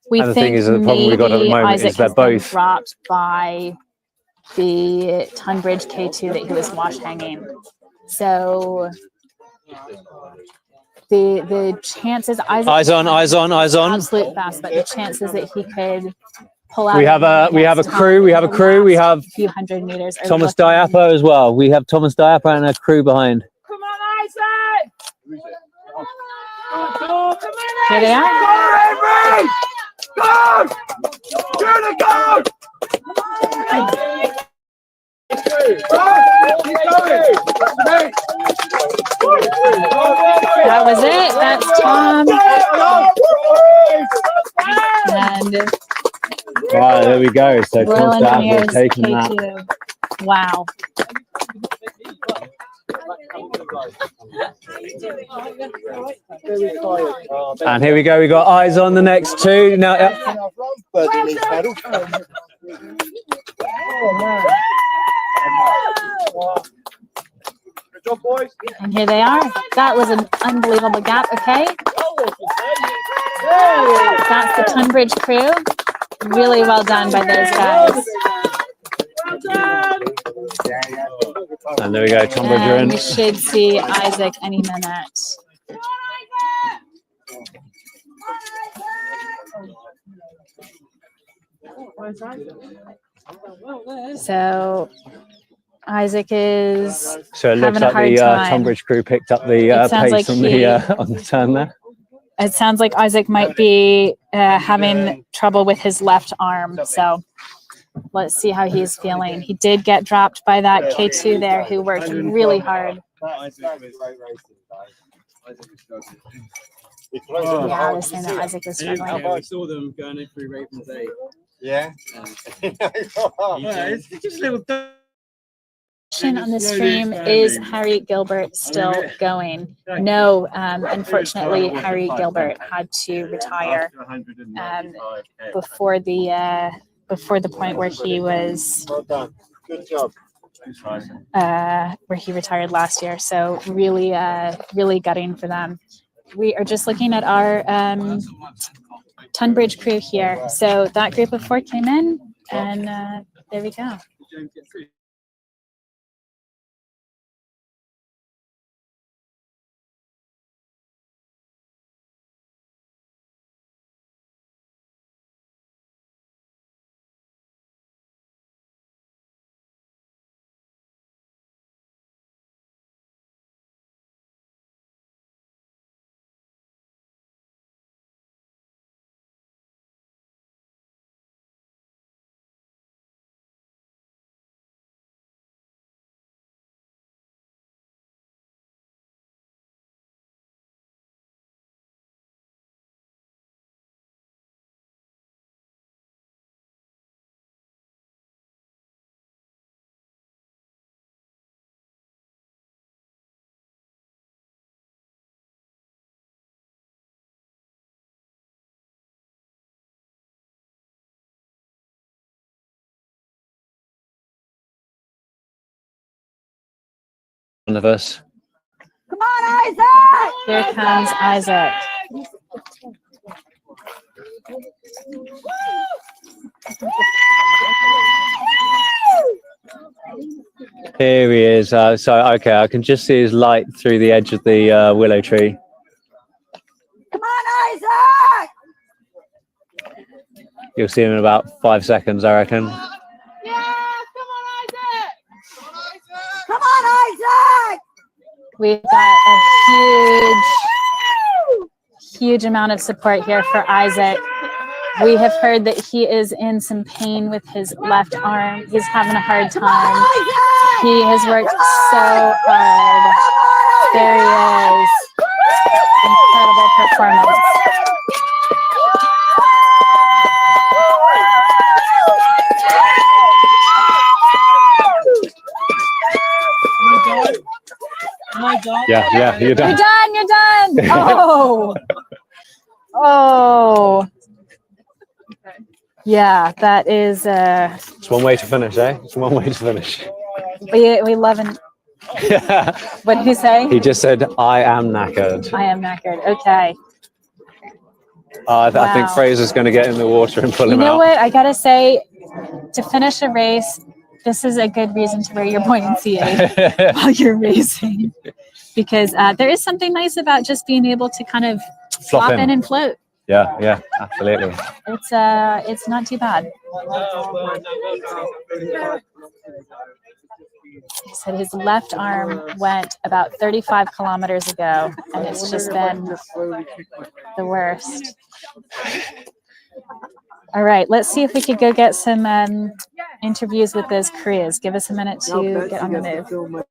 A: We
F: And the
A: think
F: thing is, the problem
A: maybe
F: we've got at the moment
A: Isaac
F: is they're
A: has been
F: both
A: dropped by the Tunbridge K2 that he was wash hanging. So the chances Isaac
F: eyes on,
A: absolute best, but the chances that he could pull out.
F: We have a crew. We have a crew. We have
A: a few hundred meters. are
F: Thomas
A: looking-
F: Diapo as well. We have Thomas Diapo and a crew behind.
A: Come on, Isaac! Here they are.
D: Go! You're the go!
A: That was it. That's Tom. And
F: Right, there we go. So
A: Royal
F: Thomas Diapo
A: Engineers
F: taking that.
A: K2. Wow.
F: And here we go. We got eyes on the next two now.
A: And here they are. That was an unbelievable gap. Okay. That's the Tunbridge crew. Really well done by those guys.
F: And there we go. Tunbridge are in.
A: And we should see Isaac any minute. So Isaac is
F: So it looks
A: having a
F: like
A: hard
F: the
A: time.
F: Tunbridge crew picked up the
A: It sounds
F: pace
A: like
F: on the turn there.
A: It sounds like Isaac might be having trouble with his left arm. So let's see how he's feeling. He did get dropped by that K2 there, who worked really hard. Yeah, I was saying that Isaac is struggling.
S: I saw them going in through Ravens 8.
M: Yeah.
S: It's just a little.
A: On the stream, is Harry Gilbert still going? No, unfortunately, Harry Gilbert had to retire before the point where he was
M: Well done. Good job.
A: where he retired last year. So really, really gutting for them. We are just looking at our Tunbridge crew here. So that group of 4 came in, and there we go.
F: One of us.
A: Come on, Isaac! Here comes Isaac.
F: Here he is. So okay, I can just see his light through the edge of the willow tree.
A: Come on, Isaac!
F: You'll see him in about 5 seconds, I reckon.
A: Come on, Isaac! We've got a huge amount of support here for Isaac. We have heard that he is in some pain with his left arm. He's having a hard time. He has worked so hard. There he is. Incredible performance.
F: Yeah, you're done.
A: You're done. Oh. Oh. Yeah, that is
F: It's one way to finish, eh? It's one way to finish.
A: we love and What did he say?
F: He just said, "I am knackered."
A: I am knackered. Okay.
F: I think
A: Wow.
F: Fraser's going to get in the water and pull
A: You
F: him
A: know
F: out.
A: what? I gotta say, to finish a race, this is a good reason to wear your buoyancy aid while you're racing, because there is something nice about just being able to kind of flop in and float.
F: Yeah, absolutely.
A: It's not too bad. He said his left arm went about 35 kilometers ago, and it's just been the worst. All right, let's see if we could go get some interviews with those crews. Give us a minute to get on the move.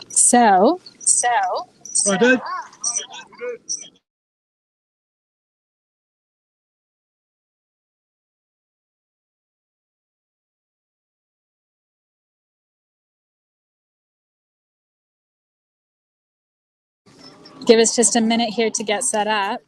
A: So.
D: Right, good.
A: Give us just a minute here to get set up.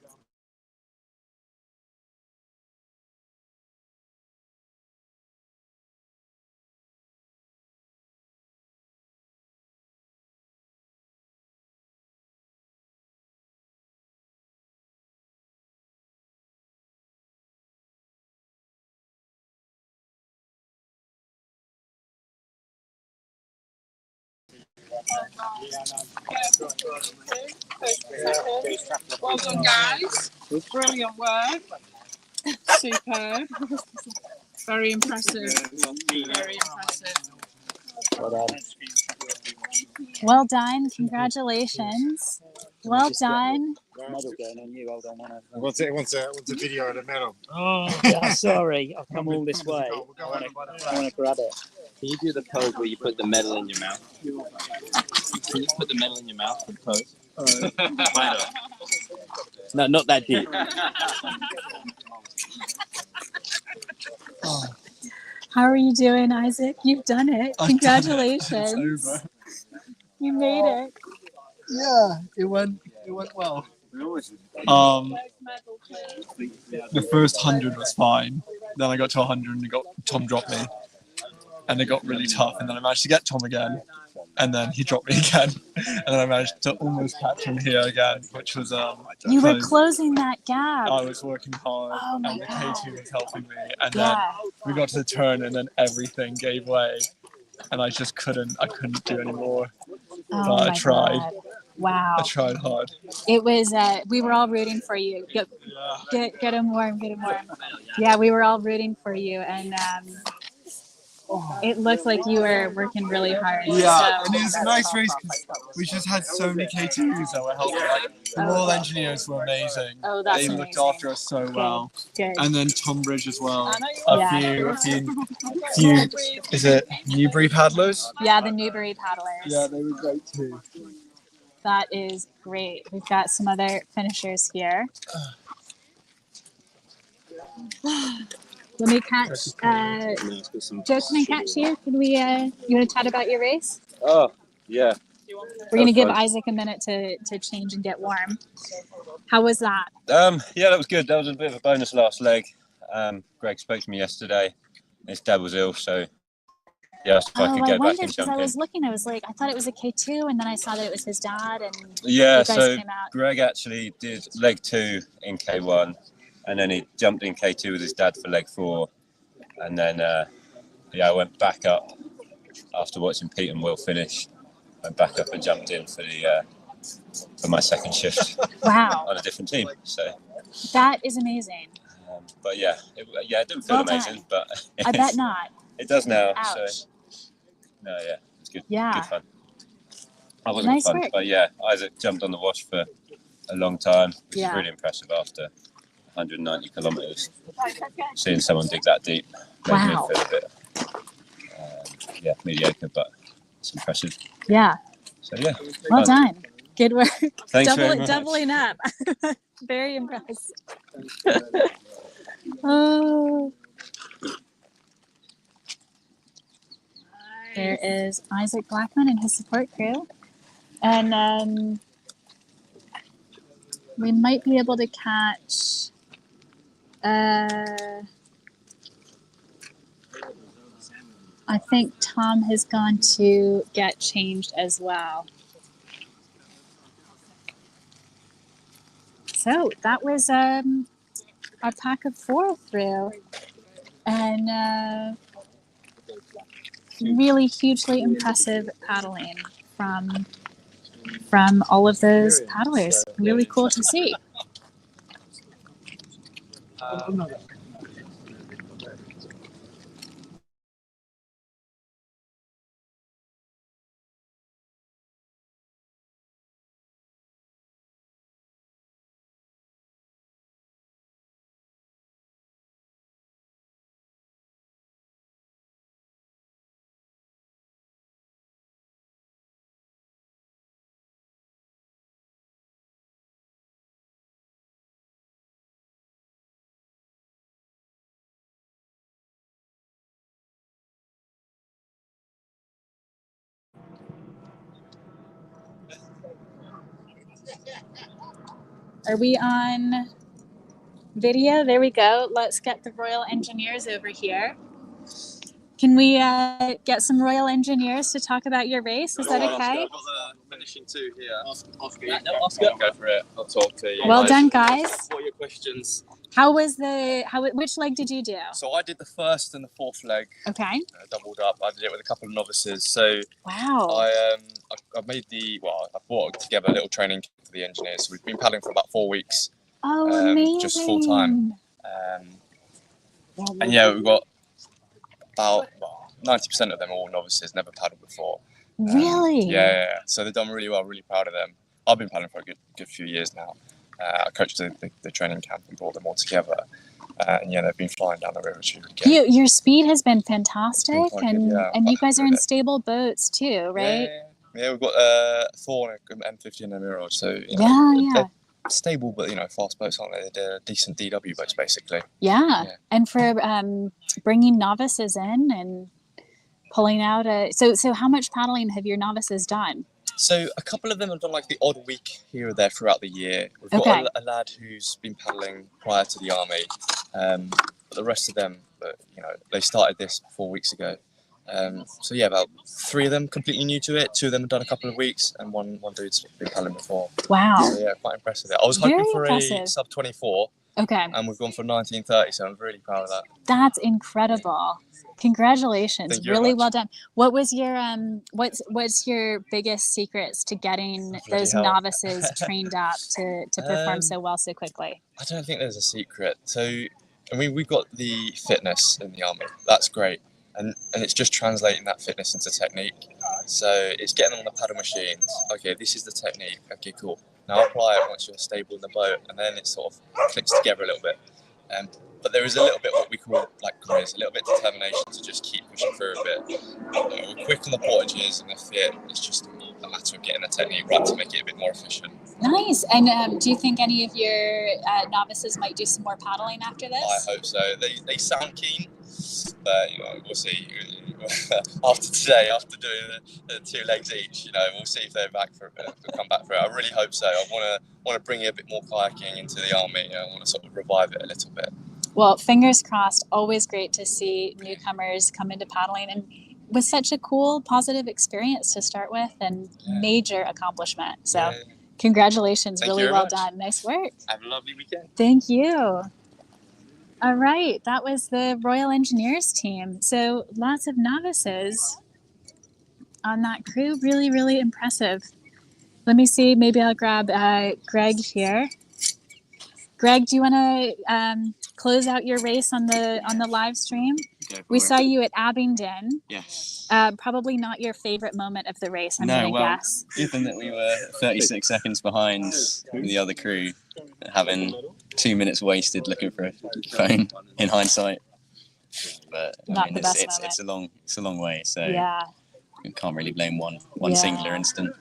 T: Well done, guys. Brilliant work. Superb. Very impressive. Very impressive.
A: Well done. Congratulations. Well done.
U: Medal going on you. Well done.
W: What's a video of the medal?
U: Oh, yeah, sorry. I've come all this way. I want to grab it.
X: Can you do the pose where you put the medal in your mouth? Can you put the medal in your mouth and pose? Why not? No, not that deep.
A: How are you doing, Isaac? You've done it.
Y: I've done it.
A: Congratulations.
Y: It's over.
A: You made it.
Y: Yeah, it went well. The first 100 was fine. Then I got to 100 and Tom dropped me, and it got really tough. And then I managed to get Tom again, and then he dropped me again, and then I managed to almost catch him here again, which was
A: You were
Y: close.
A: closing that gap.
Y: I was working hard,
A: Oh my
Y: and the
A: God.
Y: K2 was helping me, and
A: Yeah.
Y: then we got to the turn, and then everything gave way, and I just couldn't do any more.
A: Oh
Y: But I
A: my
Y: tried.
A: God. Wow.
Y: I tried hard.
A: It was, we were all rooting for you. Get him warm, get him warm. Yeah, we were all rooting for you. And it looked like you were working really hard.
Y: Yeah,
A: so.
Y: and it was a nice race because we just had so many K2s that were helping. Like, the Royal Engineers were amazing.
A: Oh, that's
Y: They looked
A: amazing.
Y: after us so well.
A: Good.
Y: And then Tonbridge as well.
A: Yeah.
Y: A few, is it Newbury paddlers?
A: Yeah, the Newbury paddlers.
Y: Yeah, they were great too.
A: That is great. We've got some other finishers here. Let me catch. Joe, can I catch you? Can we? You want to chat about your race?
B: Oh, yeah.
A: We're gonna give Isaac a minute to change and get warm. How was that?
B: Yeah, that was good. That was a bit of a bonus last leg. Greg spoke to me yesterday. His dad was ill, so yeah, if I could
A: I
B: go back
A: wondered
B: and
A: because
B: jump
A: I
B: in.
A: was looking. I was like, I thought it was a K2, and then I saw that it was his dad, and
B: Yeah,
A: you guys
B: so
A: came out.
B: Greg actually did leg 2 in K1, and then he jumped in K2 with his dad for leg 4, and then I went back up after watching Pete and Will finish. Went back up and jumped in for my second shift.
A: Wow.
B: On a different team. So
A: That is amazing.
B: but yeah, it didn't feel
A: Well done.
B: amazing, but
A: I bet not.
B: It does now.
A: Ouch.
B: So no, yeah, it's good.
A: Yeah.
B: Good fun. That wasn't
A: Nice
B: fun,
A: work.
B: but yeah, Isaac jumped on the wash for a long time, which
A: Yeah.
B: is really impressive after 190 kilometres. Seeing someone dig that deep made
A: Wow.
B: me feel a bit, mediocre, but it's impressive.
A: Yeah.
B: So yeah,
A: Well
B: fun.
A: done. Good work.
B: Thanks very much.
A: Doubling up. Very impressed. Oh. There is Isaac Blackman and his support crew. And we might be able to catch I think Tom has gone to get changed as well. So that was a pack of 4 through, and really hugely impressive paddling from all of those paddlers. Really cool to see. Are we on video? There we go. Let's get the Royal Engineers over here. Can we get some Royal Engineers to talk about your race? Is that okay?
I: I've got the finishing 2 here. Oscar. Go for it. I'll talk to you.
A: Well done, guys.
I: What are your questions?
A: Which leg did you do?
I: So I did the first and the 4th leg.
A: Okay.
I: Doubled up. I did it with a couple of novices. So
A: wow.
I: I made I brought together a little training camp for the engineers. So we've been paddling for about 4 weeks.
A: Oh, amazing.
I: Just full time. And yeah, we've got about 90% of them are all novices, never paddled before.
A: Really?
I: Yeah. So they've done really well. Really proud of them. I've been paddling for a good few years now. I coached the training camp and brought them all together. And yeah, they've been flying down the river.
A: Your speed has been fantastic, and
I: yeah,
A: you guys are in stable boats too, right?
I: Yeah, we've got Thor and M50 and a Mirage. So they're stable, but fast boats, aren't they? They're decent DW boats, basically.
A: Yeah. And for bringing novices in and pulling out so how much paddling have your novices done?
I: So a couple of them have done like the odd week here or there throughout the year. We've got a lad who's been paddling prior to the army, but the rest of them, they started this 4 weeks ago. So yeah, about 3 of them completely new to it. 2 of them have done a couple of weeks, and one dude's been paddling before.
A: Wow.
I: So yeah, quite impressive. I was hoping for a sub 24.
A: Okay.
I: And we've gone for 1930, so I'm really proud of that.
A: That's incredible. Congratulations.
I: Thank you
A: Really
I: very much.
A: well done. What was your what's your biggest secrets to getting those
I: hell.
A: novices trained up to perform so well so quickly?
I: I don't think there's a secret. So, I mean, we've got the fitness in the army. That's great. And it's just translating that fitness into technique. So it's getting on the paddle machines. Okay, this is the technique. Okay, cool. Now apply it once you're stable in the boat, and then it sort of clicks together a little bit. But there is a little bit what we call like grizz, a little bit determination to just keep pushing through a bit. We're quick on the portages and the fit. It's just a matter of getting the technique right to make it a bit more efficient.
A: Nice. And do you think any of your novices might do some more paddling after this?
I: I hope so. They sound keen, but we'll see. After today, after doing the 2 legs each, we'll see if they're back for a bit. They'll come back for it. I really hope so. I want to bring a bit more kayaking into the army. I want to sort of revive it a little bit.
A: Well, fingers crossed. Always great to see newcomers come into paddling, and with such a cool, positive experience to start with, and major accomplishment. So, congratulations!
I: Thank you
A: really
I: very
A: well
I: much.
A: done. Nice work.
I: Have a lovely weekend.
A: Thank you. All right, that was the Royal Engineers team. So lots of novices on that crew. Really, really impressive. Let me see. Maybe I'll grab Greg here. Greg, do you want to close out your race on the live stream? We saw you at Abingdon.
G: Yes.
A: Probably not your favorite moment of the race, I'm
G: No,
A: going to
G: well,
A: guess.
G: given that we were 36 seconds behind the other crew, having 2 minutes wasted looking for a phone in hindsight. But
A: Not the best
G: it's a long way, so
A: Yeah.
G: we can't really blame one
A: Yeah.
G: singular instant.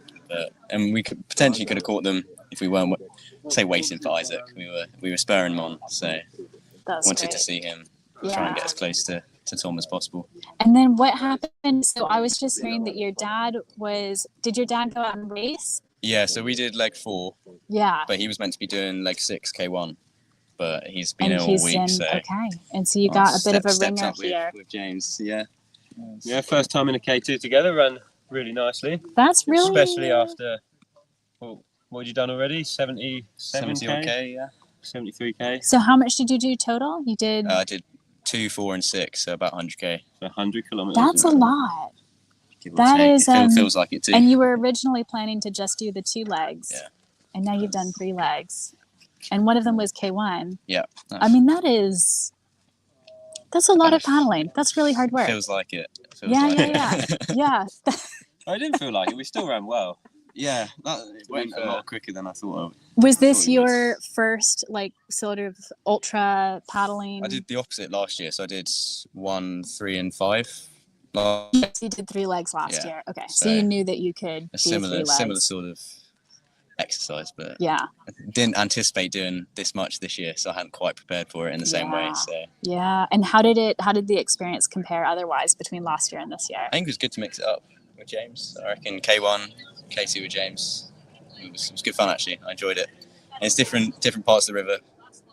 G: And we could have caught them if we weren't waiting for Isaac. We were spurring him on, so
A: That's
G: wanted
A: great.
G: to see him
A: Yeah.
G: try and get as close to Tom as possible.
A: And then what happened? So I was just hearing that did your dad go out and race?
G: Yeah, so we did leg 4.
A: Yeah.
G: But he was meant to be doing leg 6 K1, but he's been
A: And
G: ill
A: he's
G: all week.
A: in,
G: so
A: okay. And so you got a bit of a
G: stepped
A: ringer
G: up
A: here.
G: with James. Yeah.
B: Yeah, first time in a K2 together, ran really nicely.
A: That's really
B: especially after what had you done already? 70
G: K, yeah.
B: 73K.
A: So how much did you do total? You did.
G: I did 2, 4, and 6, so about 100K.
B: So 100 kilometers.
A: That's a lot.
G: Give or
A: That
G: take.
A: is.
G: It feels like it too.
A: And you were originally planning to just do the 2 legs.
G: Yeah.
A: And now you've done 3 legs, and one of them was K1.
G: Yeah.
A: I mean, that's a lot of paddling. That's really hard work.
G: Feels like it.
A: Yeah. Yeah.
B: I didn't feel like it. We still ran well.
G: Yeah, it went a lot quicker than I thought.
A: Was this your first sort of ultra paddling?
G: I did the opposite last year, so I did 1, 3, and 5.
A: Yes, you did 3 legs last year. Okay, so you knew that you could
G: a
A: do
G: similar
A: 3 legs.
G: similar sort of exercise, but
A: Yeah.
G: I didn't anticipate doing this much this year, so I hadn't quite prepared for it in the same way. So
A: Yeah, and how did the experience compare otherwise between last year and this year?
G: I think it was good to mix it up with James. I reckon K1, K2 with James. It was good fun actually. I enjoyed it. And it's different parts of the river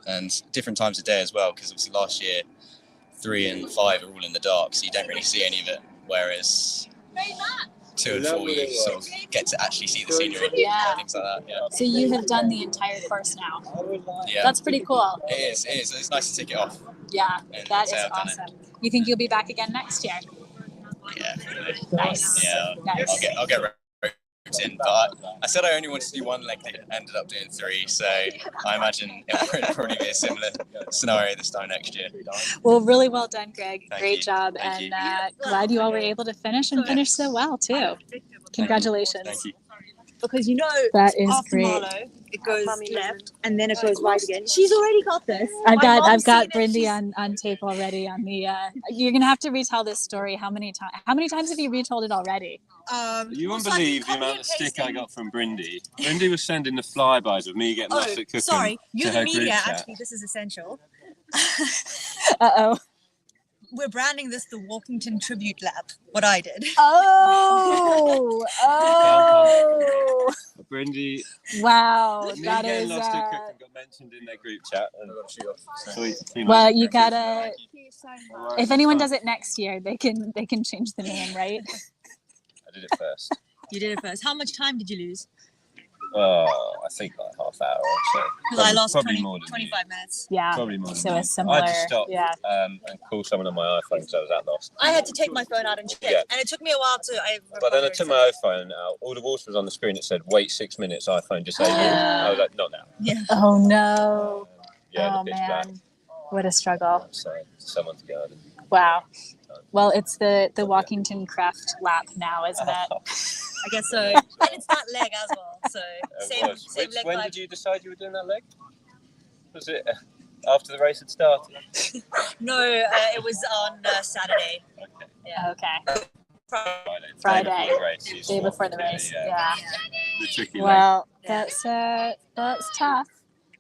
G: and different times of day as well, because obviously last year 3 and 5 are all in the dark, so you don't really see any of it. Whereas 2 and 4 you sort of get to actually see the scenery and things like that. Yeah.
A: So you have done the entire course now.
G: Yeah.
A: That's pretty cool.
G: It is. It's nice to tick it off.
A: Yeah, that is
G: say I've done
A: awesome. You think you'll be back again next year?
G: Yeah.
A: Nice.
G: Yeah.
A: Nice.
G: I'll get roped in, but I said I only wanted to do 1 leg. They ended up doing 3, so I imagine it'll probably be a similar scenario this time next year.
A: Well, really well done, Greg.
G: Thank
A: Great
G: you.
A: job,
G: Thank
A: and
G: you.
A: glad you all were able to finish so well too. Congratulations.
G: Thank you.
H: Because
A: That is
H: after
A: great.
H: Marlow, it goes left and then it goes right again. She's already got this.
A: I've
H: My
A: got
H: mom's seen it.
A: Brindy on tape already on the. You're gonna have to retell this story. How many times have you retold it already?
B: You won't believe the amount of stick I got from Brindy. Brindy was sending the flybys of me getting lost at cooking.
H: Sorry, you're
B: to
H: the
B: her group
H: media.
B: chat.
H: Actually, this is essential.
A: Uh-oh.
H: We're branding this the Walkington Tribute Lab. What I did.
A: Oh, oh.
B: Brindy.
A: Wow,
B: Me
A: that
B: getting
A: is.
B: lost at cooking got mentioned in their group chat. And
A: Well, you gotta. If anyone does it next year, they can change the name, right?
B: I did it first.
H: You did it first. How much time did you lose?
B: I think like half hour or so.
H: Because I lost
B: probably
H: 20,
B: more than
H: 25 minutes.
A: Yeah.
B: Probably more than
A: So
B: you.
A: a similar.
B: I had to stop
A: Yeah.
B: and call someone on my iPhone because I was that lost.
H: I had to take my phone out and check.
B: Yeah.
H: And it took me a while to.
B: But then I took my iPhone out. All the water was on the screen. It said, wait 6 minutes, iPhone disabled. I was like, not now.
H: Yeah.
A: Oh no.
B: Yeah,
A: Oh
B: the pitch black.
A: man. What a struggle.
B: So someone's going.
A: Wow. Well, it's the Walkington Craft lap now, isn't it?
H: I guess so. And it's that leg as well. So same leg
B: When
H: vibe.
B: did you decide you were doing that leg? Was it after the race had started?
H: No, it was on Saturday.
A: Yeah. Okay. Friday.
B: Day before the race.
A: Day before the race. Yeah.
B: The tricky
A: Well, that's tough.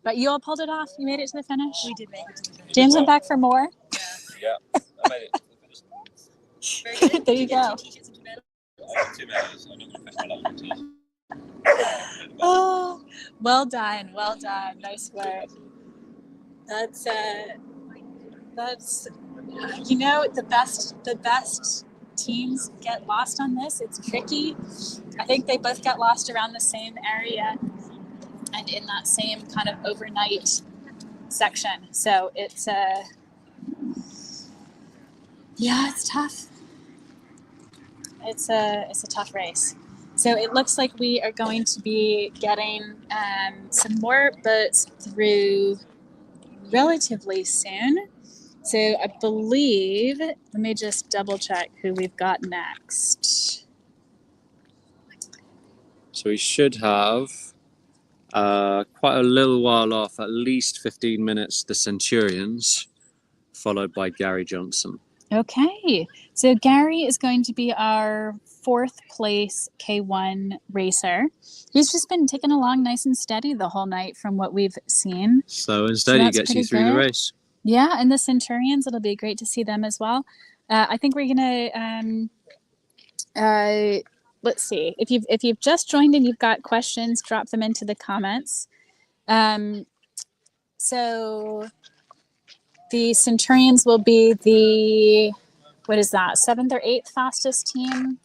A: But you all pulled it off. You made it to the finish.
H: We did make it to the finish.
A: James went back for more.
B: Yeah, I made it to the finish.
A: There you go.
B: I got 2 medals. I'm not going to push my luck until.
A: Oh, well done. Well done. Nice work. That's you know, the best teams get lost on this. It's tricky. I think they both got lost around the same area and in that same kind of overnight section. So it's yeah, it's tough. It's a tough race. So it looks like we are going to be getting some more boats through relatively soon. So I believe, let me just double check who we've got next.
F: So we should have quite a little while off, at least 15 minutes, the Centurions, followed by Gary Johnson.
A: Okay, so Gary is going to be our 4th place K1 racer. He's just been ticking along nice and steady the whole night from what we've seen.
F: So instead, he gets you through the race.
A: Yeah, and the Centurions, it'll be great to see them as well. I think we're gonna let's see, if you've just joined and you've got questions, drop them into the comments. So the Centurions will be the, what is that, 7th or 8th fastest team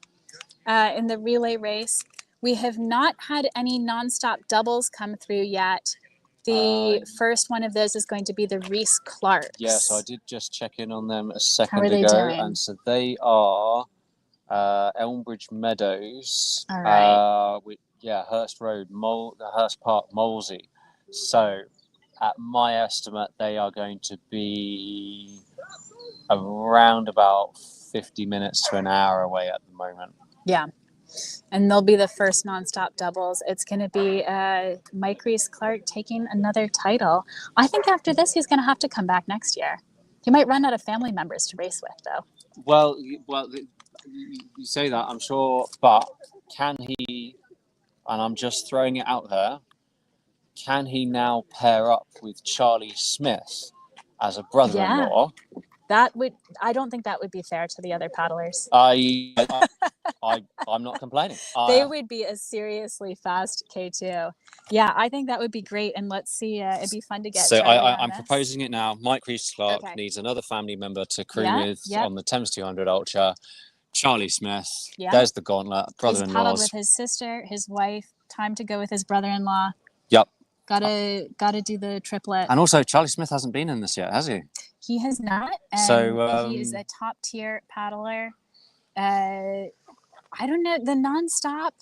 A: in the relay race. We have not had any nonstop doubles come through yet. The first one of those is going to be the Reese-Clarks.
F: Yes, I did just check in on them a second
A: How are they
F: ago,
A: doing?
F: and so they are Elmbridge Meadows.
A: All right.
F: Hurst Road, Hurst Park, Molesey. So, at my estimate, they are going to be around about 50 minutes to an hour away at the moment.
A: Yeah. And they'll be the first nonstop doubles. It's going to be Mike Reese-Clark taking another title. I think after this, he's going to have to come back next year. He might run out of family members to race with, though.
F: Well, you say that, I'm sure, but can he, and I'm just throwing it out there, can he now pair up with Charlie Smith as a brother-in-law?
A: I don't think that would be fair to the other paddlers.
F: I'm not complaining.
A: They would be a seriously fast K2. Yeah, I think that would be great. And let's see, it'd be fun to get.
F: So
A: Charlie
F: I'm proposing it now. Mike Reese-Clark needs another family member to crew with on the Thames 200 Ultra. Charlie Smith. Yeah. There's the gauntlet.
A: He's paddled
F: Brother-in-laws.
A: with his sister, his wife. Time to go with his brother-in-law.
F: Yep.
A: Gotta do the triplet.
F: And also, Charlie Smith hasn't been in this yet, has he?
A: He has not.
F: So
A: he is a top tier paddler. I don't know, the nonstop.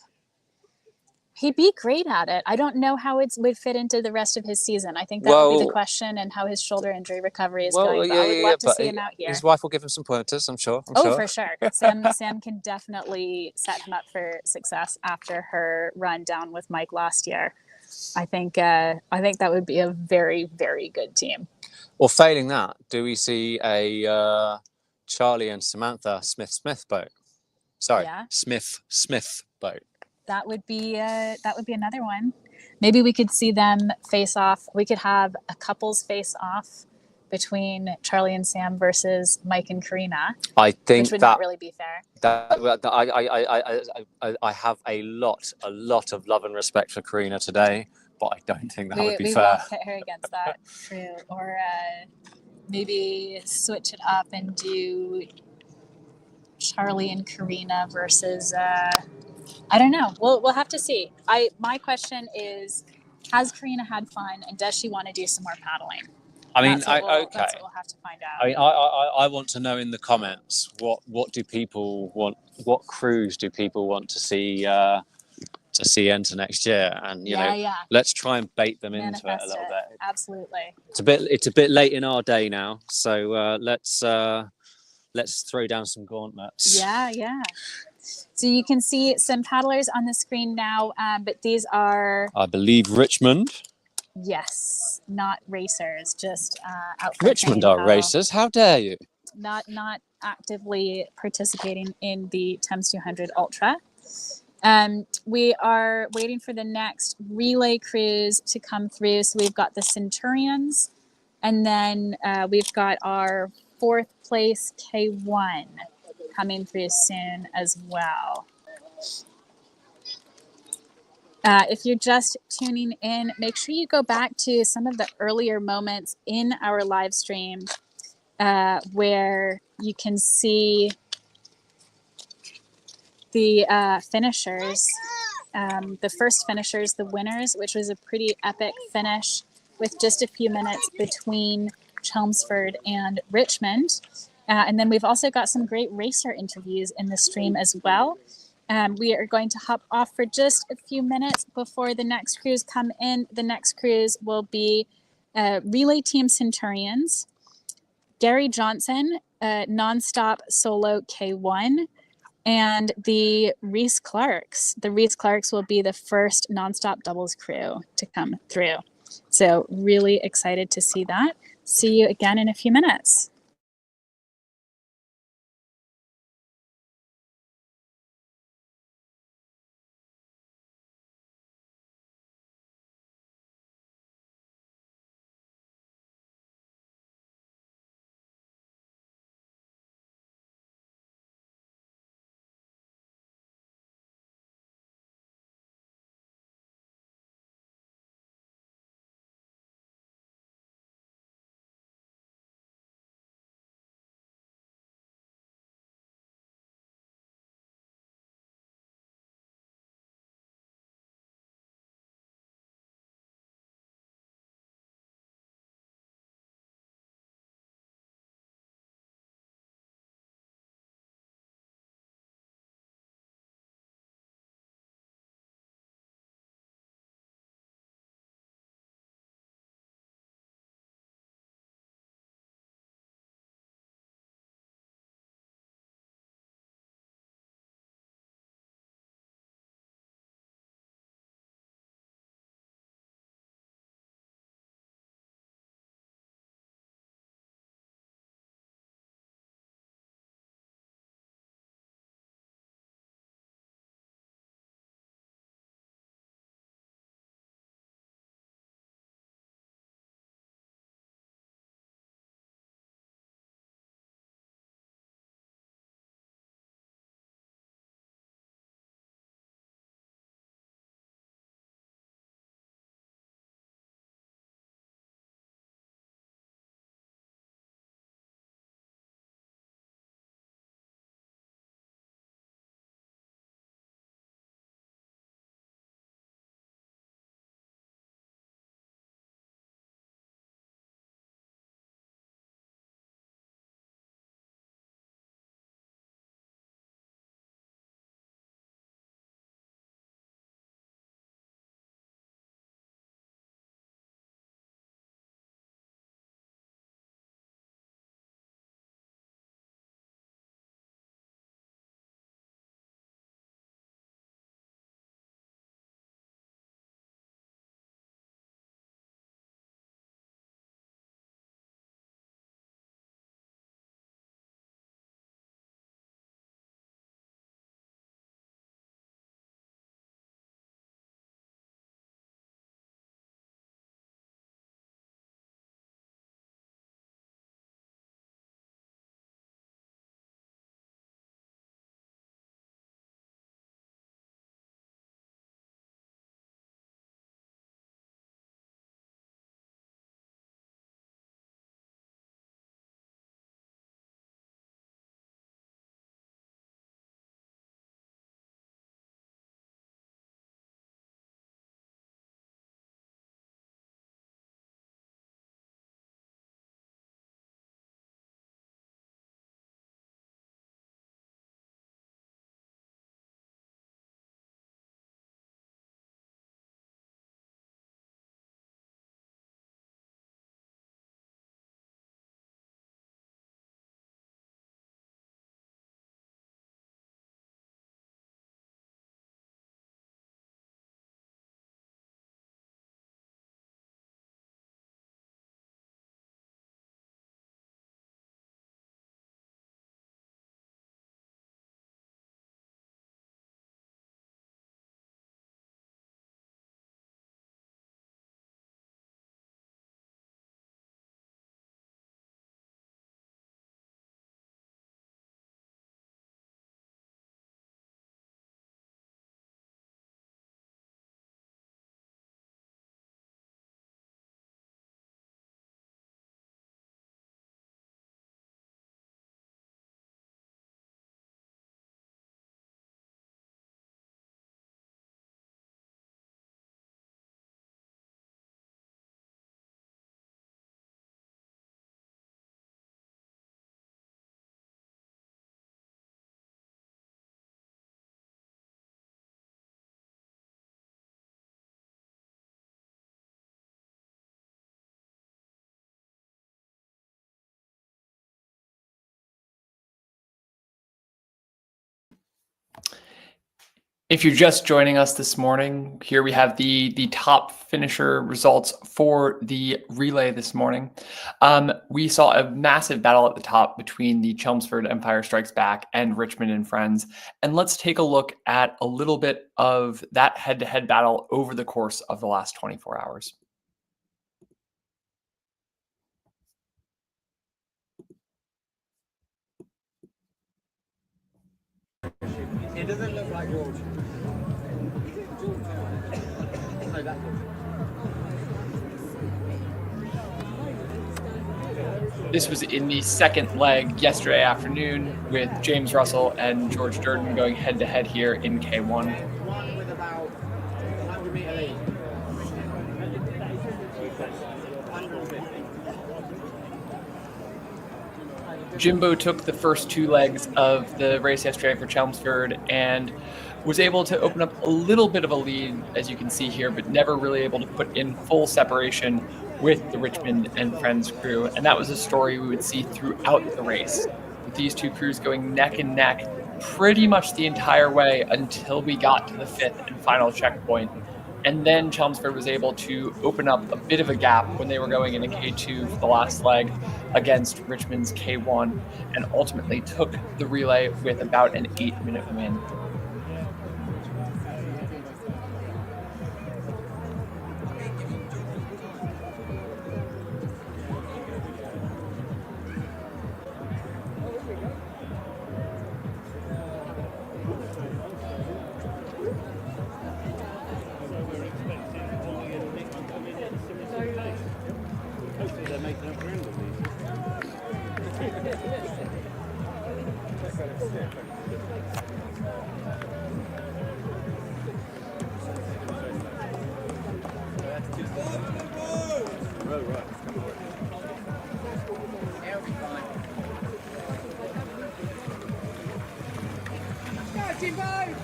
A: He'd be great at it. I don't know how it would fit into the rest of his season. I think that would be the question, and how his shoulder injury recovery is going. But I would love to see him out here.
F: His wife will give him some pointers, I'm sure.
A: For sure. Sam can definitely set him up for success after her run down with Mike last year. I think that would be a very, very good team.
F: Well, failing that, do we see a Charlie and Samantha Smith boat? Sorry, Smith boat.
A: That would be another one. Maybe we could see them face off. We could have a couples face off between Charlie and Sam versus Mike and Karina.
F: I think
A: which would not really be fair.
F: I have a lot of love and respect for Karina today, but I don't think that would be
A: we
F: fair.
A: won't pit her against that. True. Or maybe switch it up and do Charlie and Karina versus I don't know. We'll have to see. My question is, has Karina had fun, and does she want to do some more paddling?
F: I mean,
A: That's what we'll have to find out.
F: I mean, I want to know in the comments what do people want? What crews do people want to see enter next year? And you know, let's try and bait them into it a little bit.
A: Absolutely.
F: It's a bit late in our day now, so let's throw down some gauntlets.
A: Yeah. So you can see some paddlers on the screen now, but these are,
F: I believe, Richmond.
A: Yes, not racers, just out.
F: Richmond are racers. How dare you?
A: Not actively participating in the Thames 200 Ultra. We are waiting for the next relay cruise to come through. So we've got the Centurions, and then we've got our 4th place K1 coming through soon as well. If you're just tuning in, make sure you go back to some of the earlier moments in our live stream where you can see the finishers, the first finishers, the winners, which was a pretty epic finish with just a few minutes between Chelmsford and Richmond. And then we've also got some great racer interviews in the stream as well. We are going to hop off for just a few minutes before the next cruise come in. The next cruise will be Relay Team Centurions, Gary Johnson, nonstop solo K1, and the Reese-Clarks. The Reese-Clarks will be the first nonstop doubles crew to come through. So really excited to see that. See you again in a few minutes.
E: If you're just joining us this morning, here we have the top finisher results for the relay this morning. We saw a massive battle at the top between the Chelmsford Empire Strikes Back and Richmond and Friends. And let's take a look at a little bit of that head-to-head battle over the course of the last 24 hours.
D: It doesn't look like George.
E: This was in the second leg yesterday afternoon with James Russell and George Durden going head-to-head here in K1.
D: With about 100 metre lead.
E: Jimbo took the first two legs of the race yesterday for Chelmsford and was able to open up a little bit of a lead, as you can see here, but never really able to put in full separation with the Richmond and Friends crew. And that was a story we would see throughout the race, with these two crews going neck and neck pretty much the entire way until we got to the fifth and final checkpoint. And then Chelmsford was able to open up a bit of a gap when they were going into K2 for the last leg against Richmond's K1, and ultimately took the relay with about an 8-minute win.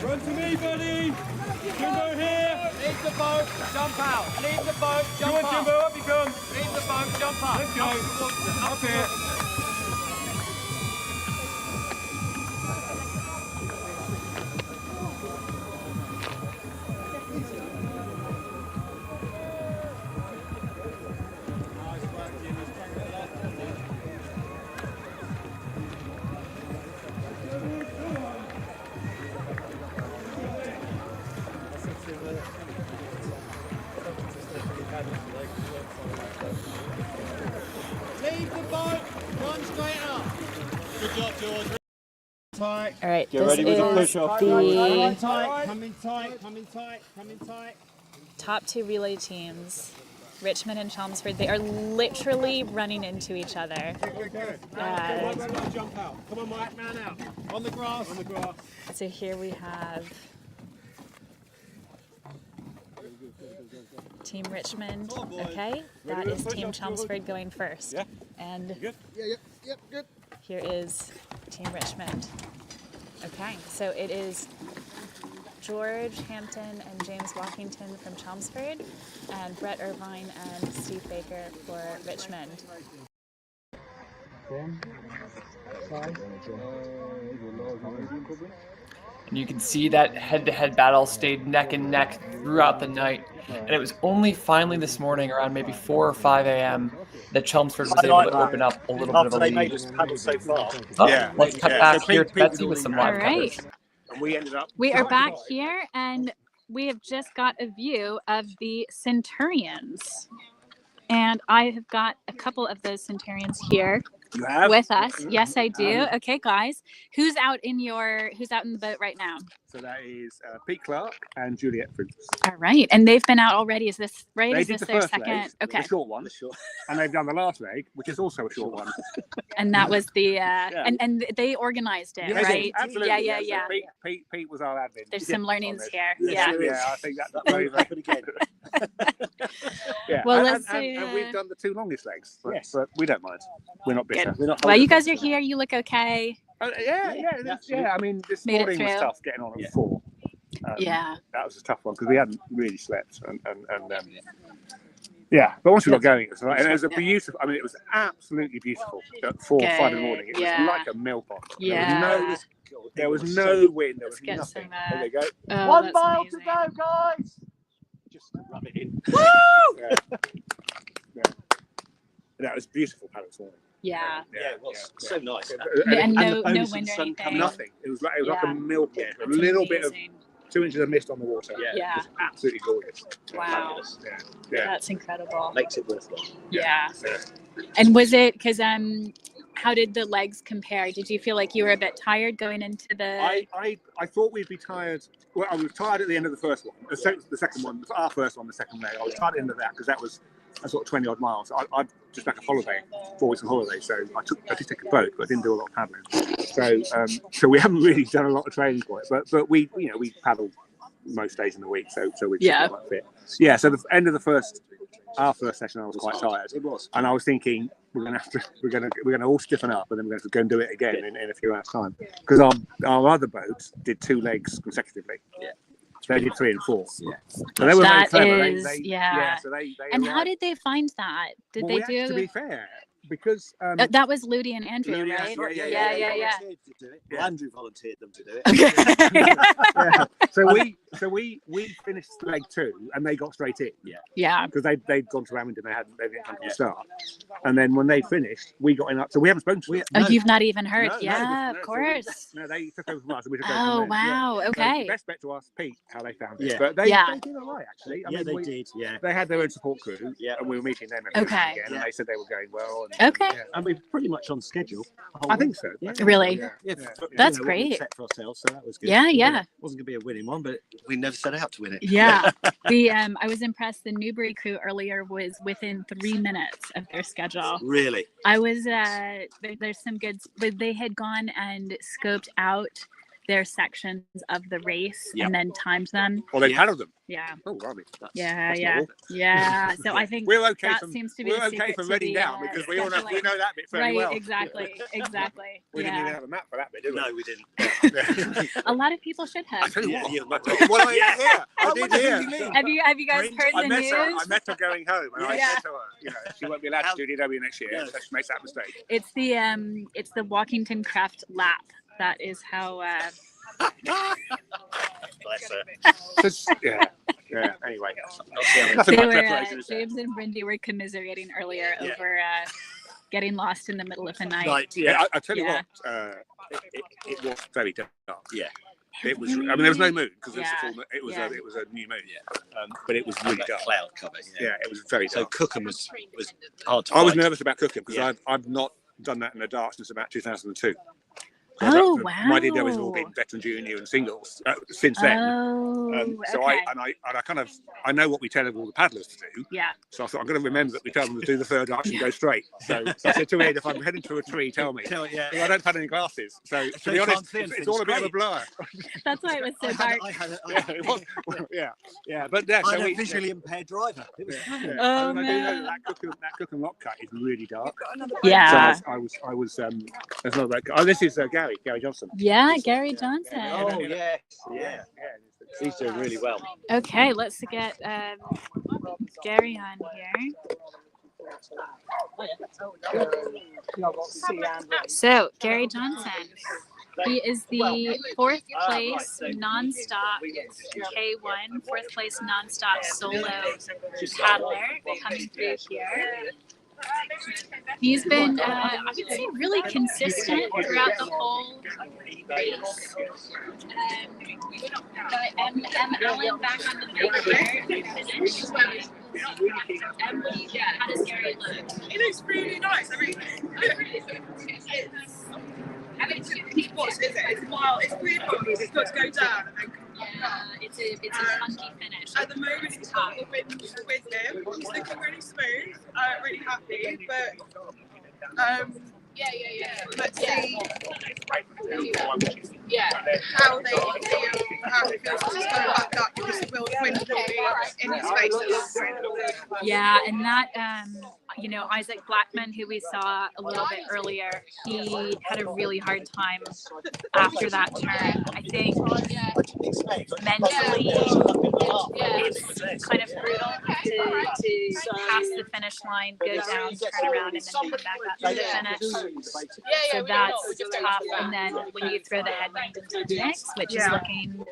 D: Run to me, buddy. Jimbo here. Leave the boat, jump out. Leave the boat, jump out. Jimbo, up you come. Leave the boat, jump out. Let's go. Up here. Leave the boat, run straight up. Good job, George. Tight.
A: All right,
D: Get
A: this
D: ready with the
A: is
D: push-off.
A: the
D: Come in tight, come in tight, come in tight, come in tight.
A: top two relay teams, Richmond and Chelmsford. They are literally running into each other.
D: Jump out. Come on, Mike, man out. On the grass. On the grass.
A: So here we have Team Richmond. Okay, that is Team Chelmsford going first.
D: Yeah.
A: And
D: Good. Yeah, good.
A: here is Team Richmond. Okay, so it is George Hampton and James Walkington from Chelmsford, and Brett Irvine and Steve Baker for Richmond.
E: And you can see that head-to-head battle stayed neck and neck throughout the night. And it was only finally this morning, around maybe 4 or 5 a.m., that Chelmsford was able to open up a little bit of a
N: After they
E: lead.
N: made us paddle so far.
E: Oh, let's cut back here to Betsy with some live
A: All right.
E: coverage.
N: And we ended up.
A: We are back here, and we have just got a view of the Centurions. And I have got a couple of those Centurions here
N: You have?
A: with us. Yes, I do. Okay, guys, who's out in the boat right now?
N: So that is Pete Clark and Juliet Fruits.
A: All right, and they've been out already. Is this right?
N: They
A: Is
N: did
A: this
N: the
A: their
N: first
A: second?
N: leg,
A: Okay,
N: the short one, and they've done the last leg, which is also a short one.
A: and that was the and they organized it,
N: Yes,
A: right?
N: absolutely.
A: Yeah.
N: So Pete was our admin.
A: There's some learnings here.
N: Yeah,
A: Yeah.
N: I think that's very, very good. Yeah.
A: Well,
N: and,
A: let's
N: and,
A: see,
N: and we've done the two longest legs, but we don't mind. We're not bitter.
A: Well, you guys are here. You look okay.
N: Yeah. I mean, this
A: Made it
N: morning was
A: through.
N: tough getting on at 4.
A: Yeah.
N: That was a tough one because we hadn't really slept, yeah. But once we got going, it was right. And it was a beautiful. I mean, it was absolutely beautiful at 4 or 5 in the morning. It was like a mill pond.
A: Yeah.
N: There was no wind. There was
A: get
N: nothing.
A: some,
N: There you go.
A: Oh,
N: 1
A: that's
N: mile
A: amazing.
N: to go, guys. Just rub it in.
T: Woo!
N: Yeah. Yeah. That was beautiful paddle this morning.
A: Yeah.
W: Yeah, it was so nice.
A: And
W: the
A: no
W: bonus of
A: wind
W: the
A: or
W: sun
A: anything.
W: coming up.
N: Nothing. It was like a milk.
W: Yeah.
N: A little bit of 2 inches of mist on the water.
A: Yeah.
N: It was absolutely gorgeous.
A: Wow.
N: Yeah. Yeah.
A: That's incredible.
W: Makes it worthwhile.
A: Yeah.
N: Yeah.
A: And was it because how did the legs compare? Did you feel like you were a bit tired going into the?
N: I thought we'd be tired. Well, I was tired at the end of the first one. The second one, our first one, the second leg. I was tired at the end of that because that was a sort of 20 odd miles. I'm just back on holiday, 4 weeks on holiday, so I did take a boat, but I didn't do a lot of paddling. So we haven't really done a lot of training for it. But we paddle most days in the week, so we quite fit. Yeah. So the end of our first session, I was quite tired. It was, and I was thinking we're gonna all stiffen up, and then we're going to go and do it again in a few hours' time, because our other boats did 2 legs consecutively. Yeah. They did 3 and 4. Yeah. So they were very clever. So they
A: And how
N: arrived.
A: did they find that? Did
N: Well,
A: they do?
N: to be fair, because
A: that was Ludi and Andrew,
N: Ludi,
A: right?
N: yeah.
W: Well, Andrew volunteered them to do it.
N: So we finished leg 2 and they got straight in.
A: Yeah.
N: Because they'd gone to Abingdon, they didn't come to the start, and then when they finished, we got in up. So we haven't spoken to them.
A: Oh, you've not even heard?
N: No,
A: yeah,
N: no,
A: of course.
N: No, they took over from us, and we took over
A: Oh
N: from them.
A: wow,
N: Yeah.
A: okay.
N: So best bet to ask Pete how they found it.
W: Yeah.
N: But they did all right, actually. I mean,
W: they did. Yeah.
N: They had their own support crew, and we were meeting them every
A: Okay.
N: again, and they said they were going well. And,
A: Okay.
W: And we're pretty much on schedule.
N: I think so.
W: Yeah.
A: Really?
W: Yeah.
A: That's
W: what we
A: great.
W: set for ourselves, so that was good.
A: Yeah, yeah.
W: It wasn't going to be a winning one, but we never set out to win it.
A: Yeah. I was impressed. The Newbury crew earlier was within 3 minutes of their schedule.
W: Really?
A: I was there's some good. They had gone and scoped out their sections of the race and then timed them.
N: Well, they paddled them.
A: Yeah.
N: Oh, right.
A: Yeah. So I think
N: we're okay.
A: Seems to be
N: we're
A: the
N: okay
A: secret
N: for
A: to
N: Reading
A: the,
N: down because we know that bit fairly well.
A: Right. Exactly.
N: We didn't even have a map for that bit, did we?
W: No, we didn't.
A: A lot of people should have.
N: I tell you what. I did hear.
A: Have you guys heard the news?
N: I met her going home, and I said to her, she won't be allowed to do DW next year. So she makes that mistake.
A: It's the Walkington Craft lap. That is how.
W: Bless her.
N: Yeah. Anyway,
A: James and Brindy were commiserating earlier over getting lost in the middle of the night.
N: Right. Yeah. I tell you what. It was very dark. Yeah. It was. I mean, there was no moon because it was a new moon. Yeah. But it was really dark.
W: Cloud cover.
N: Yeah. It was very dark.
W: So Cookham was hard to
N: I was
W: find.
N: nervous about Cookham because I've not done that in the dark since about 2002.
A: Oh wow!
N: My DW has all been veteran junior and singles since then. So
A: okay.
N: I know what we tell all the paddlers to do.
A: Yeah.
N: So I thought I'm going to remember that we tell them to do the third arch and go straight. So I said to Ed, if I'm heading through a tree, tell me. I don't have any glasses, so to be honest, it's all a bit of a blur.
A: That's why it was so dark.
N: But
W: I had a visually impaired driver. It was
A: Oh
N: I do
A: man.
N: know that Cookham lock cut is really dark.
A: Yeah.
N: So I was there's another. Oh, this is Gary Johnson.
A: Yeah, Gary Johnson.
W: Oh yeah. He's doing really well.
A: Okay, let's get Gary on here. So, Gary Johnson. He is the 4th place non-stop K1, 4th place non-stop solo paddler coming through here. He's been, I would say, really consistent throughout the whole race. Got M. Allen back on the mic here. How does Gary look?
T: It looks really nice. I mean, it's wild. It's weird, but it's got to go down and then
A: it's a funky finish.
T: At the moment, it's got the wind with him. He's looking really smooth. Really happy, but let's see. How they feel, how it feels to just go back up because the wind will be in his face.
A: Yeah, and that you know, Isaac Blackman, who we saw a little bit earlier, he had a really hard time after that turn. I think mentally it's kind of brutal to pass the finish line, go down, turn around, and then come back up to the finish. So that's tough. And then when you throw the headwind into the mix, which is looking,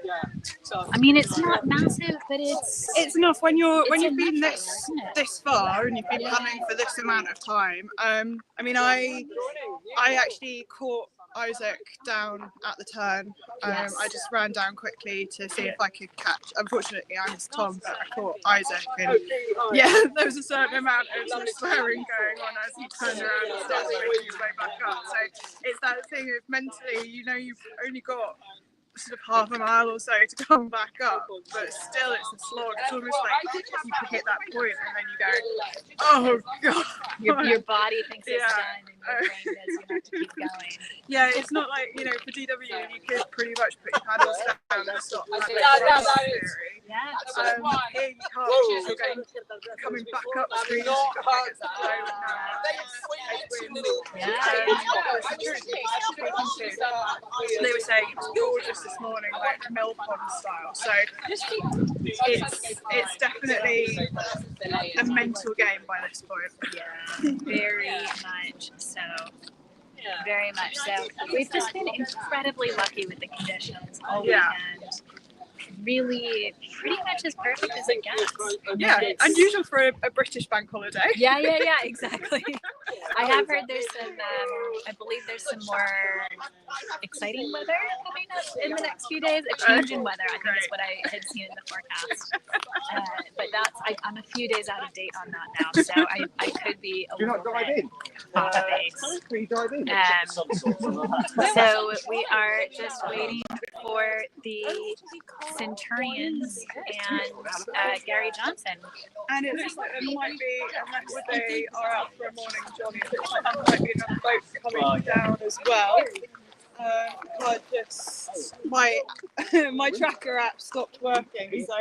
A: I mean, it's not massive, but it's
T: enough when you've been this far and you've been planning for this amount of time. I mean, I actually caught Isaac down at the turn. I just ran down quickly to see if I could catch. Unfortunately, I missed Tom, but I caught Isaac, and yeah, there was a certain amount of sort of swearing going on as he turned around and started making his way back up. So it's that thing of mentally, you know, you've only got sort of half a mile or so to come back up, but still it's a slog. It's almost like you could hit that point and then you go, oh god,
A: your body thinks it's done and your brain says you have to keep going.
T: Yeah, it's not like, you know, for DW you could pretty much put your paddles down and stop.
A: Yeah.
T: Here you can't. You're going, coming back upstream. They were saying it's gorgeous this morning, like mill pond style. So it's definitely a mental game by this point.
A: Yeah, very much so. Very much so. We've just been incredibly lucky with the conditions all weekend. Really, pretty much as perfect as it gets.
T: Yeah, unusual for a British bank holiday.
A: Yeah, exactly. I have heard there's some, I believe there's some more exciting weather coming up in the next few days. A change in weather, I think is what I had seen in the forecast. But I'm a few days out of date on that now, so I could be a little bit off base. So we are just waiting for the Centurions and Gary Johnson.
T: And it looks like there might be, unless they are out for a morning jolly, it looks like there might be another boat coming down as well. But just my tracker app stopped working, so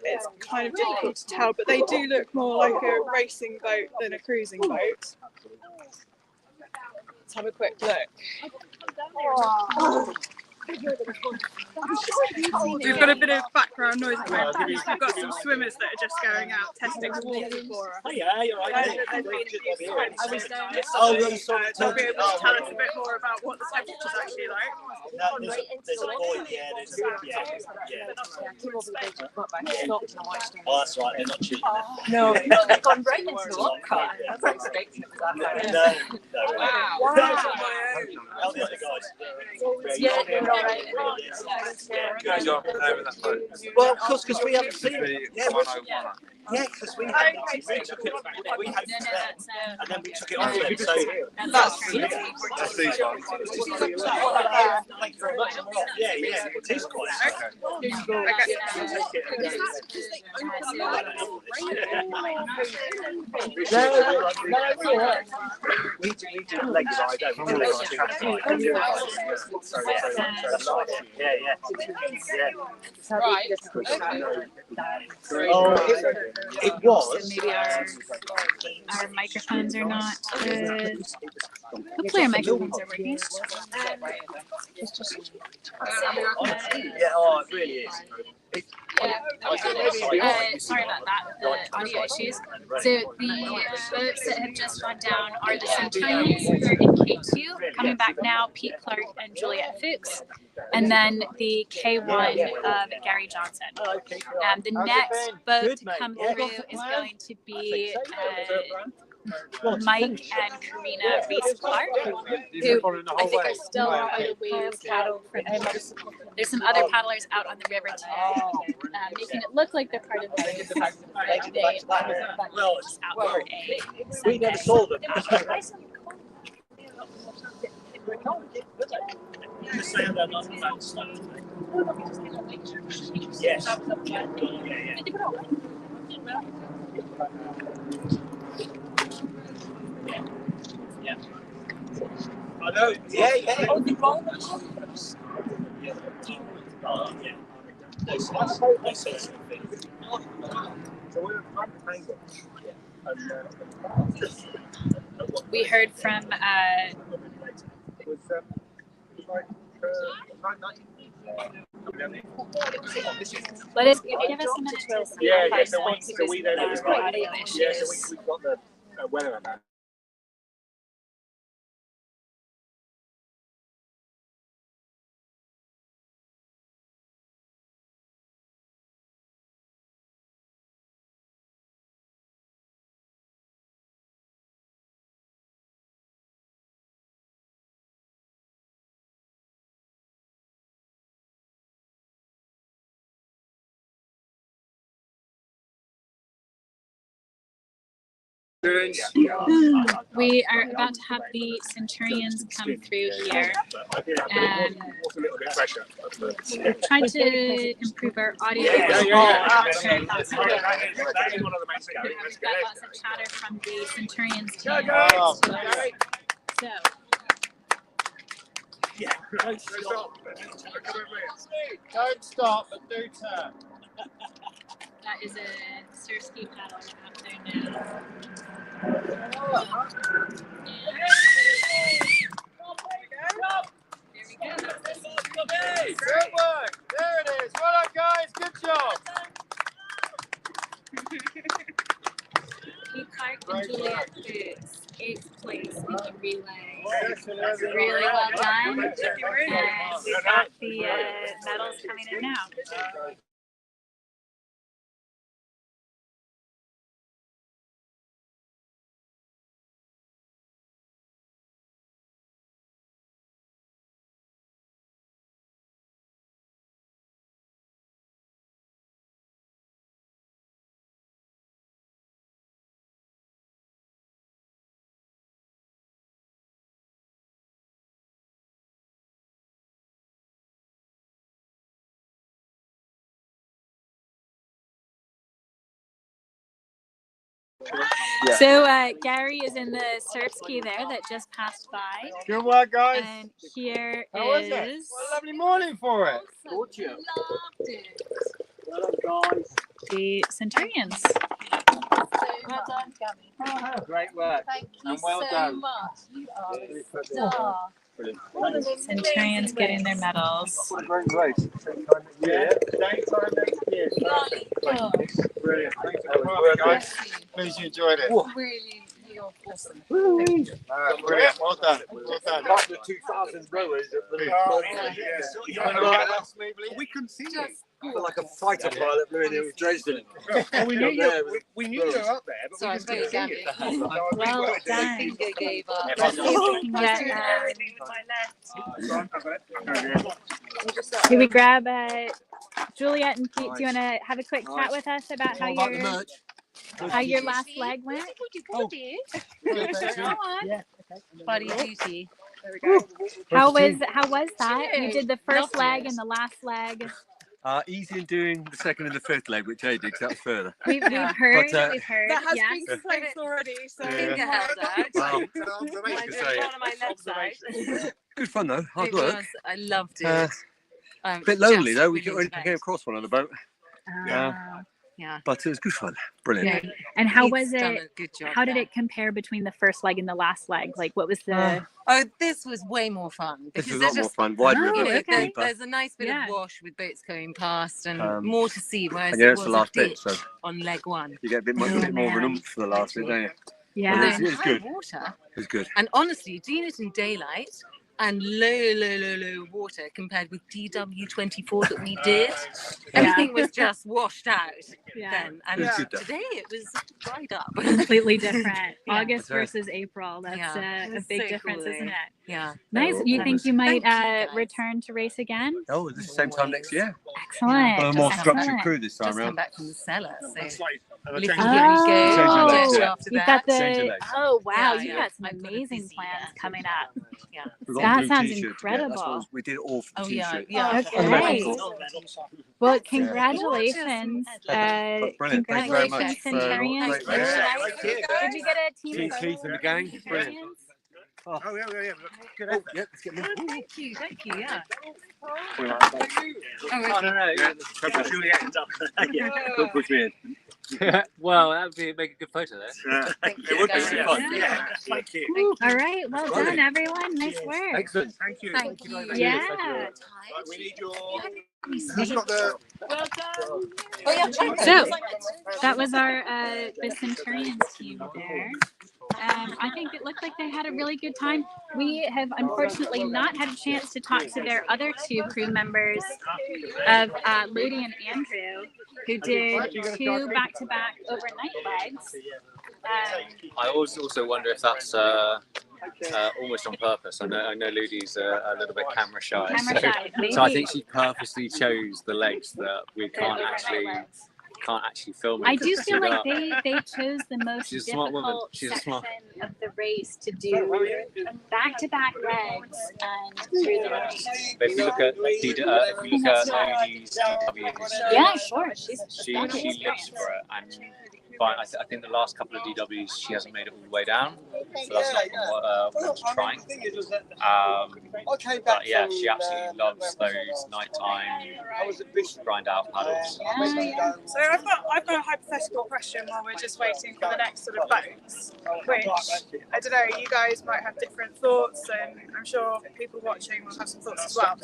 T: it's kind of difficult to tell. But they do look more like a racing boat than a cruising boat. Let's have a quick look. We've got a bit of background noise at the moment because we've got some swimmers that are just going out testing water for us.
W: Yeah, you're right.
T: They'll be able to tell us a bit more about what the temperature's actually like.
W: There's a void, yeah. Oh, that's right, they're not cheap.
C: No, they've gone right into the lock car. That's expecting
W: No.
C: Wow.
W: How the other guys?
C: Yeah,
W: well, because we haven't seen it. Yeah, because we took it. We had it and then we took it off them. So that's these ones. Thank you very much. Yeah, it is quite. We did leg ride. It was.
A: So maybe our microphones are not good. Hopefully our microphones are working.
W: Yeah, oh, it really is.
A: Sorry about that, the audio issues. So the boats that have just gone down are the Centurions, who are in K2, coming back now, Pete Clark and Juliet Fuchs, and then the K1 of Gary Johnson. The next boat to come through is going to be Mike and Karina Reese-Clark, who I think are still on the wave paddle for them. There's some other paddlers out on the river today, making it look like they're part of the wave, but they are just out for a
W: we never saw them. Yes.
X: Yeah.
W: I know. Yeah.
X: Oh, yeah.
W: So we're
A: We heard from let us give us a minute to see if our sound improves with our audio issues.
N: We've got the weather on that.
A: We are about to have the Centurions come through here and try to improve our audio. I'm not sure if that's going to work. We've got lots of chatter from the Centurions team. So.
M: Don't stop, but do turn.
A: That is a Surski paddle out there now. There we go.
M: Good work. There it is. Well done, guys. Good job.
A: Reese-Clark and Juliet Boots, 8th place in the relay. Really well done. And we've got the medals coming in now.
M: Yeah.
A: So Gary is in the surf ski there that just passed by.
M: Good work, guys.
A: And here
M: How was it? What a lovely morning for it.
A: Loved it. Well done, guys. The Centurions.
L: Well done, Gabby.
M: Oh, great work.
L: Thank you
M: and well
L: so
M: done.
L: much. You are a star.
A: Centurions getting their medals.
M: What a great race. Same time next year. Same time next year. Brilliant. Thanks for coming, guys. Please you enjoyed it.
L: Really, you're awesome.
M: Brilliant. Well done. Well done.
N: Like the 2000 rowers at the
M: We couldn't see you.
N: I feel like a fighter pilot blew in Dresden.
M: Well, we knew you were up there, but
L: Sorry,
M: we just couldn't see you.
A: Well done.
L: Finger gave up.
A: Let's see if we can get. Can we grab Juliet and Pete? Do you want to have a quick chat with us about how your last leg went?
L: Come on. Buddy duty.
A: There we go. How was that? You did the first leg and the last leg.
N: Easy in doing the second and the fifth leg, which I did, because that was further.
A: We've heard.
N: But,
A: We've heard.
T: That has
A: yes.
T: been complaints already, so
L: Finger held out.
N: Well,
L: My left side.
N: good fun though, hard
L: It
N: work.
L: was. I loved it.
N: A bit lonely though, we
L: really
N: came across one on the boat.
L: Yeah.
N: But it was good fun, brilliant.
A: Yeah. And how
L: He's
A: was
L: done
A: it?
L: a good job
A: How did
L: there.
A: it compare between the first leg and the last leg? Like, what was the?
L: Oh, this was way more fun.
N: This
L: Because
N: was a lot more fun, wide
L: you
N: river,
L: know,
A: okay.
N: deeper.
L: there's a nice bit
A: Yeah.
L: of wash with boats going past and more to see, whereas
N: And yeah,
L: it
N: it's
L: was
N: the last
L: a ditch
N: bit, so
L: on leg one.
N: you get a bit more of an oomph for the last bit, don't you?
A: Yeah.
N: But it was
L: High
N: good.
L: water.
N: It was good.
L: And honestly, doing it in daylight and low water compared with DW24 that we did, everything was just washed out then. And
N: It was good, though.
L: today it was dried up.
A: Completely different.
L: Yeah.
A: August versus April. That's
L: Yeah.
A: a
L: It's
A: big
L: so
A: difference,
L: cool,
A: isn't
L: eh?
A: it?
L: Yeah.
A: Nice.
N: Oh,
A: You
N: that
A: think
N: was-
A: you might
L: Thank you, guys.
A: return to race again?
N: Oh, it's the same time next year.
A: Excellent.
N: But a more structured
A: Excellent.
N: crew this time
L: Just come
N: round.
L: back from the cellar. So
N: And I
L: Lift
N: changed
L: the
N: the
L: go.
N: legs. Changed the legs,
A: Oh,
N: yeah.
L: After
A: you've
L: that.
A: got
N: Change the
A: the.
N: legs.
A: Oh wow,
L: Yeah,
A: you
L: yeah.
A: got some
L: I've got a
A: amazing
L: busy,
A: plans
L: yeah.
A: coming up.
L: Yeah.
N: We've got
A: That
N: blue
A: sounds
N: t-shirt to get.
A: incredible.
N: That's what we did it all for
L: Oh yeah,
N: t-shirt.
L: yeah.
A: Okay. Well,
L: That's
A: congratulations.
N: Brilliant. Thank you very much
A: Congratulations,
N: for a
A: Centurions.
N: great race.
A: Did you get a team
N: Team
A: photo
N: Keith and the
A: with
N: gang.
A: Centurions?
N: Brilliant.
M: Oh, yeah. Good
N: Oh, yeah, let's get more.
L: Thank you, yeah.
N: Don't push me in.
F: Well, that would make a good photo there.
N: Yeah.
F: It would be really fun.
N: Yeah. Thank you.
A: All right, well done, everyone. Nice work.
F: Excellent.
N: Thank you.
A: Thank you.
N: very much.
A: Yeah.
N: Right, we need your. Who's got the?
A: So that was our the Centurions team there. I think it looked like they had a really good time. We have unfortunately not had a chance to talk to their other two crew members of Ludi and Andrew, who did 2 back-to-back overnight legs.
F: I also wonder if that's almost on purpose. I know Ludi's a little bit camera shy, so I think she purposely chose the legs that we can't actually film.
A: I do feel like they chose the most
F: She's a smart woman.
A: difficult
F: She's a
A: section
F: smart.
A: of the race to do back-to-back legs and through the race.
F: But if you look at Ludi's DWs,
A: Yeah, sure.
F: she lives for it, and but I think the last couple of DWs she hasn't made it all the way down, so that's not what she's trying. But yeah, she absolutely loves those nighttime grind out paddles.
T: So I've got a hypothetical question while we're just waiting for the next sort of boats, which I don't know, you guys might have different thoughts, and I'm sure people watching will have some thoughts as well.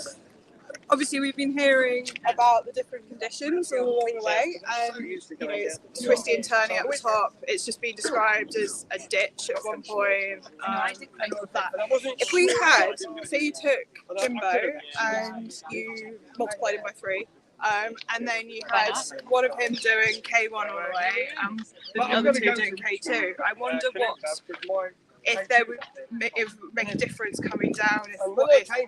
T: Obviously, we've been hearing about the different conditions all along the way, and it's twisty and turny at the top. It's just been described as a ditch at one point, and all of that. If we had, say, you took Jimbo and you multiplied him by 3, and then you had one of him doing K1 all the way, and the other 2 doing K2. I wonder if there would make a difference coming down if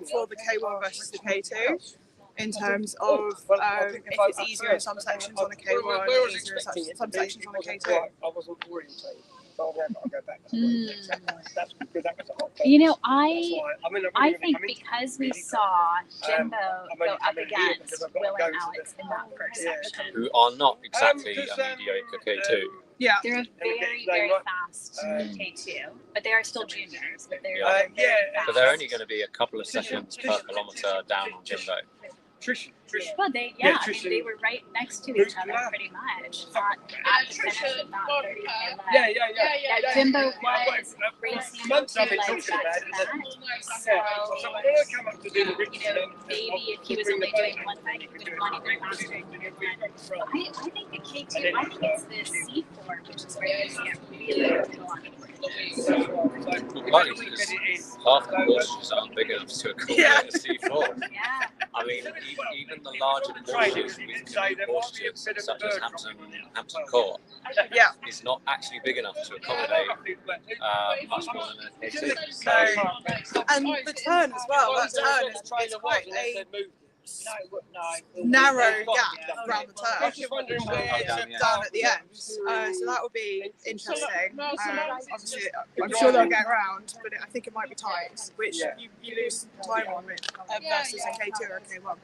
T: for the K1 versus the K2 in terms of if it's easier in some sections on a K1 or easier in some sections on a K2.
M: I wasn't orientated. So I've got to go back.
A: You know, I think because we saw Jimbo go up against Will and Alex in that first section.
F: Who are not exactly a mediocre K2.
A: Yeah. They're a very, very fast K2, but they are still juniors. But they're very fast.
F: But they're only going to be a couple of seconds per kilometre down on Jimbo.
A: Well, they they were right next to each other pretty much. Not at the finish and not 30 left. Yeah. Jimbo was racing 2 legs back to back. So, maybe if he was only doing one leg, it would have gone even faster. I think the K2, I think it's the C4, which is where you get really
F: Partly because half the courses aren't big enough to accommodate a C4.
A: Yeah.
F: I mean, even the larger courses with courses such as Hampton Court is not actually big enough to accommodate much more than a K2. So,
T: and the turn as well, that turn is quite a narrow gap around the turn down at the end. So that would be interesting. Obviously, I'm sure they'll get around, but I think it might be tight, which you lose time on with versus a K2 or a K1.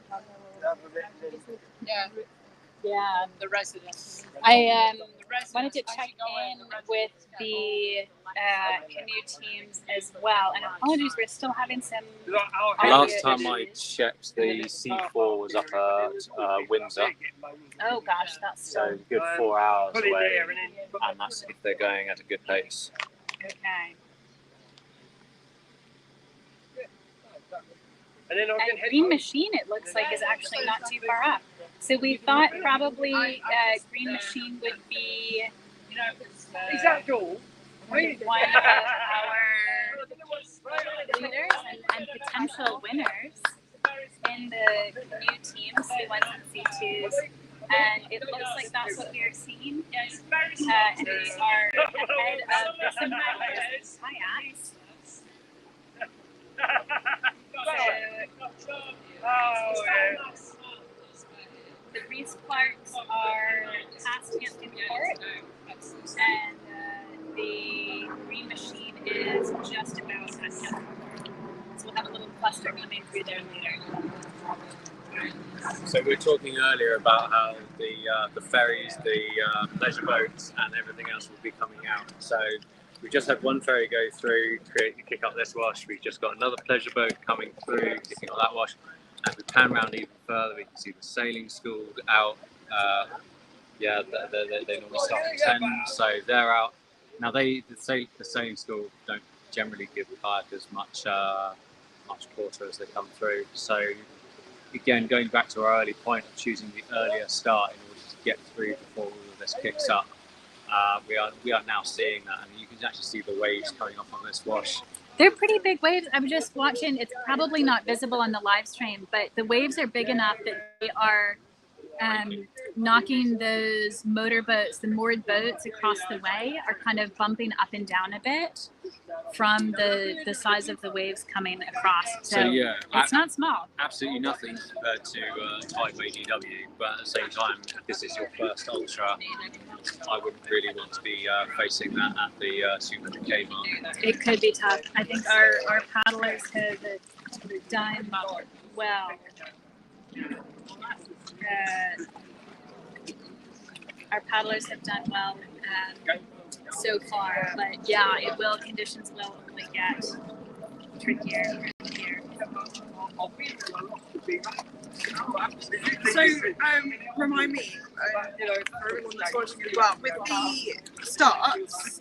A: Yeah, the residents. I wanted to check in with the Canoe teams as well. And apologies, we're still having some.
F: last time I checked, the C4 was up at Windsor.
A: Oh gosh, that's
F: so a good 4 hours away, and that's if they're going at a good pace.
A: Okay. And Green Machine, it looks like, is actually not too far up. So we thought probably Green Machine would be one of our leaders and potential winners in the Canoe teams, C1s and C2s. And it looks like that's what we are seeing. And we are ahead of the Reese-Clarks kayaks. The Reese-Clarks are past Hampton Court, and the Green Machine is just about at Hampton Court. So we'll have a little cluster coming through there later.
F: So we were talking earlier about how the ferries, the pleasure boats, and everything else will be coming out. So we just had one ferry go through, kick up this wash. We've just got another pleasure boat coming through, kicking up that wash. And we pan round even further, we can see the sailing school out
K: Yeah, they normally start at 10, so they're out. Now the sailing school don't generally give kayakers much quarter as they come through. So again, going back to our early point of choosing the earlier start in order to get through before all of this kicks up, we are now seeing that, and you can actually see the waves coming off on this wash.
A: They're pretty big waves. I'm just watching. It's probably not visible on the live stream, but the waves are big enough that they are knocking those motorboats, the moored boats across the way, are kind of bumping up and down a bit from the size of the waves coming across. So yeah, it's not small.
K: Absolutely nothing compared to Tideway DW, but at the same time, if this is your first ultra, I wouldn't really want to be facing that at the 200k mark.
A: It could be tough. I think our paddlers have done well. Our paddlers have done well so far, but yeah, conditions will only get trickier.
T: So, remind me, for everyone that's watching as well, with the starts,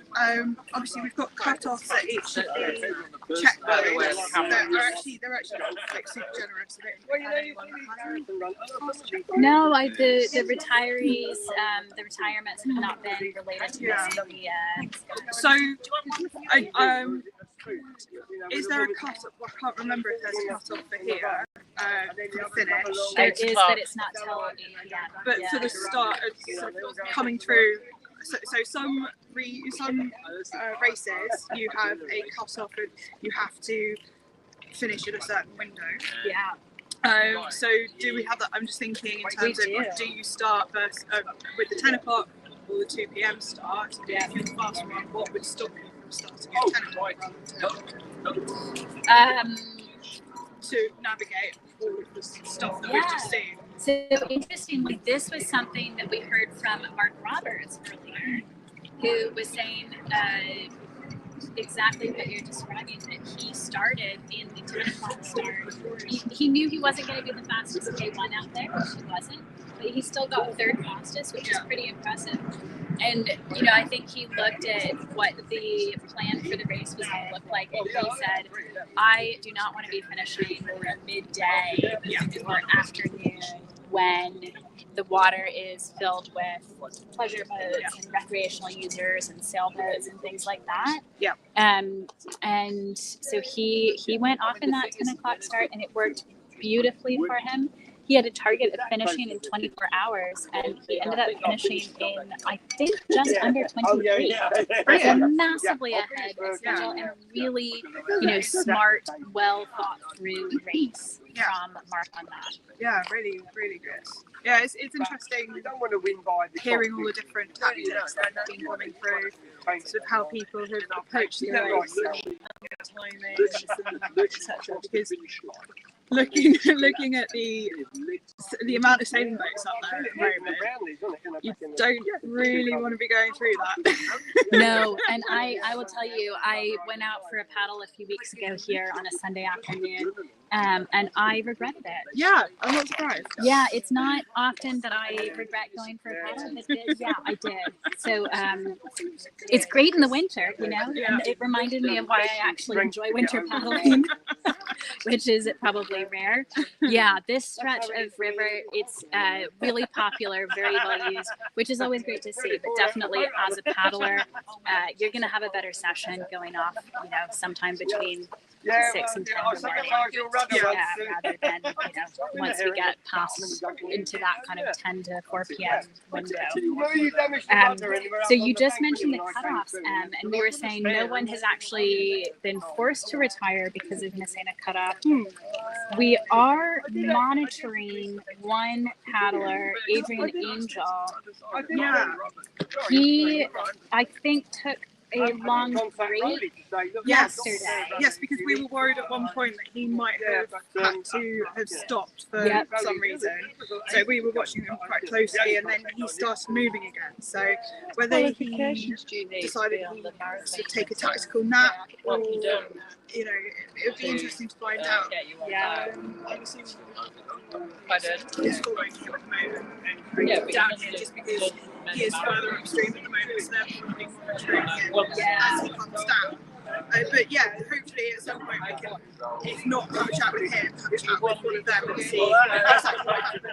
T: obviously we've got cut-offs at each of the checkpoints. They're actually like super generous.
A: No, the retirees, the retirements have not been related to this.
T: So, is there a cut-off? I can't remember if there's a cut-off for here. For finish.
A: There is, but it's not till 8 p.m.
T: But for the start, coming through, so some races you have a cut-off and you have to finish in a certain window.
A: Yeah.
T: So do we have that? I'm just thinking in terms of do you start first with the 10 o'clock or the 2 p.m. start? Yeah. If you're the fast one, what would stop you from starting at 10 o'clock? To navigate all of the stuff that we've just seen.
A: So interestingly, this was something that we heard from Mark Roberts earlier, who was saying exactly what you're describing, that he started in the 10 o'clock start. He knew he wasn't going to be the fastest K1 out there, which he wasn't, but he still got third fastest, which is pretty impressive. And, I think he looked at what the plan for the race was going to look like, and he said, I do not want to be finishing midday or afternoon when the water is filled with pleasure boats and recreational users and sailboats and things like that.
T: Yeah.
A: And so he went off in that 10 o'clock start, and it worked beautifully for him. He had a target of finishing in 24 hours, and he ended up finishing in, I think, just under 23. So massively ahead of schedule, and really, smart, well thought through race from Mark on that.
T: Yeah, really, really good. Yeah, it's interesting hearing all the different tactics that have been coming through, sort of how people have approached the race and timing, etc. Because looking at the amount of sailing boats up there at the moment, you don't really want to be going through that.
A: No, and I will tell you, I went out for a paddle a few weeks ago here on a Sunday afternoon, and I regretted it.
T: Yeah, I'm not surprised.
A: Yeah, it's not often that I regret going for a paddle, but I did. So it's great in the winter, and it reminded me of why I actually enjoy winter paddling, which is probably rare. Yeah, this stretch of river, it's really popular, very well used, which is always great to see. But definitely, as a paddler, you're going to have a better session going off, sometime between 6 and 10 in the morning. Rather than once we get past into that kind of 10 to 4 p.m. window. So you just mentioned the cutoffs, and we were saying no one has actually been forced to retire because of missing a cutoff. We are monitoring one paddler, Adrian Angel. He, I think, took a long break yesterday.
T: Yes, because we were worried at one point that he might have had to have stopped for some reason. So we were watching him quite closely, and then he started moving again. So whether he decided he would take a tactical nap, or you know, it would be interesting to find out.
A: Yeah.
T: I'm assuming he's following him at the moment, down here, just because he is further upstream at the moment, so they're probably monitoring him as he comes down. But yeah, hopefully at some point we can, if not have a chat with him, have a chat with one of them and see exactly what happened.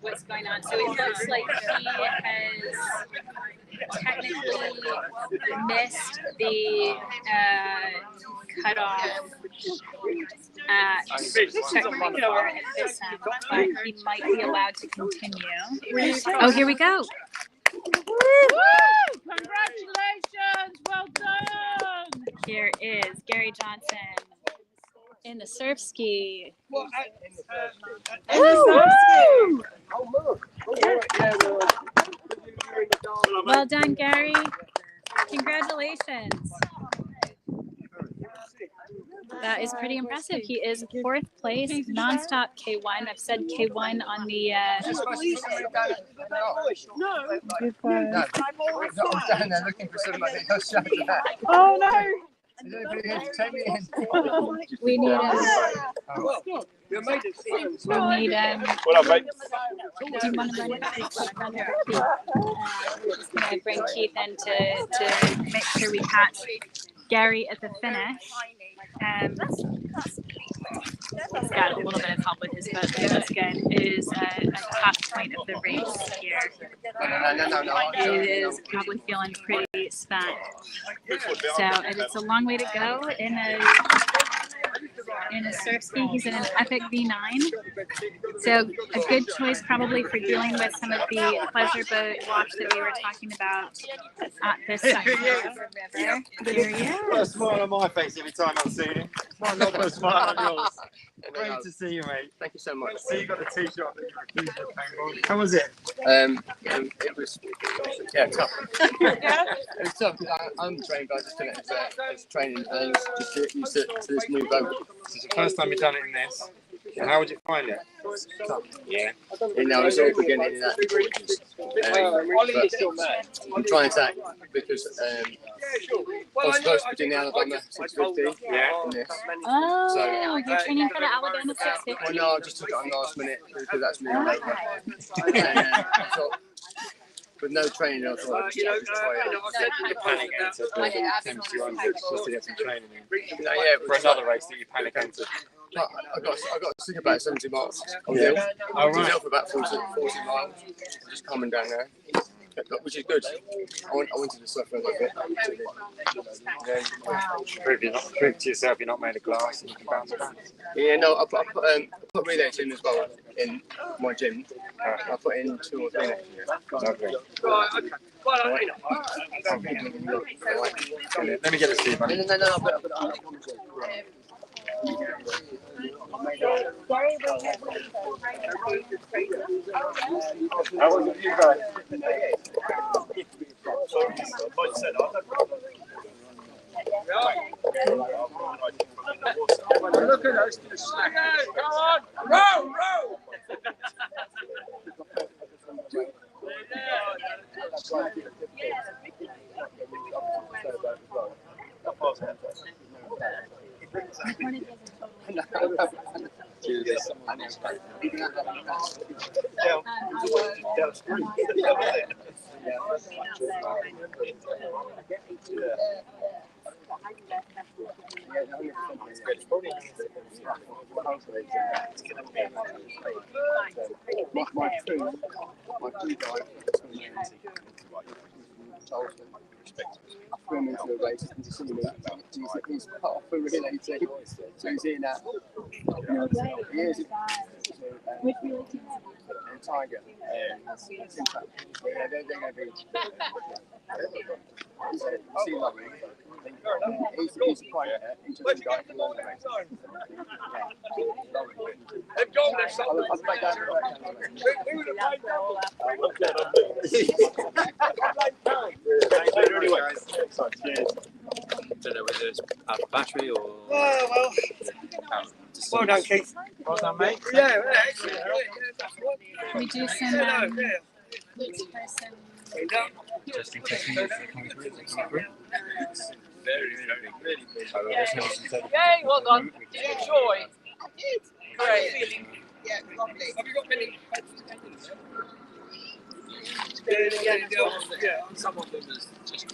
A: What's going on? So it looks like he has technically missed the cutoff at check 4 at this end, but he might be allowed to continue. Oh, here we go.
O: Woo! Congratulations! Well done!
A: Here is Gary Johnson in the surf ski.
O: Woo!
A: Well done, Gary. Congratulations. That is pretty impressive. He is 4th place, nonstop K1. I've said K1 on the.
P: Down there looking for somebody else shot that.
O: Oh no!
A: We need
P: We need
A: What up, mate? Do you want to run Keith? We're just going to bring Keith in to make sure we catch Gary at the finish. He's got a little bit of help with his foot, but that's good. It is a half point of the race here. It is probably feeling pretty spent. So it's a long way to go in a surf ski. He's in an Epic V9. So a good choice probably for dealing with some of the pleasure boat wash that we were talking about at this section of the river. There he is.
M: Put a smile on my face every time I've seen him. Might not put a smile on yours. Great to see you, mate.
P: Thank you so much.
M: So you got the t-shirt on. How was it?
P: It was tough.
M: Yeah?
P: It was tough because I'm the training guy, just doing it as training and just get used to this new boat.
M: This is the first time you've done it in this. And how would you find it? Tough. Yeah.
P: You know, it's all beginning in that. But I'm trying to attack because I was supposed to be doing the Alabama 650 in this.
A: Oh, you're training for the Alabama 650?
P: Well, no, I just took it on last minute because that's me. I thought, with no training, I thought I'd just try it.
M: You panic entered Thames 200 just to get some training in.
P: No, yeah,
M: for another race that you panic entered.
P: I got sick about 70 miles. I was ill. I was ill for about 40 miles. Just coming down there, which is good. I wanted to suffer a little bit.
M: Prove to yourself you're not made of glass and you can bounce back.
P: Yeah, no, I put relays in as well in my gym. I put in 2 or 3 next year.
M: Lovely. Let me get a seat, buddy.
P: No.
M: How was it for you guys? Look at us. Go on. Row.
P: My two guys I threw him into a race and just see me. He's part of the relay team, so he's in that. He is.
A: Which relay team?
P: Tiger. They're going to be. Sea lovely. He's quite an interesting guy for long race.
M: They've gone there.
P: I'll play down the right.
K: out of battery or?
W: Well, well done, Keith.
K: Well done, mate.
W: Yeah, excellent.
A: We do some each person.
K: Just in case you coming through. Really big.
J: Yay, well done. Did you enjoy? I did. Great. Yeah, lovely. Have you got many?
K: Some of them is just.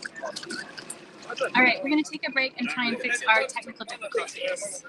A: All right, we're going to take a break and try and fix our technical difficulties.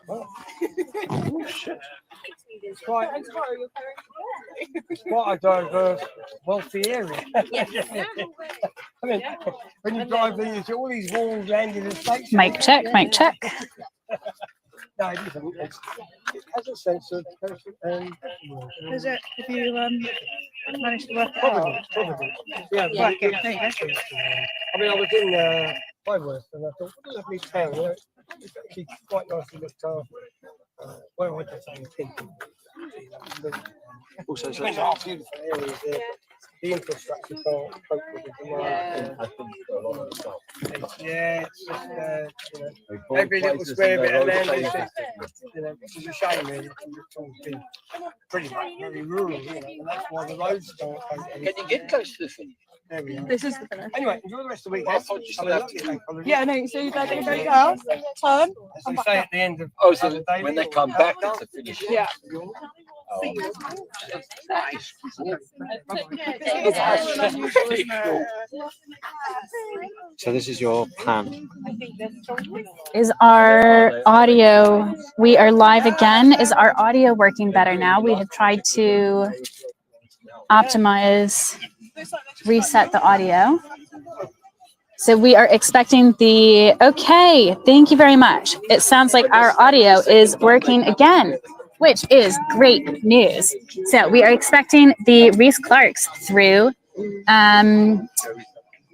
M: Oh, shit. Quite a diverse, wealthy area. I mean, when you drive these, all these walls landed estates.
A: Mic check, mic check.
M: No, it isn't. It has a sense of person and.
T: Is it? Have you managed to work it
M: Providence,
T: out?
M: Providence. Yeah,
T: Right, there you go.
M: I mean, I was in Byworth and I thought, what a lovely town. You know, it's actually quite nicely looked after. Well, I went to say people. Also, so it's a beautiful areas there. The infrastructure can't cope with the demand. Yeah, it's just, you know, every little square bit of land is just, you know, which is a shame, really. It's all been pretty much very rural, you know, and that's why the roads don't. Can you get close to the finish? There we are.
T: This is the finish.
M: Anyway, enjoy the rest of the week. Have a lovely day.
T: Yeah, no, so you're going to go down, turn.
M: As they say at the end of
X: so when they come back, it's a finish.
T: Yeah.
F: So this is your plan.
A: Is our audio, we are live again. Is our audio working better now? We have tried to optimize, reset the audio. So we are expecting the, okay, thank you very much. It sounds like our audio is working again, which is great news. So we are expecting the Reese-Clarks through.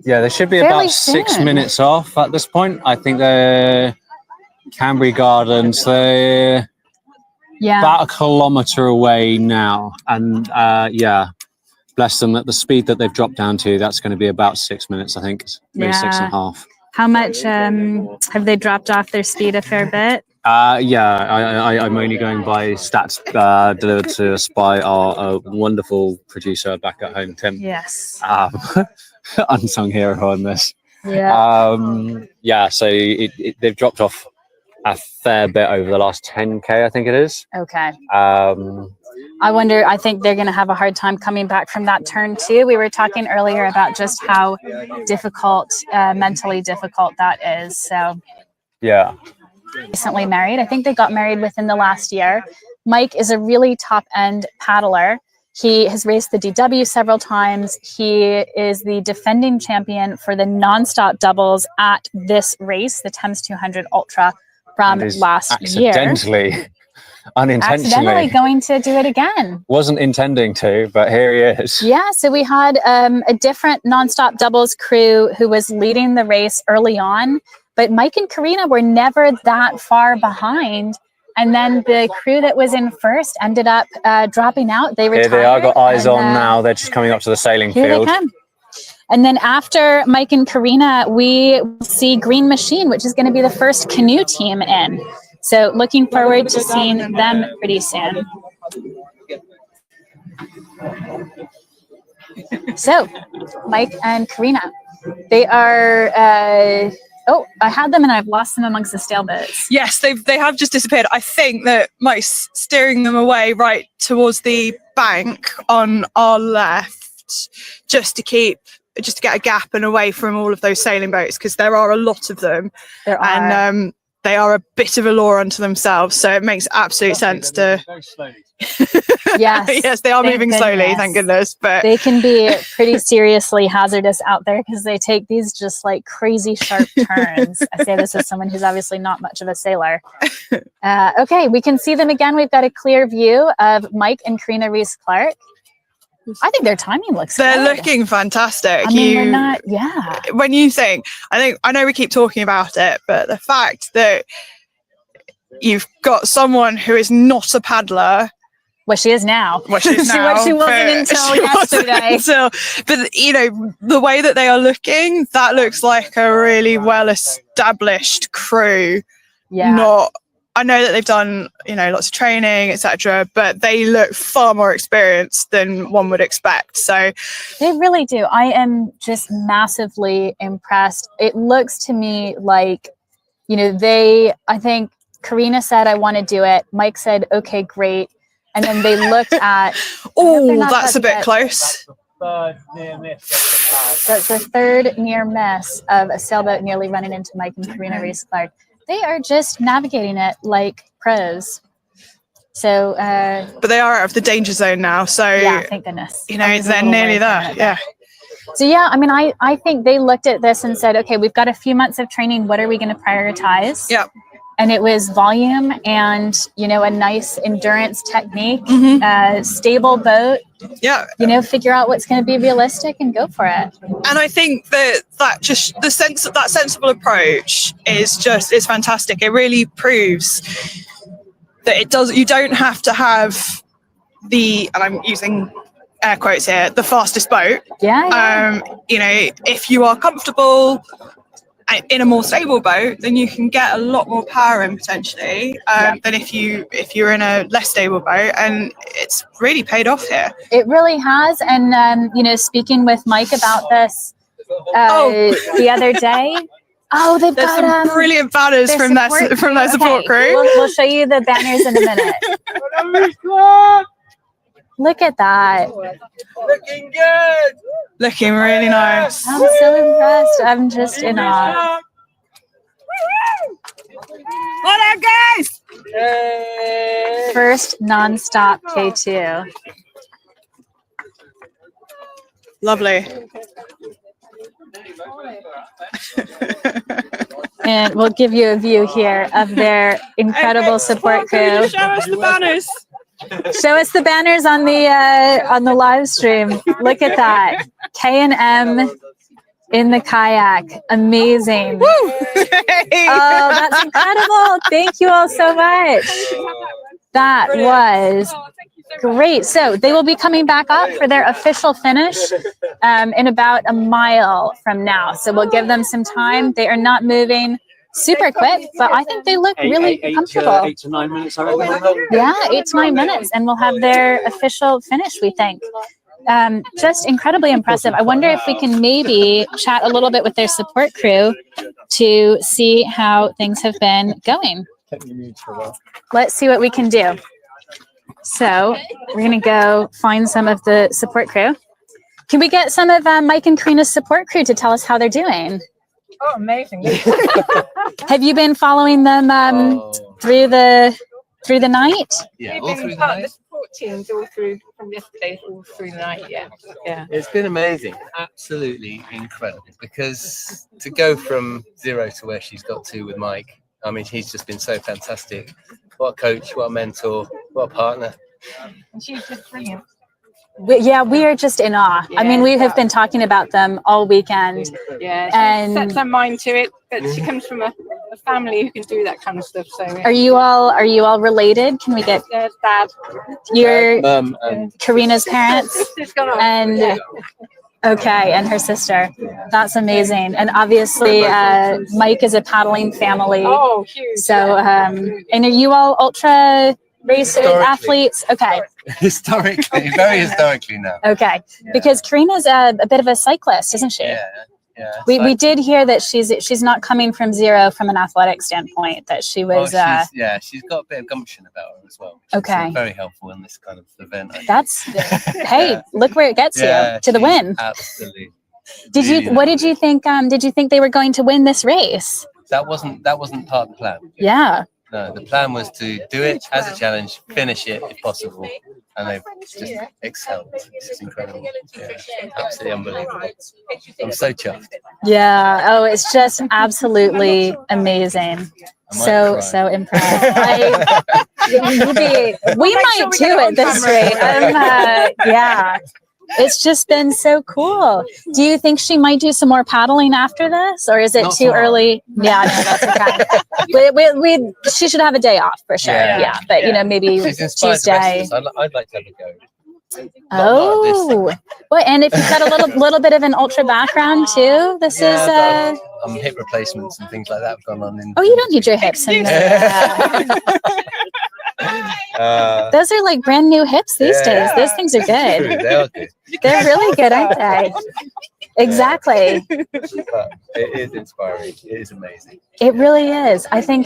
F: Yeah, they should be
A: Fairly
F: about 6
A: soon.
F: minutes off at this point. I think they're Canbury Gardens. They're about a kilometre away now. And yeah, bless them, at the speed that they've dropped down to, that's going to be about 6 minutes, I think. Maybe 6.5.
A: How much have they dropped off their speed a fair bit?
F: Yeah, I'm only going by stats delivered to us by our wonderful producer back at home, Tim.
A: Yes.
F: Unsung hero on this.
A: Yeah.
F: Yeah, so they've dropped off a fair bit over the last 10K, I think it is.
A: Okay. I wonder, I think they're going to have a hard time coming back from that turn too. We were talking earlier about just how difficult, mentally difficult that is. So.
F: Yeah.
A: Recently married. I think they got married within the last year. Mike is a really top end paddler. He has raced the DW several times. He is the defending champion for the non-stop doubles at this race, the Thames 200 Ultra from last year.
F: Unintentionally
A: going to do it again.
F: Wasn't intending to, but here he is.
A: Yeah, so we had a different non-stop doubles crew who was leading the race early on, but Mike and Karina were never that far behind. And then the crew that was in first ended up dropping out. They retired.
F: Here they are, got eyes on now. They're just coming up to the sailing
A: here
F: field.
A: They come. And then after Mike and Karina, we see Green Machine, which is going to be the first canoe team in. So looking forward to seeing them pretty soon. So Mike and Karina, they are... oh, I had them and I've lost them amongst the staleboats.
T: Yes, they have just disappeared. I think that Mike's steering them away right towards the bank on our left, just to get a gap and away from all of those sailing boats, because there are a lot of them.
A: There are.
T: And they are a bit of a law unto themselves, so it makes absolute sense to.
A: Yes,
T: yes, they are moving slowly, thank goodness. But
A: they can be pretty seriously hazardous out there because they take these just like crazy sharp turns. I say this as someone who's obviously not much of a sailor. Okay, we can see them again. We've got a clear view of Mike and Karina Reese-Clark. I think their timing looks
T: they're
A: good.
T: Looking fantastic.
A: I mean, they're not, yeah.
T: When you think, I know we keep talking about it, but the fact that you've got someone who is not a paddler.
A: Well, she is now.
T: Well, she is now.
A: She wasn't until yesterday.
T: But, you know, the way that they are looking, that looks like a really well-established crew.
A: Yeah.
T: I know that they've done, you know, lots of training, etc., but they look far more experienced than one would expect. So
A: they really do. I am just massively impressed. It looks to me like, you know, I think Karina said, I want to do it. Mike said, okay, great. And then they looked at,
T: oh, that's a bit close.
Q: third near miss.
A: So it's the third near miss of a sailboat nearly running into Mike and Karina Reese-Clark. They are just navigating it like pros. So,
T: but they are out of the danger zone now. So
A: yeah, thank goodness.
T: You know, they're nearly there. Yeah.
A: So yeah, I mean, I think they looked at this and said, okay, we've got a few months of training. What are we going to prioritize?
T: Yeah.
A: And it was volume and, you know, a nice endurance technique, stable boat.
T: Yeah.
A: You know, figure out what's going to be realistic and go for it.
T: And I think that just that sensible approach is fantastic. It really proves that you don't have to have and I'm using air quotes here, the fastest boat.
A: Yeah.
T: You know, if you are comfortable in a more stable boat, then you can get a lot more power in potentially than if you're in a less stable boat, and it's really paid off here.
A: It really has. And you know, speaking with Mike about this the other day. Oh, there's
T: some brilliant banners from their support crew.
A: We'll show you the banners in a minute. Look at that.
Q: Looking good.
T: Looking really nice.
A: I'm so impressed. I'm just in awe.
T: What up, guys?
A: First non-stop K2.
T: Lovely.
A: And we'll give you a view here of their incredible support crew.
T: Show us the banners.
A: Show us the banners on the live stream. Look at that. K&M in the kayak. Amazing. Oh, that's incredible. Thank you all so much. That was great. So they will be coming back up for their official finish in about a mile from now. So we'll give them some time. They are not moving super quick, but I think they look really comfortable.
F: 8 to 9 minutes, I reckon.
A: Yeah, 8 to 9 minutes, and we'll have their official finish, we think. Just incredibly impressive. I wonder if we can maybe chat a little bit with their support crew to see how things have been going. Let's see what we can do. So we're going to go find some of the support crew. Can we get some of Mike and Karina's support crew to tell us how they're doing?
C: Oh, amazing.
A: Have you been following them through the night?
R: Yeah,
C: We've
R: all
C: been
R: through the
C: part of the
R: night.
C: support teams all through from yesterday, all through the night. Yeah.
R: It's been amazing, absolutely incredible. Because to go from 0 to where she's got to with Mike, I mean, he's just been so fantastic. What a coach, what a mentor, what a partner.
C: And she's just brilliant.
A: We are just in awe. I mean, we have been talking about them all weekend.
C: Yeah, she
A: and
C: sets her mind to it. But she comes from a family who can do that kind of stuff. So
A: Are you all related? Can we get
C: Dad?
A: Your
R: Mum and
A: Karina's parents and okay, and her sister. That's amazing. And obviously, Mike is a paddling family.
C: Oh, huge.
A: So, and are you all ultra race athletes? Okay.
R: Historically, very historically now.
A: Okay, because Karina's a bit of a cyclist, isn't she?
R: Yeah.
A: We did hear that she's not coming from zero from an athletic standpoint. That she was.
R: She's got a bit of gumption about her as well. Which is, very helpful in this kind of event.
A: That's hey, look where it gets you to the win.
R: Absolutely.
A: What did you think? Did you think they were going to win this race?
R: That wasn't part of the plan.
A: Yeah.
R: No, the plan was to do it as a challenge, finish it if possible, and they've just excelled. It's incredible. Yeah, absolutely unbelievable. I'm so chuffed.
A: Yeah. Oh, it's just absolutely amazing. So impressed. We might do it this rate. Yeah. It's just been so cool. Do you think she might do some more paddling after this, or is it too early? Yeah, no, that's okay. She should have a day off for sure. Yeah, but you know, maybe Tuesday.
R: I'd like to have a go.
A: Oh, well, and if you've got a little bit of an ultra background too, this is
R: hip replacements and things like that have gone on.
A: Oh, you don't need your hips in there. Those are like brand new hips these days. Those things are good.
R: True, they are good.
A: They're really good, aren't they? Exactly.
R: But it is inspiring. It is amazing.
A: It really is. I think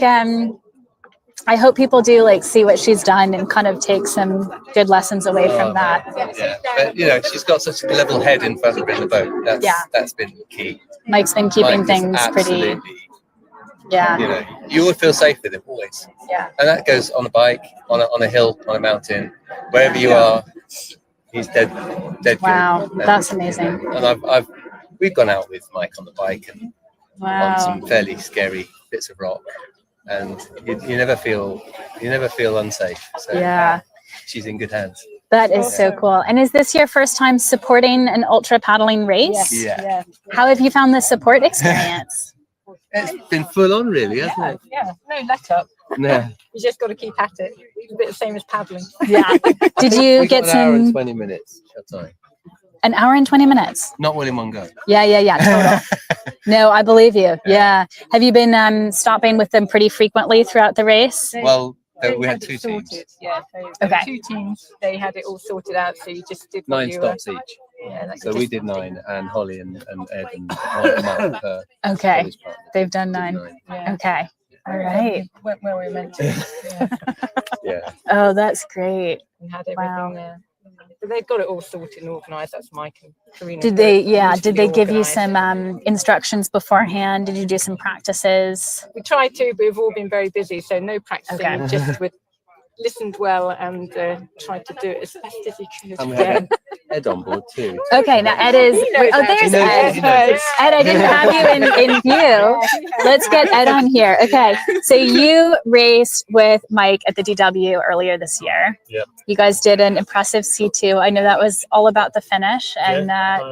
A: I hope people do like see what she's done and kind of take some good lessons away from that.
R: Yeah, but you know, she's got such a level head in front of her in the boat. That's been key.
A: Mike's been keeping
R: Mike
A: things pretty. Yeah.
R: You know, you would feel safe with him always.
A: Yeah.
R: And that goes on a bike, on a hill, on a mountain, wherever you are. He's dead
A: Wow,
R: good.
A: that's amazing.
R: And we've gone out with Mike on the bike and
A: Wow.
R: on some fairly scary bits of rock, and you never feel unsafe. So
A: Yeah.
R: she's in good hands.
A: That is so cool. And is this your first time supporting an ultra paddling race?
R: Yes. Yeah.
A: How have you found the support experience?
R: It's been full on, really, hasn't it?
C: Yeah, no let up.
R: No.
C: You just got to keep at it. It's a bit the same as paddling.
A: Yeah. Did you
R: We
A: get
R: got an hour and
A: some
R: 20 minutes shut time.
A: an hour and 20 minutes?
R: Not all in one go.
A: Yeah, total. No, I believe you. Yeah. Have you been stopping with them pretty frequently throughout the race?
R: Well, we had two teams.
C: Yeah, so
A: Okay.
C: 2 teams. They had it all sorted out, so you just did what
R: 9
C: you
R: stops
C: were.
R: each.
C: Yeah, like
R: So
C: you
R: we
C: just-
R: did 9, and Holly and Ed and Mark.
A: Okay.
R: Holly's partner,
A: They've done
R: did
A: 9.
C: Yeah.
A: Okay. All right.
C: We went where we were meant to. Yeah.
R: Yeah.
A: Oh, that's great.
C: We had everything there. But they've got it all sorted and organised. That's Mike and Karina.
A: Did they did
C: Beautifully
A: they give you
C: organised.
A: some instructions beforehand? Did you do some practices?
C: We tried to, but we've all been very busy, so no practicing.
A: Okay.
C: Just listened well and tried to do it as best as you could.
R: And we had Ed on board too.
A: Okay, now Ed is.
C: He knows
A: Oh,
C: that.
A: there's
R: He knows-
A: Ed.
R: he knows.
A: Ed, I didn't have you in view. Let's get Ed on here. Okay, so you raced with Mike at the DW earlier this year.
I: Yep.
A: You guys did an impressive C2. I know that was all about the finish and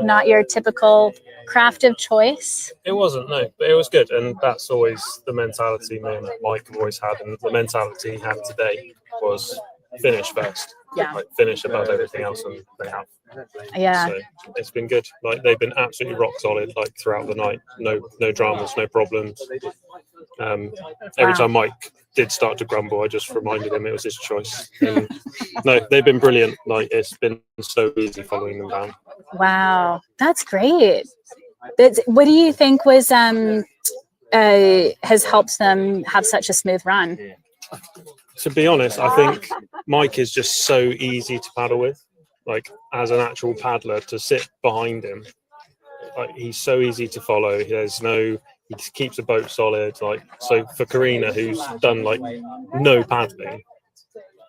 A: not your typical craft of choice.
I: It wasn't, no, but it was good, and that's always the mentality me and Mike have always had, and the mentality he had today was finish first.
A: Yeah.
I: Like finish above everything else, and they have.
A: Yeah.
I: So it's been good. Like they've been absolutely rock solid, like throughout the night. No dramas, no problems. Every
A: Wow.
I: time Mike did start to grumble, I just reminded him it was his choice. And no, they've been brilliant. Like it's been so easy following them down.
A: Wow, that's great. What do you think was has helped them have such a smooth run?
I: To be honest, I think Mike is just so easy to paddle with. Like as an actual paddler, to sit behind him, like he's so easy to follow. He just keeps the boat solid. Like so, for Karina, who's done like no paddling,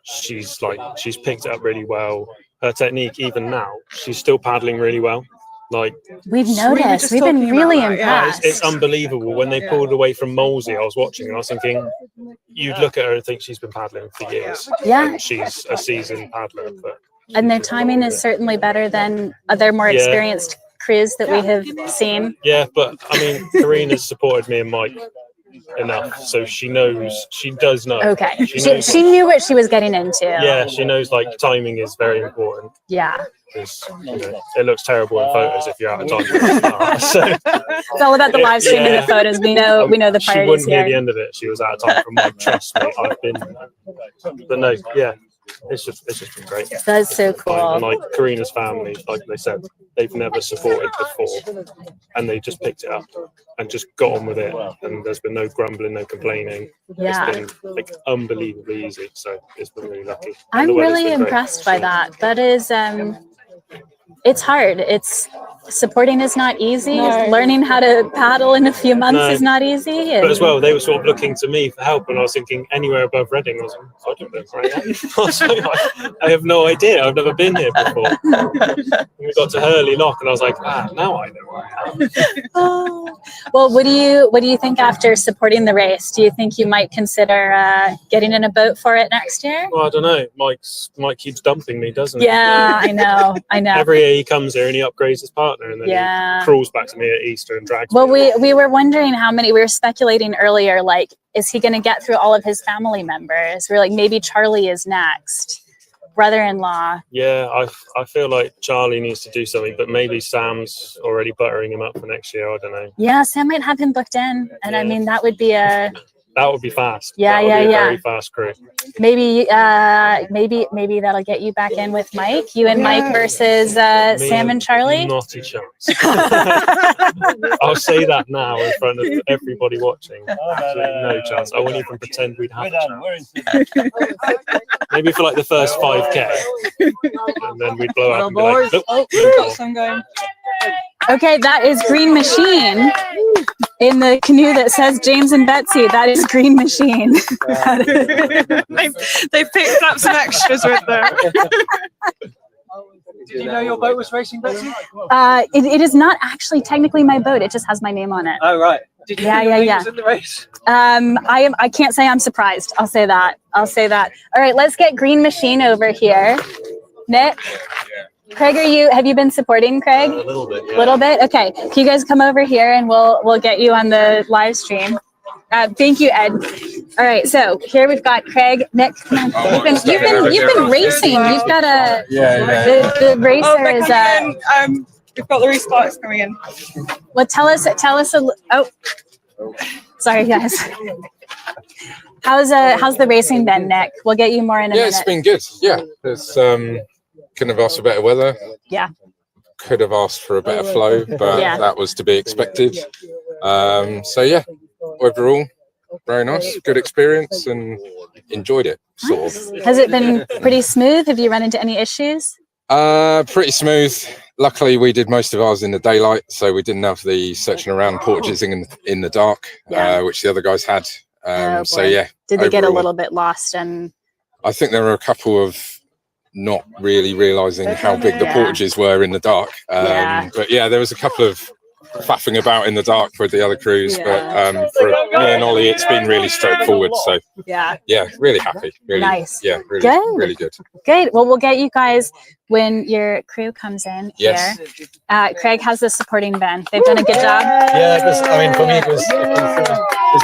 I: she's picked it up really well. Her technique, even now, she's still paddling really well. Like
A: We've noticed. We've been really impressed.
I: it's unbelievable. When they pulled away from Molesey, I was watching and I was thinking, you'd look at her and think she's been paddling for years.
A: Yeah.
I: And she's a seasoned paddler. But
A: And their timing is certainly better than other more
I: Yeah.
A: experienced crews that we have seen.
I: yeah, but I mean, Karina's supported me and Mike enough, so she does know.
A: Okay.
I: She
A: She knew what she was getting into.
I: yeah, she knows like timing is very important.
A: Yeah.
I: Because it looks terrible in photos if you're out of time. So,
A: It's all about the live stream and the photos. We know the
I: she
A: priorities
I: wouldn't hear
A: here.
I: the end of it. She was out of time from Mike. Trust me, I've been. But no, yeah, it's just been great.
A: That's so cool.
I: And like Karina's family, like they said, they've never supported before, and they just picked it up and just got on with it. And there's been no grumbling, no complaining.
A: Yeah.
I: It's been like unbelievably easy. So it's been really lucky. And
A: I'm
I: the weather's
A: really
I: been great.
A: impressed by that. That is it's hard. Supporting is not easy.
I: No.
A: Learning how to paddle in a few months
I: No.
A: is not easy.
I: But as
A: and-
I: well, they were sort of looking to me for help, and I was thinking anywhere above Reading. I was like, I don't know where I am. I was like, I have no idea. I've never been here before. And we got to Hurley Lock, and I was like, now I know where I am.
A: Oh. Well, what do you think after supporting the race? Do you think you might consider getting in a boat for it next year?
I: Well, I don't know. Mike keeps dumping me, doesn't he?
A: Yeah, I know.
I: Every year he comes here and he upgrades his partner, and then
A: Yeah.
I: he crawls back to me at Easter and drags
A: Well,
I: me.
A: we were wondering how many. We were speculating earlier, like, is he going to get through all of his family members? We're like, maybe Charlie is next, brother-in-law.
I: Yeah, I feel like Charlie needs to do something, but maybe Sam's already buttering him up for next year. I don't know.
A: Yeah, Sam might have him booked in, and I mean that would be
I: That would be fast.
A: Yeah,
I: That would
A: yeah,
I: be a
A: yeah.
I: very fast crew.
A: Maybe that'll get you back in with Mike. You and Mike versus Sam and Charlie.
I: Not a chance. I'll say that now in front of everybody watching. Absolutely no chance. I won't even pretend we'd have a chance. Maybe for like the first 5K, and then we'd blow up and be like, nope,
J: Oh,
I: no
J: we've got
I: more.
J: some going.
A: Okay, that is Green Machine in the canoe that says James and Betsy. That is Green Machine.
T: They've picked up some extras with them.
M: Did you know your boat was racing, Betsy?
A: It is not actually technically my boat. It just has my name on it.
M: Oh, right. Did you know your name was in the race?
A: I can't say I'm surprised. I'll say that. All right, let's get Green Machine over here. Nick, Craig, have you been supporting Craig?
G: A little bit. Yeah.
A: Little bit. Okay, can you guys come over here and we'll get you on the live stream. Thank you, Ed. All right, so here we've got Craig, Nick. Come on. You've been racing. You've got a the racer is
T: we've got the Reese-Clarks coming in.
A: Well, tell us sorry guys. How's the racing been, Nick? We'll get you more in a minute.
S: Yeah, it's been good. Yeah, it's couldn't have asked for better weather.
A: Yeah.
S: Could have asked for a better flow, but
A: Yeah.
S: that was to be expected. So yeah, overall, very nice, good experience, and enjoyed it. Sort of.
A: Has it been pretty smooth? Have you run into any issues?
S: Pretty smooth. Luckily, we did most of ours in the daylight, so we didn't have the searching around portages in the dark, which the other guys had. So yeah.
A: Did they get a
S: overall,
A: little bit lost? And
S: I think there were a couple of not really realizing how big the portages were in the dark. But yeah, there was a couple of faffing about in the dark with the other crews. But for me and Ollie, it's been really straightforward. So
A: yeah,
S: really happy. Really
A: nice.
S: Yeah, really,
A: Good.
S: really good.
A: Good. Well, we'll get you guys when your crew comes in
S: Yes.
A: here. Craig has the supporting band. They've done a good job.
G: Yeah, for me, it was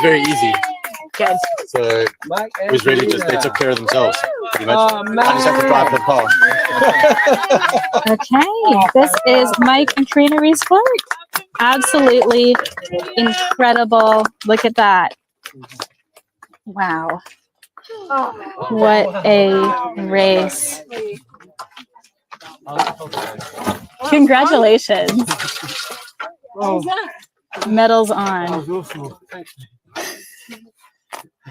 G: very easy.
A: Good.
G: So it was really just they took care of themselves, pretty much.
A: Oh, man.
G: I just had to drive them past.
A: Okay, this is Mike and Karina Reese-Clark. Absolutely incredible. Look at that. Wow. What a race. Congratulations. Medals on.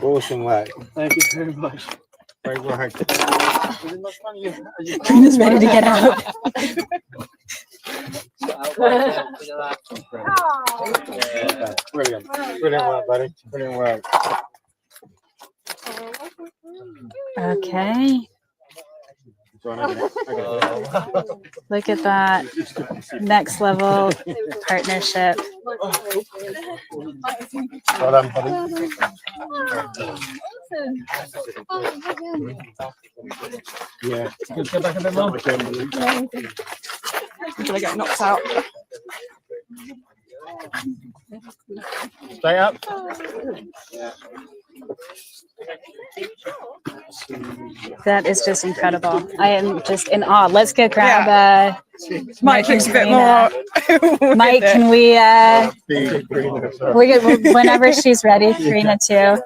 G: Awesome work. Thank you very much. Great work.
A: Karina's ready to get out.
G: Brilliant. Brilliant work, buddy. Brilliant work.
A: Okay. Look at that. Next level partnership.
G: Well done, buddy. Yeah. Let's go back a bit more.
T: Until I get knocked out.
G: Stay up.
A: That is just incredible. I am just in awe. Let's go grab
T: Mike looks a bit more.
A: Mike, can we whenever she's ready, Karina too.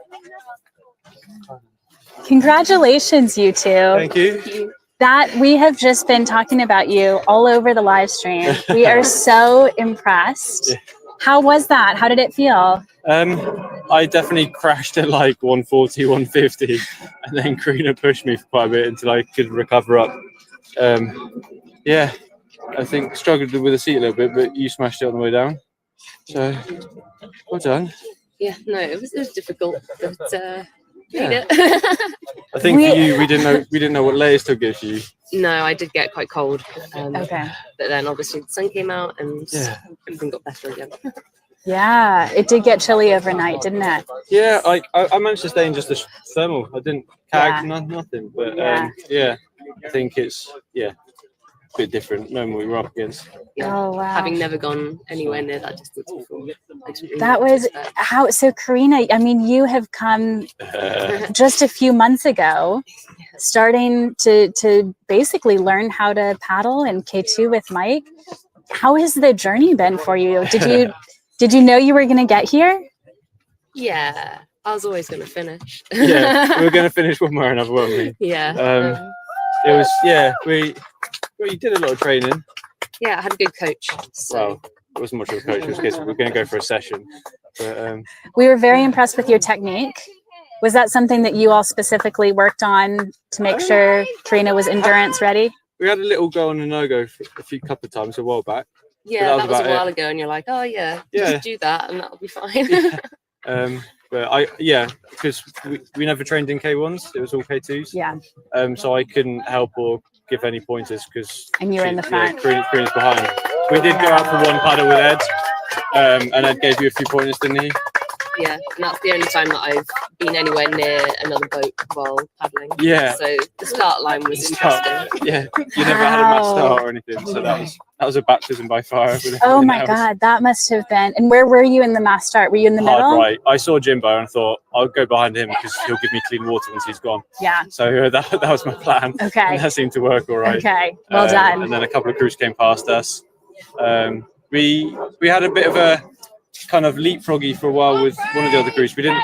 A: Congratulations, you two.
I: Thank you.
A: That we have just been talking about you all over the live stream. We are so impressed.
I: Yeah.
A: How was that? How did it feel?
I: I definitely crashed at like 140, 150, and then Karina pushed me for quite a bit until I could recover up. Yeah, I think struggled with the seat a little bit, but you smashed it on the way down. So, well done.
U: Yeah, no, it was difficult, but
I: Yeah. I think for you, we didn't know what layers to give you.
U: no, I did get quite cold.
A: Okay.
U: But then obviously the sun came out and
I: Yeah.
U: everything got better again.
A: Yeah, it did get chilly overnight, didn't it?
I: Yeah, I managed to stay in just the thermal. I didn't cag, nothing. But yeah, I think it's a bit different knowing what we were up against.
U: Yeah.
A: Oh, wow.
U: Having never gone anywhere near that distance before.
A: That was how. So, Karina, I mean, you have come just a few months ago, starting to basically learn how to paddle in K2 with Mike. How has the journey been for you? Did you know you were going to get here?
U: Yeah, I was always going to finish.
I: Yeah, we were going to finish one way or another, weren't we?
U: Yeah.
I: It was, yeah, you did a lot of training.
U: Yeah, I had a good coach. So.
I: Well, it wasn't much of a coach. It was a case of we were going to go for a session. But,
A: we were very impressed with your technique. Was that something that you all specifically worked on to make sure Karina was endurance ready?
I: We had a little go on a no-go a couple of times a while back.
U: Yeah, that was a while ago, and you're like, oh yeah, just do that, and that'll be fine.
I: Yeah. But because we never trained in K1s, it was all K2s.
A: Yeah.
I: So I couldn't help or give any pointers because.
A: And you were in the front.
I: Karina's behind. We did go out for one paddle with Ed, and Ed gave you a few pointers, didn't he?
U: Yeah, and that's the only time that I've been anywhere near another boat while paddling.
I: Yeah.
U: So the start line was interesting.
I: Yeah, you never had a match start or anything, so that was a baptism by fire.
A: Oh my God, that must have been. And where were you in the mass start? Were you in the middle?
I: Hard right. I saw Jimbo and thought I'll go behind him because he'll give me clean water once he's gone.
A: Yeah.
I: So that was my plan.
A: Okay.
I: And that seemed to work all right.
A: Okay. Well done.
I: And then a couple of crews came past us. We had a bit of a kind of leapfroggy for a while with one of the other crews. We didn't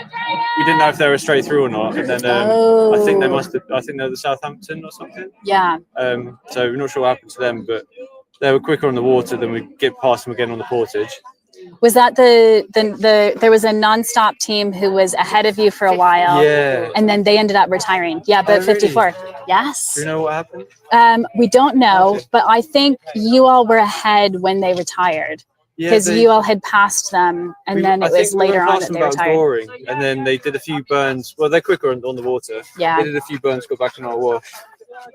I: know if they were straight through or not. And then I think they're the Southampton or something.
A: Yeah.
I: So we're not sure what happened to them, but they were quicker on the water than we get past them again on the portage.
A: Was that there was a non-stop team who was ahead of you for a while?
I: Yeah.
A: And then they ended up retiring. Yeah, but 54. Yes.
I: Do you know what happened?
A: We don't know, but I think you all were ahead when they retired. Because you all had passed them, and then it was later on that they retired.
I: Goring, and then they did a few burns. Well, they're quicker on the water.
A: Yeah.
I: They did a few burns, got back on our wharf,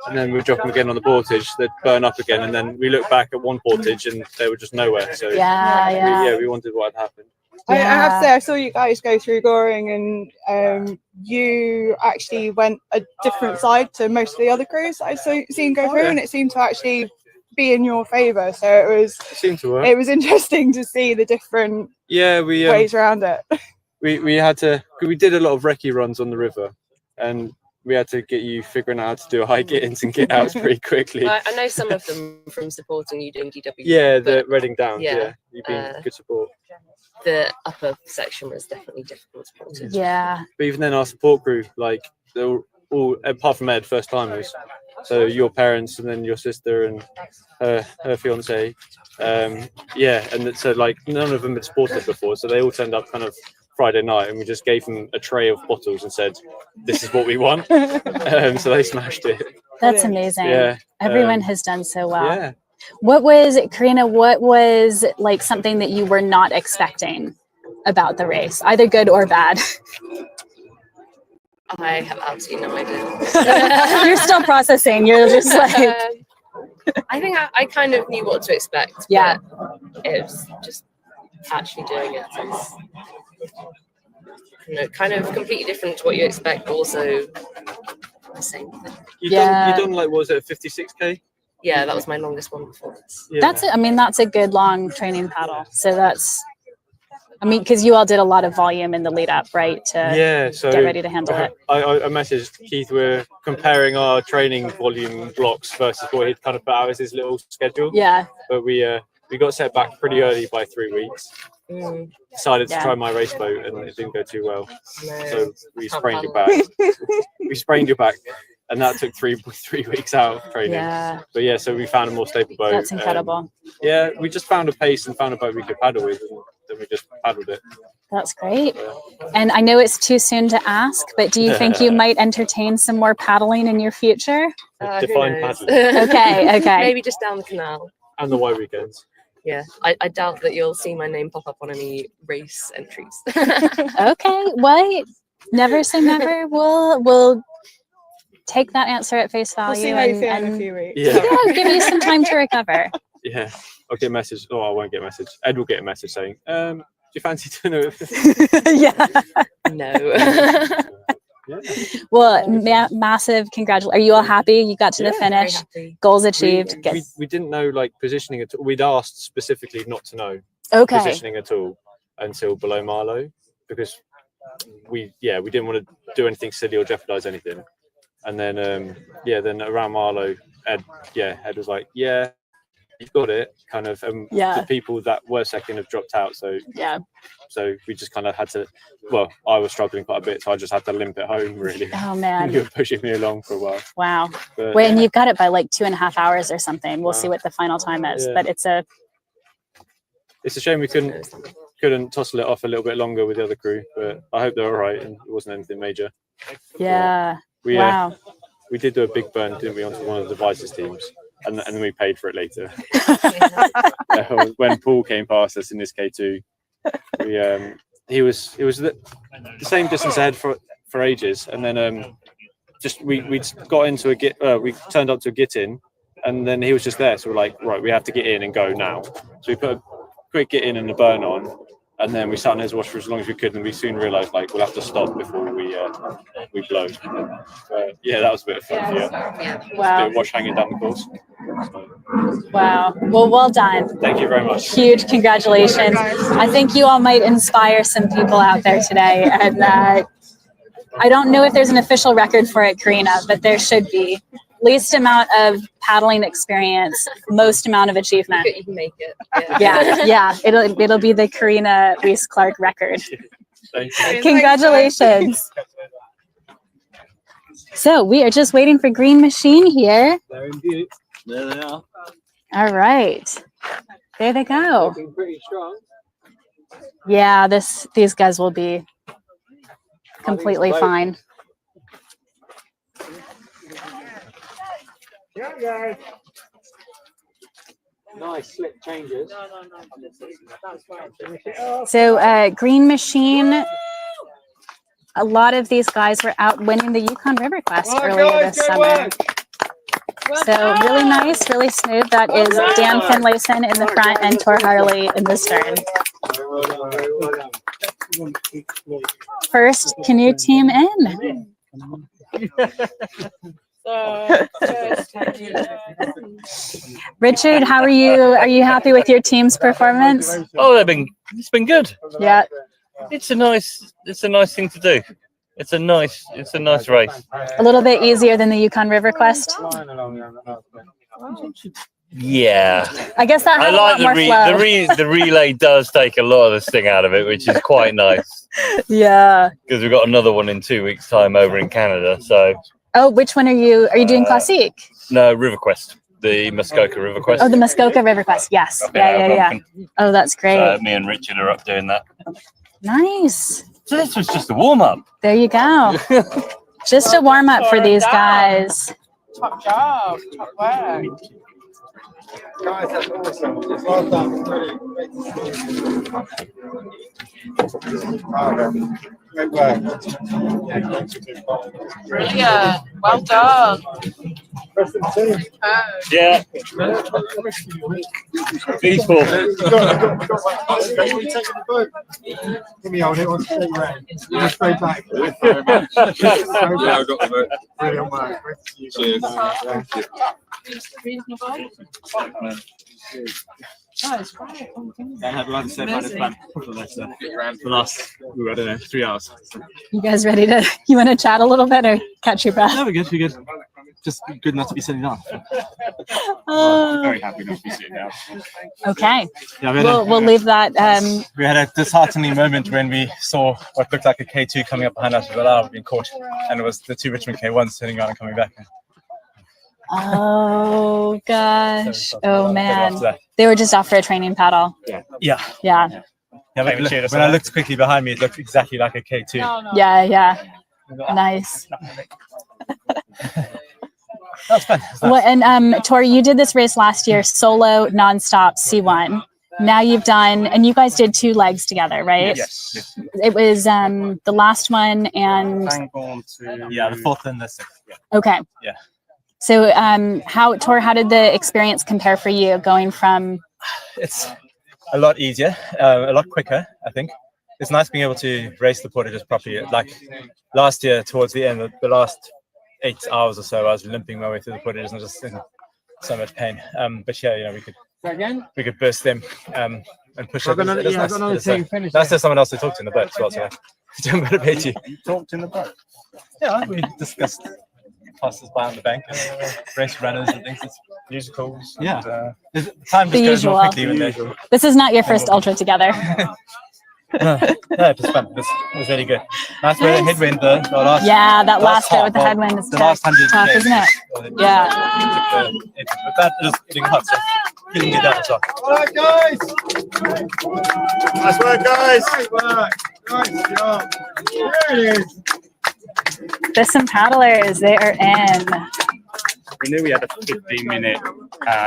I: and then we drop them again on the portage. They'd burn up again, and then we looked back at one portage, and they were just nowhere. So we wondered what had happened.
T: I have to say, I saw you guys go through Goring, and you actually went a different side to most of the other crews I've seen go through, and it seemed to actually be in your favour. So it
I: seemed to work.
T: It was interesting to see the different ways around it.
I: We had to. We did a lot of recce runs on the river, and we had to get you figuring out how to do a high get-ins and get-outs pretty quickly.
U: I know some of them from supporting you doing DW.
I: Yeah, the Reading Downs. Yeah, you've been good support.
U: The upper section was definitely difficult supported.
A: Yeah.
I: But even then, our support crew, like they were all, apart from Ed, first timers. So your parents and then your sister and her fiance, and so like none of them had supported before, so they all turned up kind of Friday night, and we just gave them a tray of bottles and said, "This is what we want." So they smashed it.
A: That's amazing.
I: Yeah,
A: everyone has done so well.
I: Yeah.
A: What was Karina? What was like something that you were not expecting about the race, either good or bad?
U: I have absolutely no idea.
A: You're still processing. You're just like.
U: I think I kind of knew what to expect.
A: Yeah.
U: But it was just actually doing it. It's, kind of completely different to what you expect, but also the same thing.
I: You done like, what was it, 56K?
U: Yeah, that was my longest one before.
I: Yeah.
A: That's it. I mean, that's a good long training paddle. So that's. I mean, because you all did a lot of volume in the lead up, right? To
I: So
A: get ready to handle it.
I: I messaged Keith. We're comparing our training volume blocks versus what he'd kind of put out as his little schedule.
A: Yeah.
I: But we got set back pretty early by 3 weeks. Decided to try my race boat, and it didn't go too well.
U: No.
I: So we sprained your back. We sprained your back, and that took 3 weeks out of training.
A: Yeah.
I: But yeah, so we found a more stable boat.
A: That's incredible.
I: Yeah, we just found a pace and found a boat we could paddle with, and then we just paddled it.
A: That's great. And I know it's too soon to ask, but do you think you might entertain some more paddling in your future?
I: Define paddling.
A: Okay.
U: Maybe just down the canal.
I: And the white weekends.
U: Yeah, I doubt that you'll see my name pop up on any race entries.
A: Okay, wait. Never say never. We'll take that answer at face value.
T: We'll see how you feel in a few weeks.
I: Yeah.
A: Give you some time to recover.
I: Yeah, I'll get a message. Oh, I won't get a message. Ed will get a message saying, "Do you fancy doing it?"
A: Yeah.
U: No.
A: Well, massive congratulations. Are you all happy? You got to the finish. Goals achieved.
I: We didn't know like positioning at all. We'd asked specifically not to know positioning at all until below Marlow, because we didn't want to do anything silly or jeopardize anything. And then then around Marlow, Ed was like, you've got it, kind of.
A: Yeah.
I: The people that were second have dropped out, so
A: yeah.
I: So we just kind of had to. Well, I was struggling quite a bit, so I just had to limp it home. Really.
A: Oh man.
I: You were pushing me along for a while.
A: Wow.
I: But,
A: Wait, and you've got it by like 2.5 hours or something. We'll see what the final time is,
I: Yeah.
A: but it's a
I: shame we couldn't tussle it off a little bit longer with the other crew, but I hope they're all right and it wasn't anything major.
A: yeah.
I: We
A: Wow.
I: we did do a big burn, didn't we, onto one of the devices teams, and then we paid for it later. When Paul came past us in this K2, he was the same distance ahead for ages, and then we got into a git, we turned up to a git in, and then he was just there, so we're like, right, we have to get in and go now. So we put a quick get in and the burn on, and then we sat on his wash for as long as we could, and we soon realised like we'll have to stop before we blow. Yeah, that was a bit of fun. Yeah.
A: Wow.
I: A bit of wash hanging down the course.
A: Wow. Well done.
I: Thank you very much.
A: Huge congratulations. I think you all might inspire some people out there today. And I don't know if there's an official record for it, Karina, but there should be. Least amount of paddling experience, most amount of achievement.
U: You can make it.
A: Yeah. It'll be the Karina Reese-Clark record.
I: Thank you.
A: Congratulations. So we are just waiting for Green Machine here.
X: They're in view. There they are.
A: All right. There they go.
X: Looking pretty strong.
A: Yeah, these guys will be completely fine.
G: Yeah, guys. Nice slick changes.
A: So Green Machine, a lot of these guys were out winning the Yukon River Quest earlier this summer. So really nice, really smooth. That is Dan Finlayson in the front and Tor Harley in the stern. First canoe team in. Richard, how are you? Are you happy with your team's performance?
B: Oh, it's been good.
A: Yeah.
B: It's a nice thing to do. It's a nice race.
A: A little bit easier than the Yukon River Quest.
B: Yeah.
A: I guess that
B: I
A: had a
B: like
A: lot more flow.
B: the relay does take a lot of the sting out of it, which is quite nice.
A: Yeah.
B: Because we've got another one in 2 weeks' time over in Canada. So.
A: Oh, which one are you doing Classique?
B: No, River Quest. The Muskoka River Quest.
A: Oh, the Muskoka River Quest. Yes. Yeah. Oh, that's great.
B: So me and Richard are up doing that.
A: Nice.
B: So this was just a warm up.
A: There you go. Just a warm up for these guys.
O: Top job. Top work.
G: Guys, that's awesome. Well done. Brilliant. Great work.
O: Brilliant. Well done.
B: Yeah. Peaceful.
G: Give me on it. I'll take you around. Just go back.
S: Yeah, I got the vote.
G: Brilliant work. Great to see you guys.
S: Cheers.
X: I had a safe plan for the last, I don't know, 3 hours.
A: You guys ready to, you want to chat a little bit or catch your breath?
X: No, we're good, we're good. Just good not to be sitting down.
A: Oh.
X: Very happy not to be sitting down.
A: Okay.
X: Yeah,
A: we'll leave that.
X: We had a disheartening moment when we saw what looked like a K2 coming up behind us with our being caught, and it was the 2 Richmond K1s turning around and coming back.
A: Oh gosh. Oh man. They were just off for a training paddle.
X: Yeah.
A: Yeah.
X: When I looked quickly behind me, it looked exactly like a K2.
A: Yeah. Nice.
X: That's fun.
A: Well, and Tori, you did this race last year, solo, nonstop, C1. Now you've done, and you guys did 2 legs together, right?
X: Yes.
A: It was the last one and
X: the 4th and the 6th. Yeah.
A: Okay.
X: Yeah.
A: So how did the experience compare for you going from?
X: It's a lot easier, a lot quicker, I think. It's nice being able to race the portages properly. Like last year, towards the end, the last 8 hours or so, I was limping my way through the portages and just in so much pain. But yeah, we could burst them and push it. That's just someone else to talk to in the boat as well. So I'm going to bet you.
S: You talked in the boat.
X: Yeah, we discussed passes by on the bank, and race runners and things. It's musicals. Yeah. And, time
A: The
X: just goes more quickly
A: usual.
X: when they.
A: This is not your first ultra together.
X: No, it was fun. It was really good. Nice weather, headwind though. The last,
A: yeah, that last bit
X: half,
A: with the headwind is
X: the last 100
A: tough, isn't it? Yeah.
X: But that is getting hot, so you can do that as well.
G: All right, guys. Nice work, guys. Nice work. Nice job. There it is.
A: Bisson paddlers, they are in.
D: We knew we had a 15-minute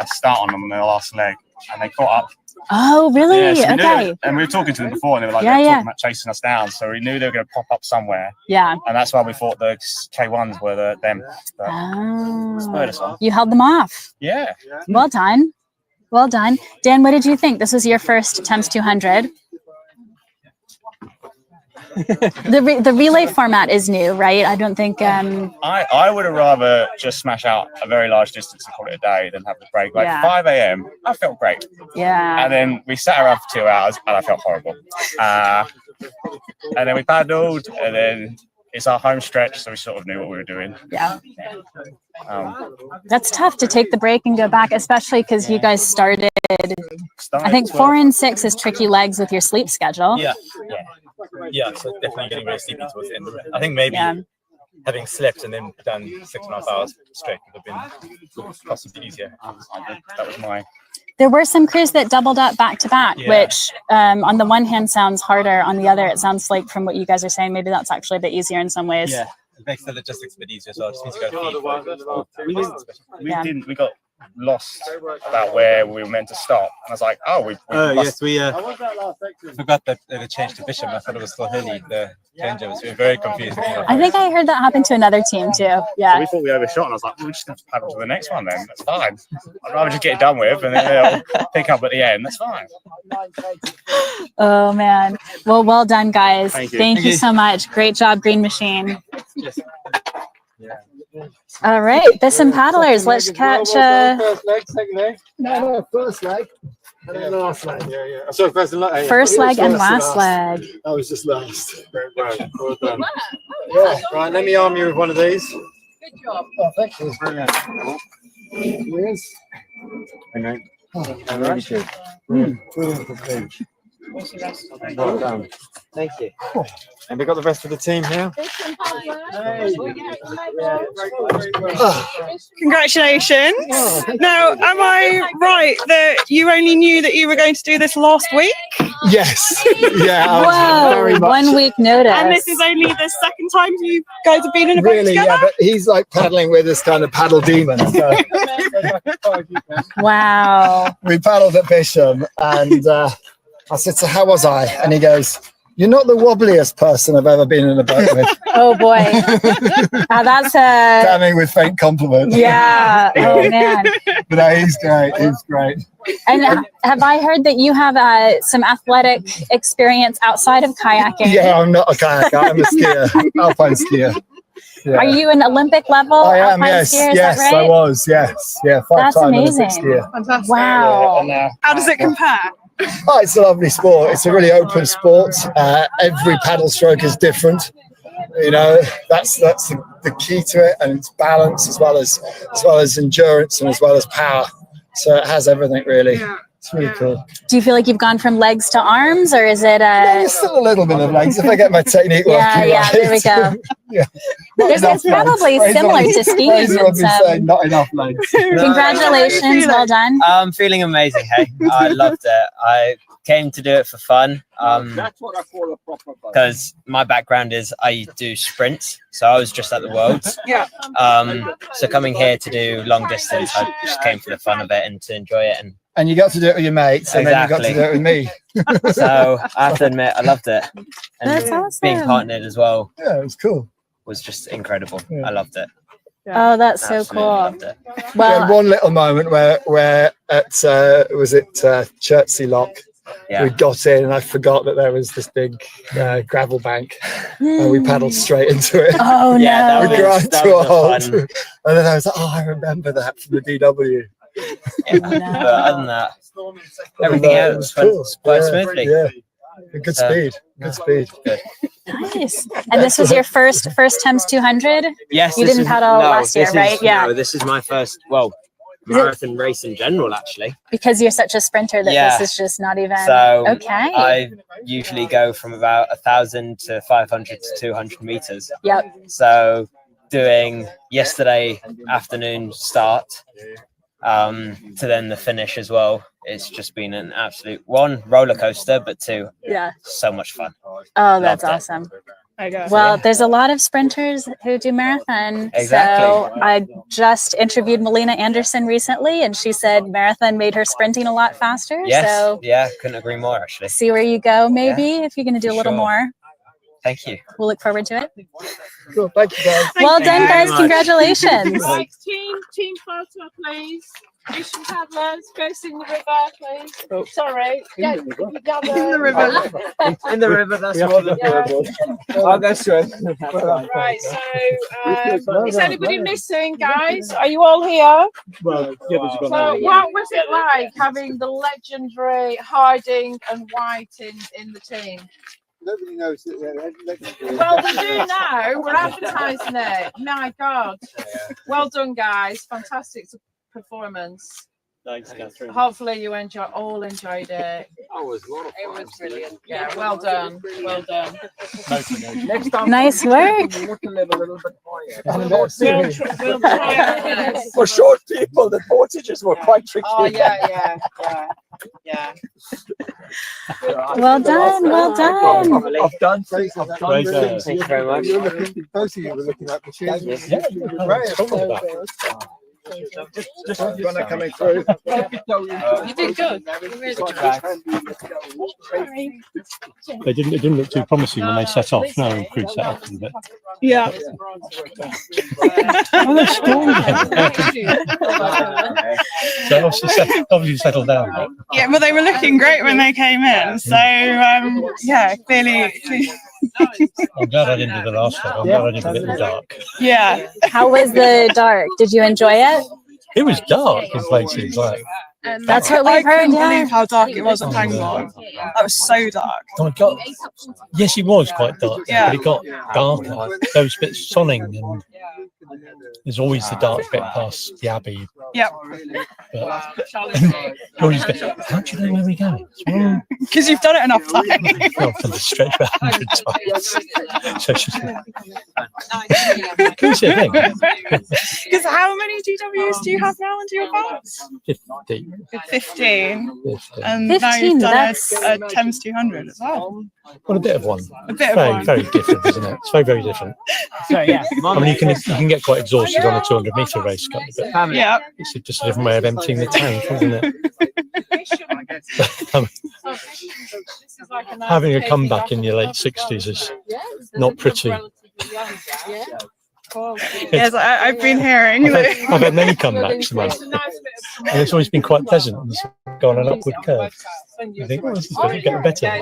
D: start on them on their last leg, and they caught up.
A: Oh, really?
D: Yeah, so we knew
A: okay.
D: and we were talking to them before, and they were like,
A: Yeah,
D: they were
A: yeah.
D: talking about chasing us down. So we knew they were going to pop up somewhere.
A: Yeah.
D: And that's why we thought the K1s were them. But spurred us on.
A: You held them off.
D: Yeah.
A: Well done. Well done. Dan, what did you think? This was your first Thames 200. The relay format is new, right? I don't think.
D: I would have rather just smash out a very large distance and call it a day than have the break. Like
A: Yeah.
D: 5 a.m., I felt great.
A: Yeah.
D: And then we sat around for 2 hours and I felt horrible. And then we paddled, and then it's our home stretch, so we sort of knew what we were doing.
A: Yeah. That's tough to take the break and go back, especially because you guys started. I think 4 and 6 is tricky legs with your sleep schedule.
X: Yeah, so definitely getting very sleepy towards the end of it. I think maybe having slept and then done 6.5 hours straight would have been possibly easier.
D: That was my.
A: There were some crews that doubled up back to back, which on the one hand sounds harder. On the other, it sounds like from what you guys are saying, maybe that's actually a bit easier in some ways.
X: Yeah, it makes the logistics a bit easier as well. Just means you go feed.
D: We got lost about where we were meant to stop. And I was like, oh, we
X: yes, we forgot that they changed to Bishop. I thought it was still Hilly, the changeovers. We were very confused.
A: I think I heard that happen to another team too. Yeah.
D: So we thought we overshot, and I was like, well, we just have to paddle to the next one then. That's fine. I'd rather just get it done with, and then they'll pick up at the end. That's fine.
A: Oh man. Well, well done, guys.
D: Thank you.
A: Thank you so much. Great job, Green Machine. All right, Bisson paddlers. Let's catch.
G: First leg, second leg. No, first leg. And then last leg. Yeah. Sorry, first and last.
A: First leg and last leg.
G: I was just last. Right, well done. Yeah, right, let me arm you with one of these.
O: Good job.
G: Oh, thank you. Brilliant. Yes. Okay. Oh, very good. Brilliant. Well done. Thank you. And we got the rest of the team here.
E: Congratulations. Now, am I right that you only knew that you were going to do this last week?
G: Yes. Yeah.
A: Whoa,
G: very much.
A: 1 week notice.
E: And this is only the second time you guys have been in a boat
G: Really,
E: together?
G: yeah, but he's like paddling with this kind of paddle demon. So.
A: Wow.
G: We paddled at Bisham, and I said, so how was I? And he goes, you're not the wobbliest person I've ever been in a boat with.
A: Oh boy. That's a.
G: Damning with faint compliments.
A: Yeah. Oh man.
G: But no, he's great. He's great.
A: And have I heard that you have some athletic experience outside of kayaking?
G: Yeah, I'm not a kayaker. I'm a skier, alpine skier. Yeah.
A: Are you an Olympic level?
G: I am,
A: alpine
G: yes.
A: skier, is
G: Yes,
A: that right?
G: I was, yes. Yeah,
A: That's
G: 5-time
A: amazing.
G: Olympic skier.
E: Fantastic.
A: Wow.
E: How does it compare?
G: Oh, it's a lovely sport. It's a really open sport. Every paddle stroke is different. You know, that's the key to it, and it's balance as well as endurance and as well as power. So it has everything really. It's really cool.
A: Do you feel like you've gone from legs to arms, or is it
G: There's still a little bit of legs if I get my technique working.
A: Yeah, there we go.
G: Yeah.
A: It's probably similar to skiing.
G: Fraser would be saying not enough legs.
A: Congratulations, well done.
H: I'm feeling amazing. Hey, I loved it. I came to do it for fun. Because my background is I do sprints, so I was just at the Worlds.
E: Yeah.
H: So coming here to do long distance, I just came for the fun of it and to enjoy it.
G: And you got to do it with your mates, and then you got to do it with me.
H: So I have to admit, I loved it. And
A: That's awesome.
H: being partnered as well.
G: Yeah, it was cool.
H: Was just incredible. I loved it.
A: Oh, that's so
H: Absolutely
A: cool.
H: loved it.
G: We had one little moment where at Chertsey Lock, we got in and I forgot that there was this big gravel bank, and we paddled straight into it.
A: Oh
H: Yeah,
A: no.
H: that
G: We
H: was-
G: grind
H: that
G: to a
H: was a
G: halt,
H: fun-
G: and then I was like, oh, I remember that from the DW.
H: But other than that, everything
G: It
H: else
G: was
H: went
G: cool.
H: quite
G: Yeah,
H: smoothly.
G: Yeah. Good speed. Good speed.
A: Nice. And this was your first Thames 200?
H: Yes.
A: You didn't paddle last year, right? Yeah.
H: No, this is my first, marathon race in general, actually.
A: Because you're such a sprinter that this is just not even...
H: So
A: okay.
H: I usually go from about 1,000 to 500 to 200 meters.
A: Yep.
H: So doing yesterday afternoon start to then the finish as well, it's just been an absolute roller coaster, but two, so much fun.
A: Oh, that's awesome. Well, there's a lot of sprinters who do marathon.
H: Exactly.
A: So I just interviewed Melina Anderson recently, and she said marathon made her sprinting a lot faster.
H: Yes.
A: So
H: Yeah, couldn't agree more, actually.
A: see where you go, maybe, if you're going to do a little more.
H: Thank you.
A: We'll look forward to it.
G: Cool. Thank you, guys.
A: Well done, guys. Congratulations.
O: Team photo, please. Mission paddlers facing the river, please. Oh. Sorry. Yeah, in
T: the river.
H: In the river, that's
O: what
H: I'll go swim.
O: Right, so is anybody missing, guys? Are you all here?
X: Well, yeah, but you've got
O: So what was it like having the legendary Harding and White in the team?
M: Nobody knows that
O: Well, we do now. We're advertising it. My God. Well done, guys. Fantastic performance.
X: Thanks, Catherine.
O: Hopefully you all enjoyed it.
M: Oh, it was a lot of fun.
O: It was brilliant. Yeah, well done. Well done.
M: Next time,
A: nice work.
M: We want to live a little bit higher.
O: We'll try.
M: For short people, the portages were quite tricky.
O: Oh, yeah.
A: Well done. Well done.
M: I've done things.
X: Thank you
H: very much.
M: Both of you were looking at the shoes.
X: Yeah,
M: Just when they're coming through.
O: You did good.
X: It didn't look too promising when they set off. No, the crew set off a bit.
E: Yeah.
X: Oh, they're strong again. So obviously settled down.
E: Yeah, well, they were looking great when they came in. So, yeah, clearly.
X: I'm glad I didn't do the last one. I'm glad I didn't get in the dark.
E: Yeah.
A: How was the dark? Did you enjoy it?
X: It was dark in places. Like,
A: that's what we've heard.
E: I couldn't
A: Yeah.
E: believe how dark it was at Pangborn. That was so dark.
X: oh my God. Yes, it was quite dark,
E: Yeah.
X: but it got darker. There was a bit of sonning, and there's always the dark bit past the Abbey.
E: Yep.
X: Always go, how do you know where we're going? Well,
E: Because you've done it enough times.
X: I've done the stretch about 100 times. So she's can you see a thing?
E: Because how many GWs do you have now under your belts?
X: 50.
E: 15. And
A: 15,
E: now you've done
A: that's-
E: a Thames 200 as well.
X: Well, a bit of one.
E: A bit of
X: very,
E: one.
X: very different, isn't it? It's very, very different.
H: So yeah,
X: I mean, you can get quite exhausted on a 200-meter race, can't you? But
E: Yeah.
X: it's just a different way of emptying the tank, isn't it? Having a comeback in your late 60s is not pretty.
E: Yes, I've been hearing.
X: I've had many comebacks, man. And it's always been quite pleasant. It's gone an upward curve. I think, oh, this is getting better.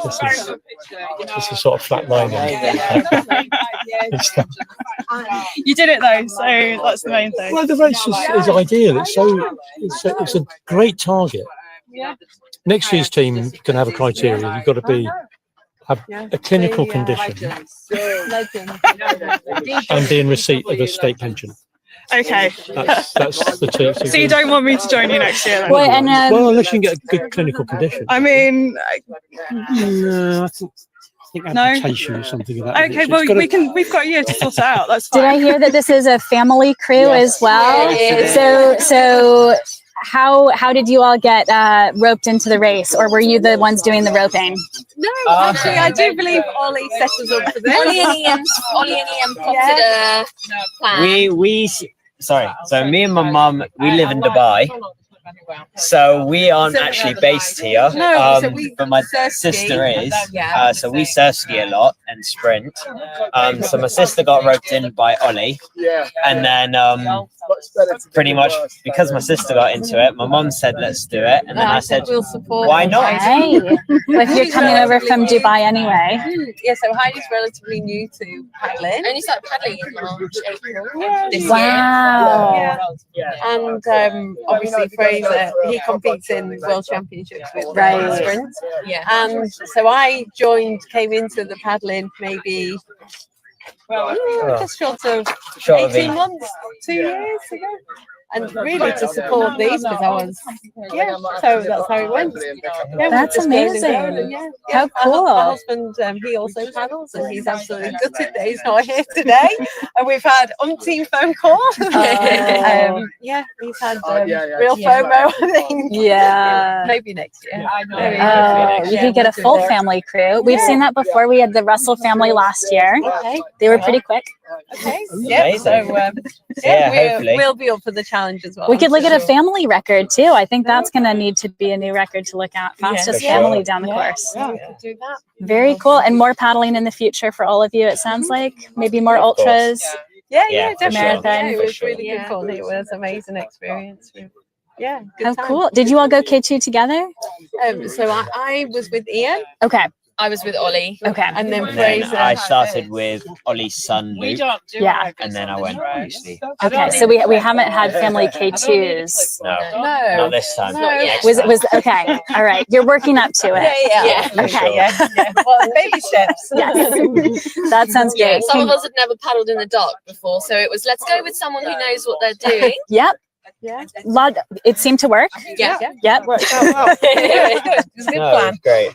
X: This is sort of flat lining.
E: You did it though, so that's the main thing.
X: Well, the race is ideal. It's a great target. Next year's team can have a criteria. You've got to have a clinical condition and be in receipt of a state pension.
E: Okay.
X: That's the team.
E: So you don't want me to join you next year then?
A: Well, and
X: Well, unless you can get a good clinical condition.
E: I mean,
X: No, I think application or something like that.
E: okay, well we've got a year to sort it out. That's
A: did
E: fine.
A: I hear that this is a family crew as well? So how did you all get roped into the race, or were you the ones doing the roping?
U: No, actually, I do believe Ollie set us up for this. Ollie and Ian plotted a plan.
H: So me and my mum, we live in Dubai. So we aren't actually based here,
U: No, so
H: but my
U: surf ski.
H: sister is.
U: Yeah.
H: So we surf ski a lot. and sprint. So my sister got roped in by Ollie, and then pretty much because my sister got into it, my mum said let's do it, and then I said
U: we'll support.
H: why not?
A: Hey, well, if you're coming over from Dubai anyway.
U: Yeah, so Heidi's relatively new to paddling. Only started paddling in March, April this
A: Wow.
U: year. And obviously Fraser, he competes in World Championships with
A: Right.
U: sprint. Yeah. And so I came into the paddling maybe just short of 18 months, 2 years ago. And really to support these because I was, so that's how it went. Yeah,
A: That's amazing.
U: Yeah.
A: How cool.
U: My husband, he also paddles and he's absolutely gutted that he's not here today. And we've had umpteen phone calls. Yeah, he's had real FOMO, I think.
A: Yeah.
U: Maybe next year.
A: You could get a full family crew. We've seen that before. We had the Russell family last year.
U: Okay.
A: They were pretty quick.
U: Okay. Yeah. So we'll be up for the challenge as well.
A: We could look at a family record too. I think that's going to need to be a new record to look at. Fastest family down the course.
U: Yeah, we could do that.
A: Very cool. And more paddling in the future for all of you, it sounds like. Maybe more ultras.
U: Yeah, definitely.
A: Marathon.
U: Yeah, it was really good fun. It was an amazing experience. Yeah.
A: How cool. Did you all go K2 together?
U: So I was with Ian.
A: Okay.
U: I was with Ollie.
A: Okay.
U: And then
H: And then
U: Fraser.
H: I started with Ollie's son Luke.
A: Yeah.
H: And then I went obviously.
A: Okay, so we haven't had family K2s.
H: No,
U: No.
H: not this time.
U: Not yet.
A: Was okay. All right. You're working up to it.
U: Yeah.
A: Okay.
U: Well, baby steps.
A: Yes. That sounds great.
U: Yeah, some of us had never paddled in the dock before, so it was let's go with someone who knows what they're doing.
A: Yep.
U: Yeah.
A: It seemed to work.
U: Yeah.
A: Yep.
U: Worked out well. It was a good plan.
H: Great.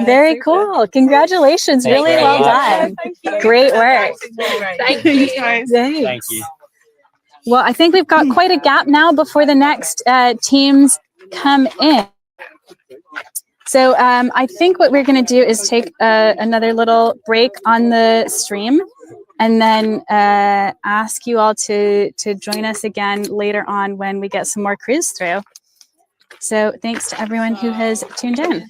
A: Very cool. Congratulations.
H: Thank
A: Really
H: you
A: well
H: very
A: done.
U: Thank you.
A: Great work.
U: Thank you.
A: Thanks.
H: Thank you.
A: Well, I think we've got quite a gap now before the next teams come in. So I think what we're going to do is take another little break on the stream and then ask you all to join us again later on when we get some more crews through. So thanks to everyone who has tuned in.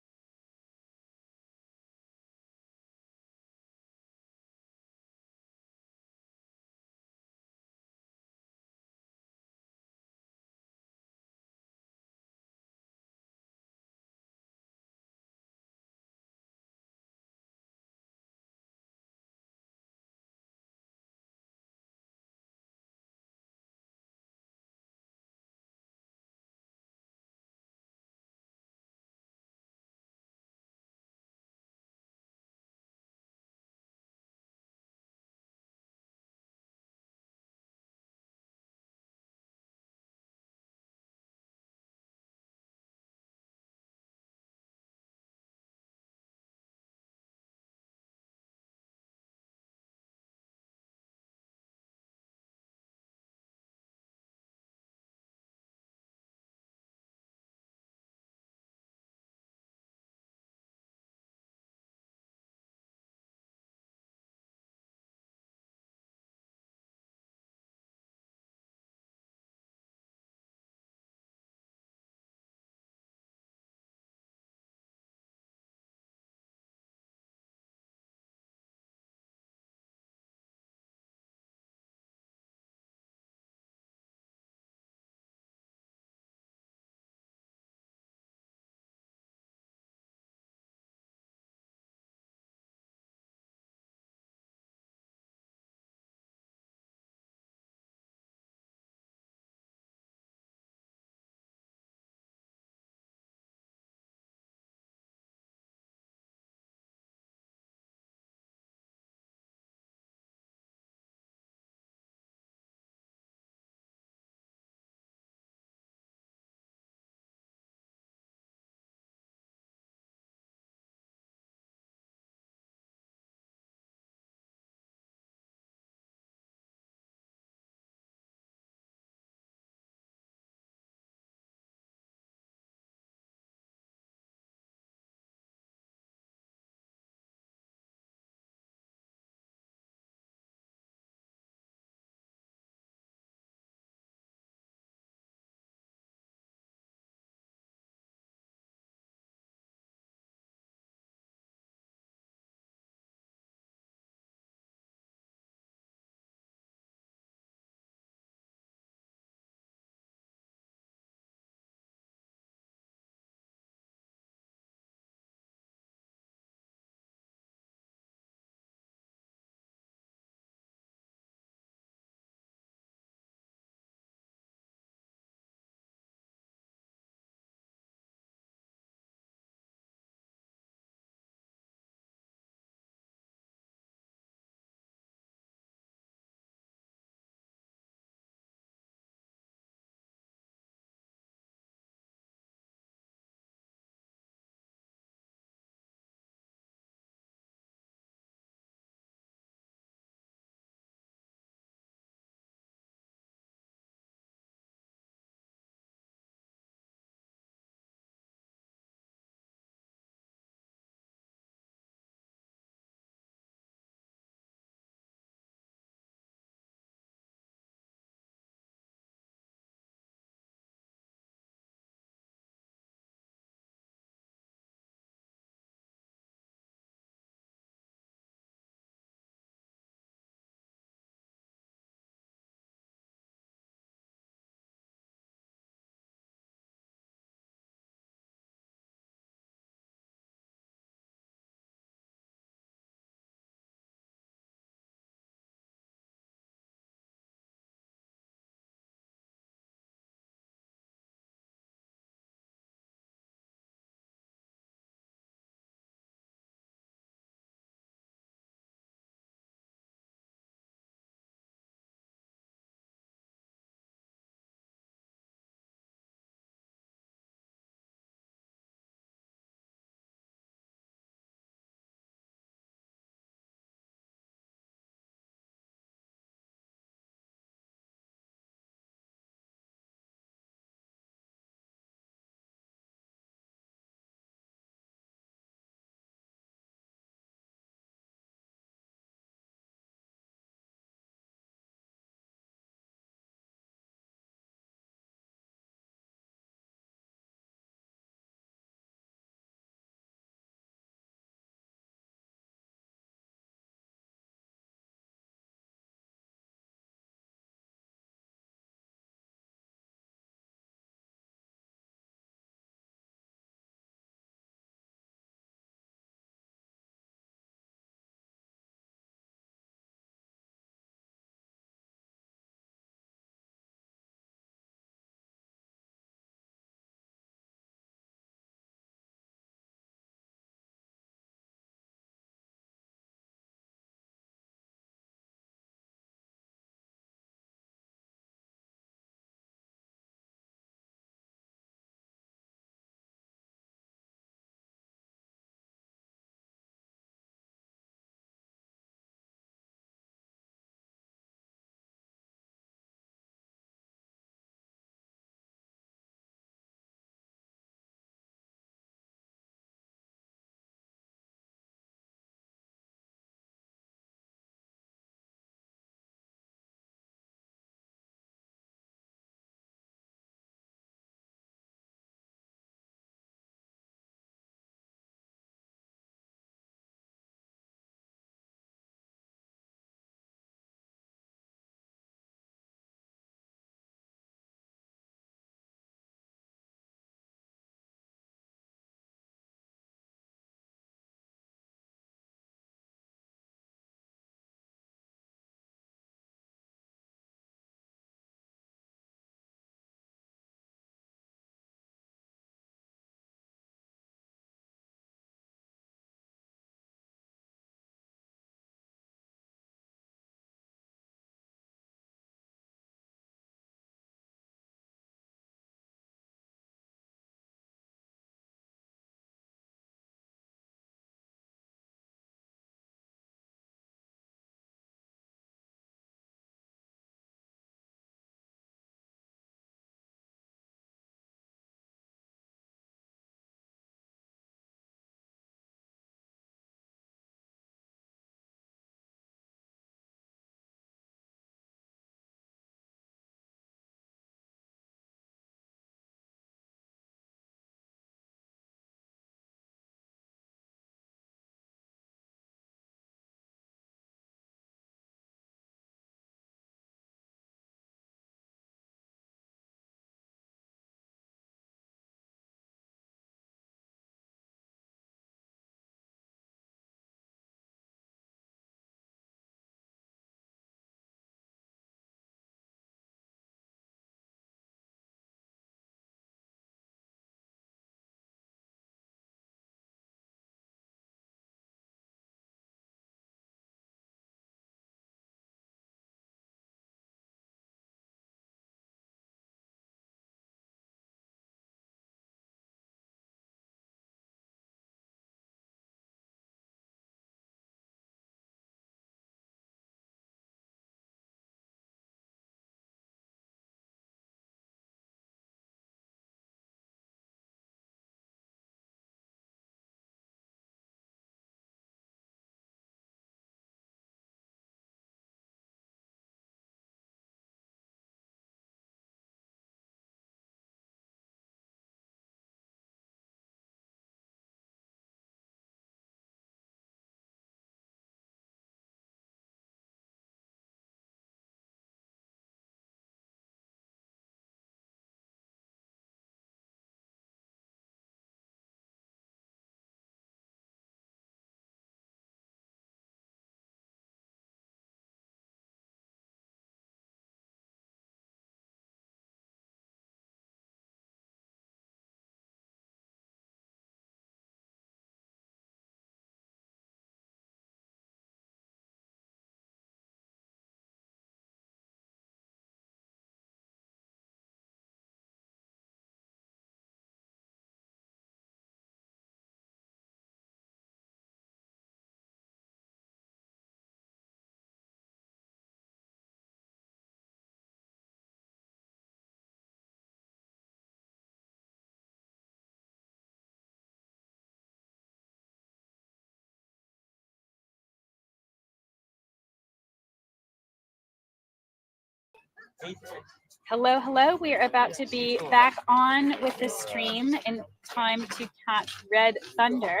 A: Hello, hello. We are about to be back on with the stream in time to catch Red Thunder.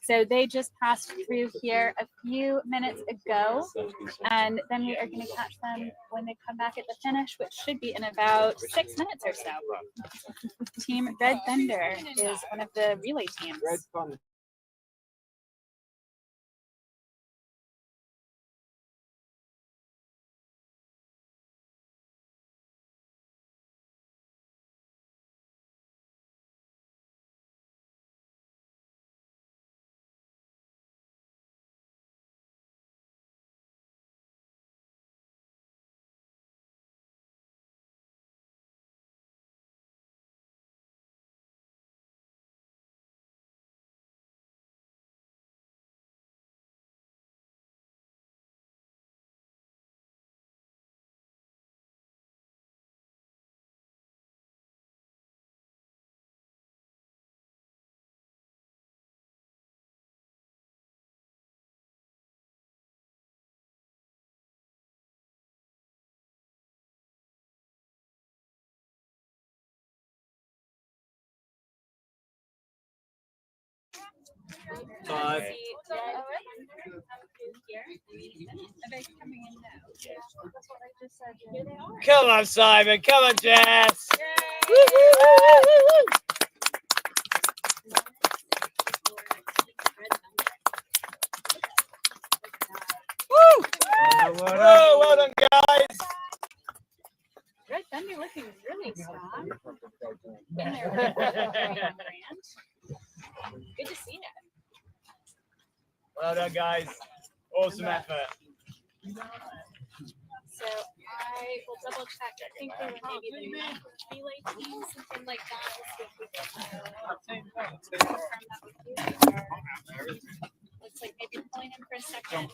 A: So they just passed through here a few minutes ago, and then we are going to catch them when they come back at the finish, which should be in about 6 minutes or so. Team Red Thunder is one of the relay teams.
B: Five. Come on, Simon. Come on, Jess. Woo! Well done, guys.
A: Red Thunder looking really strong. Good to see that.
B: Well done, guys. Awesome effort.
A: So I will double check. I think they were maybe the relay team, something like that. We'll see if we can confirm that with you. Looks like maybe pulling him for a second.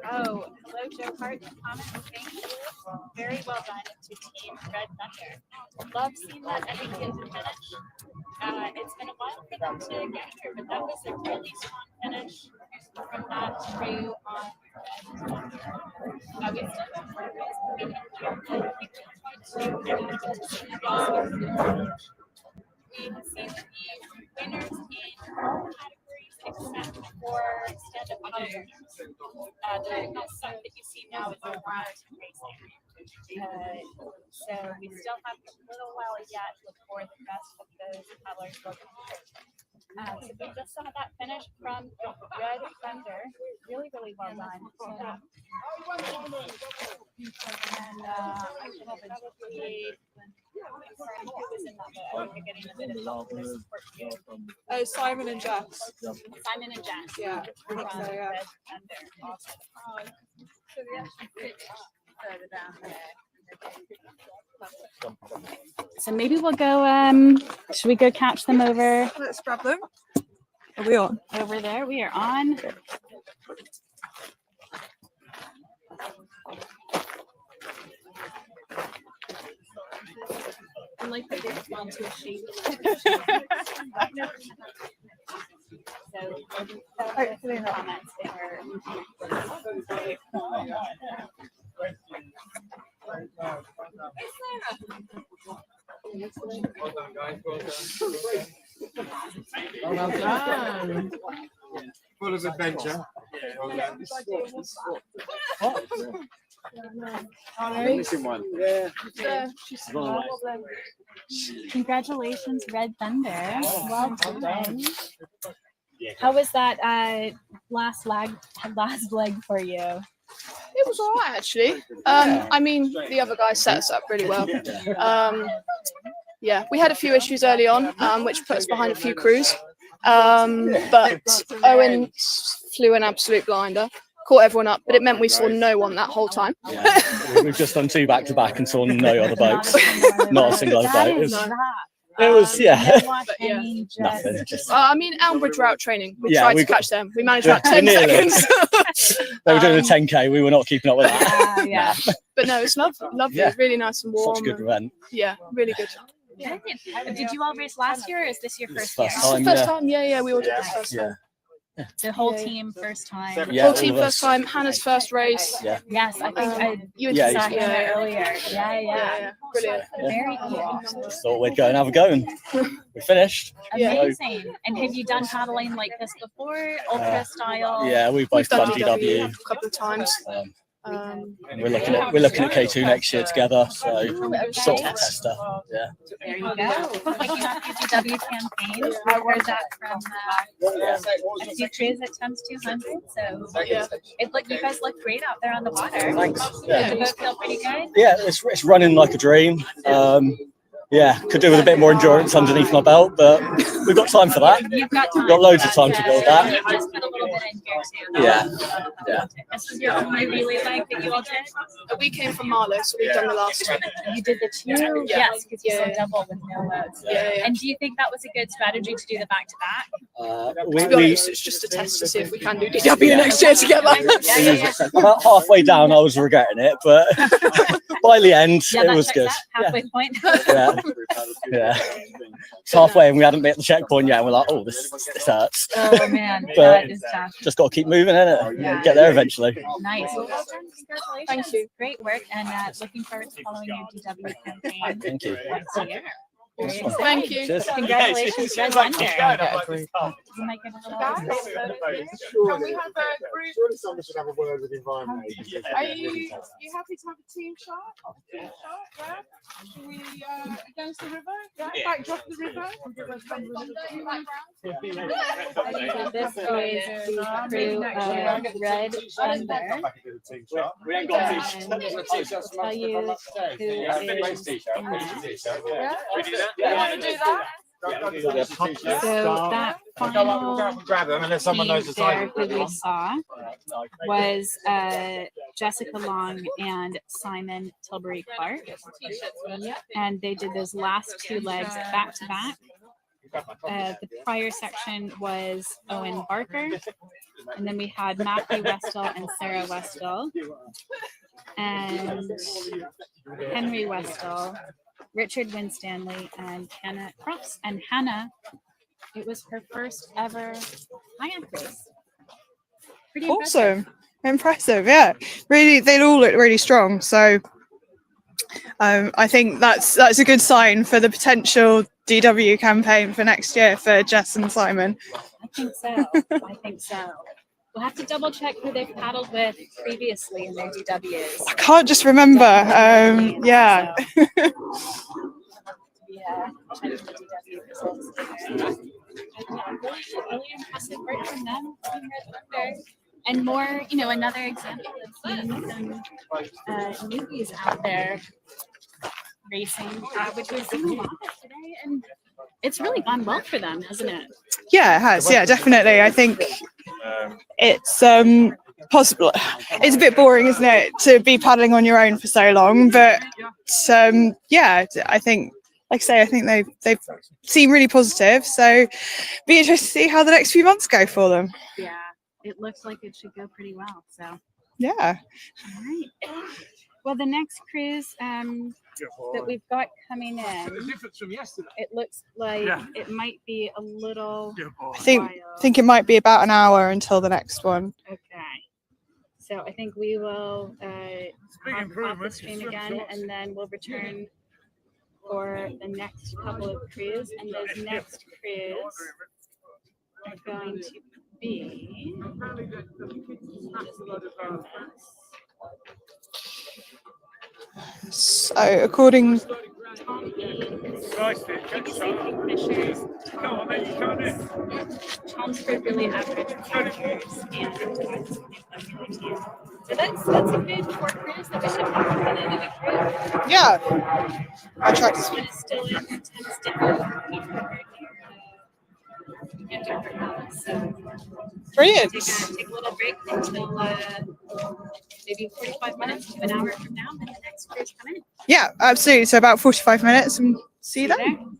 A: Oh, hello, Joe Hart. Comment. Thank you. Very well done to Team Red Thunder. Love seeing that Emmes get to finish. It's been a while for them to get here, but that was a really strong finish from that crew on. We still have more guys coming in here, but we can try to we have seen the winners in all categories except for stand-up paddle runners. The stuff that you see now is around racing. So we still have a little while yet before the rest of those paddlers will come through. So we just saw that finish from Red Thunder. Really, really well done. And I should have probably confirm who was in that, but I think we're getting a bit of help for support here.
T: Oh, Simon and Jess.
A: Simon and Jess.
T: Yeah, I think so, yeah.
A: Red Thunder. So they actually fit further down there. So maybe we'll go, should we go catch them over?
T: Let's grab them. Are we on?
A: Over there, we are on. I like that they respond to a sheet. So, hopefully comments they were.
Q: Full of adventure.
A: Congratulations, Red Thunder. Well done. How was that last leg for you?
L: It was all right, actually. I mean, the other guys set us up really well. Yeah, we had a few issues early on, which put us behind a few crews. But Owen flew an absolute blinder, caught everyone up, but it meant we saw no one that whole time.
N: Yeah. We've just done 2 back-to-back and saw no other boats. Not a single other boat. It was yeah. Nothing. Just,
L: I mean, Elmbridge were out training. We tried to catch them. We managed about 10 seconds.
N: They were doing a 10K. We were not keeping up with that.
L: Yeah. But no, it's lovely.
N: Yeah.
L: Really nice and warm.
N: Such a good event.
L: Yeah, really good.
A: Did you all race last year, or is this your first
N: First
A: year?
N: time,
L: First time, yeah, we all did this first time.
A: The whole
L: Yeah.
A: team first time.
N: Yeah,
L: Whole
N: all
L: team
N: of
L: first
N: us.
L: time. Hannah's first race.
N: Yeah.
A: Yes, I think
L: You
N: Yeah,
A: saw
N: he's-
A: Hannah
L: yeah.
A: earlier. Yeah.
L: Brilliant.
N: Yeah.
A: Very cool.
N: Just thought we'd go and have a go, and we finished.
A: Amazing. And have you done paddling like this before? Ultra style?
N: Yeah, we've both done DW.
L: a couple of times.
N: And we're looking at K2 next year together, so sort of test stuff. Yeah.
A: There you go. Kicking off your DW campaign. I heard that from a few crews at Thames 200. So you guys look great out there on the water.
N: Thanks.
A: Did the boat feel pretty good?
N: Yeah, it's running like a dream. Yeah, could do with a bit more endurance underneath my belt, but we've got time for that.
A: You've got time.
N: We've got loads of time to build that.
A: You've just put a little bit in here too.
N: Yeah.
A: This is your only relay leg that you all did?
L: We came from Marlow, so we've done the last two.
A: You did the two?
L: Yeah.
A: Yes, because you said double with no loads.
L: Yeah.
A: And do you think that was a good strategy to do the back-to-back?
L: To be honest, it's just a test to see if we can do DW next year together.
N: About halfway down, I was regretting it, but by the end, it was good.
A: Halfway point.
N: Yeah. It's halfway, and we hadn't been at the checkpoint yet. And we're like, oh, this hurts.
A: Oh man,
N: But
A: that is tough.
N: just got to keep moving, innit? Get there eventually.
A: Nice. Well done. Congratulations.
L: Thank you.
A: Great work, and looking forward to following your DW campaign.
N: Thank you.
A: Next year. Very
N: Awesome.
A: exciting.
L: Thank you.
N: Cheers.
A: Congratulations, Red Wonder. You might get a little
O: Guys,
A: photo
O: can we have a group?
Q: Surely someone should have a word with the environment.
O: Are you happy to have a team shot? Team shot, yeah. Should we against the river? Yeah. Backdrop the river.
A: This is the crew of Red Thunder.
Q: We ain't got
A: I'll tell you who is
O: Yeah. You want to do that?
A: So that final
Q: grab them unless someone knows the
A: there
Q: size.
A: who we saw was Jessica Long and Simon Tilbury Clark, and they did those last two legs back to back. The prior section was Owen Barker, and then we had Matthew Westall and Sarah Westall, and Henry Westall, Richard Winstanley, and Hannah Cross. And Hannah, it was her first ever kayak race. Pretty
T: Impressive, yeah. Really, they all look really strong. So I think that's a good sign for the potential DW campaign for next year for Jess and Simon.
A: I think so. We'll have to double check who they've paddled with previously in their DWs.
T: I can't just remember. Yeah.
A: Really impressive work from them. And more, another example of seeing some newbies out there racing, which we've seen a lot of today, and it's really gone well for them, hasn't it?
T: Yeah, it has. Yeah, definitely. I think it's possible. It's a bit boring, isn't it, to be paddling on your own for so long? But yeah, I think, like I say, I think they seem really positive. So be interested to see how the next few months go for them.
A: Yeah, it looks like it should go pretty well. So
T: yeah.
A: All right. Well, the next cruise that we've got coming in, it looks like it might be a little.
T: I think it might be about an hour until the next one.
A: Okay. So I think we will off the stream again, and then we'll return for the next couple of cruise. And those next cruise are going to be.
T: So according
A: Kingfishers, Chelmsford really average characters, and so that's a good four cruise that we should have at the end of the cruise.
T: Yeah. I tried to.
A: This one is still in intense demo.
T: Brilliant.
A: Take a little break until maybe 45 minutes to an hour from now, and the next cruise come in.
T: Yeah, absolutely. So about 45 minutes, and see you then.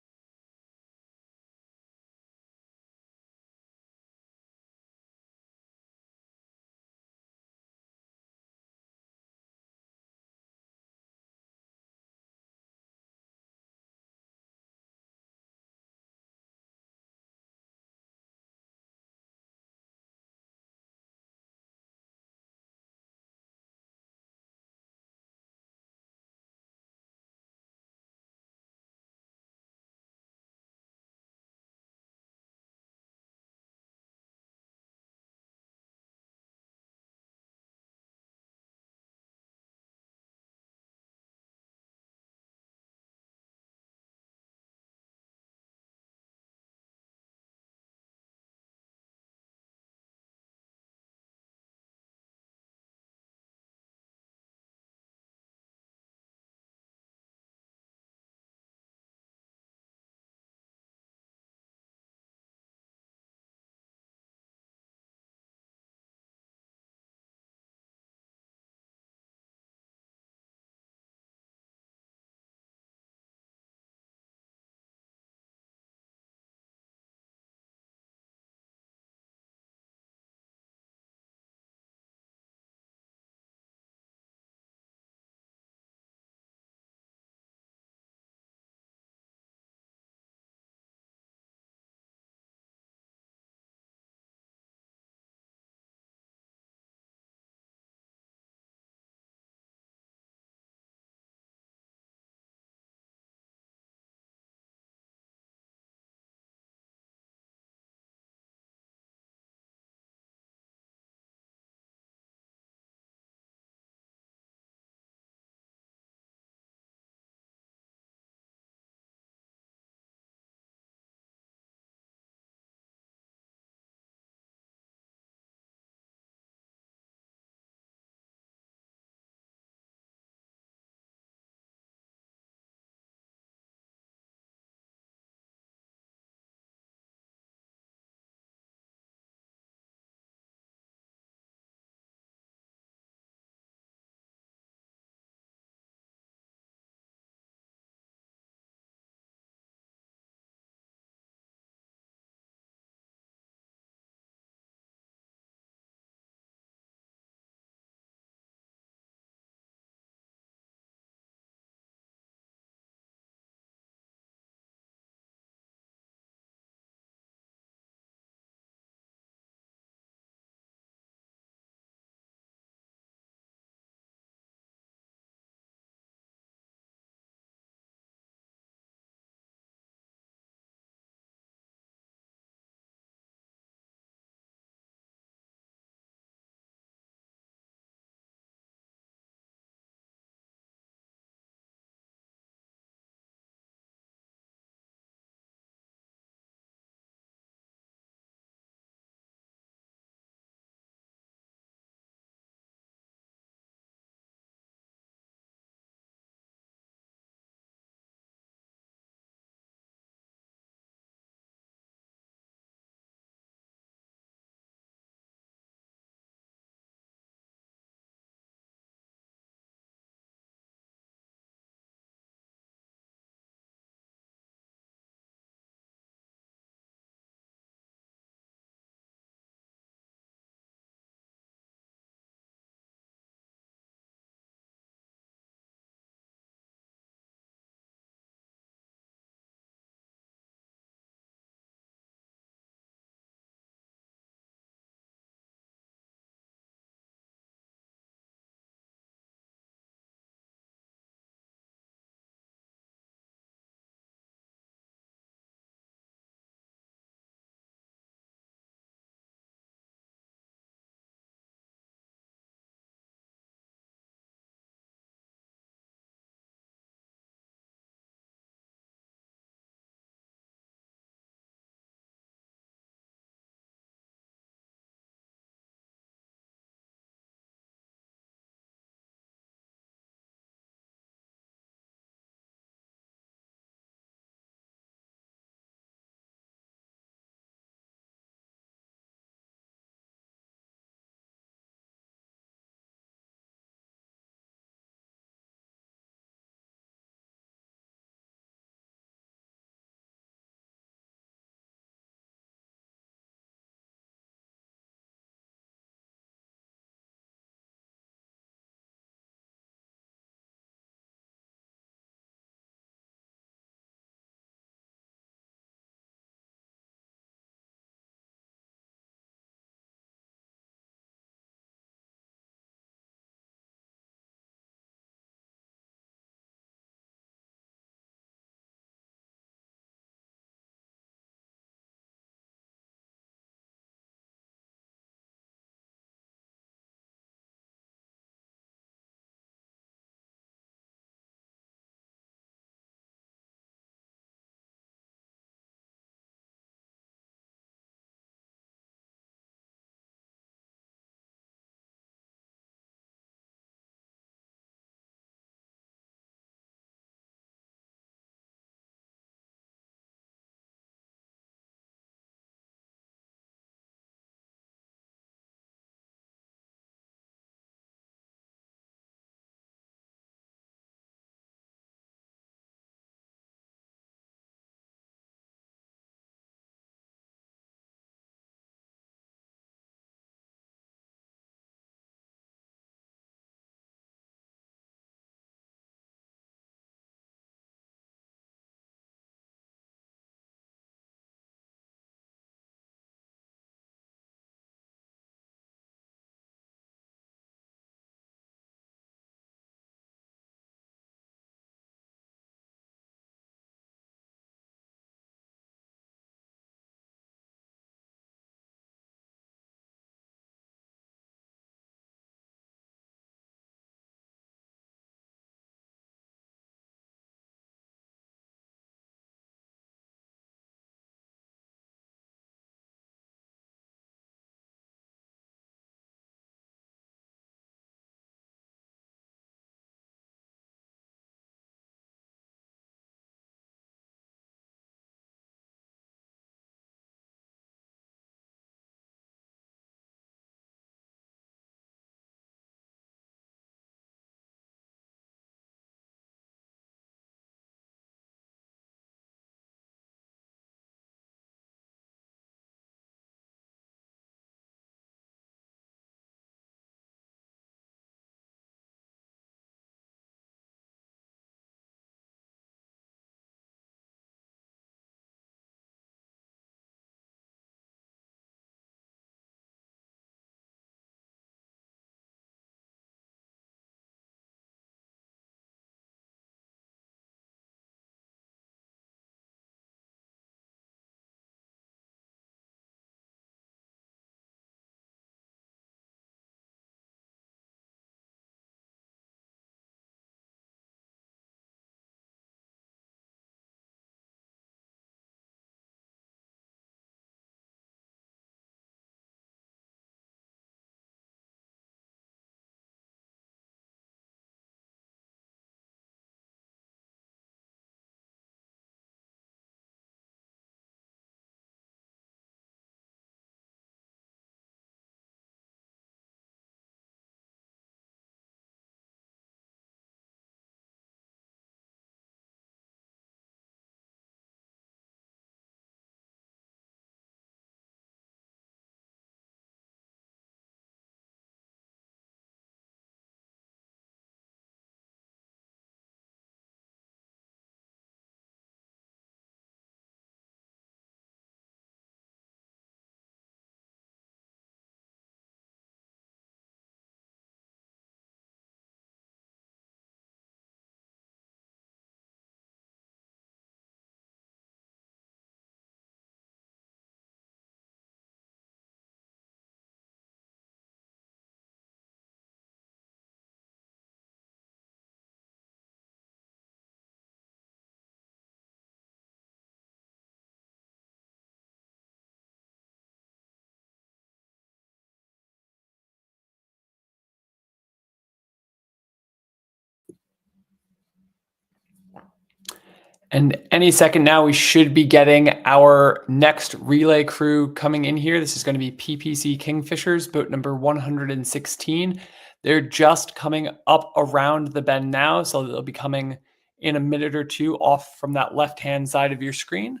K: And any second now, we should be getting our next relay crew coming in here. This is going to be PPC Kingfishers, boat number 116. They're just coming up around the bend now, so they'll be coming in a minute or two off from that left-hand side of your screen.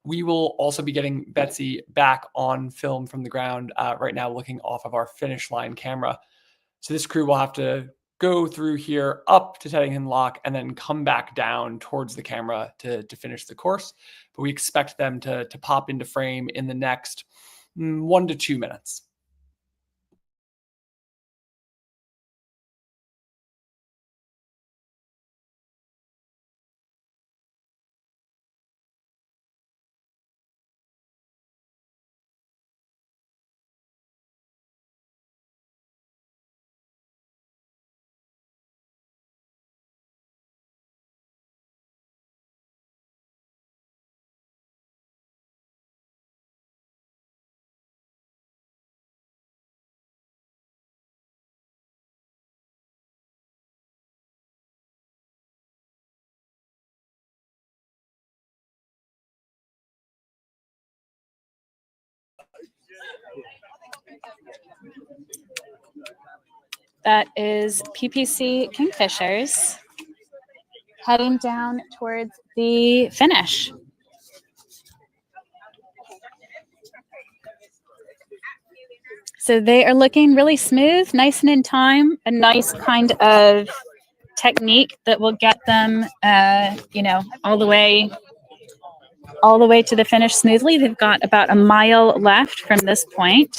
K: We will also be getting Betsy back on film from the ground right now, looking off of our finish line camera. So this crew will have to go through here up to Teddington Lock and then come back down towards the camera to finish the course. But we expect them to pop into frame in the next 1 to 2 minutes.
A: That is PPC Kingfishers heading down towards the finish. So they are looking really smooth, nice and in time, a nice kind of technique that will get them, all the way to the finish smoothly. They've got about a mile left from this point.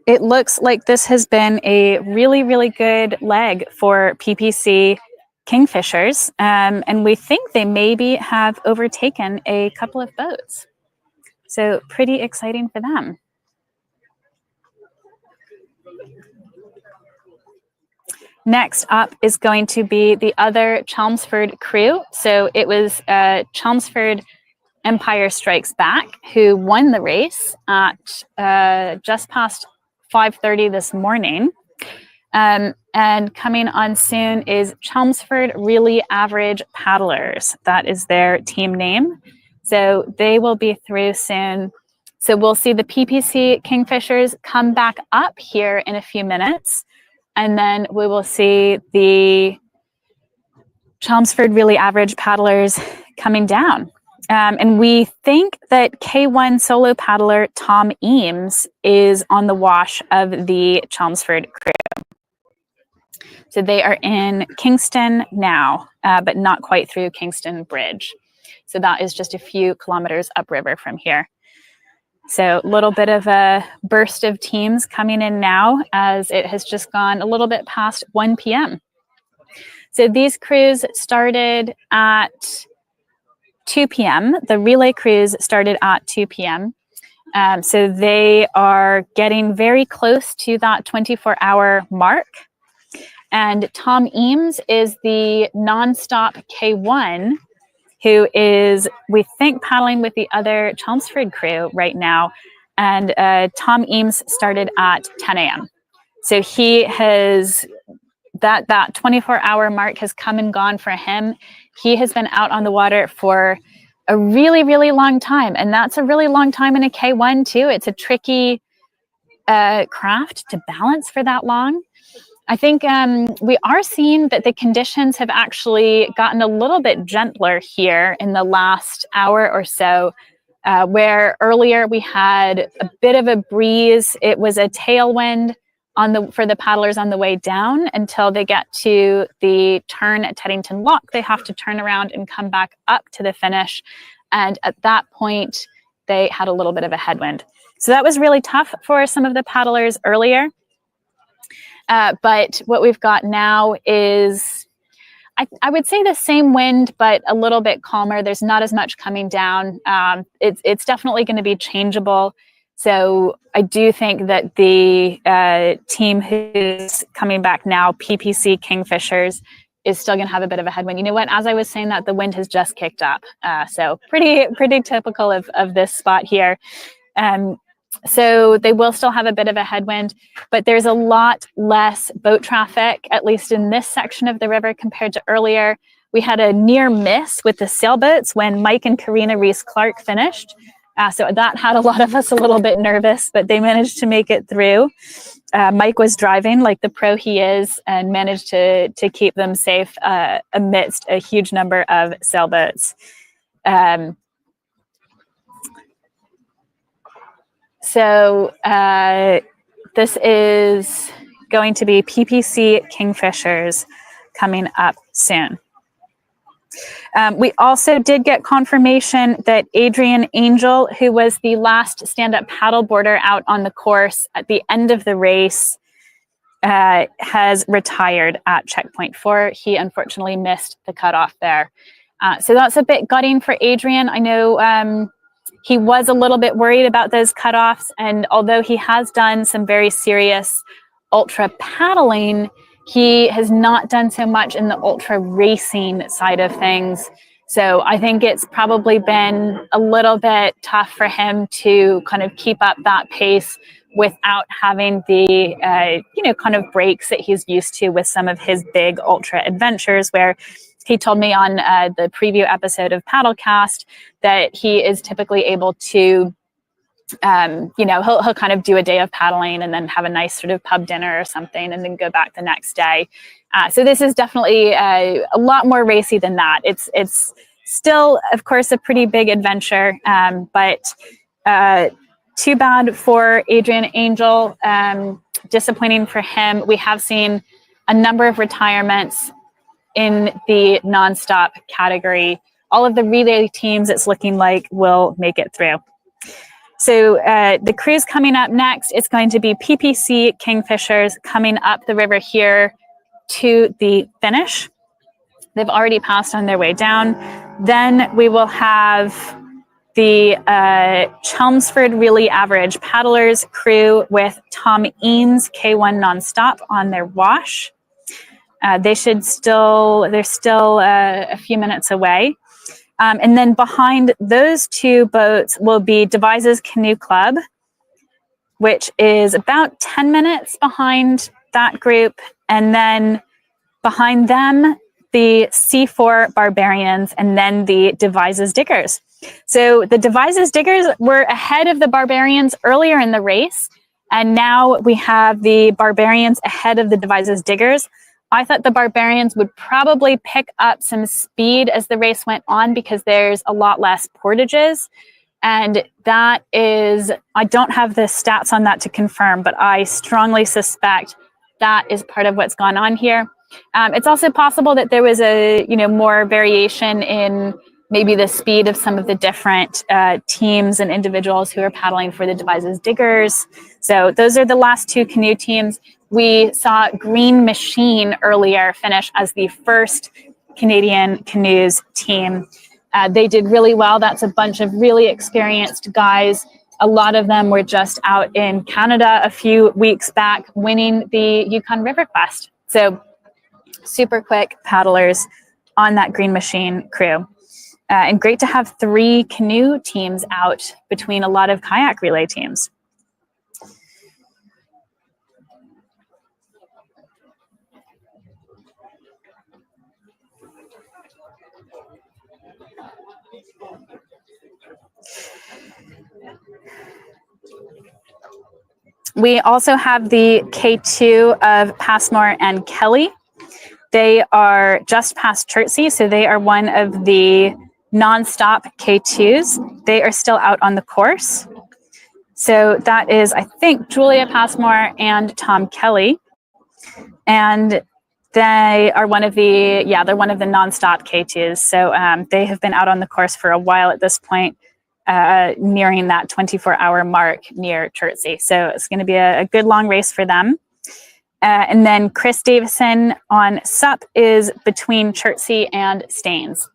A: It looks like this has been a really, really good leg for PPC Kingfishers, and we think they maybe have overtaken a couple of boats. So pretty exciting for them. Next up is going to be the other Chelmsford crew. So it was Chelmsford Empire Strikes Back who won the race at just past 5:30 this morning. And coming on soon is Chelmsford Really Average Paddlers. That is their team name. So they will be through soon. So we'll see the PPC Kingfishers come back up here in a few minutes. And then we will see the Chelmsford Really Average Paddlers coming down. And we think that K1 solo paddler Tom Emmes is on the wash of the Chelmsford crew. So they are in Kingston now, but not quite through Kingston Bridge. So that is just a few kilometers upriver from here. So a little bit of a burst of teams coming in now as it has just gone a little bit past 1 p.m. So these crews started at 2 p.m. The relay crews started at 2 p.m. So they are getting very close to that 24-hour mark. And Tom Emmes is the nonstop K1 who is, we think, paddling with the other Chelmsford crew right now. And Tom Emmes started at 10 a.m. So he has, that 24-hour mark has come and gone for him. He has been out on the water for a really, really long time. And that's a really long time in a K1 too. It's a tricky craft to balance for that long. I think we are seeing that the conditions have actually gotten a little bit gentler here in the last hour or so, where earlier we had a bit of a breeze. It was a tailwind for the paddlers on the way down until they get to the turn at Teddington Lock. They have to turn around and come back up to the finish. And at that point, they had a little bit of a headwind. So that was really tough for some of the paddlers earlier. But what we've got now is, I would say the same wind, but a little bit calmer. There's not as much coming down. It's definitely going to be changeable. So I do think that the team who's coming back now, PPC Kingfishers, is still going to have a bit of a headwind. You know what? As I was saying that, the wind has just kicked up. So pretty typical of this spot here. So they will still have a bit of a headwind, but there's a lot less boat traffic, at least in this section of the river compared to earlier. We had a near miss with the sailboats when Mike and Karina Reese-Clark finished. So that had a lot of us a little bit nervous, but they managed to make it through. Mike was driving like the pro he is and managed to keep them safe amidst a huge number of sailboats. So this is going to be PPC Kingfishers coming up soon. We also did get confirmation that Adrian Angel, who was the last stand-up paddleboarder out on the course at the end of the race, has retired at checkpoint 4. He unfortunately missed the cutoff there. So that's a bit gutting for Adrian. I know he was a little bit worried about those cutoffs, and although he has done some very serious ultra paddling, he has not done so much in the ultra racing side of things. So I think it's probably been a little bit tough for him to kind of keep up that pace without having the, kind of breaks that he's used to with some of his big ultra adventures, where he told me on the preview episode of Paddlecast that he is typically able to he'll kind of do a day of paddling and then have a nice sort of pub dinner or something and then go back the next day. So this is definitely a lot more racy than that. It's still, of course, a pretty big adventure, but too bad for Adrian Angel. Disappointing for him. We have seen a number of retirements in the nonstop category. All of the relay teams, it's looking like, will make it through. So the cruise coming up next is going to be PPC Kingfishers coming up the river here to the finish. They've already passed on their way down. Then we will have the Chelmsford Really Average Paddlers crew with Tom Eames K1 Nonstop on their wash. They're still a few minutes away. And then behind those two boats will be Devises Canoe Club, which is about 10 minutes behind that group. And then behind them, the C4 Barbarians, and then the Devises Diggers. So the Devises Diggers were ahead of the Barbarians earlier in the race. And now we have the Barbarians ahead of the Devises Diggers. I thought the Barbarians would probably pick up some speed as the race went on because there's a lot less portages. And that is, I don't have the stats on that to confirm, but I strongly suspect that is part of what's gone on here. It's also possible that there was more variation in maybe the speed of some of the different teams and individuals who are paddling for the Devises Diggers. So those are the last two canoe teams. We saw Green Machine earlier finish as the first Canadian Canoes team. They did really well. That's a bunch of really experienced guys. A lot of them were just out in Canada a few weeks back winning the Yukon River Quest. So super quick paddlers on that Green Machine crew. And great to have 3 canoe teams out between a lot of kayak relay teams. We also have the K2 of Passmore and Kelly. They are just past Chertsey, so they are one of the nonstop K2s. They are still out on the course. So that is, I think, Julia Passmore and Tom Kelly. And they are one of the, they're one of the nonstop K2s. So they have been out on the course for a while at this point, nearing that 24-hour mark near Chertsey. So it's going to be a good long race for them. And then Chris Davison on SUP is between Chertsey and Staines.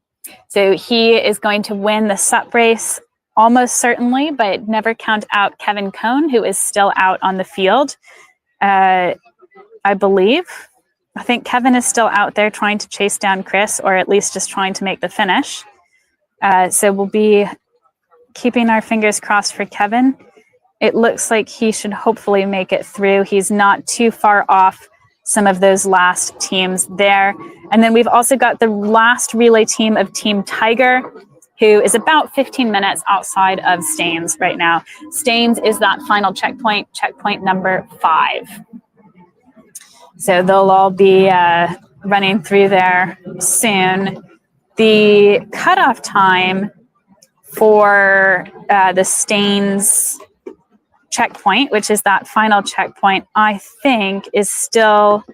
A: So he is going to win the SUP race almost certainly, but never count out Kevin Cohn, who is still out on the field. I believe. I think Kevin is still out there trying to chase down Chris, or at least just trying to make the finish. So we'll be keeping our fingers crossed for Kevin. It looks like he should hopefully make it through. He's not too far off some of those last teams there. And then we've also got the last relay team of Team Tiger, who is about 15 minutes outside of Staines right now. Staines is that final checkpoint number 5. So they'll all be running through there soon. The cutoff time for the Staines checkpoint, which is that final checkpoint, I think is still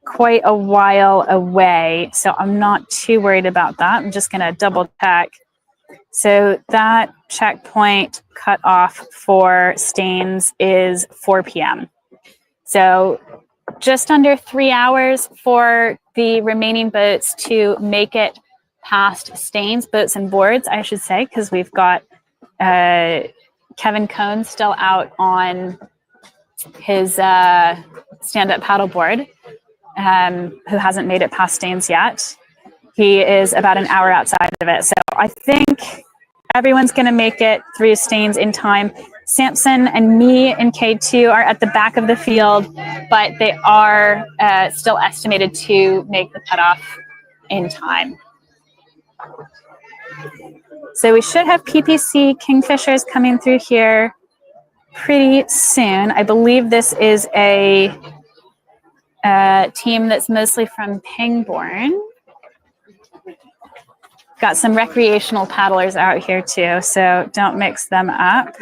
A: quite a while away. So I'm not too worried about that. I'm just going to double check. So that checkpoint cutoff for Staines is 4 p.m. So just under 3 hours for the remaining boats to make it past Staines, boats and boards, I should say, because we've got Kevin Cohn still out on his stand-up paddleboard, who hasn't made it past Staines yet. He is about an hour outside of it. So I think everyone's going to make it through Staines in time. Sampson and me in K2 are at the back of the field, but they are still estimated to make the cutoff in time. So we should have PPC Kingfishers coming through here pretty soon. I believe this is a team that's mostly from Pangbourne. Got some recreational paddlers out here too, so don't mix them up.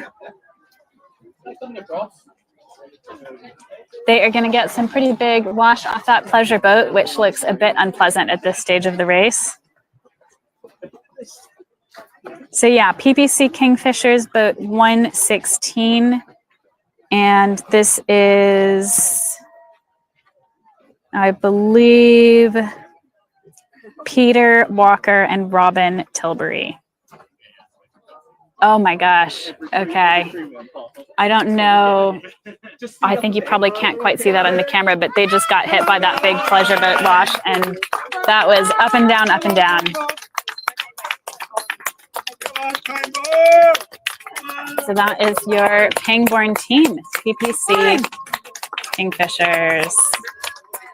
A: They are going to get some pretty big wash off that pleasure boat, which looks a bit unpleasant at this stage of the race. So yeah, PPC Kingfishers, boat 116. And this is, I believe, Peter Walker and Robin Tilbury. Oh my gosh. Okay. I don't know. I think you probably can't quite see that on the camera, but they just got hit by that big pleasure boat wash, and that was up and down, up and down. So that is your Pangbourne team, PPC Kingfishers.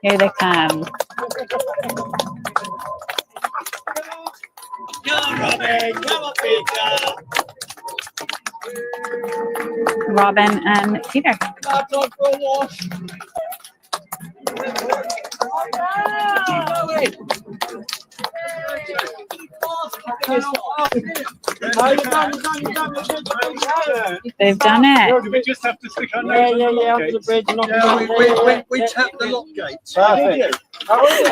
A: Here they come. Robin and Peter. They've done it.
Q: We just have to stick our
M: Yeah,
Q: nose
M: up the bridge.
Q: we tapped the lock gates.
M: Perfect.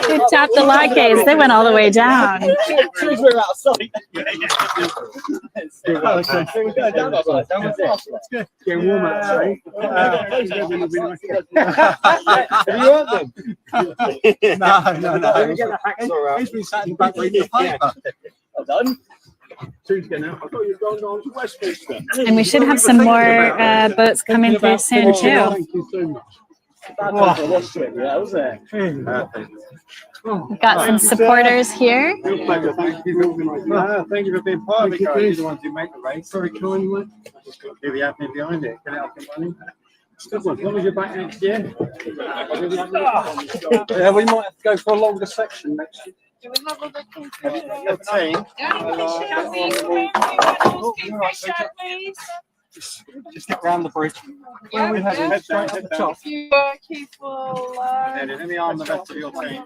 A: They tapped the lock gates. They went all the way down.
M: We're outside.
Q: Getting warm outside.
M: Have you heard them?
Q: No. He's been sat in the back reading the paper.
M: Well done.
Q: Now. I thought you were going on to Westminster.
A: And we should have some more boats coming through soon too.
Q: Thank you so much.
A: We've got some supporters here.
Q: Thank you for being part of it, guys. You're the ones who make the race. Very kind, mate. Just got to do the admin behind it. Get it up and running. It's good one. As long as you're back next year.
M: Yeah, we might have to go for a longer section next year.
U: Do we have other
M: Your team. Just get round the bridge.
U: Yeah,
M: we have head straight at the top.
U: you keep full.
Q: Let me arm the rest of your team.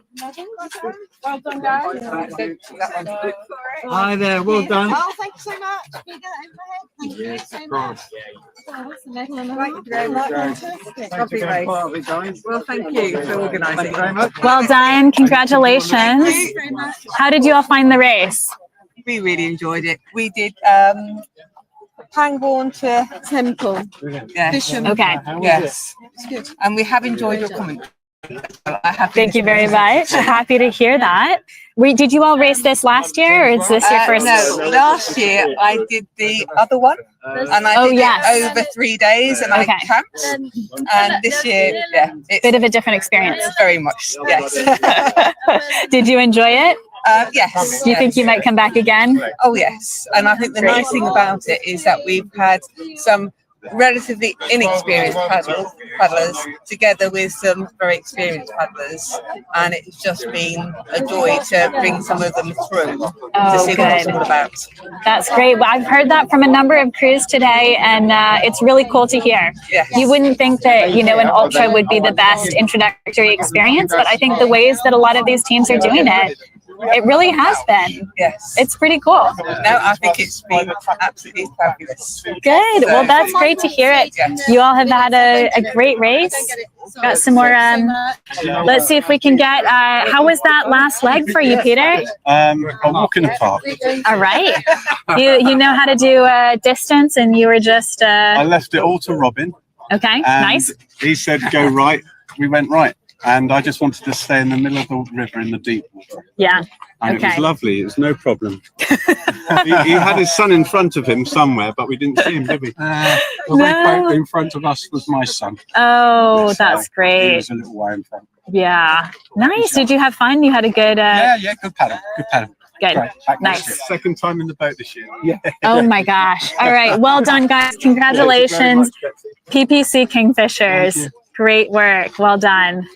U: Well done, guys.
M: Hi there, well done.
U: Oh, thank you so much. Can you get over here? Thank you so much. Oh, that's amazing. Thank you very much.
M: Lovely race.
U: Well, thank you for organising.
M: Very much.
A: Well done. Congratulations.
U: Thank you very much.
A: How did you all find the race?
U: We really enjoyed it. We did Pangbourne to Temple. Yes.
A: Okay.
U: Yes. And we have enjoyed your commentary.
A: Thank you very much. Happy to hear that. Did you all race this last year, or is this your first?
F: No, last year I did the other one, and I did it over 3 days, and I camped. And this year, yeah, it's
A: bit of a different experience.
F: Very much, yes.
A: Did you enjoy it?
F: Yes.
A: Do you think you might come back again?
F: Oh yes, and I think the nice thing about it is that we've had some relatively inexperienced paddlers together with some very experienced paddlers, and it's just been a joy to bring some of them through to see what it's all about.
A: That's great. Well, I've heard that from a number of crews today, and it's really cool to hear.
F: Yes.
A: You wouldn't think that, you know, an ultra would be the best introductory experience, but I think the ways that a lot of these teams are doing it, it really has been.
F: Yes.
A: It's pretty cool.
F: No, I think it's been absolutely fabulous.
A: Good. Well, that's great to hear it. You all have had a great race. Got some more. Let's see if we can get. How was that last leg for you, Peter?
Q: A walk in the park.
A: All right. You know how to do distance, and you were just.
Q: I left it all to Robin.
A: Okay.
Q: And
A: Nice.
Q: he said go right. We went right. And I just wanted to stay in the middle of the river in the deep water.
A: Yeah.
Q: And
A: Okay.
Q: it was lovely. It was no problem. he had his son in front of him somewhere, but we didn't see him, did we?
A: No.
Q: In front of us was my son.
A: Oh,
Q: So
A: that's
Q: He
A: great.
Q: was a little way in front.
A: Yeah. Nice. Did you have fun? You had a good.
Q: Yeah, good paddle. Good paddle.
A: Good.
Q: Great. Back
A: Nice.
Q: next year. Second time in the boat this year. Yeah.
A: Oh my gosh. All right. Well done, guys. Congratulations. PPC Kingfishers. Great work. Well done.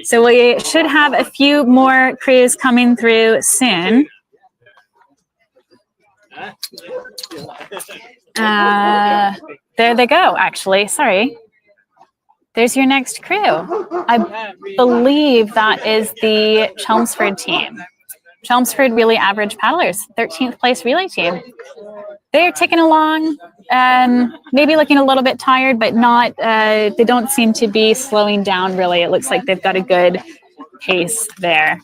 A: So we should have a few more crews coming through soon. There they go, actually. Sorry. There's your next crew. I believe that is the Chelmsford team. Chelmsford Really Average Paddlers, 13th place relay team. They're ticking along, maybe looking a little bit tired, but not, they don't seem to be slowing down really. It looks like they've got a good pace there.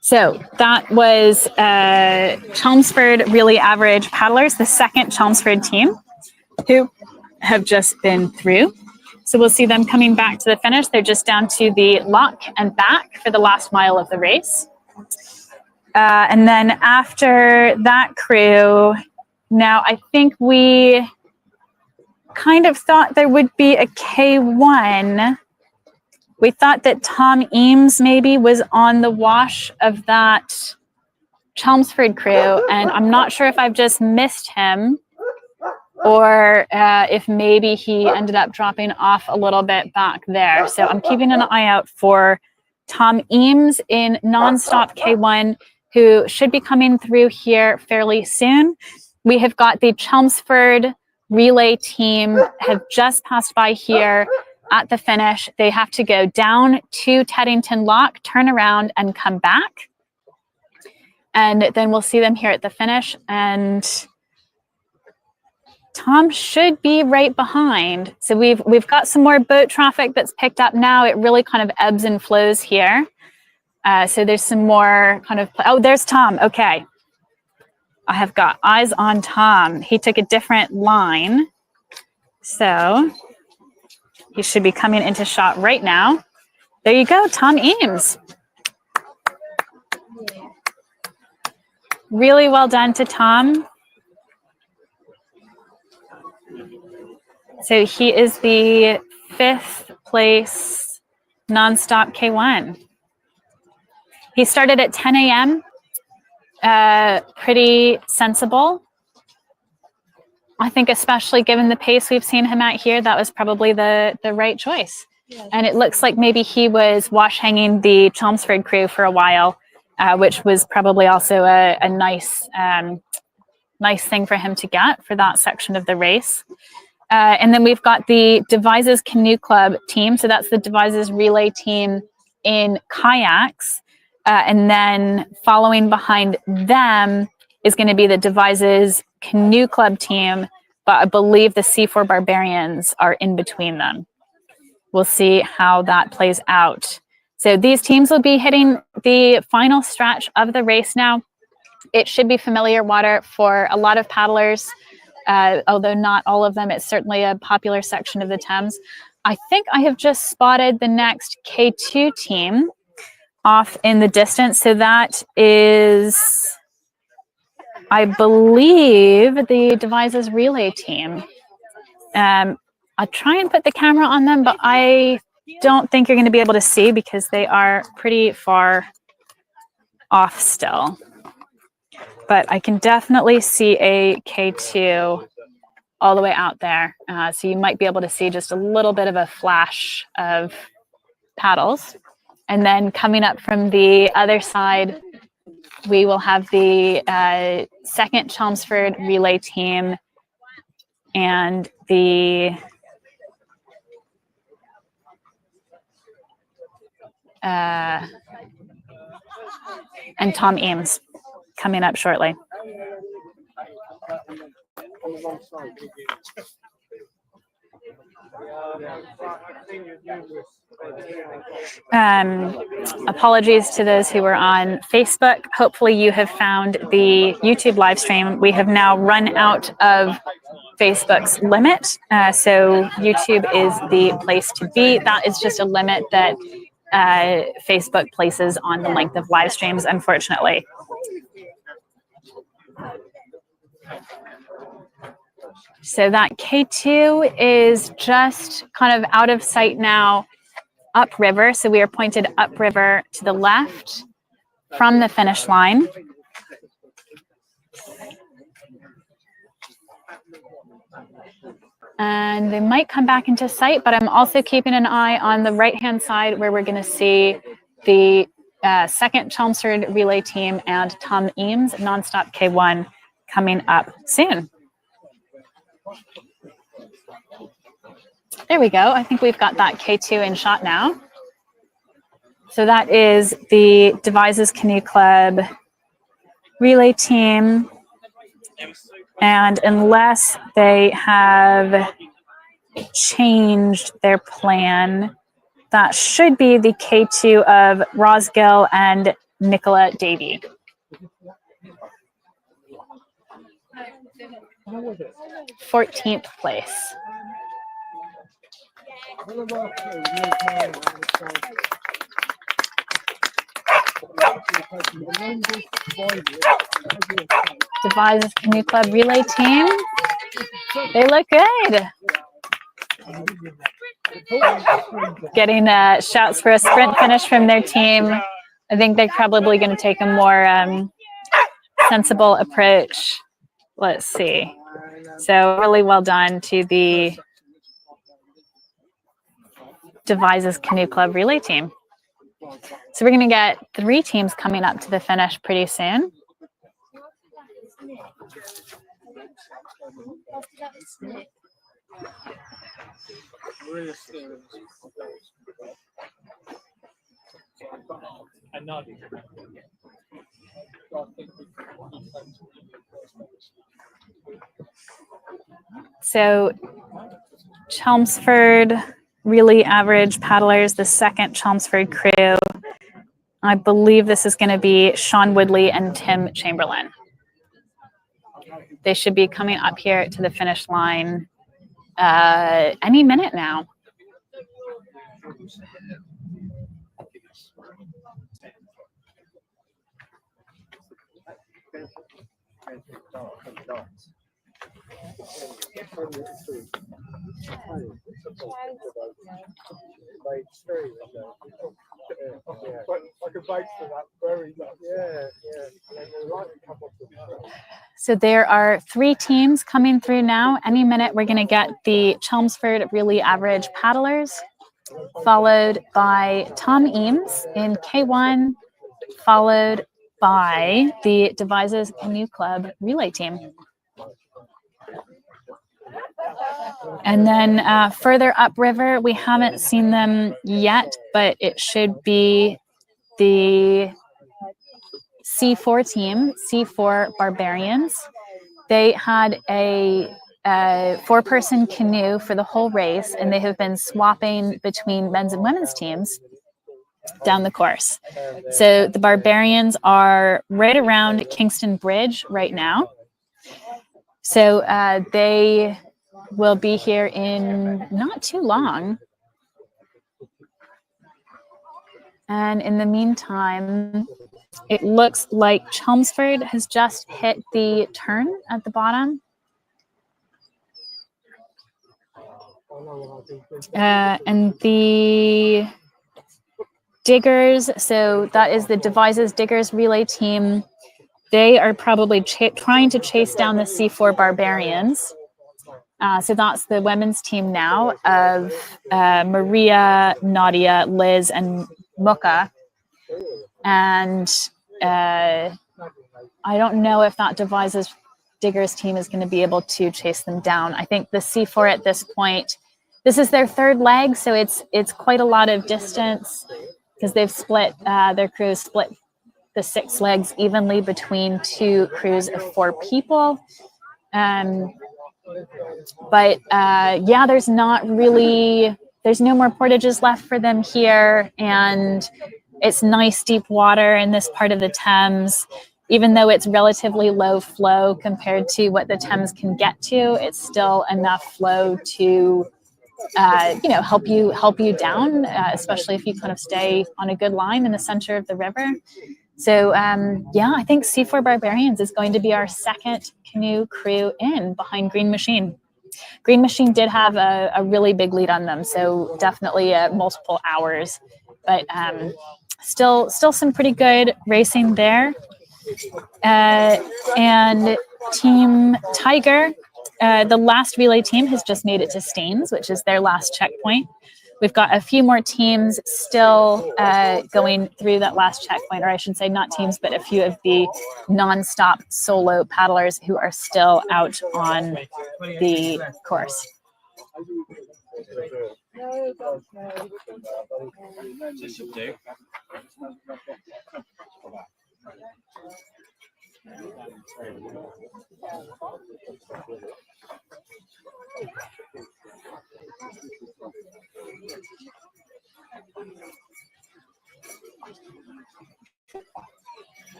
A: So that was Chelmsford Really Average Paddlers, the second Chelmsford team who have just been through. So we'll see them coming back to the finish. They're just down to the lock and back for the last mile of the race. And then after that crew, now I think we kind of thought there would be a K1. We thought that Tom Emmes maybe was on the wash of that Chelmsford crew, and I'm not sure if I've just missed him or if maybe he ended up dropping off a little bit back there. So I'm keeping an eye out for Tom Emmes in nonstop K1, who should be coming through here fairly soon. We have got the Chelmsford relay team have just passed by here at the finish. They have to go down to Teddington Lock, turn around and come back. And then we'll see them here at the finish. And Tom should be right behind. So we've got some more boat traffic that's picked up now. It really kind of ebbs and flows here. So there's some more kind of, oh, there's Tom. Okay. I have got eyes on Tom. He took a different line. So he should be coming into shot right now. There you go, Tom Emmes. Really well done to Tom. So he is the 5th place nonstop K1. He started at 10 a.m. Pretty sensible. I think especially given the pace we've seen him at here, that was probably the right choice. Yeah. And it looks like maybe he was wash hanging the Chelmsford crew for a while, which was probably also a nice thing for him to get for that section of the race. And then we've got the Devises Canoe Club team. So that's the Devises relay team in kayaks. And then following behind them is going to be the Devises Canoe Club team, but I believe the C4 Barbarians are in between them. We'll see how that plays out. So these teams will be hitting the final stretch of the race now. It should be familiar water for a lot of paddlers, although not all of them. It's certainly a popular section of the Thames. I think I have just spotted the next K2 team off in the distance. So that is, I believe, the Devises relay team. I'll try and put the camera on them, but I don't think you're going to be able to see because they are pretty far off still. But I can definitely see a K2 all the way out there. So you might be able to see just a little bit of a flash of paddles. And then coming up from the other side, we will have the second Chelmsford relay team and the and Tom Emmes coming up shortly. Apologies to those who were on Facebook. Hopefully you have found the YouTube live stream. We have now run out of Facebook's limit. So YouTube is the place to be. That is just a limit that Facebook places on the length of live streams, unfortunately. So that K2 is just kind of out of sight now, upriver. So we are pointed upriver to the left from the finish line. And they might come back into sight, but I'm also keeping an eye on the right-hand side where we're going to see the second Chelmsford relay team and Tom Emmes nonstop K1 coming up soon. There we go. I think we've got that K2 in shot now. So that is the Devises Canoe Club relay team. And unless they have changed their plan, that should be the K2 of Rosgill and Nicola Davey. 14th place. Devises Canoe Club relay team. They look good. Getting shouts for a sprint finish from their team. I think they're probably going to take a more sensible approach. Let's see. So really well done to the Devises Canoe Club relay team. So we're going to get 3 teams coming up to the finish pretty soon. So Chelmsford really average paddlers, the second Chelmsford crew. I believe this is going to be Sean Woodley and Tim Chamberlain. They should be coming up here to the finish line any minute now. So there are 3 teams coming through now. Any minute we're going to get the Chelmsford really average paddlers, followed by Tom Emmes in K1, followed by the Devises Canoe Club relay team. And then further upriver, we haven't seen them yet, but it should be the C4 team, C4 Barbarians. They had a 4-person canoe for the whole race, and they have been swapping between men's and women's teams. down the course. So the Barbarians are right around Kingston Bridge right now. So they will be here in not too long. And in the meantime, it looks like Chelmsford has just hit the turn at the bottom. And the Diggers, so that is the Devises Diggers relay team. They are probably trying to chase down the C4 Barbarians. So that's the women's team now of Maria, Nadia, Liz, and Muka. And I don't know if that Devises Diggers team is going to be able to chase them down. I think the C4 at this point, this is their third leg, so it's quite a lot of distance because they've split, their crew split the 6 legs evenly between 2 crews of 4 people. But yeah, there's no more portages left for them here, and it's nice deep water in this part of the Thames. Even though it's relatively low flow compared to what the Thames can get to, it's still enough flow to help you down, especially if you kind of stay on a good line in the center of the river. So yeah, I think C4 Barbarians is going to be our second canoe crew in behind Green Machine. Green Machine did have a really big lead on them, so definitely multiple hours, but still some pretty good racing there. And Team Tiger, the last relay team has just made it to Staines, which is their last checkpoint. We've got a few more teams still going through that last checkpoint, or I should say not teams, but a few of the non-stop solo paddlers who are still out on the course.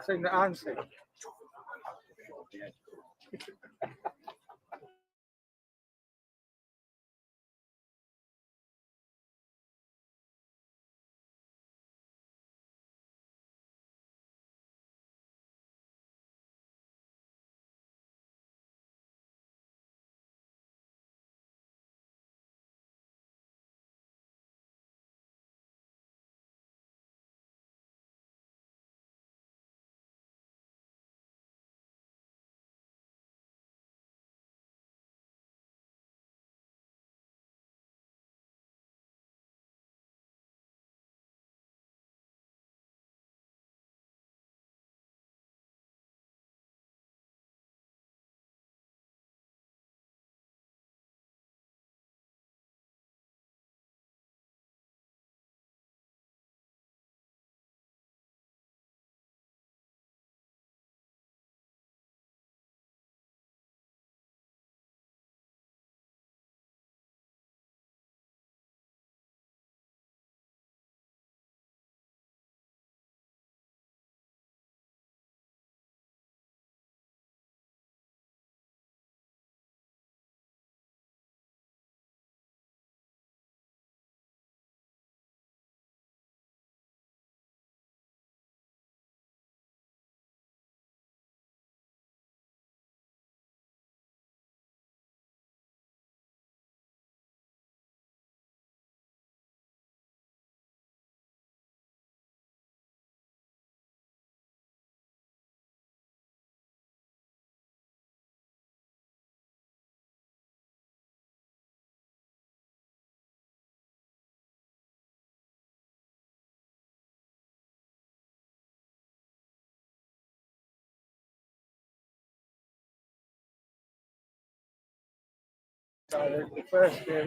Q: Sing the answer.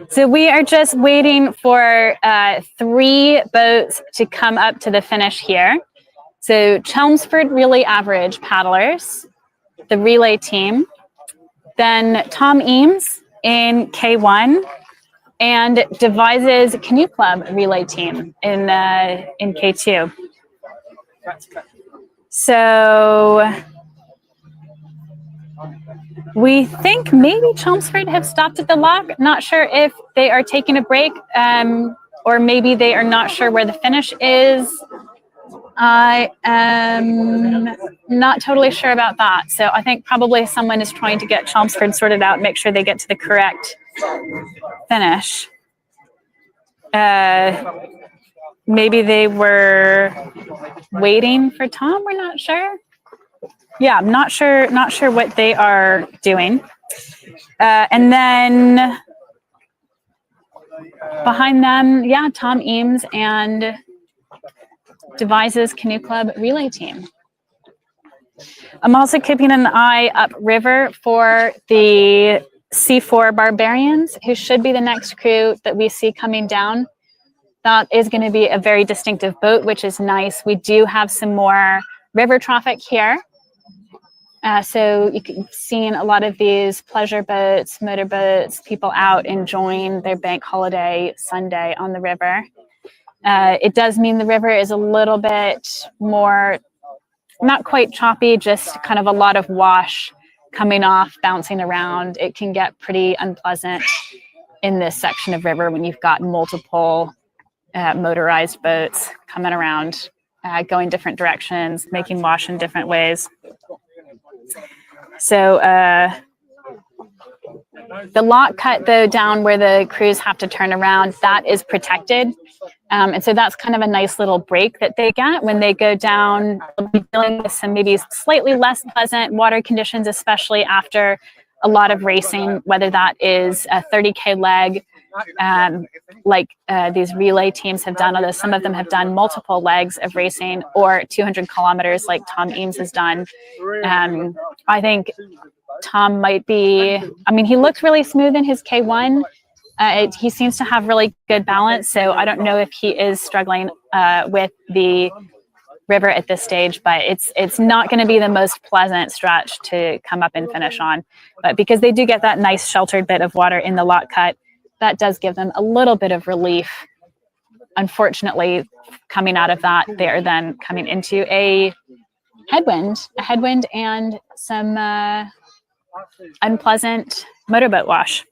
A: So we are just waiting for 3 boats to come up to the finish here. So Chelmsford Relay Average paddlers, the relay team, then Tom Emmes in K1, and Devises Canoe Club relay team in K2. So we think maybe Chelmsford have stopped at the lock. Not sure if they are taking a break, or maybe they are not sure where the finish is. I am not totally sure about that. So I think probably someone is trying to get Chelmsford sorted out, make sure they get to the correct finish. Maybe they were waiting for Tom. We're not sure. Yeah, I'm not sure what they are doing. And then behind them, yeah, Tom Emmes and Devises Canoe Club relay team. I'm also keeping an eye upriver for the C4 Barbarians, who should be the next crew that we see coming down. That is going to be a very distinctive boat, which is nice. We do have some more river traffic here. So you can see a lot of these pleasure boats, motorboats, people out enjoying their bank holiday Sunday on the river. It does mean the river is a little bit more, not quite choppy, just kind of a lot of wash coming off, bouncing around. It can get pretty unpleasant in this section of river when you've got multiple motorized boats coming around, going different directions, making wash in different ways. So the lock cut, though, down where the crews have to turn around, that is protected. And so that's kind of a nice little break that they get when they go down, dealing with some maybe slightly less pleasant water conditions, especially after a lot of racing, whether that is a 30K leg, like these relay teams have done, although some of them have done multiple legs of racing, or 200 kilometers like Tom Emmes has done. I think Tom might be, I mean, he looks really smooth in his K1. He seems to have really good balance, so I don't know if he is struggling with the river at this stage, but it's not going to be the most pleasant stretch to come up and finish on. But because they do get that nice sheltered bit of water in the lock cut, that does give them a little bit of relief. Unfortunately, coming out of that, they are then coming into a headwind and some unpleasant motorboat wash.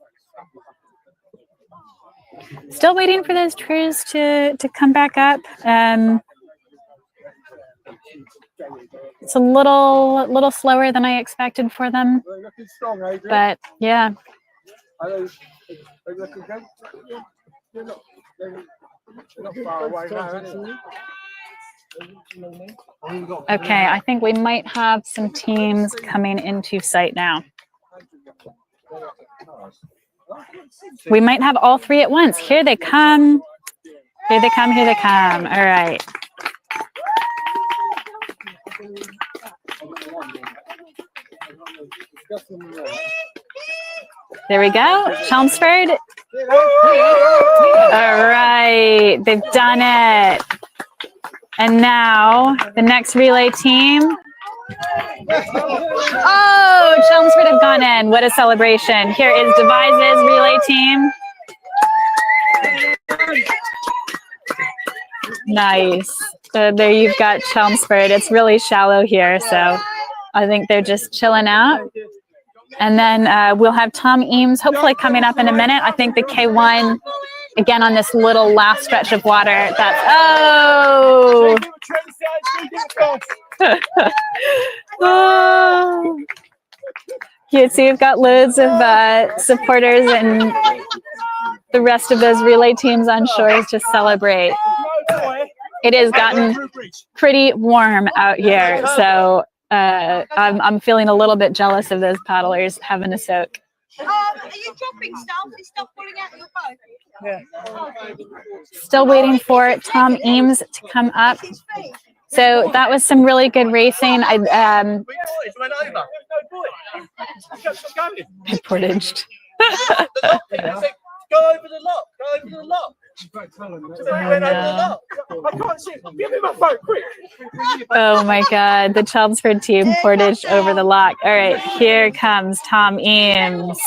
A: Still waiting for those crews to come back up. It's a little slower than I expected for them, but yeah. Okay, I think we might have some teams coming into sight now. We might have all 3 at once. Here they come. Here they come, here they come. All right. There we go. Chelmsford. All right. They've done it. And now the next relay team. Oh, Chelmsford have gone in. What a celebration. Here is Devises relay team. Nice. So there you've got Chelmsford. It's really shallow here, so I think they're just chilling out. And then we'll have Tom Emmes hopefully coming up in a minute. I think the K1, again, on this little last stretch of water. That's, oh! Oh. You see, we've got loads of supporters and the rest of those relay teams on shores to celebrate. It has gotten pretty warm out here, so I'm feeling a little bit jealous of those paddlers having a soak.
U: Are you dropping stuff? Is stuff falling out of your boat? Yeah.
A: Still waiting for Tom Emmes to come up. So that was some really good racing. I portaged.
J: over the lock. Go over the lock. I can't see. Give me my phone, quick.
A: Oh my God, the Chelmsford team portaged over the lock. All right, here comes Tom Emmes.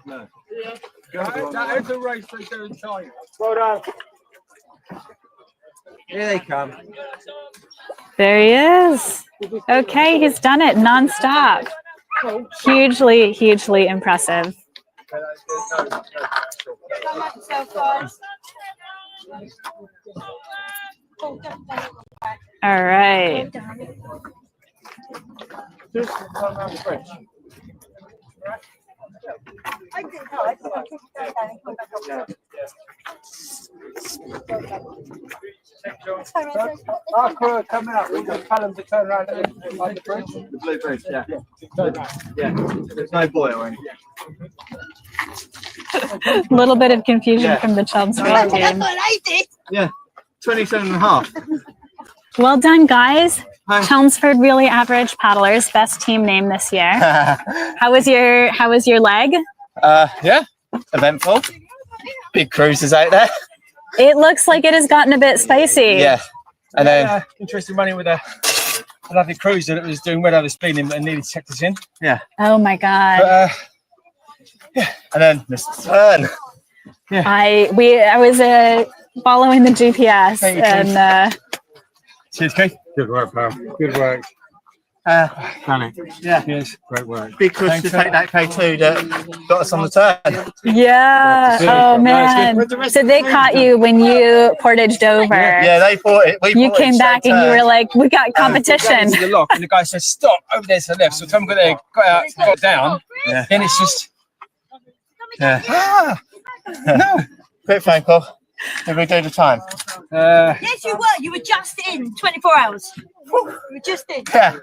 Q: No. That is a race they do in China. Well done. Here they come.
A: There he is. Okay, he's done it non-stop. Hugely, hugely impressive. All right.
Q: Our crew are coming out. We're going to tell them to turn around on the bridge. The blue bridge, yeah. Yeah. There's no boy or anything.
A: A little bit of confusion from the Chelmsford team.
Q: Yeah. 27.5.
A: Well done, guys. Chelmsford really average paddlers, best team name this year. How was your leg?
C: Yeah, eventful. Big cruisers out there.
A: It looks like it has gotten a bit spicy.
C: Yeah, and then
X: interesting running with a lovely cruiser that was doing well over speed and nearly checked us in.
C: Yeah.
A: Oh my God.
C: But, yeah, and then missed the turn.
A: Yeah. I was following the GPS and.
X: Cheers, Keith.
Q: Good work, pal. Good work.
C: Yeah.
Q: Yes, great work.
C: Big cruise to take that K2 that got us on the turn.
A: Yeah. Oh man. So they caught you when you portaged over.
C: Yeah, they fought it.
A: You came back and you were like, "We got competition."
X: The lock, and the guy says, "Stop over there to the left." So Tom got there, got out, got down.
C: Yeah.
X: Then it's just.
C: Yeah. No. Quick phone call. Did we do the time?
P: Yes, you were. You were just in 24 hours. You were just in.
C: Yeah.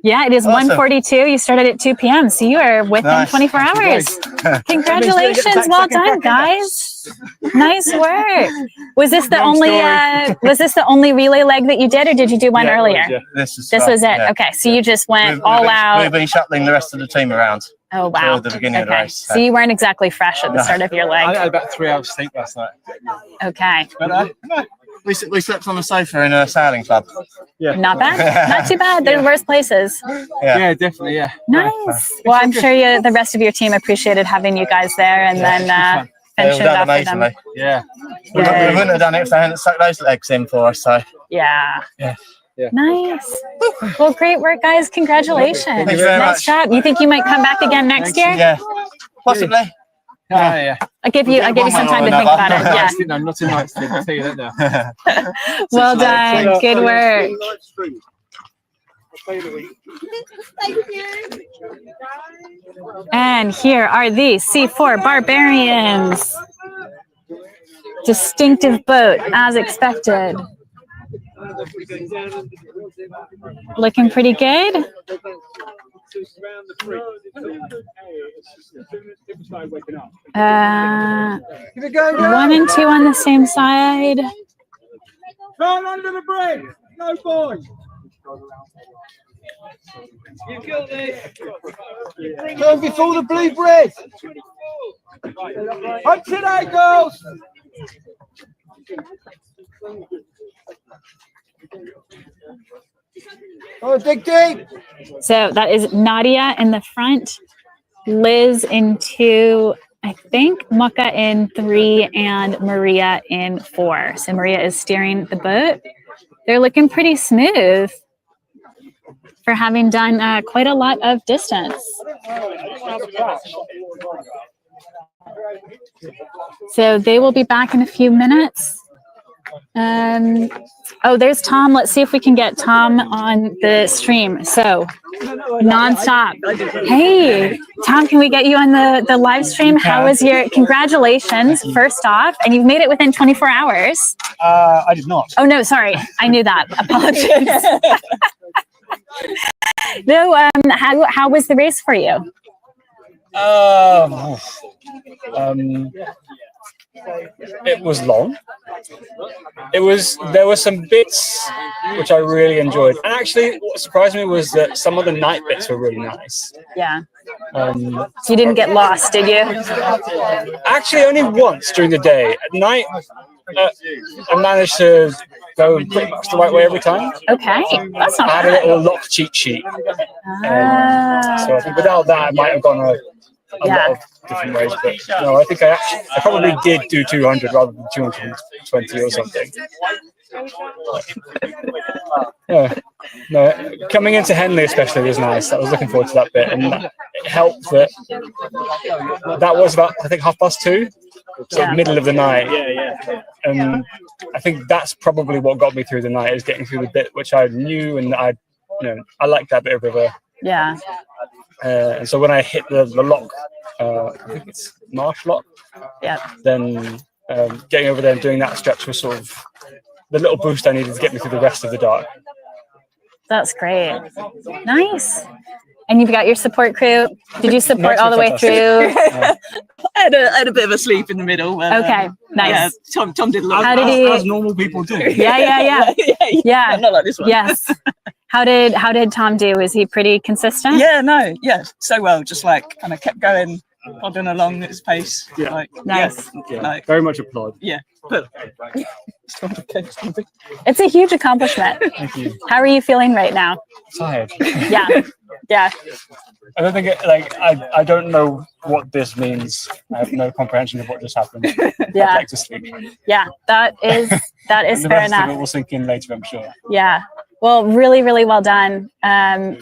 A: Yeah, it is
C: Awesome.
A: 1:42. You started at 2 p.m. So you are within 24 hours. Congratulations. Well done, guys. Nice work. Was this the only relay leg that you did, or did you do one earlier?
C: This was
A: it.
C: Yeah.
A: Okay, so you just went all out.
C: We've been shuttling the rest of the team around.
A: Oh wow.
C: Till the beginning of the race.
A: So you weren't exactly fresh at the start of your
X: I
A: leg.
X: had about 3 hours sleep last night.
A: Okay.
C: But we slept on the sofa in a sailing club.
X: Yeah.
A: Not bad. Not too bad. They're worse places.
X: Yeah, definitely. Yeah.
A: Nice. Well, I'm sure the rest of your team appreciated having you guys there, and then finishing it off with them.
X: Yeah.
C: We wouldn't have done it if they hadn't stuck those legs in for us. So.
A: Yeah.
C: Yeah.
A: Nice. Well, great work, guys. Congratulations.
C: Thank you very
A: Nice
C: much.
A: job. You think you might come back again next year?
C: Yeah. Possibly.
X: Yeah.
A: I give you some time to think about it. Yeah.
X: No, not tonight. I'll tell you that now.
A: Well done. Good work.
P: Thank you.
A: And here are the C4 Barbarians. Distinctive boat, as expected. Looking pretty good. 1 and 2 on the same side.
Q: Turn under the bridge. No boys. You killed it. Turn before the blue bridge. Punch it out, girls. Oh, dig deep.
A: So that is Nadia in the front, Liz in 2, I think Mucka in 3, and Maria in 4. So Maria is steering the boat. They're looking pretty smooth for having done quite a lot of distance. So they will be back in a few minutes. Oh, there's Tom. Let's see if we can get Tom on the stream. So nonstop. Hey, Tom, can we get you on the live stream? How was your congratulations first off, and you've made it within 24 hours.
Q: I did not.
A: Oh no, sorry. I knew that. Apologies. No, how was the race for you?
D: It was long.
K: There were some bits which I really enjoyed, and actually, what surprised me was that some of the night bits were really nice.
A: Yeah. You didn't get lost, did you?
K: Actually, only once during the day. At night, I managed to go pretty much the right way every time.
A: Okay, that's not
K: I had a
A: bad.
K: little lock cheat sheet. So I think without that, I might have gone a lot of different ways. But no, I think I probably did do 200 rather than 220 or something. Yeah. No, coming into Henley especially was nice. I was looking forward to that bit, and it helped that was about, I think, 2:30, so middle of the night. And I think that's probably what got me through the night, is getting through the bit which I knew, and I liked that bit of river.
A: Yeah.
K: And so when I hit the lock, I think it's Marsh Lock.
A: Yeah.
K: Then getting over there and doing that stretch was sort of the little boost I needed to get me through the rest of the dark.
A: That's great. Nice. And you've got your support crew. Did you support all the way through?
F: I had a bit of a sleep in the middle. But,
A: okay, nice.
F: Yeah, Tom did a lot.
A: How did he?
F: As normal people do.
A: Yeah.
F: Not like this one.
A: Yes. How did Tom do? Was he pretty consistent?
F: Yeah, so well. Just like kind of kept going, plodding along at his pace.
N: Yeah.
F: Like,
A: nice.
F: Like,
N: very much applaud.
F: Yeah, but
A: it's a huge accomplishment.
K: Thank you.
A: How are you feeling right now?
K: Tired.
A: Yeah.
K: I don't think I don't know what this means. I have no comprehension of what just happened.
A: Yeah.
K: I'd like to sleep.
A: Yeah, that is
K: And the
A: fair
K: rest
A: enough.
K: of it will sink in later, I'm sure.
A: Yeah. Well, really, really well done.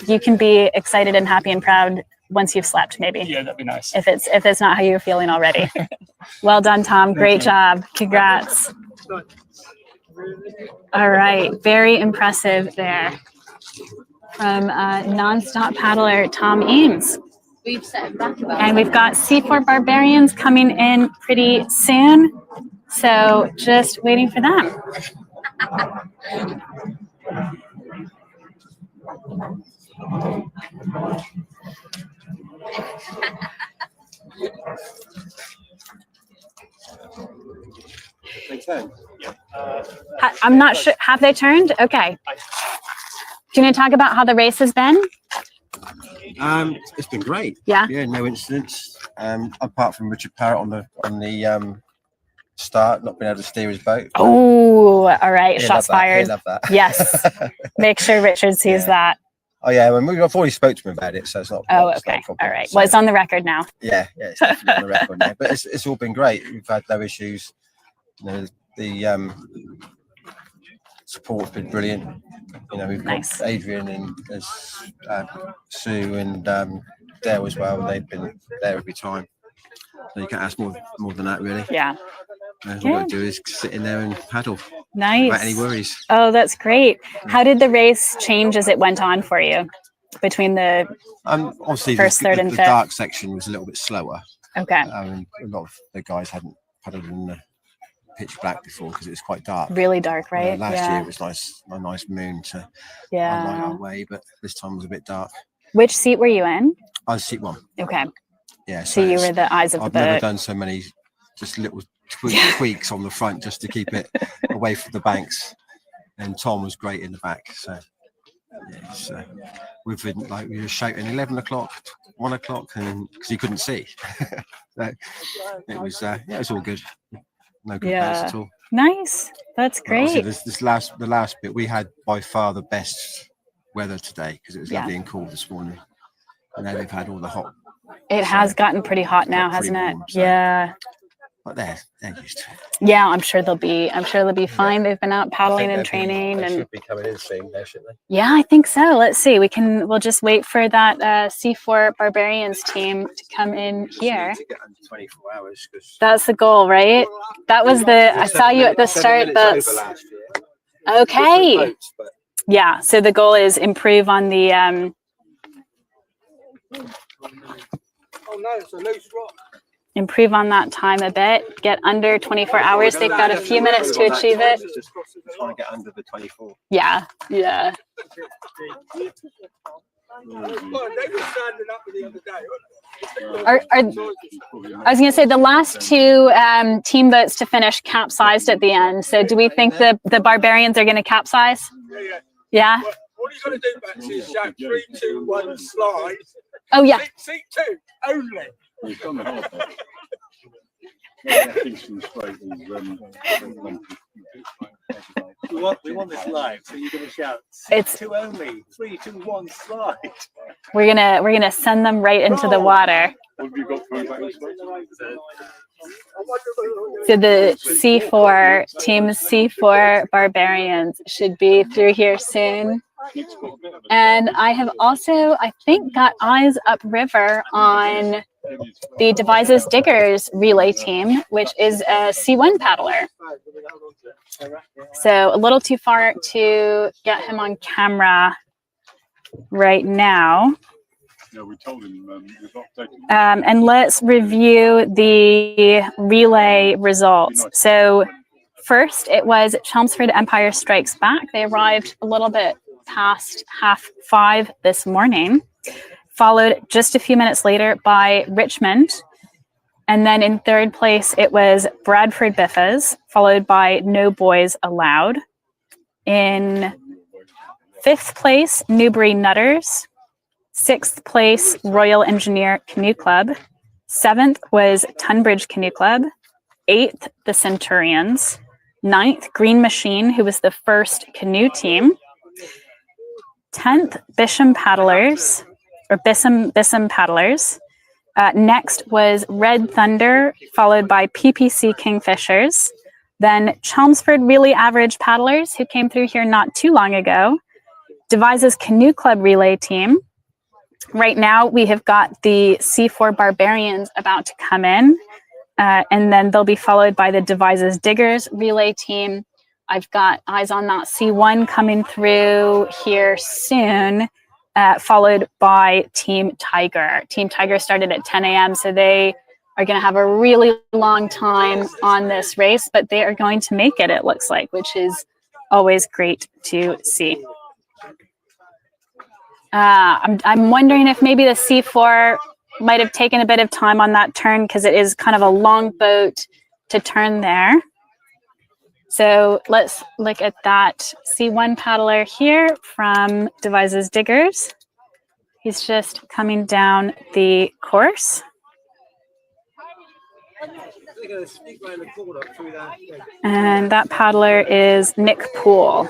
A: You can be excited and happy and proud once you've slept, maybe.
K: Yeah, that'd be nice.
A: If it's not how you're feeling already. Well done, Tom. Great job. Congrats. All right. Very impressive there from nonstop paddler Tom Emmes.
U: We've set him back about.
A: And we've got C4 Barbarians coming in pretty soon. So just waiting for them. I'm not sure. Have they turned? Okay. Do you want to talk about how the race has been?
I: It's been great.
A: Yeah.
I: Yeah, no incidents. Apart from Richard Parrott on the start, not being able to steer his boat.
A: Oh, all right.
I: He'll
A: Shots
I: love that.
A: fired.
I: He'll love that.
A: Yes. Make sure Richard sees that.
I: Oh yeah, I've already spoke to him about it, so it's not.
A: Oh,
I: it's not a
A: okay.
I: problem.
A: All right.
I: So,
A: Well, it's on the record now.
I: yeah, it's definitely on the record now. But it's all been great. We've had no issues. You know, the support's been brilliant. You know, we've got Adrian and Sue and Dale as well. They've been there every time. So you can't ask more than that, really.
A: Yeah.
I: All we've got to do is sit in there and paddle.
A: Nice.
I: Without any worries.
A: Oh, that's great. How did the race change as it went on for you between the
I: Obviously,
A: first, third, and
I: the
A: fifth?
I: dark section was a little bit slower.
A: Okay.
I: A lot of the guys hadn't paddled in the pitch black before because it was quite dark.
A: Really dark, right?
I: Last
A: Yeah.
I: year it was a nice moon to
A: Yeah.
I: light our way, but this time was a bit dark.
A: Which seat were you in?
I: I was seat one.
A: Okay.
I: Yeah.
A: So you
I: it's-
A: were the eyes of the
I: I've never
A: boat.
I: done so many just little tweaks on the front just to keep it away from the banks. And Tom was great in the back. So yeah, so we've been we were shouting 11 o'clock, 1 o'clock, and because he couldn't see. So it was it was all good. No complaints at all.
A: Nice. That's
I: But obviously
A: great.
I: the last bit we had by far the best weather today because it was lovely and cool this morning. And then they've had all the hot.
A: It has gotten pretty hot now, hasn't it? Yeah.
I: But they're used to it.
A: Yeah, I'm sure they'll be fine. They've been out paddling and training
I: They
A: and
I: should be coming in soon, shouldn't they?
A: yeah, I think so. Let's see. We'll just wait for that C4 Barbarians team to come in here.
I: To get under 24 hours.
A: That's the goal, right? That was I saw you at the start. That's okay. Yeah. So the goal is improve on the
M: Oh no, it's a loose rock.
A: improve on that time a bit. Get under 24 hours. They've got a few minutes to achieve it.
I: Trying to get under the 24.
A: Yeah. Yeah.
M: Well, they were standing up the other day.
A: I was going to say the last two team boats to finish capsized at the end. So do we think the barbarians are going to capsize? Yeah.
M: Well, what are you going to do, Betsy, is shout 3, 2, 1, slide.
A: Oh, yeah.
M: Seat 2 only.
N: We want this live, so you're going to shout.
A: It's
N: 2 only. 3, 2, 1, slide.
A: We're gonna send them right into the water. So the C4 team C4 barbarians should be through here soon. And I have also, I think, got eyes upriver on the Devises Diggers relay team, which is a C1 paddler. So a little too far to get him on camera right now.
Q: Yeah, we told him
A: And let's review the relay results. So first, it was Chelmsford Empire Strikes Back. They arrived a little bit past 5:30 this morning, followed just a few minutes later by Richmond. And then in third place, it was Bradford Biffas, followed by No Boys Allowed. In fifth place, Newbury Nutters. Sixth place, Royal Engineer Canoe Club. Seventh was Tunbridge Canoe Club. Eighth, the Centurions. Ninth, Green Machine, who was the first canoe team. 10th, Bisham Paddlers, or Bissam Paddlers. Next was Red Thunder, followed by PPC Kingfishers. Then Chelmsford Really Average Paddlers, who came through here not too long ago. Devises Canoe Club relay team. Right now, we have got the C4 Barbarians about to come in, and then they'll be followed by the Devises Diggers relay team. I've got eyes on that C1 coming through here soon, followed by Team Tiger. Team Tiger started at 10 a.m., so they are going to have a really long time on this race, but they are going to make it, it looks like, which is always great to see. I'm wondering if maybe the C4 might have taken a bit of time on that turn because it is kind of a long boat to turn there. So let's look at that C1 paddler here from Devises Diggers. He's just coming down the course. And that paddler is Nick Poole.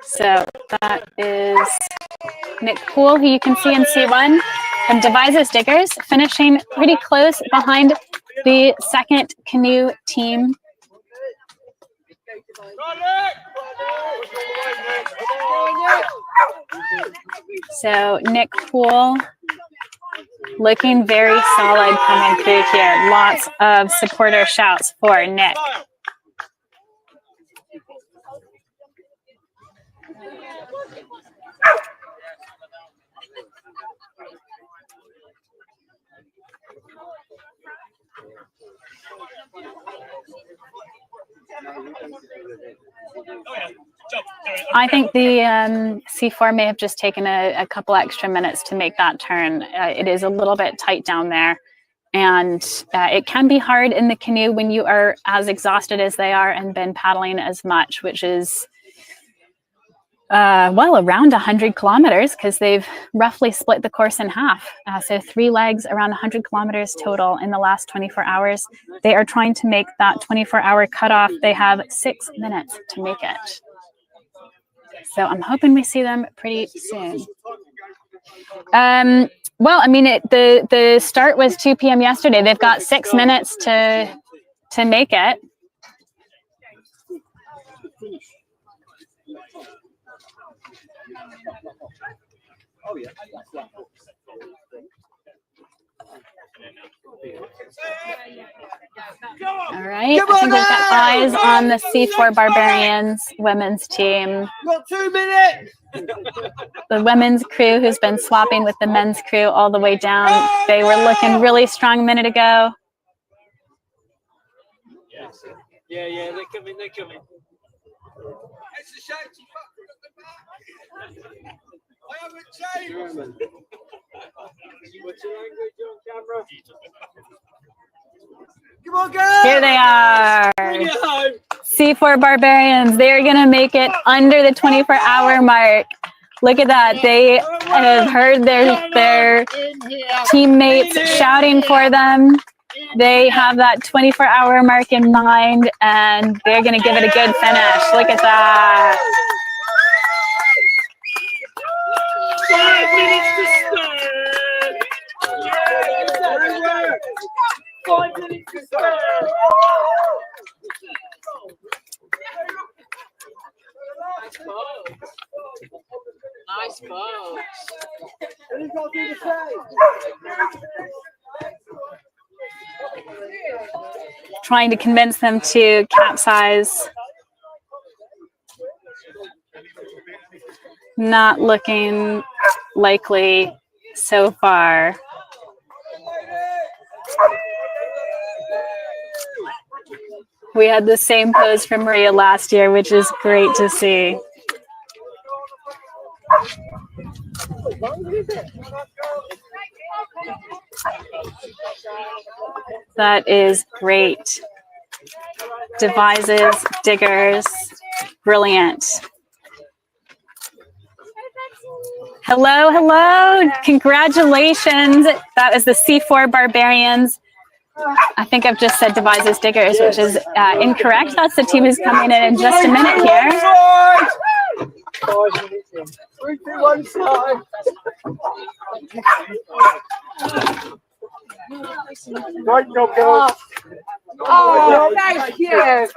A: So that is Nick Poole, who you can see in C1 from Devises Diggers, finishing pretty close behind the second canoe team. So Nick Poole looking very solid coming through here. Lots of supporter shouts for Nick. I think the C4 may have just taken a couple extra minutes to make that turn. It is a little bit tight down there, and it can be hard in the canoe when you are as exhausted as they are and been paddling as much, which is well, around 100 kilometers because they've roughly split the course in half. So 3 legs, around 100 kilometers total in the last 24 hours. They are trying to make that 24-hour cutoff. They have 6 minutes to make it. So I'm hoping we see them pretty soon. Well, I mean, the start was 2 p.m. yesterday. They've got 6 minutes to make it. All right, I think we've got eyes on the C4 Barbarians women's team.
M: Got 2 minutes.
A: The women's crew who's been swapping with the men's crew all the way down. They were looking really strong a minute ago.
M: Yeah, yeah, they're coming, they're coming.
J: It's a shame to fuck at the back. I haven't changed.
M: What's your language on camera?
J: Come on, girl.
A: Here they are.
M: Bring it home.
A: C4 Barbarians. They are going to make it under the 24-hour mark. Look at that. They have heard their teammates shouting for them. They have that 24-hour mark in mind, and they're going to give it a good finish. Look at that.
M: 5 minutes to spare. 5 minutes to spare. Nice boat.
A: Trying to convince them to capsize. Not looking likely so far. We had the same pose from Maria last year, which is great to see. That is great. Devises, diggers, brilliant. Hello, hello. Congratulations. That was the C4 Barbarians. I think I've just said devises, diggers, which is incorrect. That's the team who's coming in just a minute here.
J: 3, 2, 1, slide. Great job, girls.
O: Oh, thank you.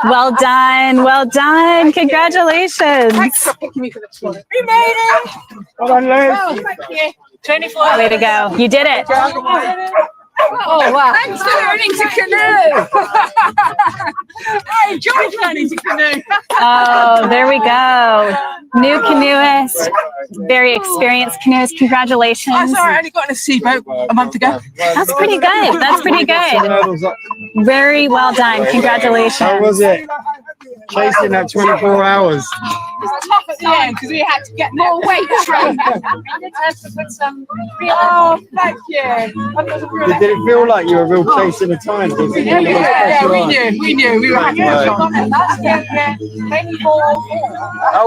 A: Well done, well done. Congratulations.
O: Thanks for picking me for this one. We made it.
J: Well done, Liz.
O: Oh, thank you. 24.
A: Way to go. You did it.
O: Oh, wow. Thanks for learning to canoe. I enjoyed learning to canoe.
A: Oh, there we go. New canoeist, very experienced canoeist. Congratulations.
O: I'm sorry, I only got in a seaboat a month ago.
A: That's pretty good. That's pretty good. Very well done. Congratulations.
Q: How was it? Chasing that 24 hours.
O: It was tough at the end because we had to get more weight trained. Oh, thank you.
Q: Did it feel like you were real chasing the time?
O: Yeah, we knew. We were happy.
Q: I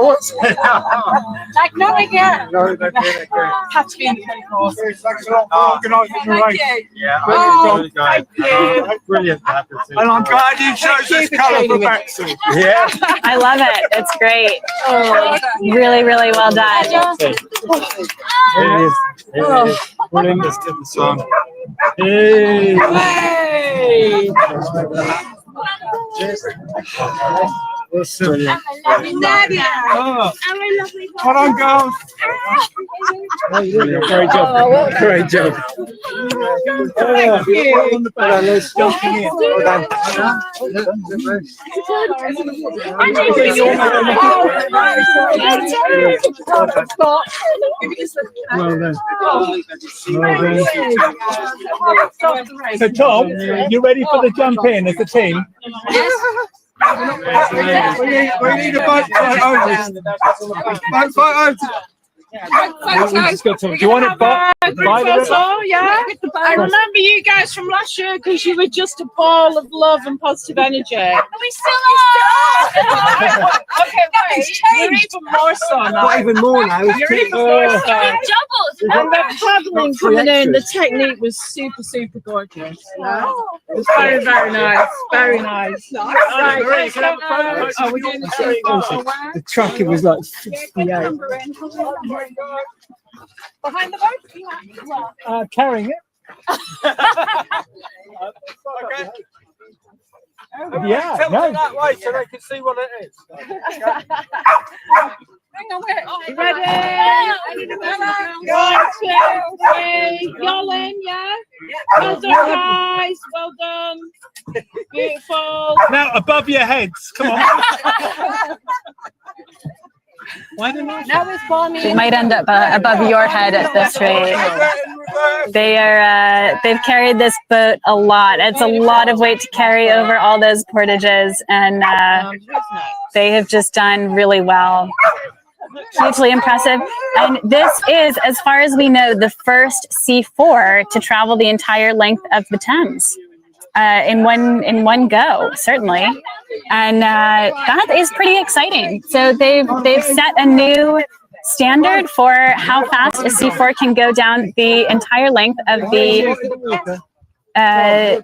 Q: was.
O: Like, not again.
Q: No, they did it again.
O: Had to be in the 24.
Q: Thanks a lot for organising the race.
O: Yeah,
Q: Brilliant,
O: thank you.
Q: Brilliant.
J: And I'm glad you chose this colour for backsuit.
Q: Yeah.
A: I love it. It's great. Really, really well done.
Q: It is. Brilliant. Let's get the song. Hey. Brilliant.
O: Nadia.
Q: Oh. Well done, girls. Great job. Great job.
O: Thank you.
Q: Well done, Liz. Jumping in. Well done. Well done.
D: So, Tom, you ready for the jump in as a team?
J: We need a boat fight over. Boat fight over.
D: Do you want it by the river?
O: Yeah. I remember you guys from last year because you were just a ball of love and positive energy.
P: We still are.
O: Okay, wait. You're even more so now.
Q: Not even more now.
O: You're even more so.
P: Doubles.
O: And the paddling coming in, the technique was super, super gorgeous. Yeah. It was very, very nice. Very nice. Right, are we doing the team photo?
Q: The truck, it was like 68.
O: Behind the boat?
Q: Carrying it.
J: Okay.
Q: Yeah,
J: Tilt
Q: no.
J: it that way so they can see what it is.
O: Hang on, wait. Ready? 1, 2, 3. Y'all in, yeah? Well done, guys. Well done. Beautiful.
D: Now, above your heads. Come on.
A: It might end up above your head at this rate. They've carried this boat a lot. It's a lot of weight to carry over all those portages, and they have just done really well. Hugely impressive. And this is, as far as we know, the first C4 to travel the entire length of the Thames in one go, certainly. And that is pretty exciting. So they've set a new standard for how fast a C4 can go down the entire length of the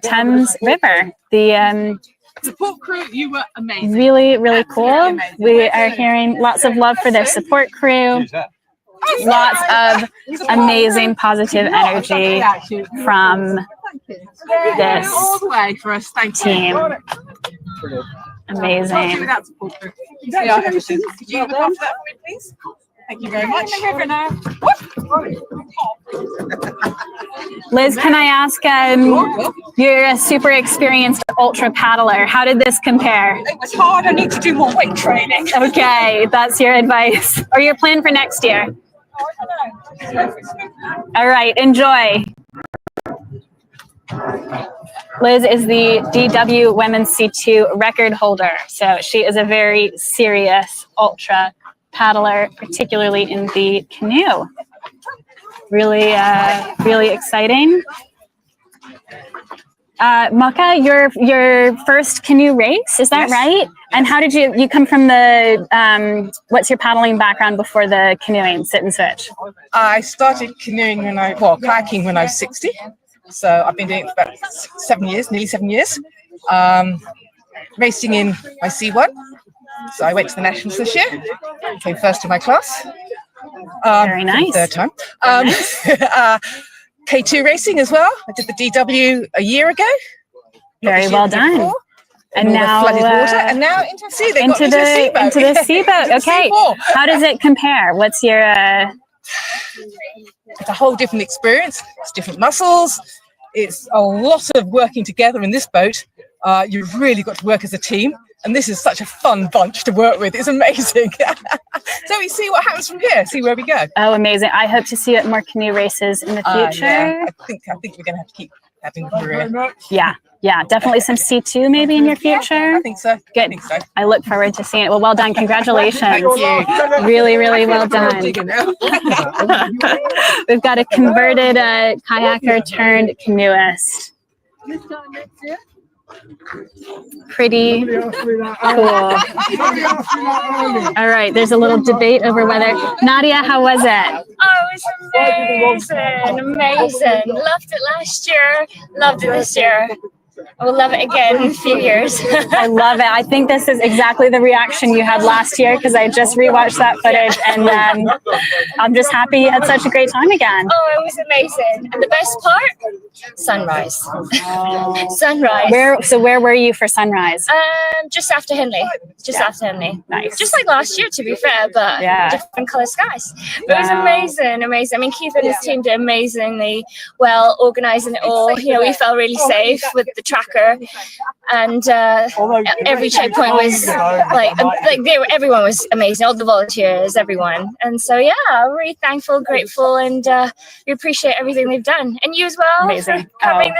A: Thames River. The
O: support crew, you were amazing.
A: really, really cool. We are hearing lots of love for their support crew. Lots of amazing positive energy from this
O: all the way for us. Thank
A: team. Amazing.
O: Without support crew. Yeah, everything. Could you look after that for me, please? Thank you very much.
A: Liz, can I ask, you're a super experienced ultra paddler. How did this compare?
O: It was hard. I need to do more weight training.
A: Okay, that's your advice. Or your plan for next year? All right, enjoy. Liz is the DW Women's C2 record holder. So she is a very serious ultra paddler, particularly in the canoe. Really, really exciting. Maka, your first canoe race, is that right? And how did you come from the, what's your paddling background before the canoeing, sit and switch?
F: I started canoeing kayaking when I was 60. So I've been doing it for about 7 years, nearly 7 years. Racing in my C1. So I went to the Nationals this year, came first in my class.
A: Very nice.
F: Third time. K2 racing as well. I did the DW a year ago.
A: Very well done. And now
F: flooded water, and now into the sea. They got
A: into the sea boat. Okay. How does it compare? What's your?
F: It's a whole different experience. It's different muscles. It's a lot of working together in this boat. You've really got to work as a team. And this is such a fun bunch to work with. It's amazing. So we see what happens from here, see where we go.
A: Oh, amazing. I hope to see it more canoe races in the future.
F: Yeah. I think we're going to have to keep having career.
A: Yeah, definitely some C2 maybe in your future.
F: I think so.
A: Good.
F: I think so.
A: I look forward to seeing it. Well done. Congratulations.
F: Thank you.
A: Really, really well done. We've got a converted kayaker turned canoeist. Pretty cool. All right, there's a little debate over whether Nadia, how was it?
R: Oh, it was amazing. Loved it last year, loved it this year. I will love it again in a few years.
A: I love it. I think this is exactly the reaction you had last year, because I just rewatched that footage, and I'm just happy you had such a great time again.
R: Oh, it was amazing. And the best part? Sunrise. Sunrise.
A: Where were you for sunrise?
R: Just after Henley. After Henley.
A: Nice.
R: Just like last year, to be fair, but different colour skies. It was amazing. I mean, Keith and his team did amazingly well organising it all. You know, we felt really safe with the tracker, and every checkpoint was everyone was amazing, all the volunteers, everyone. And so really thankful, grateful, and we appreciate everything they've done, and you as well.
A: Amazing.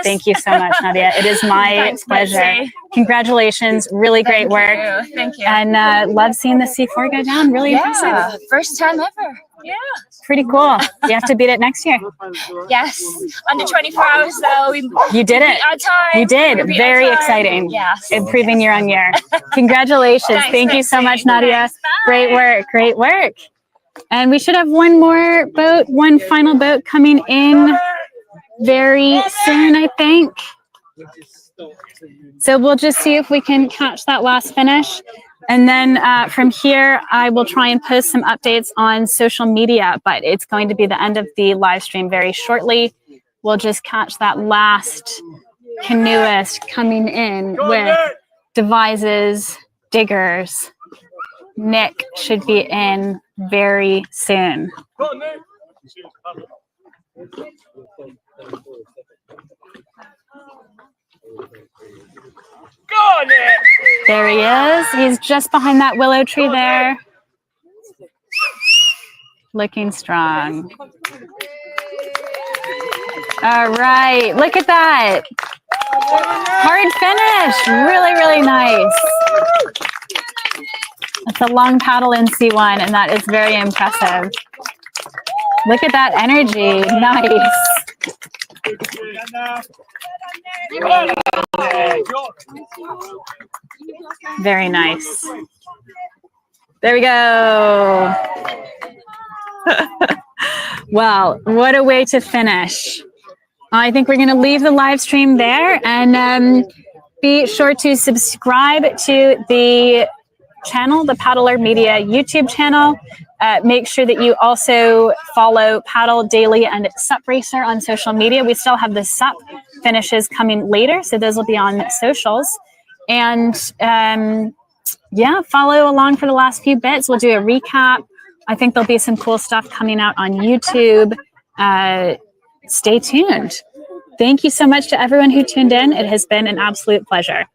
A: Thank you so much, Nadia. It is my pleasure. Congratulations, really great work.
R: Thank you.
A: And love seeing the C4 go down. Really impressive.
R: First time ever. Yeah.
A: Pretty cool. You have to beat it next year.
R: Yes. Under 24 hours though.
A: You did it.
R: Our time.
A: You did. Very exciting.
R: Yes.
A: Improving year on year. Congratulations. Thank you so much, Nadia. Great work. Great work. And we should have one final boat coming in very soon, I think. So we'll just see if we can catch that last finish. And then from here, I will try and post some updates on social media, but it's going to be the end of the live stream very shortly. We'll just catch that last canoeist coming in with devises, diggers. Nick should be in very soon. There he is. He's just behind that willow tree there. Looking strong. All right, look at that. Hard finish, really, really nice. It's a long paddle in C1, and that is very impressive. Look at that energy, nice. Very nice. There we go. Well, what a way to finish. I think we're going to leave the live stream there, and be sure to subscribe to the channel, the Paddler Media YouTube channel. Make sure that you also follow Paddle Daily and Sup Racer on social media. We still have the Sup finishes coming later, so those will be on socials. And yeah, follow along for the last few bits. We'll do a recap. I think there'll be some cool stuff coming out on YouTube. Stay tuned. Thank you so much to everyone who tuned in. It has been an absolute pleasure.